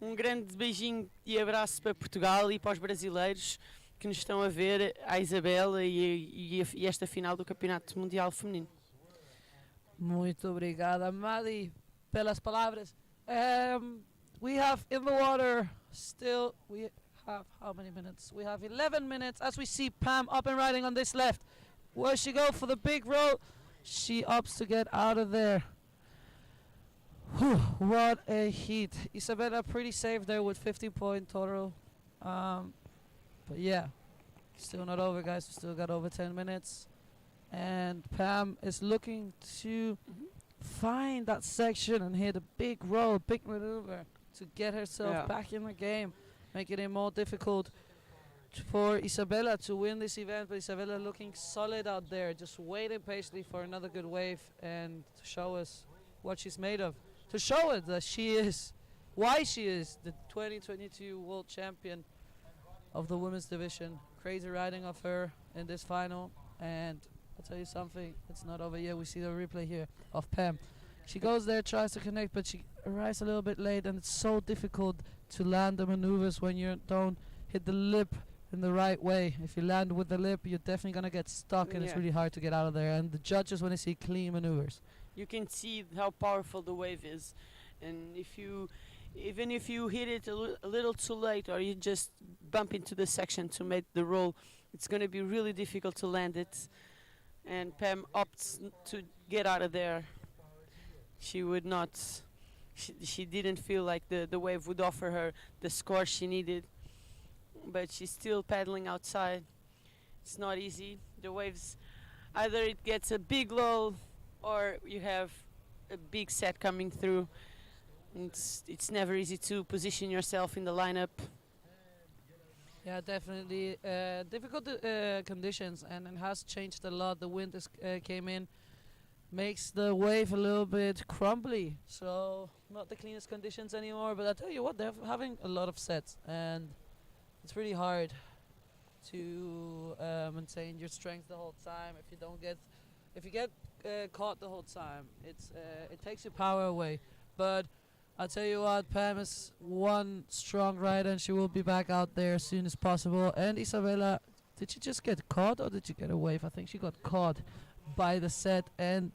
Um grande beijinho e abraço para Portugal e para os brasileiros que nos estão a ver, à Isabela e esta final do Campeonato Mundial Feminino. Muito obrigada, Madi. Belas palabras. We have in the water still, we have how many minutes? We have 11 minutes as we see Pam up and riding on this left. Where she go for the big roll? She opts to get out of there. Whew, what a heat. Isabella pretty safe there with 50-point total. But yeah, still not over, guys. We still got over 10 minutes. And Pam is looking to find that section and hit a big roll, big maneuver to get herself back in the game, making it more difficult for Isabella to win this event. But Isabella looking solid out there, just waiting patiently for another good wave and to show us what she's made of. To show us that she is, why she is the 2022 world champion of the women's division. Crazy riding of her in this final. And I'll tell you something, it's not over yet. We see the replay here of Pam. She goes there, tries to connect, but she arrives a little bit late, and it's so difficult to land the maneuvers when you don't hit the lip in the right way. If you land with the lip, you're definitely going to get stuck, and it's really hard to get out of there. And the judges want to see clean maneuvers. You can see how powerful the wave is. And even if you hit it a little too late, or you just bump into the section to make the roll, it's going to be really difficult to land it. And Pam opts to get out of there. She would not, she didn't feel like the wave would offer her the score she needed. But she's still paddling outside. It's not easy. The waves, either it gets a big lull or you have a big set coming through. It's never easy to position yourself in the lineup. Yeah, definitely difficult conditions, and it has changed a lot. The wind came in, makes the wave a little bit crumbly, so not the cleanest conditions anymore. But I tell you what, they're having a lot of sets, and it's really hard to maintain your strength the whole time. If you get caught the whole time, it takes your power away. But I'll tell you what, Pam is one strong rider, and she will be back out there as soon as possible. And Isabella, did she just get caught or did she get a wave? I think she got caught by the set, and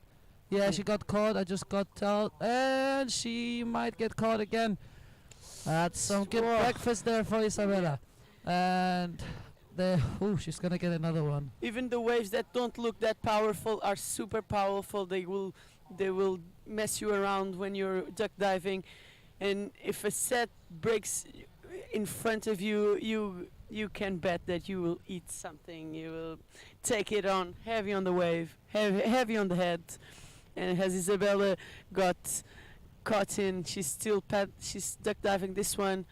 yeah, she got caught. I just got told, and she might get caught again. That's some good breakfast there for Isabella. And she's gonna get another one. Even the waves that don't look that powerful are super powerful. They will mess you around when you're duck diving, and if a set breaks in front of you, you can bet that you will eat something. You will take it on heavy on the wave, heavy on the head. And as Isabella got caught in, she's duck diving this one.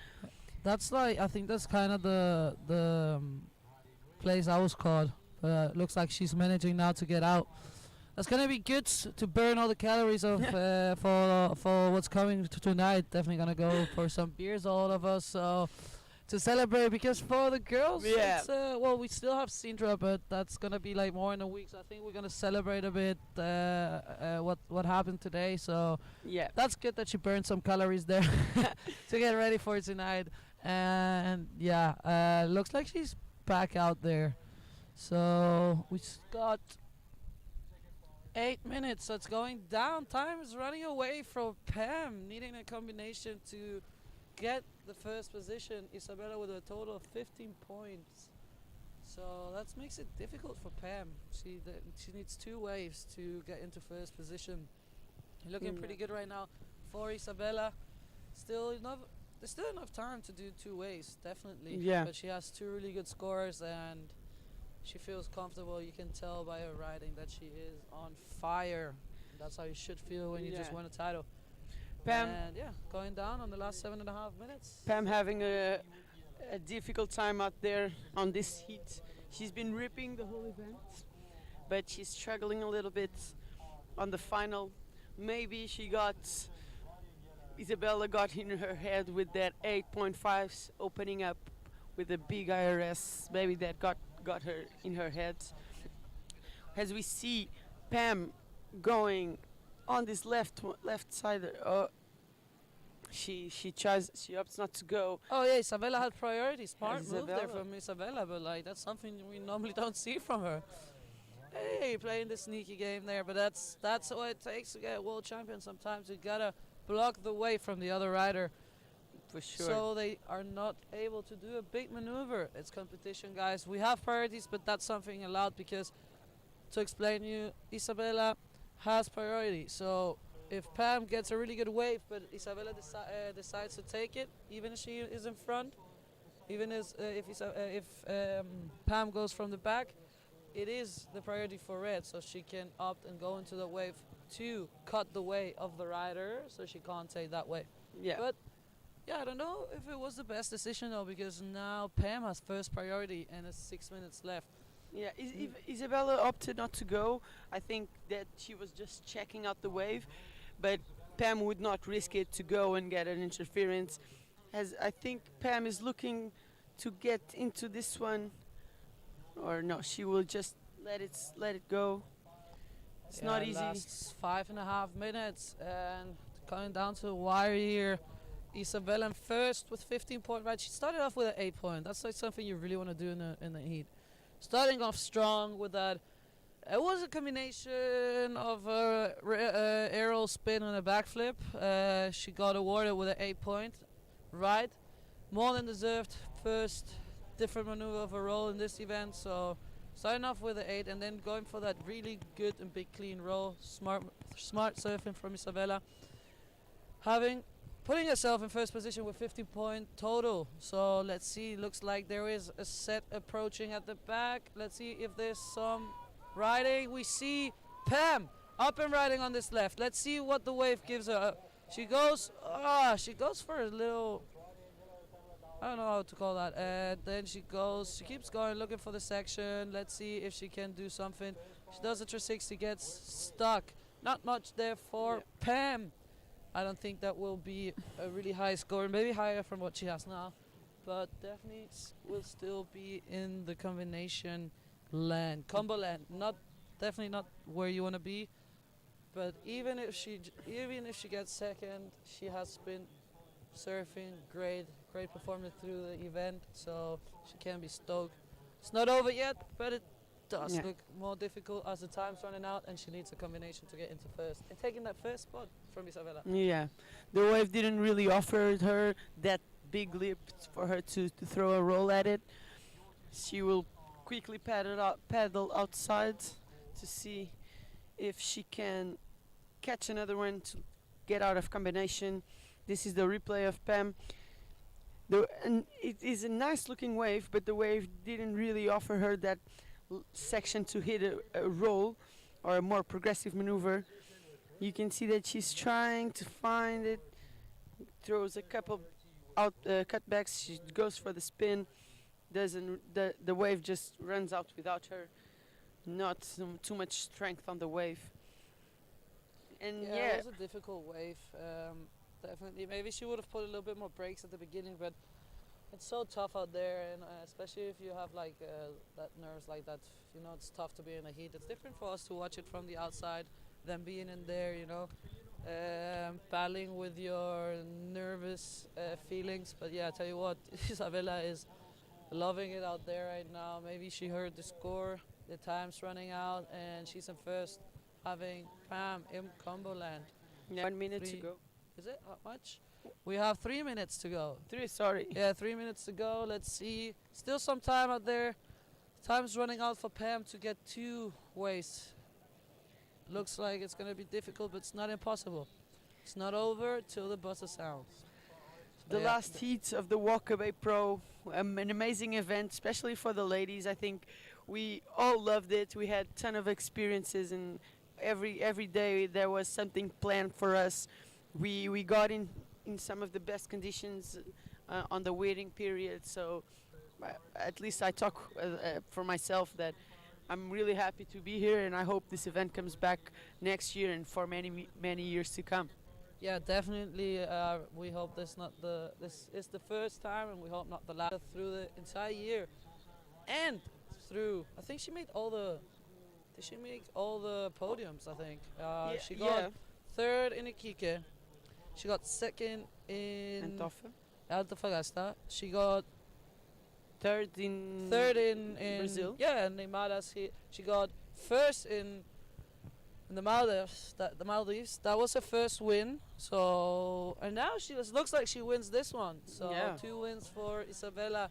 That's I think that's kind of the place I was caught. Looks like she's managing now to get out. That's gonna be good to burn all the calories of for what's coming tonight. Definitely gonna go for some beers, all of us. So to celebrate, because for the girls, it's, we still have Sindra, but that's gonna be more in a week. So I think we're gonna celebrate a bit what happened today. So that's good that she burned some calories there to get ready for tonight. And looks like she's back out there. So we got 8 minutes, so it's going down. Time is running away from Pam, needing a combination to get the first position. Isabella with a total of 15 points. So that makes it difficult for Pam. She needs 2 waves to get into first position. Looking pretty good right now for Isabella. There's still enough time to do 2 waves, definitely. Yeah. But she has 2 really good scores, and she feels comfortable. You can tell by her riding that she is on fire. That's how you should feel when you just won a title. Pam, and going down on the last 7.5 minutes. Pam having a difficult time out there on this heat. She's been ripping the whole event, but she's struggling a little bit on the final. Maybe Isabella got in her head with that 8.5s opening up with a big IRS. Maybe that got her in her head. As we see Pam going on this left side, she opts not to go. Oh yeah, Isabella had priority. Smart move there from Isabella, but that's something we normally don't see from her. Hey, playing the sneaky game there, but that's what it takes to get a world champion. Sometimes you gotta block the way from the other rider. For sure. So they are not able to do a big maneuver. It's competition, guys. We have priorities, but that's something allowed because, to explain you, Isabella has priority. So if Pam gets a really good wave, but Isabella decides to take it, even if she is in front, even if Pam goes from the back, it is the priority for red, so she can opt and go into the wave to cut the way of the rider, so she can't take that way. Yeah. But yeah, I don't know if it was the best decision though, because now Pam has first priority and it's 6 minutes left. Yeah, Isabella opted not to go. I think that she was just checking out the wave, but Pam would not risk it to go and get an interference. As I think Pam is looking to get into this one, or no, she will just let it go. It's not easy. Lasts 5.5 minutes, and coming down to the wire here, Isabella in first with 15 point. Right, she started off with an 8 point. That's like something you really want to do in the heat. Starting off strong with that. It was a combination of aerial spin and a backflip. She got awarded with an 8 point. Right, more than deserved. First different maneuver of a roll in this event. So starting off with an 8 and then going for that really good and big clean roll. Smart surfing from Isabella. Putting herself in first position with 50 point total. So let's see, looks like there is a set approaching at the back. Let's see if there's some riding. We see Pam up and riding on this left. Let's see what the wave gives her. She goes for a little, I don't know how to call that. And then she keeps going, looking for the section. Let's see if she can do something. She does a 360, gets stuck. Not much there for Pam. I don't think that will be a really high score, maybe higher from what she has now, but definitely will still be in the combination land, combo land. Definitely not where you want to be, but even if she gets second, she has been surfing great performance through the event, so she can be stoked. It's not over yet, but it does look more difficult as the time's running out, and she needs a combination to get into first and taking that first spot from Isabella. Yeah, the wave didn't really offer her that big leap for her to throw a roll at it. She will quickly paddle outside to see if she can catch another one to get out of combination. This is the replay of Pam. And it is a nice looking wave, but the wave didn't really offer her that section to hit a roll or a more progressive maneuver. You can see that she's trying to find it, throws a couple out cutbacks, she goes for the spin, the wave just runs out without her. Not too much strength on the wave. And it was a difficult wave. Definitely, maybe she would have put a little bit more brakes at the beginning, but it's so tough out there, and especially if you have like that nerves like that, it's tough to be in the heat. It's different for us to watch it from the outside than being in there, paddling with your nervous feelings. But yeah, I tell you what, Isabella is loving it out there right now. Maybe she heard the score, the time's running out, and she's in first, having Pam in combo land. 1 minute to go. Is it? How much? We have 3 minutes to go. 3 minutes to go. Let's see. Still some time out there. Time's running out for Pam to get 2 ways. Looks like it's going to be difficult, but it's not impossible. It's not over till the buzzer sounds. The last heat of the Walkaway Pro, an amazing event, especially for the ladies. I think we all loved it. We had a ton of experiences, and every day there was something planned for us. We got in some of the best conditions on the waiting period, so at least I talk for myself that I'm really happy to be here, and I hope this event comes back next year and for many years to come. Yeah, definitely. We hope this is the first time, and we hope not the last through the entire year, and through. I think she made all the. Did she make all the podiums? I think she got third in Iquique. She got second in Antofagasta. She got third in Brazil. Yeah, and Neymaras. She got first in in the Maldives. That was her first win. So and now looks like she wins this one. So 2 wins for Isabella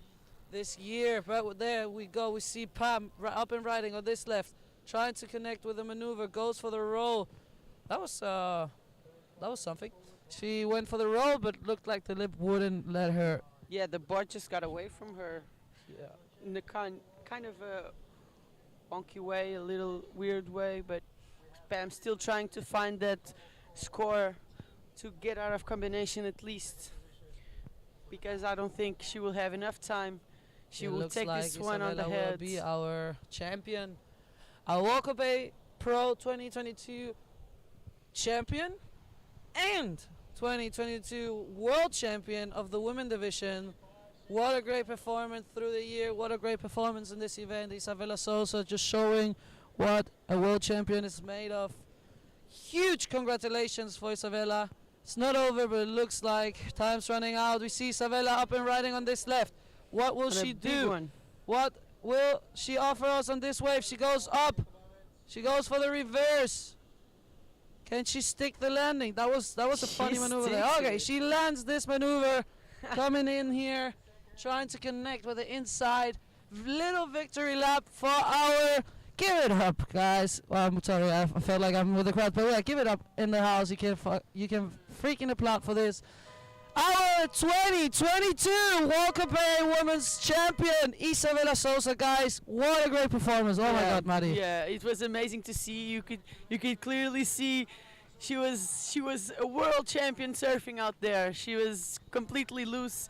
this year. But there we go. We see Pam up and riding on this left, trying to connect with the maneuver. Goes for the roll. That was something. She went for the roll, but looked like the lip wouldn't let her. Yeah, the board just got away from her. Yeah. In a kind of a wonky way, a little weird way, but Pam's still trying to find that score to get out of combination at least, because I don't think she will have enough time. She will take like this one on the head. Will be our champion, our Walker Bay Pro 2022 champion and 2022 world champion of the women division. What a great performance through the year. What a great performance in this event. Isabella Sosa just showing what a world champion is made of. Huge congratulations for Isabella. It's not over, but it looks like time's running out. We see Isabella up and riding on this left. What will she do? What will she offer us on this wave? She goes up. She goes for the reverse. Can she stick the landing? That was a funny maneuver there. Okay, she lands this maneuver, coming in here, trying to connect with the inside. Little victory lap for our. Give it up, guys. Well, I'm sorry, I felt like I'm with the crowd, but yeah, give it up in the house. You can freaking applaud for this. Our 2022 Walker Bay Women's Champion, Isabella Sosa, guys. What a great performance! Oh my God, Maddie. Yeah, it was amazing to see. You could clearly see she was a world champion surfing out there. She was completely loose.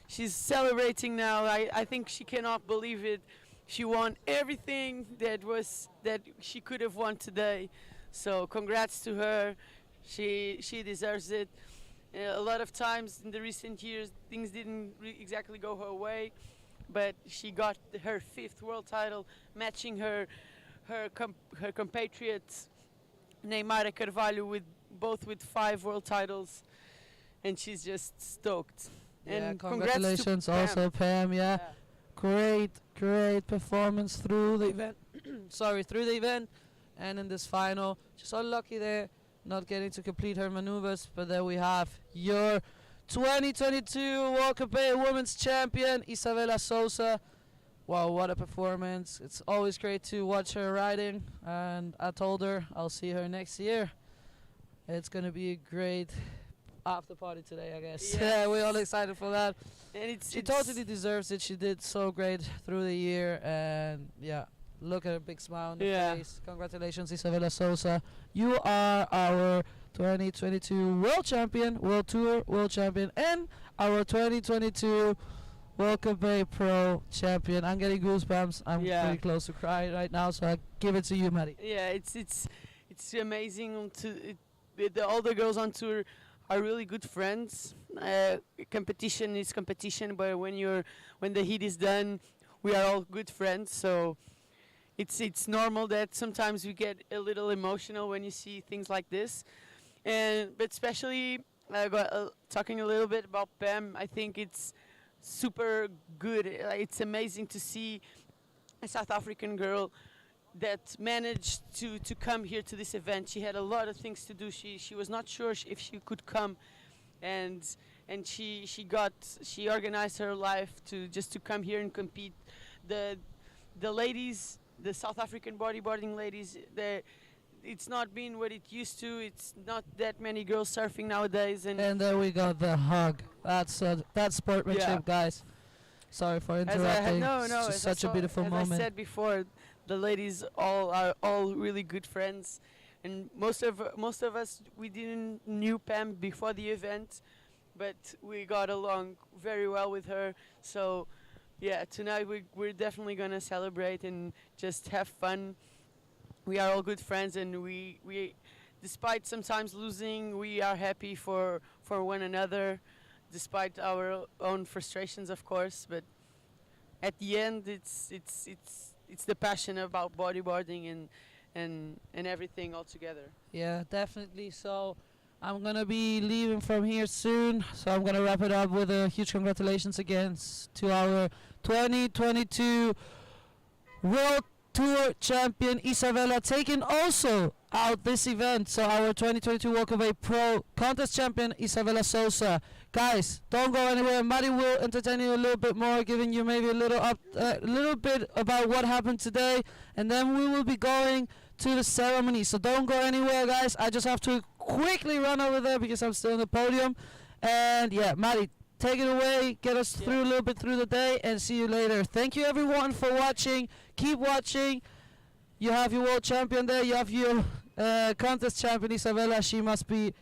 She's celebrating now. I think she cannot believe it. She won everything that she could have won today. So congrats to her. She deserves it. A lot of times in the recent years, things didn't exactly go her way, but she got her 5th world title, matching her compatriot Neymar Carvalho with 5 world titles, and she's just stoked. Yeah, and congratulations to also, Pam. Yeah. Great performance through the event. Through the event and in this final. Just unlucky there, not getting to complete her maneuvers, but there we have your 2022 Walker Bay Women's Champion, Isabella Sosa. Wow, what a performance. It's always great to watch her riding, and I told her I'll see her next year. It's going to be a great after party today, I guess. Yeah, we're all excited for that. And she totally deserves it. She did so great through the year, and yeah, look at her big smile on the face. Congratulations, Isabella Sosa. You are our 2022 World Champion, World Tour World Champion, and our 2022 Walker Bay Pro Champion. I'm getting goosebumps. I'm pretty close to cry right now, so I give it to you, Maddie. Yeah, it's amazing. All the girls on tour are really good friends. Competition is competition, but when the heat is done, we are all good friends. So it's normal that sometimes we get a little emotional when you see things like this. But especially talking a little bit about Pam, I think it's super good. It's amazing to see a South African girl that managed to come here to this event. She had a lot of things to do. She was not sure if she could come, and she organized her life to come here and compete. The ladies, the South African bodyboarding ladies, it's not been what it used to. It's not that many girls surfing nowadays. And there we got the hug. That's sportsmanship, guys. Sorry for interrupting. It's just such a beautiful moment. As I said before, the ladies are all really good friends, and most of us, we didn't knew Pam before the event, but we got along very well with her. So yeah, tonight we're definitely gonna celebrate and just have fun. We are all good friends, and we despite sometimes losing, we are happy for one another, despite our own frustrations, of course. But at the end, it's the passion about bodyboarding and everything all together. Yeah, definitely. So I'm going to be leaving from here soon. So I'm going to wrap it up with a huge congratulations again to our 2022 World Tour Champion Isabella, taking also out this event. So our 2022 Walkaway Pro contest champion, Isabella Sosa. Guys, don't go anywhere. Maddie will entertain you a little bit more, giving you maybe a little bit about what happened today, and then we will be going to the ceremony. So don't go anywhere, guys. I just have to quickly run over there because I'm still on the podium. And yeah, Maddie, take it away, get us through a little bit through the day, and see you later. Thank you everyone for watching. Keep watching. You have your world champion there. You have your contest champion Isabella. She must be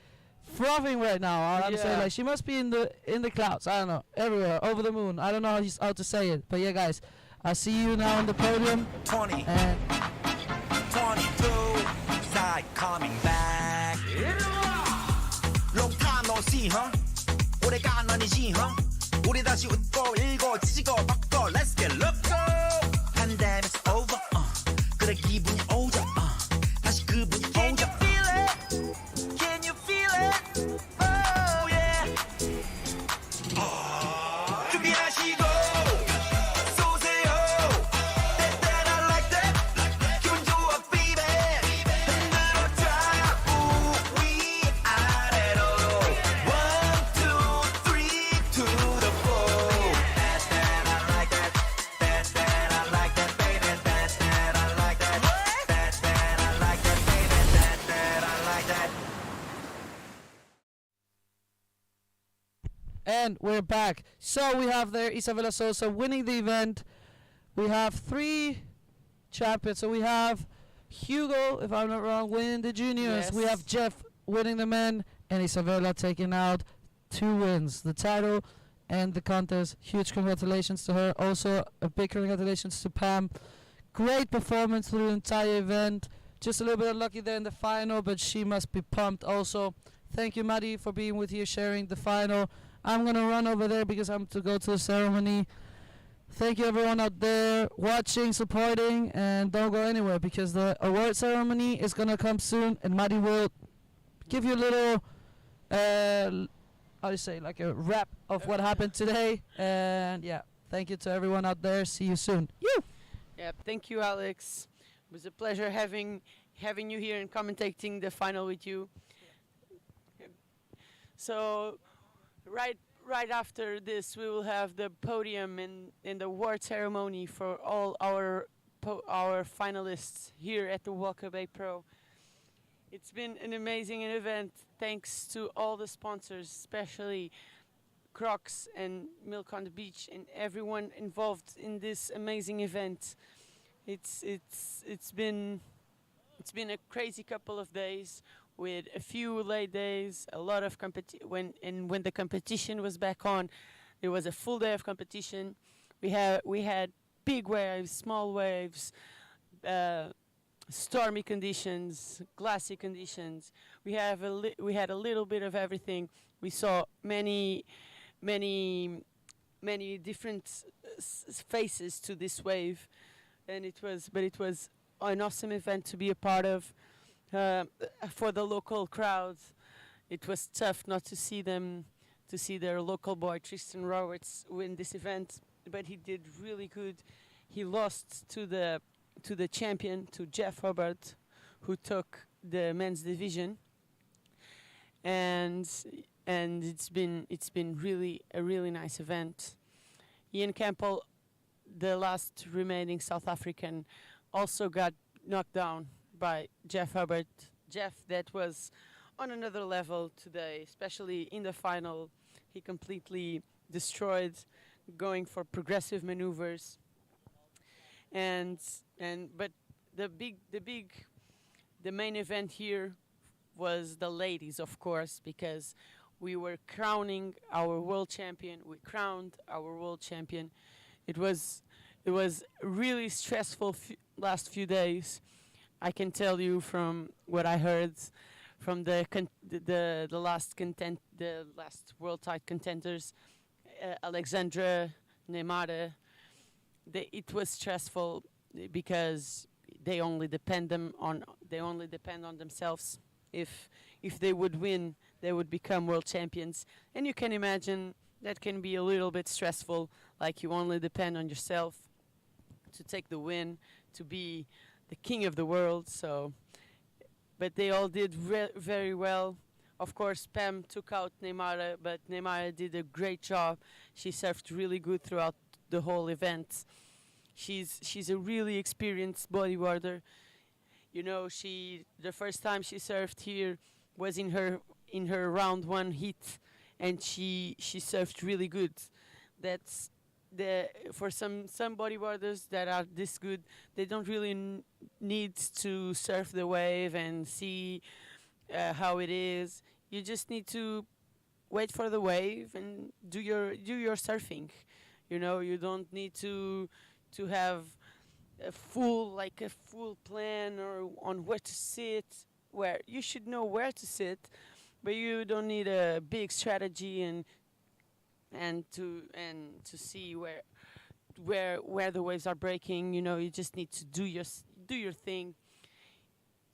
frothing right now. I'm saying, like, she must be in the clouds. I don't know, everywhere, over the moon. I don't know how to say it, but yeah, guys, I see you now on the podium. 20 and 22 side coming back long time no see huh 오래가 안 아니지 huh 우리 다시 웃고 일고 찢고 꺾고 let's get loco pandemic's over 그래 기분이 오죠 다시 그분이 Can you feel it? Can you feel it? Oh yeah 준비하시고 쏘세요 That that I like that 기분 좋아 baby 흔들어 자 위아래로 1, 2, 3 to the 4 That that I like that That that I like that baby That that I like that That that I like that baby That that I like that And we're back. So we have there Isabella Sosa winning the event. We have 3 champions. So we have Hugo, if I'm not wrong, winning the juniors. Yes. We have Jeff winning the men, and Isabella taking out 2 wins, the title and the contest. Huge congratulations to her. Also a big congratulations to Pam. Great performance through the entire event. Just a little bit unlucky there in the final, but she must be pumped also. Thank you, Maddie, for being with you, sharing the final. I'm going to run over there because I'm to go to the ceremony. Thank you, everyone out there watching, supporting, and don't go anywhere because the award ceremony is going to come soon, and Maddie will give you a little, how do you say, like a wrap of what happened today. And yeah, thank you to everyone out there. See you soon. Yeah, thank you, Alex. It was a pleasure having you here and commentating the final with you. So, right after this, we will have the podium and the award ceremony for all our finalists here at the Walkaway Pro. It's been an amazing event. Thanks to all the sponsors, especially Crocs and Milk on the Beach and everyone involved in this amazing event. It's been a crazy couple of days with a few late days, a lot of when the competition was back on, it was a full day of competition. We had big waves, small waves, stormy conditions, glassy conditions. We had a little bit of everything. We saw many different faces to this wave, and it was an awesome event to be a part of. For the local crowds, it was tough not to see their local boy Tristan Roberts win this event, but he did really good. He lost to the champion, to Jeff Hubbard, who took the men's division, and it's been really a really nice event. Ian Campbell, the last remaining South African, also got knocked down by Jeff Hubbard. Jeff, that was on another level today, especially in the final. He completely destroyed, going for progressive maneuvers. But the main event here was the ladies, of course, because we were crowning our world champion. We crowned our world champion. It was really stressful last few days. I can tell you from what I heard from the last world title contenders, Alexandra, Neymar. It was stressful because they only depend on themselves. If they would win, they would become world champions. And you can imagine that can be a little bit stressful. Like you only depend on yourself to take the win, to be the king of the world. So but they all did very well. Of course, Pam took out Neymara, but Neymara did a great job. She surfed really good throughout the whole event. She's a really experienced bodyboarder. You know, the first time she surfed here was in her round 1 heat, and she surfed really good. That's for some bodyboarders that are this good, they don't really need to surf the wave and see how it is. You just need to wait for the wave and do your surfing. You know, you don't need to have a full plan or on where to sit. Where you should know where to sit, but you don't need a big strategy and to see where the waves are breaking. You know, you just need to do your thing.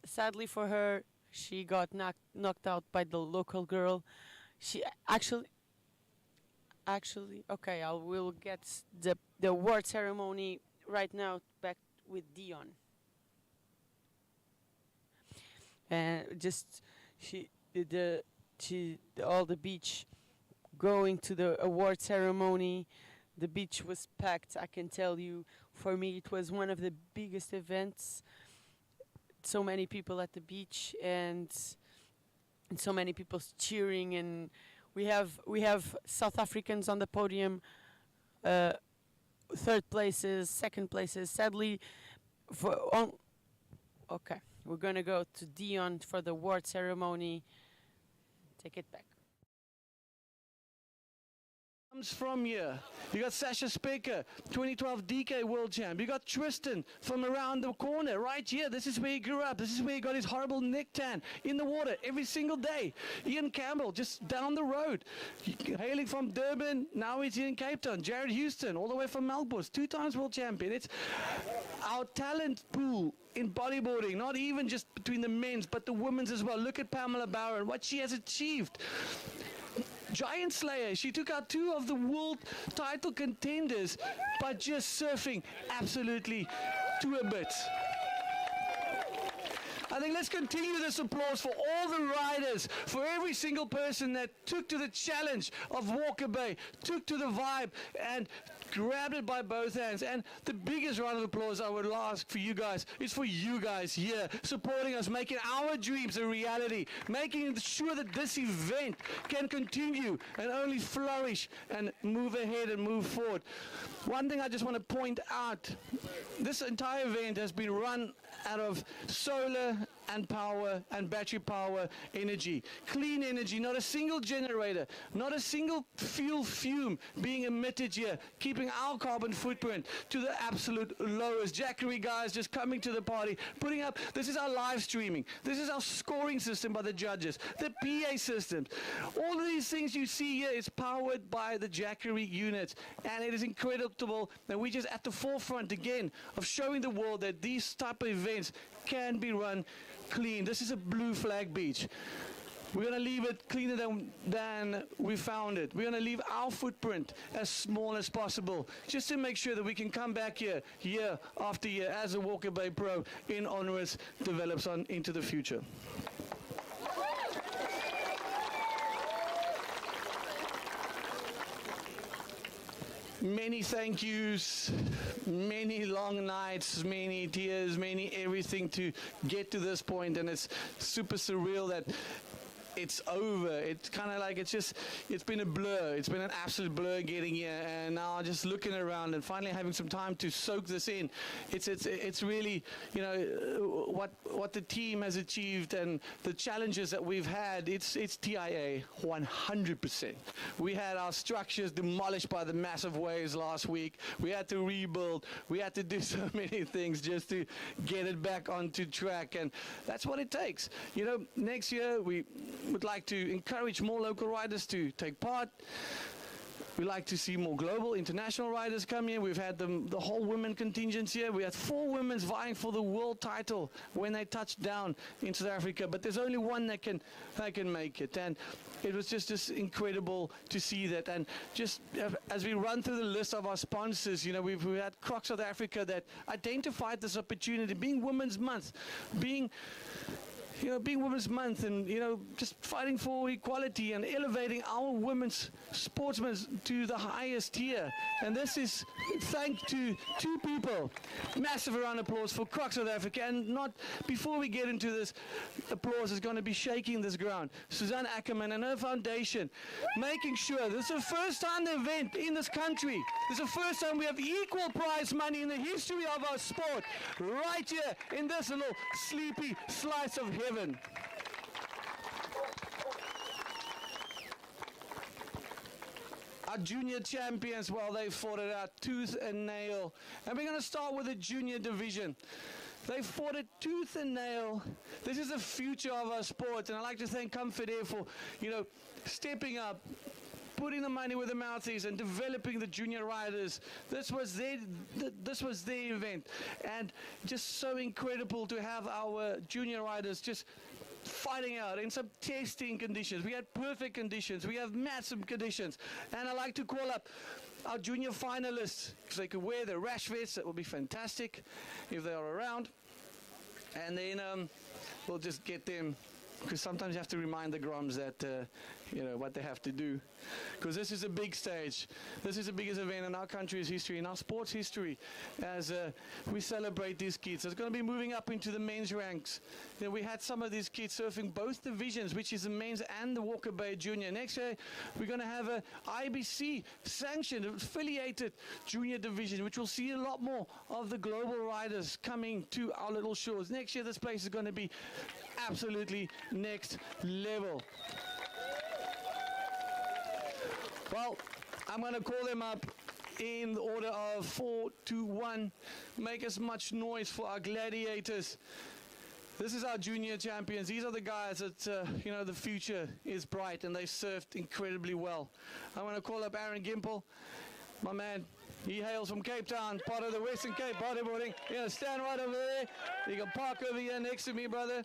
Sadly for her, she got knocked out by the local girl. She actually, okay, I will get the award ceremony right now back with Dion. And all the beach going to the award ceremony. The beach was packed, I can tell you. For me, it was one of the biggest events. So many people at the beach and so many people cheering, and we have South Africans on the podium, 3rd places, 2nd places. Sadly, okay, we're gonna go to Dion for the award ceremony. Take it back. Comes from here. You got Sasha Specker, 2012 DK World Champ. You got Tristan from around the corner, right here. This is where he grew up. This is where he got his horrible neck tan in the water every single day. Ian Campbell, just down the road, hailing from Durban. Now he's here in Cape Town. Jared Houston, all the way from Melbourne, 2 times world champion. It's our talent pool in bodyboarding, not even just between the men's, but the women's as well. Look at Pamela Bauer and what she has achieved. Giant Slayer, she took out 2 of the world title contenders by just surfing absolutely to a bit. I think let's continue this applause for all the riders, for every single person that took to the challenge of Walker Bay, took to the vibe and grabbed it by both hands. And the biggest round of applause I would ask for you guys is for you guys here, supporting us, making our dreams a reality, making sure that this event can continue and only flourish and move ahead and move forward. One thing I just want to point out, this entire event has been run out of solar and power and battery power energy. Clean energy, not a single generator, not a single fuel fume being emitted here, keeping our carbon footprint to the absolute lowest. Jackery guys just coming to the party, putting up, this is our live streaming, this is our scoring system by the judges, the PA systems. All of these things you see here is powered by the Jackery units, and it is incredible that we're just at the forefront again of showing the world that these type of events can be run clean. This is a blue flag beach. We're going to leave it cleaner than we found it. We're going to leave our footprint as small as possible, just to make sure that we can come back here, year after year, as a Walker Bay Pro in Honoris develops on into the future. Many thank yous, many long nights, many tears, many everything to get to this point, and it's super surreal that it's over. It's kind of like it's been a blur. It's been an absolute blur getting here, and now just looking around and finally having some time to soak this in. It's really, you know, what the team has achieved and the challenges that we've had. It's TIA 100%. We had our structures demolished by the massive waves last week. We had to rebuild. We had to do so many things just to get it back onto track, and that's what it takes. You know, next year we would like to encourage more local riders to take part. We like to see more global, international riders come here. We've had the whole women contingent here. We had 4 women vying for the world title when they touched down in South Africa, but there's only one that can make it. And it was just incredible to see that. And just as we run through the list of our sponsors, you know, we've had Croc South Africa that identified this opportunity, being Women's Month, being being Women's Month and, just fighting for equality and elevating our women's sportsmen to the highest tier. And this is thanks to two people. Massive round of applause for Croc South Africa. And not before we get into this, applause is going to be shaking this ground. Suzanne Ackerman and her foundation, making sure this is the first time the event in this country. This is the first time we have equal prize money in the history of our sport, right here in this little sleepy slice of heaven. Our junior champions, well, they fought it out tooth and nail. And we're going to start with the junior division. They fought it tooth and nail. This is the future of our sport, and I'd like to thank Comfort Air for, stepping up, putting the money where the mouth is, and developing the junior riders. This was their event, and just so incredible to have our junior riders just fighting out in some testing conditions. We had perfect conditions. We have massive conditions, and I like to call up our junior finalists, because they could wear their rash vests. That would be fantastic if they are around. And then we'll just get them, because sometimes you have to remind the Groms that, what they have to do. Because this is a big stage. This is the biggest event in our country's history, in our sports history, as we celebrate these kids. It's going to be moving up into the men's ranks. We had some of these kids surfing both divisions, which is the men's and the Walker Bay Junior. Next year, we're going to have a IBC sanctioned, affiliated junior division, which will see a lot more of the global riders coming to our little shores. Next year, this place is going to be absolutely next level. Well, I'm going to call them up in the order of 4, 2, 1. Make as much noise for our gladiators. This is our junior champions. These are the guys that, the future is bright, and they surfed incredibly well. I'm going to call up Aaron Gimple, my man. He hails from Cape Town, part of the Western Cape Bodyboarding. Stand right over there. You can park over here next to me, brother.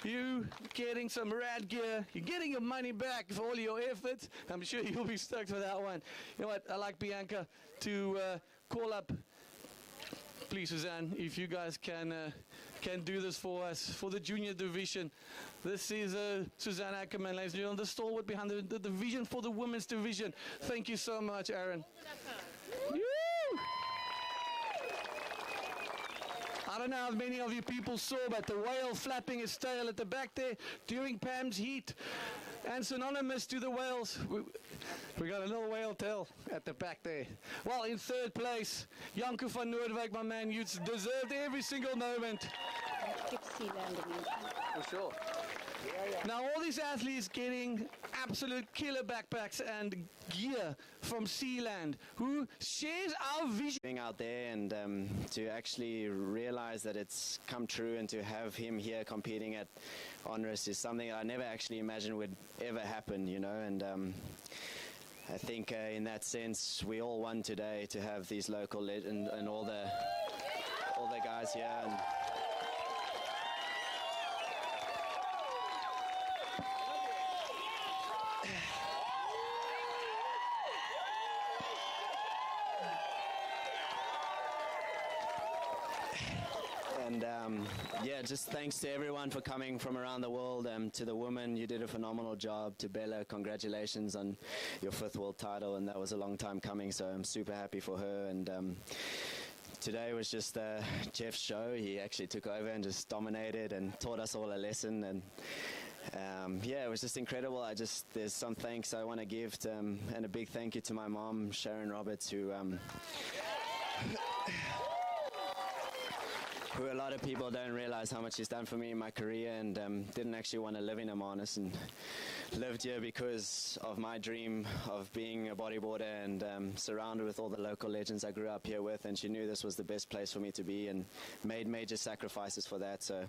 You getting some rad gear. You're getting your money back for all your efforts. I'm sure you'll be stoked for that one. You know what? I like Bianca to call up. Please, Suzanne, if you guys can do this for us, for the junior division. This is Suzanne Ackerman, ladies and gentlemen, the stalwart behind the division for the women's division. Thank you so much, Aaron. I don't know how many of you people saw, but the whale flapping his tail at the back there during Pam's heat. And synonymous to the whales, we got a little whale tail at the back there. Well, in third place, Janko van Noordwijk, my man, you deserved every single moment. For sure. Now all these athletes getting absolute killer backpacks and gear from Sealand, who shares our vision. Being out there and to actually realize that it's come true, and to have him here competing at Honors is something I never actually imagined would ever happen, and I think in that sense we all won today to have these local legends and all the guys here. Just thanks to everyone for coming from around the world. To the women, you did a phenomenal job. To Bella, congratulations on your 5th world title, and that was a long time coming, so I'm super happy for her. And today was just Jeff's show. He actually took over and just dominated and taught us all a lesson. And it was just incredible. There's some thanks I want to give to, and a big thank you to my mom, Sharon Roberts, who a lot of people don't realize how much she's done for me in my career, and didn't actually want to live in Hermanus, and lived here because of my dream of being a bodyboarder, and surrounded with all the local legends I grew up here with, and she knew this was the best place for me to be, and made major sacrifices for that. So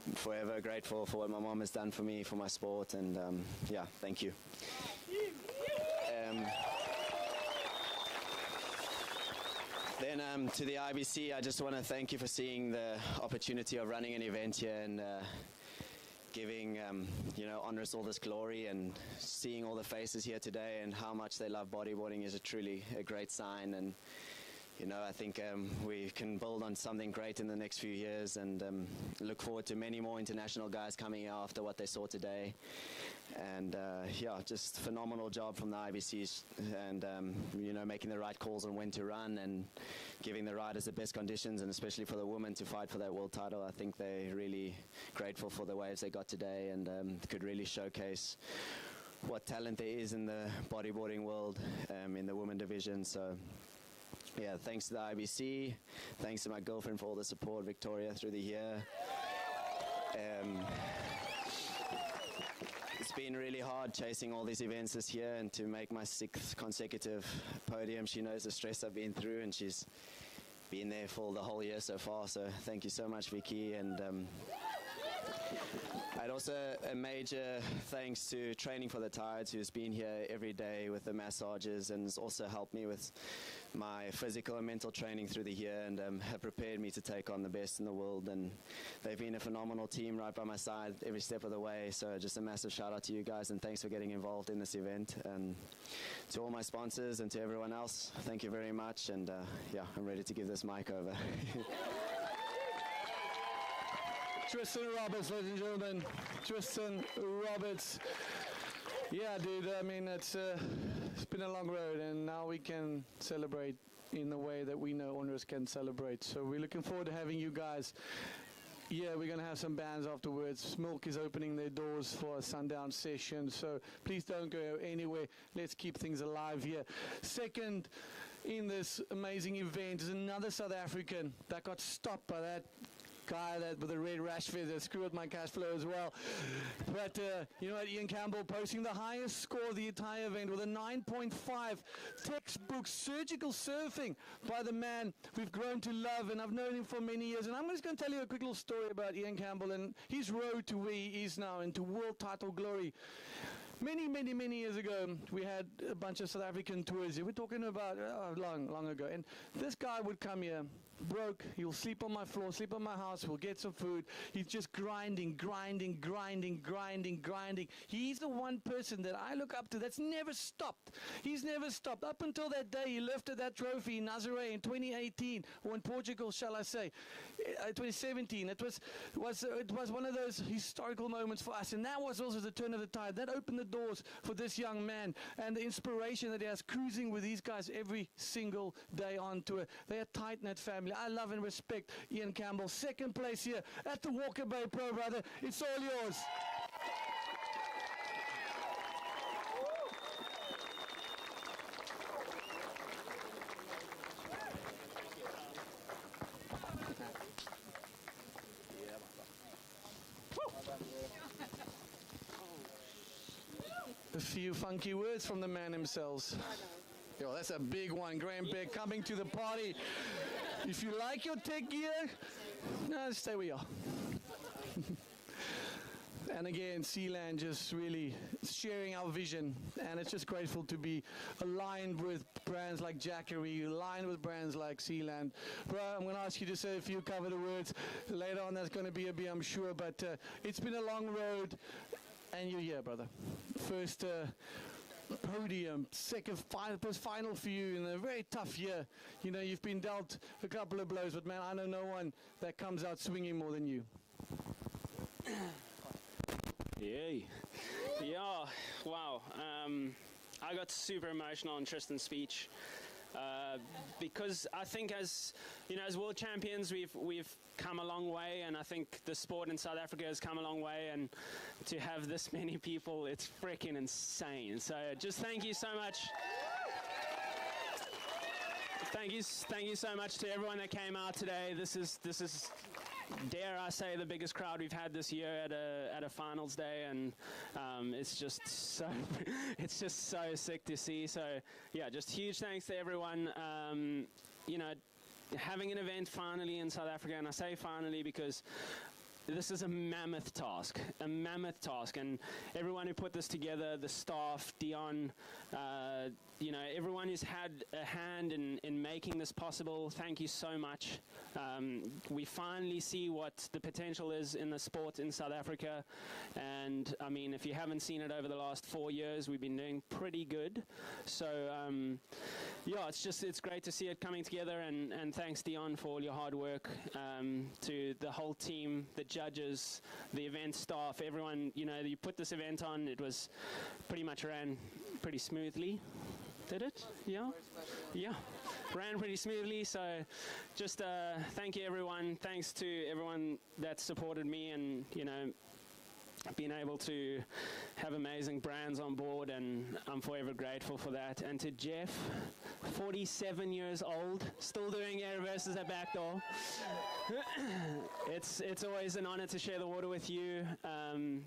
I'm forever grateful for what my mom has done for me, for my sport, and thank you. Then to the IBC, I just want to thank you for seeing the opportunity of running an event here, and giving Honors all this glory, and seeing all the faces here today and how much they love bodyboarding is truly a great sign. And I think we can build on something great in the next few years, and look forward to many more international guys coming after what they saw today. And just phenomenal job from the IBCs, and making the right calls on when to run and giving the riders the best conditions, and especially for the women to fight for that world title. I think they're really grateful for the waves they got today, and could really showcase what talent there is in the bodyboarding world in the women division. So yeah, thanks to the IBC, thanks to my girlfriend for all the support, Victoria, through the year. It's been really hard chasing all these events this year, and to make my 6th consecutive podium. She knows the stress I've been through, and she's been there for the whole year so far. So thank you so much, Vicky. And I'd also a major thanks to Training for the Tides, who's been here every day with the massages and has also helped me with my physical and mental training through the year, and have prepared me to take on the best in the world. And they've been a phenomenal team right by my side every step of the way. So just a massive shout out to you guys, and thanks for getting involved in this event. And to all my sponsors and to everyone else, thank you very much. And I'm ready to give this mic over. Tristan Roberts, ladies and gentlemen. Tristan Roberts. Yeah, dude, I mean, it's been a long road, and now we can celebrate in the way that we know owners can celebrate. So we're looking forward to having you guys. Yeah, we're going to have some bands afterwards. Milk is opening their doors for a sundown session, so please don't go anywhere. Let's keep things alive here. Second in this amazing event is another South African that got stopped by that guy that with a red rash feather screwed my cash flow as well. But Ian Campbell posting the highest score of the entire event with a 9.5, textbook surgical surfing by the man we've grown to love, and I've known him for many years. And I'm just going to tell you a quick little story about Ian Campbell and his road to where he is now, into world title glory. Many years ago, we had a bunch of South African tours here. We're talking about long ago. And this guy would come here, broke. He'll sleep on my floor, sleep on my house. We'll get some food. He's just grinding. He's the one person that I look up to that's never stopped. He's never stopped. Up until that day, he lifted that trophy in Nazaré in 2018, or in Portugal, shall I say, 2017. It was one of those historical moments for us. And that was also the turn of the tide. That opened the doors for this young man, and the inspiration that he has cruising with these guys every single day on tour. They are a tight-knit family. I love and respect Ian Campbell. Second place here at the Walker Bay Pro, brother. It's all yours. A few funky words from the man himself. Yo, that's a big one. Graham Beck coming to the party. If you like your tech gear, no, stay where you are. And again, Sealand just really sharing our vision, and it's just grateful to be aligned with brands like Jackery, aligned with brands like Sealand. Bro, I'm going to ask you to say a few cover the words. Later on, that's going to be a bit, I'm sure, but it's been a long road, and you're here, brother. First podium, second final for you in a very tough year. You know, you've been dealt a couple of blows, but man, I know no one that comes out swinging more than you. Yeah, wow. I got super emotional in Tristan's speech because I think, as you know, as world champions, we've come a long way, and I think the sport in South Africa has come a long way, and to have this many people, it's freaking insane. So just thank you so much. Thank you so much to everyone that came out today. This is dare I say, the biggest crowd we've had this year at a finals day, and it's just so sick to see. So yeah, just huge thanks to everyone. You know, having an event finally in South Africa, and I say finally because this is a mammoth task, and everyone who put this together, the staff, Dion, you know, everyone who's had a hand in making this possible, thank you so much. We finally see what the potential is in the sport in South Africa. And I mean, if you haven't seen it over the last 4 years, we've been doing pretty good. So, yeah, it's great to see it coming together. And thanks, Dion, for all your hard work. To the whole team, the judges, the event staff, everyone, you know, you put this event on, it was pretty much ran pretty smoothly. Did it? Yeah? Yeah. Ran pretty smoothly. So just thank you, everyone. Thanks to everyone that supported me and, you know, been able to have amazing brands on board, and I'm forever grateful for that. And to Jeff, 47 years old, still doing air reverses at backdoor. It's always an honor to share the water with you.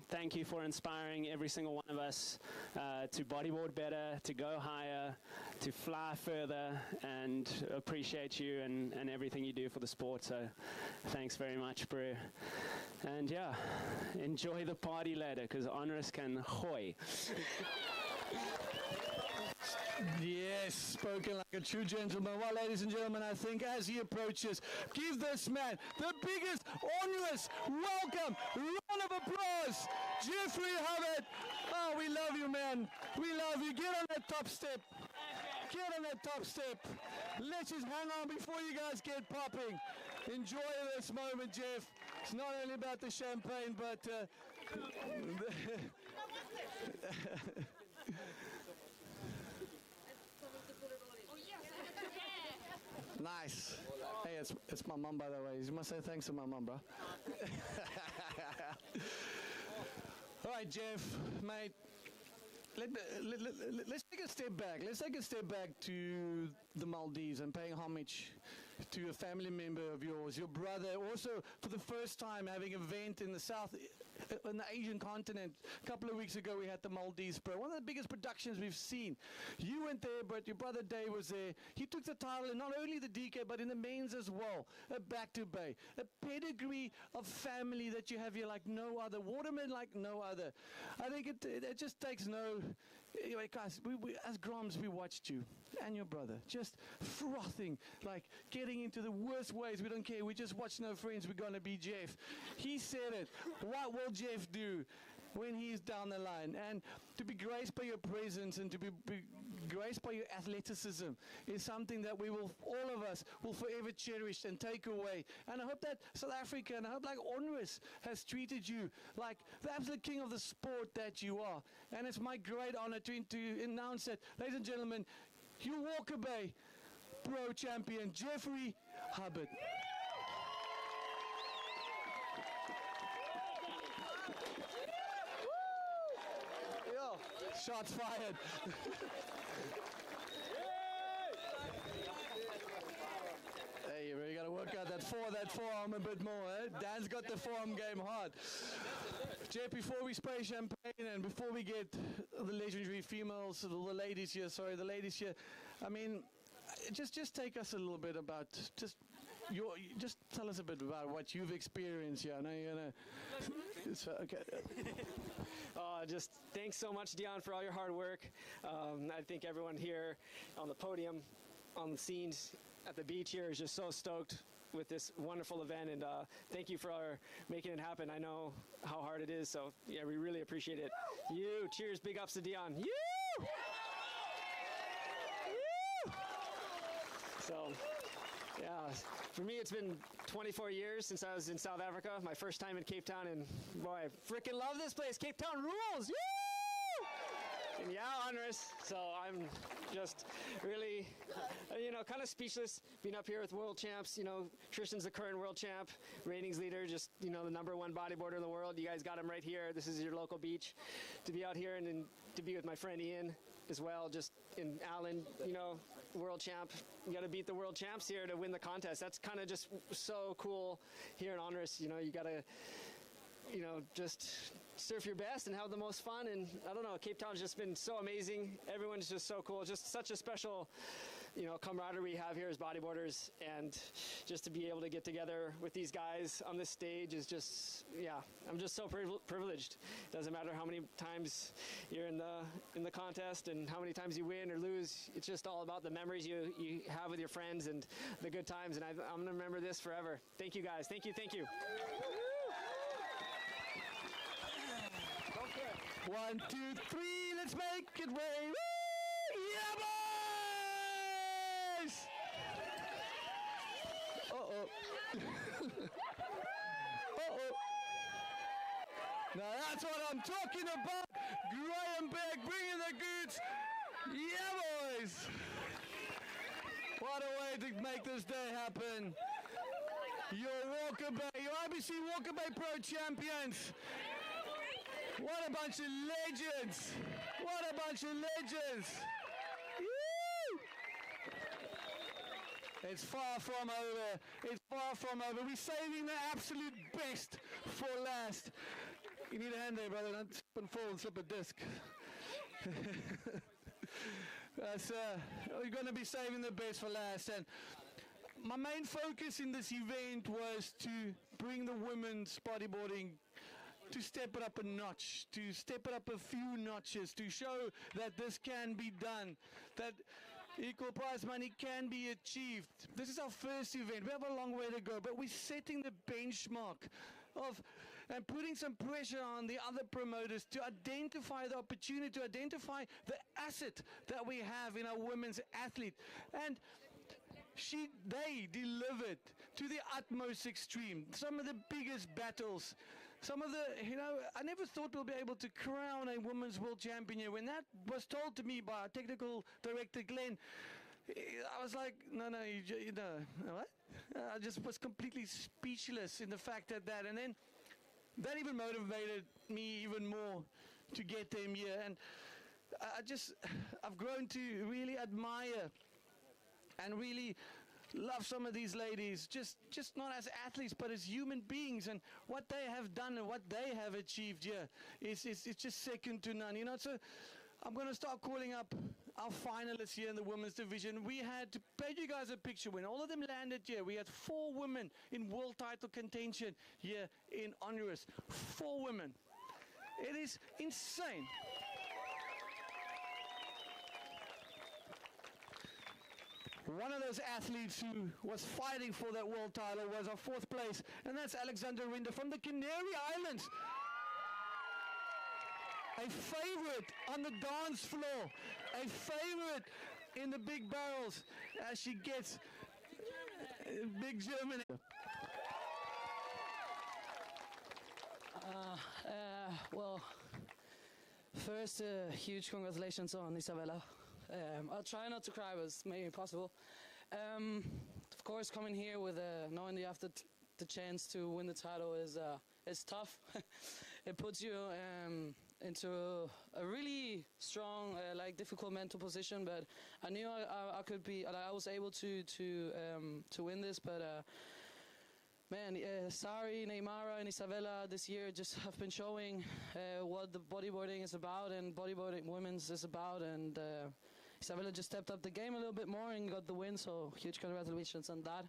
Thank you for inspiring every single one of us to bodyboard better, to go higher, to fly further, and appreciate you and everything you do for the sport. So thanks very much, bro. And yeah, enjoy the party later, because Honoris can hoy. Yes, spoken like a true gentleman. Well, ladies and gentlemen, I think as he approaches, give this man the biggest, honest welcome. Round of applause. Jeffrey Hubbard. Oh, we love you, man. We love you. Get on that top step. Get on that top step. Let's just hang on before you guys get popping. Enjoy this moment, Jeff. It's not only about the champagne, but nice. Hey, it's my mum, by the way. You must say thanks to my mum, bro. All right, Jeff, mate. Let's take a step back. Let's take a step back to the Maldives and paying homage to a family member of yours, your brother, also for the first time having an event in the South, in the Asian continent. A couple of weeks ago we had the Maldives Pro, one of the biggest productions we've seen. You went there, but your brother Dave was there. He took the title in not only the DK, but in the mains as well. A back-to-bay, a pedigree of family that you have here like no other, watermen like no other. I think it just takes no... Anyway, guys, we as Groms, we watched you and your brother just frothing, like getting into the worst ways. We don't care. We just watch No Friends. We're going to be Jeff. He said it. What will Jeff do when he's down the line? And to be graced by your presence and to be graced by your athleticism is something that we will, all of us, will forever cherish and take away. And I hope that South Africa, and I hope like Onrus has treated you like the absolute king of the sport that you are. And it's my great honor to announce that, ladies and gentlemen, your Walker Bay Pro Champion, Jeffrey Hubbard. Shots fired. Hey, you really got to work out that forearm a bit more, eh? Dan's got the forearm game hard. Jeff, before we spray champagne and before we get the legendary females, the ladies here, I mean, just take us a little bit about, just tell us a bit about what you've experienced here. I know you're gonna... Okay. Just thanks so much, Dion, for all your hard work. I think everyone here on the podium, on the scenes, at the beach here is just so stoked with this wonderful event, and thank you for making it happen. I know how hard it is, so yeah, we really appreciate it. You, cheers, big ups to Dion. You! So, yeah, for me it's been 24 years since I was in South Africa, my first time in Cape Town, and boy, I freaking love this place. Cape Town rules! Woo! And yeah, Honoris. So I'm just really, kind of speechless being up here with world champs. Tristan's the current world champ, ratings leader, just, the #1 bodyboarder in the world. You guys got him right here. This is your local beach. To be out here and then to be with my friend Ian as well, just in Alan, world champ. You got to beat the world champs here to win the contest. That's kind of just so cool here in Honoris. You got to, just surf your best and have the most fun. And I don't know, Cape Town's just been so amazing. Everyone's just so cool. Just such a special camaraderie we have here as bodyboarders, and just to be able to get together with these guys on this stage is just, I'm just so privileged. Doesn't matter how many times you're in the contest and how many times you win or lose. It's just all about the memories you have with your friends and the good times, and I'm gonna remember this forever. Thank you guys. Thank you. 1, 2, 3, let's make it rain. Woo! Yeah, boys! Uh-oh. Uh-oh. Now that's what I'm talking about. Graham Beck bringing the goods. Yeah, boys! What a way to make this day happen. Your IBC Walker Bay Pro champions. What a bunch of legends! What a bunch of legends! Woo! It's far from over. It's far from over. We're saving the absolute best for last. You need a hand there, brother. Don't slip and fall and slip a disc. We're going to be saving the best for last. And my main focus in this event was to bring the women's bodyboarding, to step it up a notch, to step it up a few notches, to show that this can be done, that equal prize money can be achieved. This is our first event. We have a long way to go, but we're setting the benchmark and putting some pressure on the other promoters to identify the opportunity, to identify the asset that we have in our women's athlete. And they delivered to the utmost extreme. Some of the biggest battles, some of the, I never thought we'll be able to crown a women's world champion here. When that was told to me by our technical director, Glenn, I was like, no, what? I just was completely speechless in the fact that, and then that even motivated me even more to get them here. And I've grown to really admire and really love some of these ladies, just not as athletes, but as human beings, and what they have done and what they have achieved here is just second to none. So I'm going to start calling up our finalists here in the women's division. We had, to paint you guys a picture, when all of them landed here, we had 4 women in world title contention here in Honduras. 4 women. It is insane. One of those athletes who was fighting for that world title was our 4th place, and that's Alexander Rinder from the Canary Islands. A favorite on the dance floor, a favorite in the big barrels as she gets big Germany. Well, first, huge congratulations on Isabella. I'll try not to cry, but it's maybe possible. Of course, coming here with knowing you have the chance to win the title is tough. It puts you into a really strong, difficult mental position. But I knew I could be. I was able to win this, but. Man, Sari, Neymara, and Isabella this year just have been showing what the bodyboarding is about and bodyboarding women's is about, and Isabella just stepped up the game a little bit more and got the win, so huge congratulations on that.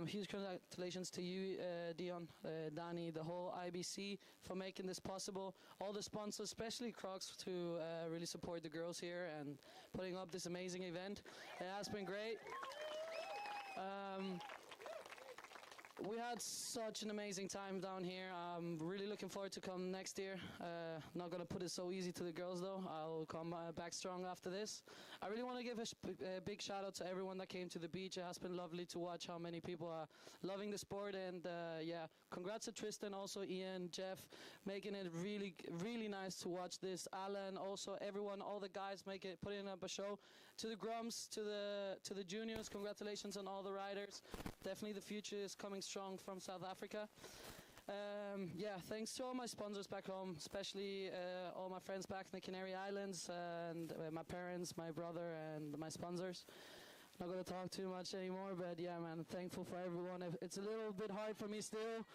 Huge congratulations to you, Dion, Danny, the whole IBC for making this possible. All the sponsors, especially Crocs, to really support the girls here and putting up this amazing event. It has been great. We had such an amazing time down here. I'm really looking forward to come next year. Not going to put it so easy to the girls, though. I'll come back strong after this. I really want to give a big shout out to everyone that came to the beach. It has been lovely to watch how many people are loving the sport. And congrats to Tristan, also Ian, Jeff, making it really, really nice to watch this. Alan, also everyone, all the guys putting up a show. To the Grums, to the juniors, congratulations on all the riders. Definitely the future is coming strong from South Africa. Thanks to all my sponsors back home, especially all my friends back in the Canary Islands, and my parents, my brother, and my sponsors. Not going to talk too much anymore, but yeah, man, thankful for everyone. It's a little bit hard for me still,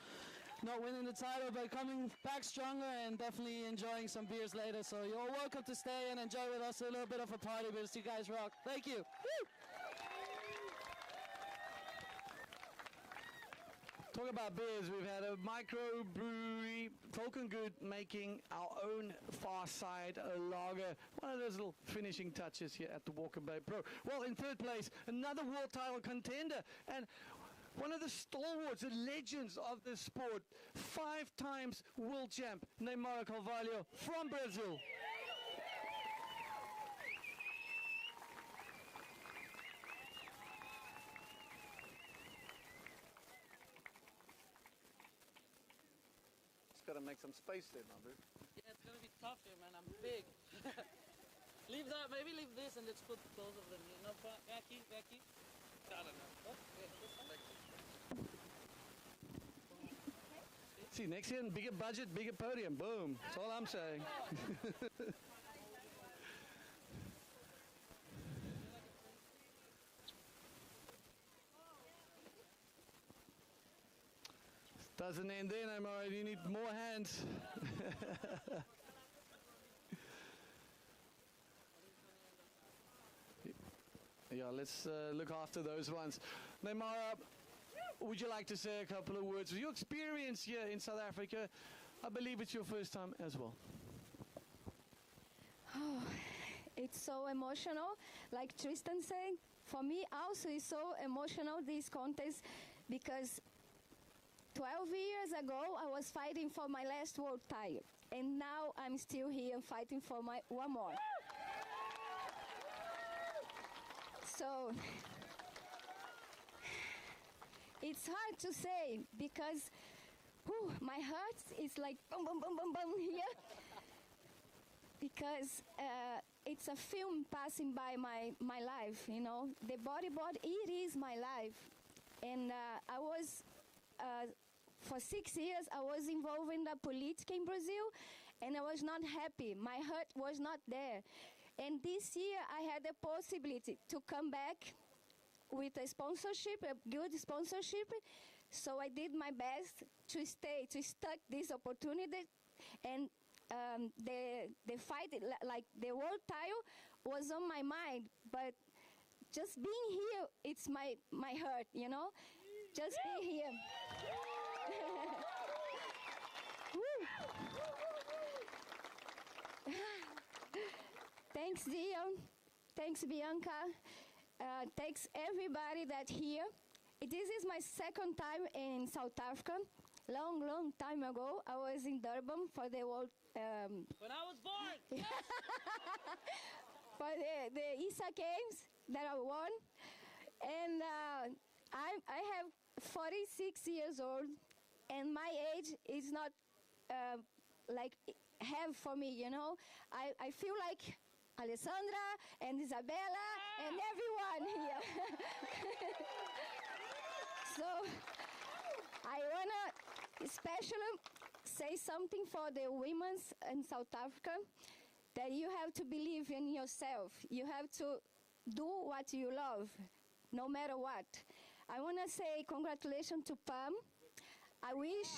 not winning the title, but coming back stronger and definitely enjoying some beers later. So you're welcome to stay and enjoy with us a little bit of a party, because you guys rock. Thank you. Woo! Talk about beers. We've had a micro brewery, Falcon Good, making our own Far Side lager. One of those little finishing touches here at the Walker Bay Pro. Well, in third place, another world title contender and one of the stalwarts, the legends of the sport, 5 times world champ, Neymar Carvalho from Brazil. Got to make some space there, my dude. Yeah, it's gonna be tough here, man. I'm big. Leave that. Maybe leave this and let's put both of them here. No, Becky. I don't know. Oh, yeah, this one. See, next year, bigger budget, bigger podium. Boom. That's all I'm saying. Doesn't end there, Neymar. You need more hands. Yeah, let's look after those ones. Neymar, would you like to say a couple of words? Your experience here in South Africa, I believe it's your first time as well. Oh, it's so emotional. Like Tristan said, for me also it's so emotional, this contest, because 12 years ago, I was fighting for my last world title, and now I'm still here fighting for my one more. So it's hard to say because my heart is like boom, boom, boom, boom, boom here, because it's a film passing by my life. You know, the bodyboard, it is my life, and I was. For 6 years, I was involved in the politics in Brazil, and I was not happy. My heart was not there. And this year, I had the possibility to come back with a sponsorship, a good sponsorship. So I did my best to stuck this opportunity. And the fight, like the world title, was on my mind. But just being here, it's my heart, you know? Just be here. Thanks, Dion. Thanks, Bianca. Thanks, everybody that here. This is my second time in South Africa. Long time ago, I was in Durban for the World... when I was born! For the ISA Games that I won. And I have 46 years old, and my age is not like have for me, you know. I feel like Alessandra and Isabella and everyone here. So I wanna especially say something for the women in South Africa, that you have to believe in yourself. You have to do what you love, no matter what. I want to say congratulations to Pam. I wish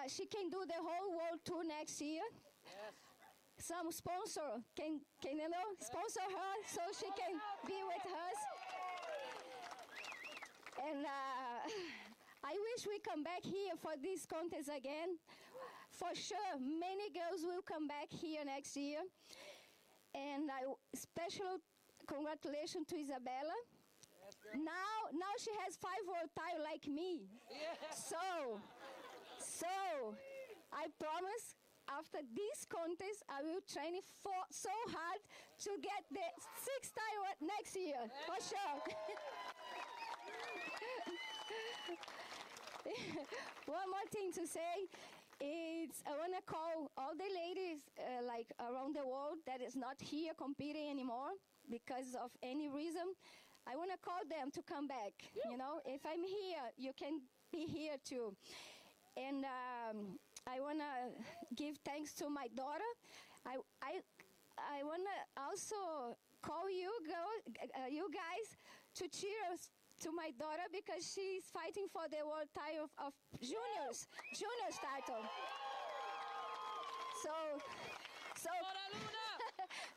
she can do the whole world tour next year. Yes. Some sponsor can you know, sponsor her so she can be with us. And I wish we come back here for this contest again. For sure, many girls will come back here next year. And special congratulations to Isabella. Yes, now she has 5 world titles like me. Yes. So I promise after this contest I will train so hard to get the 6th title next year, for sure. One more thing to say is I want to call all the ladies like around the world that is not here competing anymore because of any reason. I want to call them to come back. You know, if I'm here, you can be here too. And I want to give thanks to my daughter. I want to also call you guys to cheer us to my daughter because she's fighting for the world title of juniors title. So So,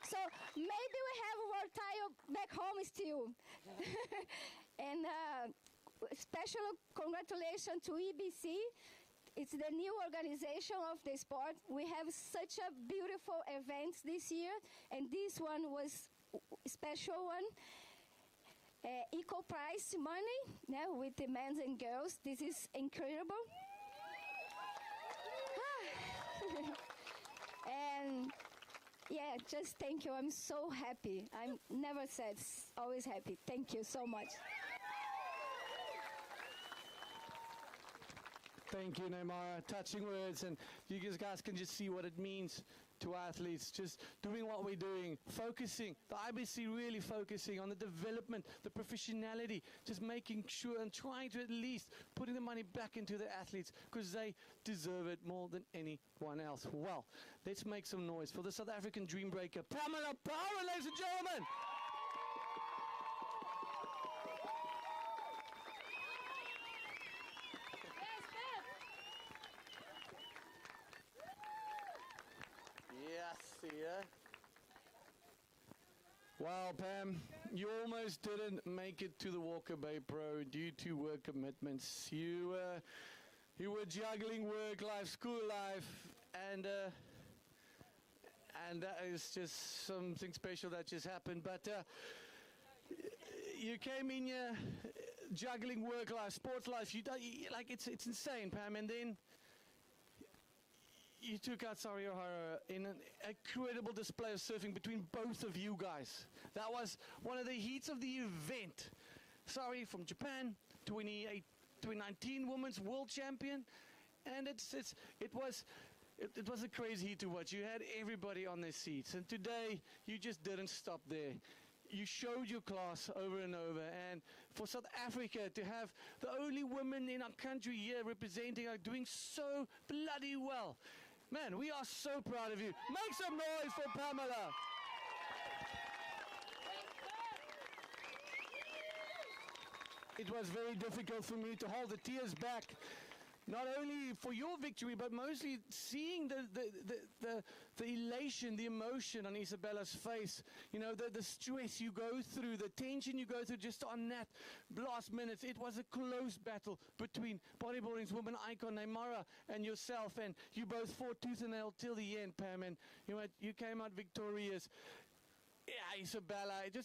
so maybe we have our title back home still. And special congratulations to EBC. It's the new organization of the sport. We have such a beautiful events this year, and this one was a special one. Equal price money, yeah, with the men and girls. This is incredible. And yeah, just thank you. I'm so happy. I'm never sad, always happy. Thank you so much. Thank you, Neymar. Touching words, and you guys can just see what it means to athletes. Just doing what we're doing, focusing. The IBC really focusing on the development, the professionality, just making sure and trying to at least putting the money back into the athletes because they deserve it more than anyone else. Well, let's make some noise for the South African dream breaker, Pamela Power, ladies and gentlemen. Yeah. Well, Pam, you almost didn't make it to the Walker Bay Pro due to work commitments. You were juggling work life, school life, and that is just something special that just happened. But you came in here juggling work life, sports life. Like it's insane, Pam, and then you took out Sari O'Hara in an incredible display of surfing between both of you guys. That was one of the heats of the event. Sari from Japan, 2019 Women's World Champion, and it was a crazy heat to watch. You had everybody on their seats, and today you just didn't stop there. You showed your class over and over, and for South Africa to have the only women in our country here representing are doing so bloody well. Man, we are so proud of you. Make some noise for Pamela. It was very difficult for me to hold the tears back, not only for your victory, but mostly seeing the elation, the emotion on Isabella's face. You know, the stress you go through, the tension you go through just on that last minutes. It was a close battle between bodyboarding's woman icon Neymar and yourself, and you both fought tooth and nail till the end, Pam, and you came out victorious. Yeah, Isabella, you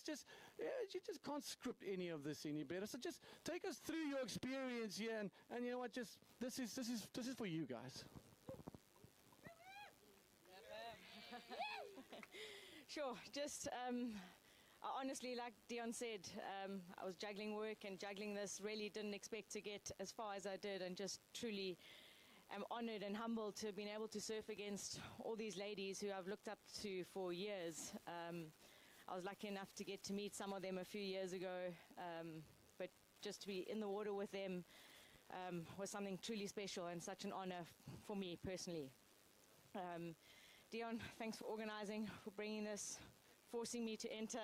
just can't script any of this any better. So just take us through your experience here, and you know what? Just this is for you guys. Sure. Just honestly, like Dion said, I was juggling work and juggling this. Really didn't expect to get as far as I did, and just truly am honored and humbled to have been able to surf against all these ladies who I've looked up to for years. I was lucky enough to get to meet some of them a few years ago, but just to be in the water with them was something truly special and such an honor for me personally. Dion, thanks for organizing, for bringing this, forcing me to enter.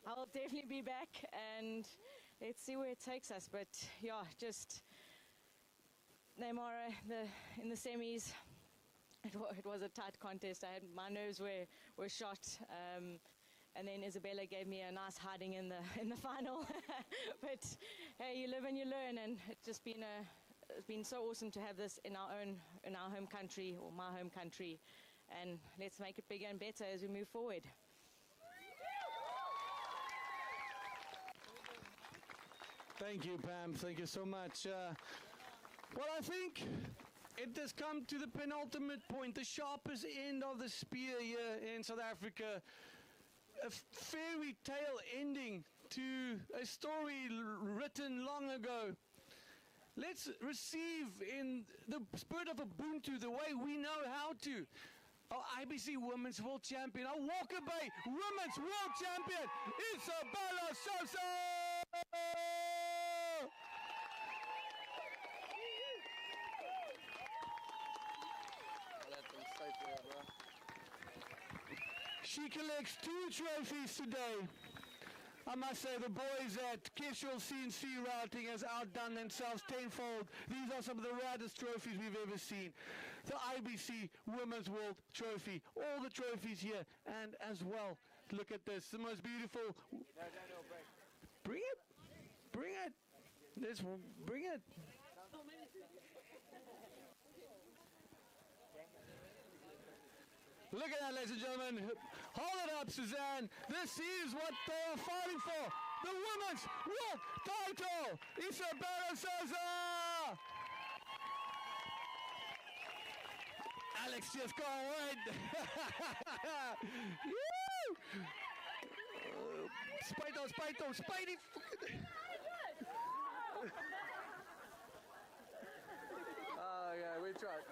I'll definitely be back, and let's see where it takes us. But yeah, just Neymar in the semis. It was a tight contest. My nerves were shot, and then Isabella gave me a nice hiding in the final. But hey, you live and you learn, and it's been so awesome to have this in our home country, or my home country, and let's make it bigger and better as we move forward. Thank you, Pam. Thank you so much. Well, I think it has come to the penultimate point, the sharpest end of the spear here in South Africa. A fairy tale ending to a story written long ago. Let's receive in the spirit of Ubuntu, the way we know how to, our IBC Women's World Champion, our Walker Bay Women's World Champion, Isabella Sosa! She collects 2 trophies today. I must say the boys at Casual CNC Routing has outdone themselves tenfold. These are some of the raddest trophies we've ever seen. The IBC Women's World Trophy, all the trophies here, and as well, look at this, the most beautiful. Bring it, bring it, let's bring it. Look at that, ladies and gentlemen. Hold it up, Suzanne. This is what they are fighting for. The Women's World Title. Isabella Souza. Alex just gone wide. Spidey. Oh, yeah, we tried.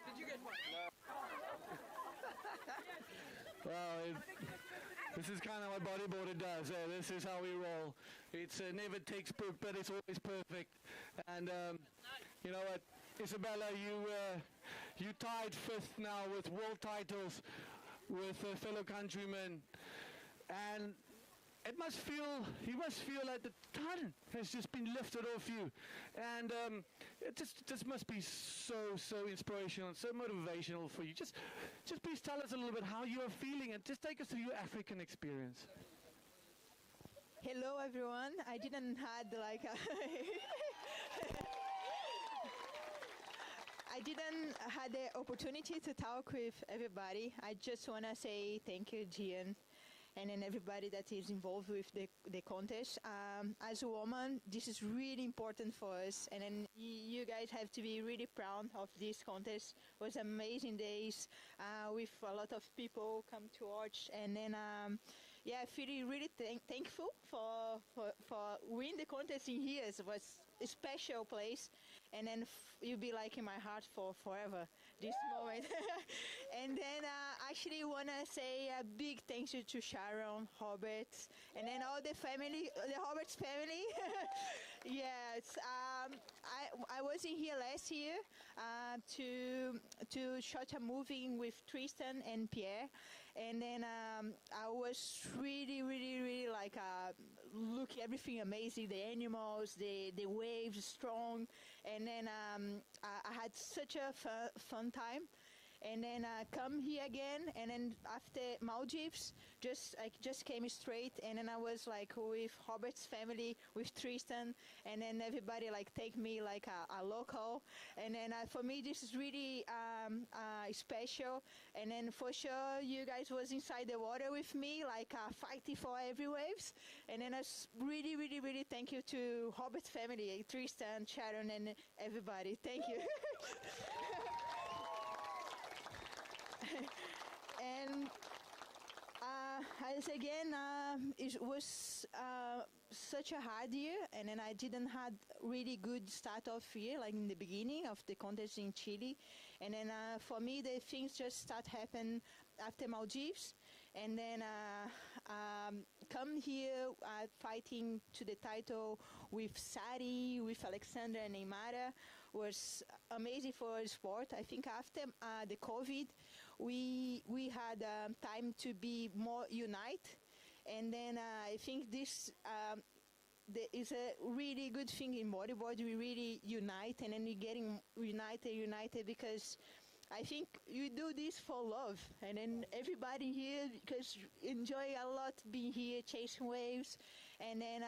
Did you get one? No. Well, this is kind of what Bodyboarder does. This is how we roll. It's never textbook, but it's always perfect. And you know what, Isabella, you tied 5th now with world titles with fellow countrymen, and you must feel like the ton has just been lifted off you, and it just must be so inspirational and so motivational for you. Just please tell us a little bit how you are feeling, and just take us through your African experience. Hello everyone. I didn't had like a I didn't had the opportunity to talk with everybody. I just want to say thank you, Gian, and then everybody that is involved with the contest. As a woman, this is really important for us, and then you guys have to be really proud of this contest. It was amazing days with a lot of people come to watch, and then yeah, I feel really thankful for winning the contest in here. It was a special place, and then you'll be like in my heart for forever, this moment. And then actually want to say a big thank you to Sharon, Robert, and then all the family, the Roberts family. Yes, I was in here last year to shoot a movie with Tristan and Pierre, and then I was really like look everything amazing, the animals, the waves strong, and then I had such a fun time. And then come here again, and then after Maldives, I just came straight, and then I was like with Robert's family, with Tristan, and then everybody like take me like a local, and then for me this is really special, and then for sure you guys was inside the water with me, like fighting for every waves, and then I really thank you to Robert's family, Tristan, Sharon, and everybody. Thank you. And as again, it was such a hard year, and then I didn't had really good start of year, like in the beginning of the contest in Chile, and then for me the things just start happen after Maldives, and then come here fighting to the title with Sari, with Alexandra and Neymara was amazing for our sport. I think after the COVID, we had time to be more united, and then I think this is a really good thing in bodyboard. We really unite, and then we're getting united because I think you do this for love, and then everybody here because enjoy a lot being here chasing waves, and then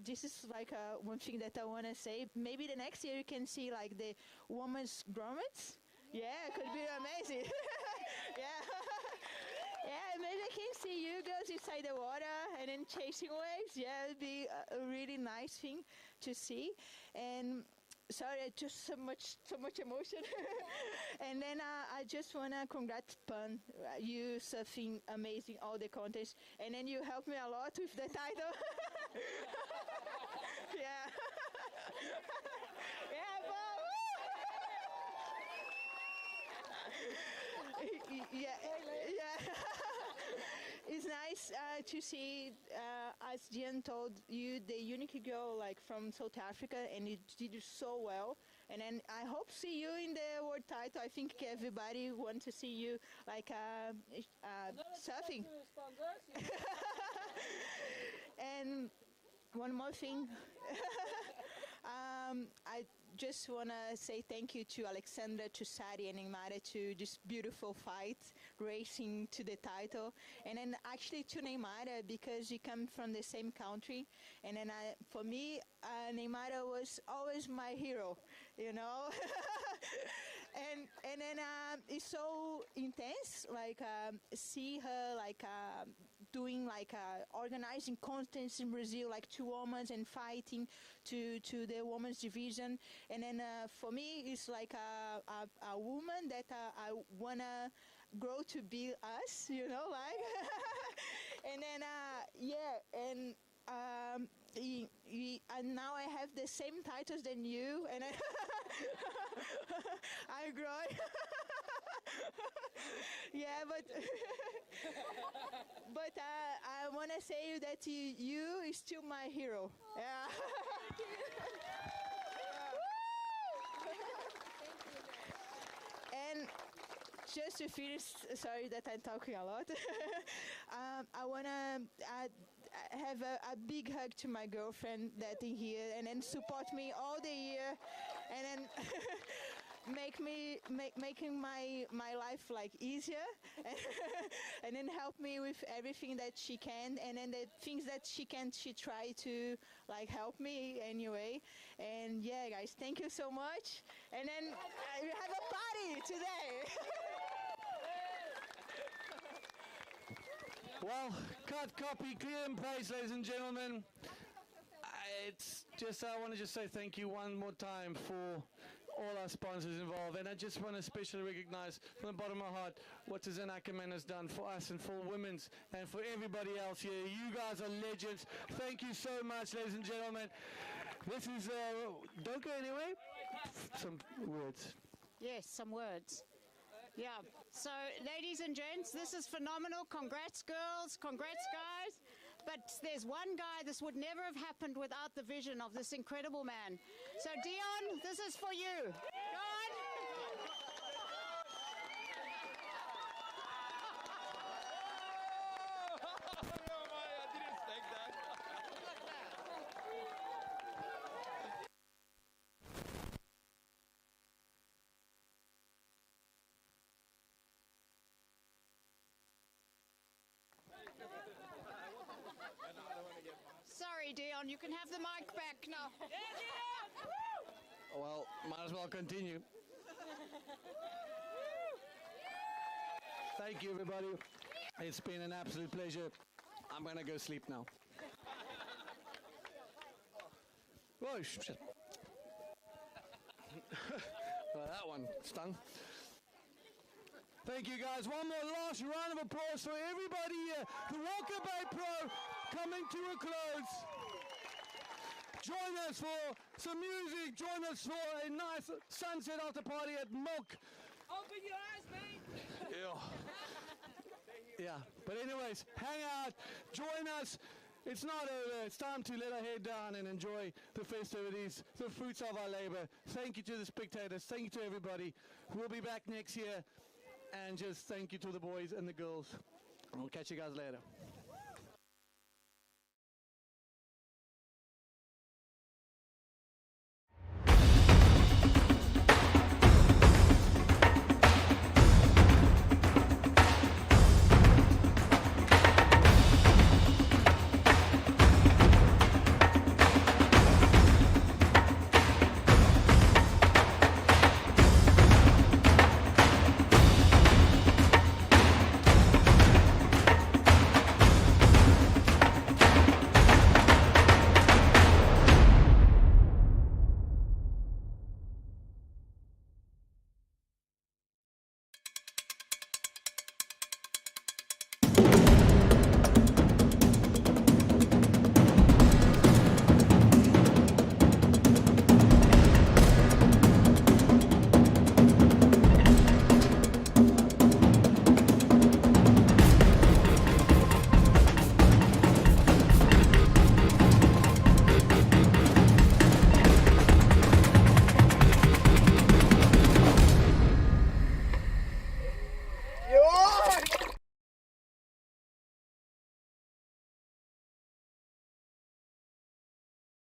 this is like one thing that I want to say. Maybe the next year you can see like the women's grommets. Yeah, could be amazing. Yeah. Yeah, maybe I can see you girls inside the water and then chasing waves. Yeah, it'd be a really nice thing to see. And sorry, just so much emotion. And then I just wanna congrats Pan. You surfing amazing all the contests, and then you helped me a lot with the title. Yeah. Yeah, Pan. Yeah. It's nice to see, as Gian told you, the unique girl like from South Africa, and you did it so well. And then I hope see you in the world title. I think everybody wants to see you like surfing. And one more thing. I just want to say thank you to Alexandra, to Sari and Neymar to this beautiful fight, racing to the title. And then actually to Neymar, because you come from the same country. And then for me, Neymar was always my hero, you know. and then it's so intense, like see her like doing like organizing contests in Brazil, like 2 women and fighting to the women's division. And then for me, it's like a woman that I wanna grow to be us, you know, like. And then and and now I have the same titles than you, and I grow. Yeah, but I want to say that you is still my hero. Yeah. And just to finish, sorry that I'm talking a lot. I want to have a big hug to my girlfriend that in here, and then support me all the year, and then making my life like easier, and then help me with everything that she can, and then the things that she can, she try to like help me anyway. And yeah, guys, thank you so much. And then we have a party today. Well, cut, copy, clear and paste, ladies and gentlemen. It's just, I want to just say thank you one more time for all our sponsors involved. And I just want to especially recognize from the bottom of my heart what Susan Ackerman has done for us and for women's and for everybody else here. You guys are legends. Thank you so much, ladies and gentlemen. This is, don't go anywhere. Some words. Yes, some words. Yeah. So, ladies and gents, this is phenomenal. Congrats, girls. Congrats, guys. But there's one guy, this would never have happened without the vision of this incredible man. So, Dion, this is for you. Go on. Sorry, Dion, you can have the mic back now. Well, might as well continue. Thank you, everybody. It's been an absolute pleasure. I'm going to go sleep now. Oh, shit. Well, that one stung. Thank you, guys. One more last round of applause for everybody here. The Walker Bay Pro coming to a close. Join us for some music. Join us for a nice sunset after party at Milk. Open your eyes, mate. Yeah. But anyways, hang out. Join us. It's not over. It's time to let our head down and enjoy the festivities, the fruits of our labor. Thank you to the spectators. Thank you to everybody. We'll be back next year. And just thank you to the boys and the girls. We'll catch you guys later.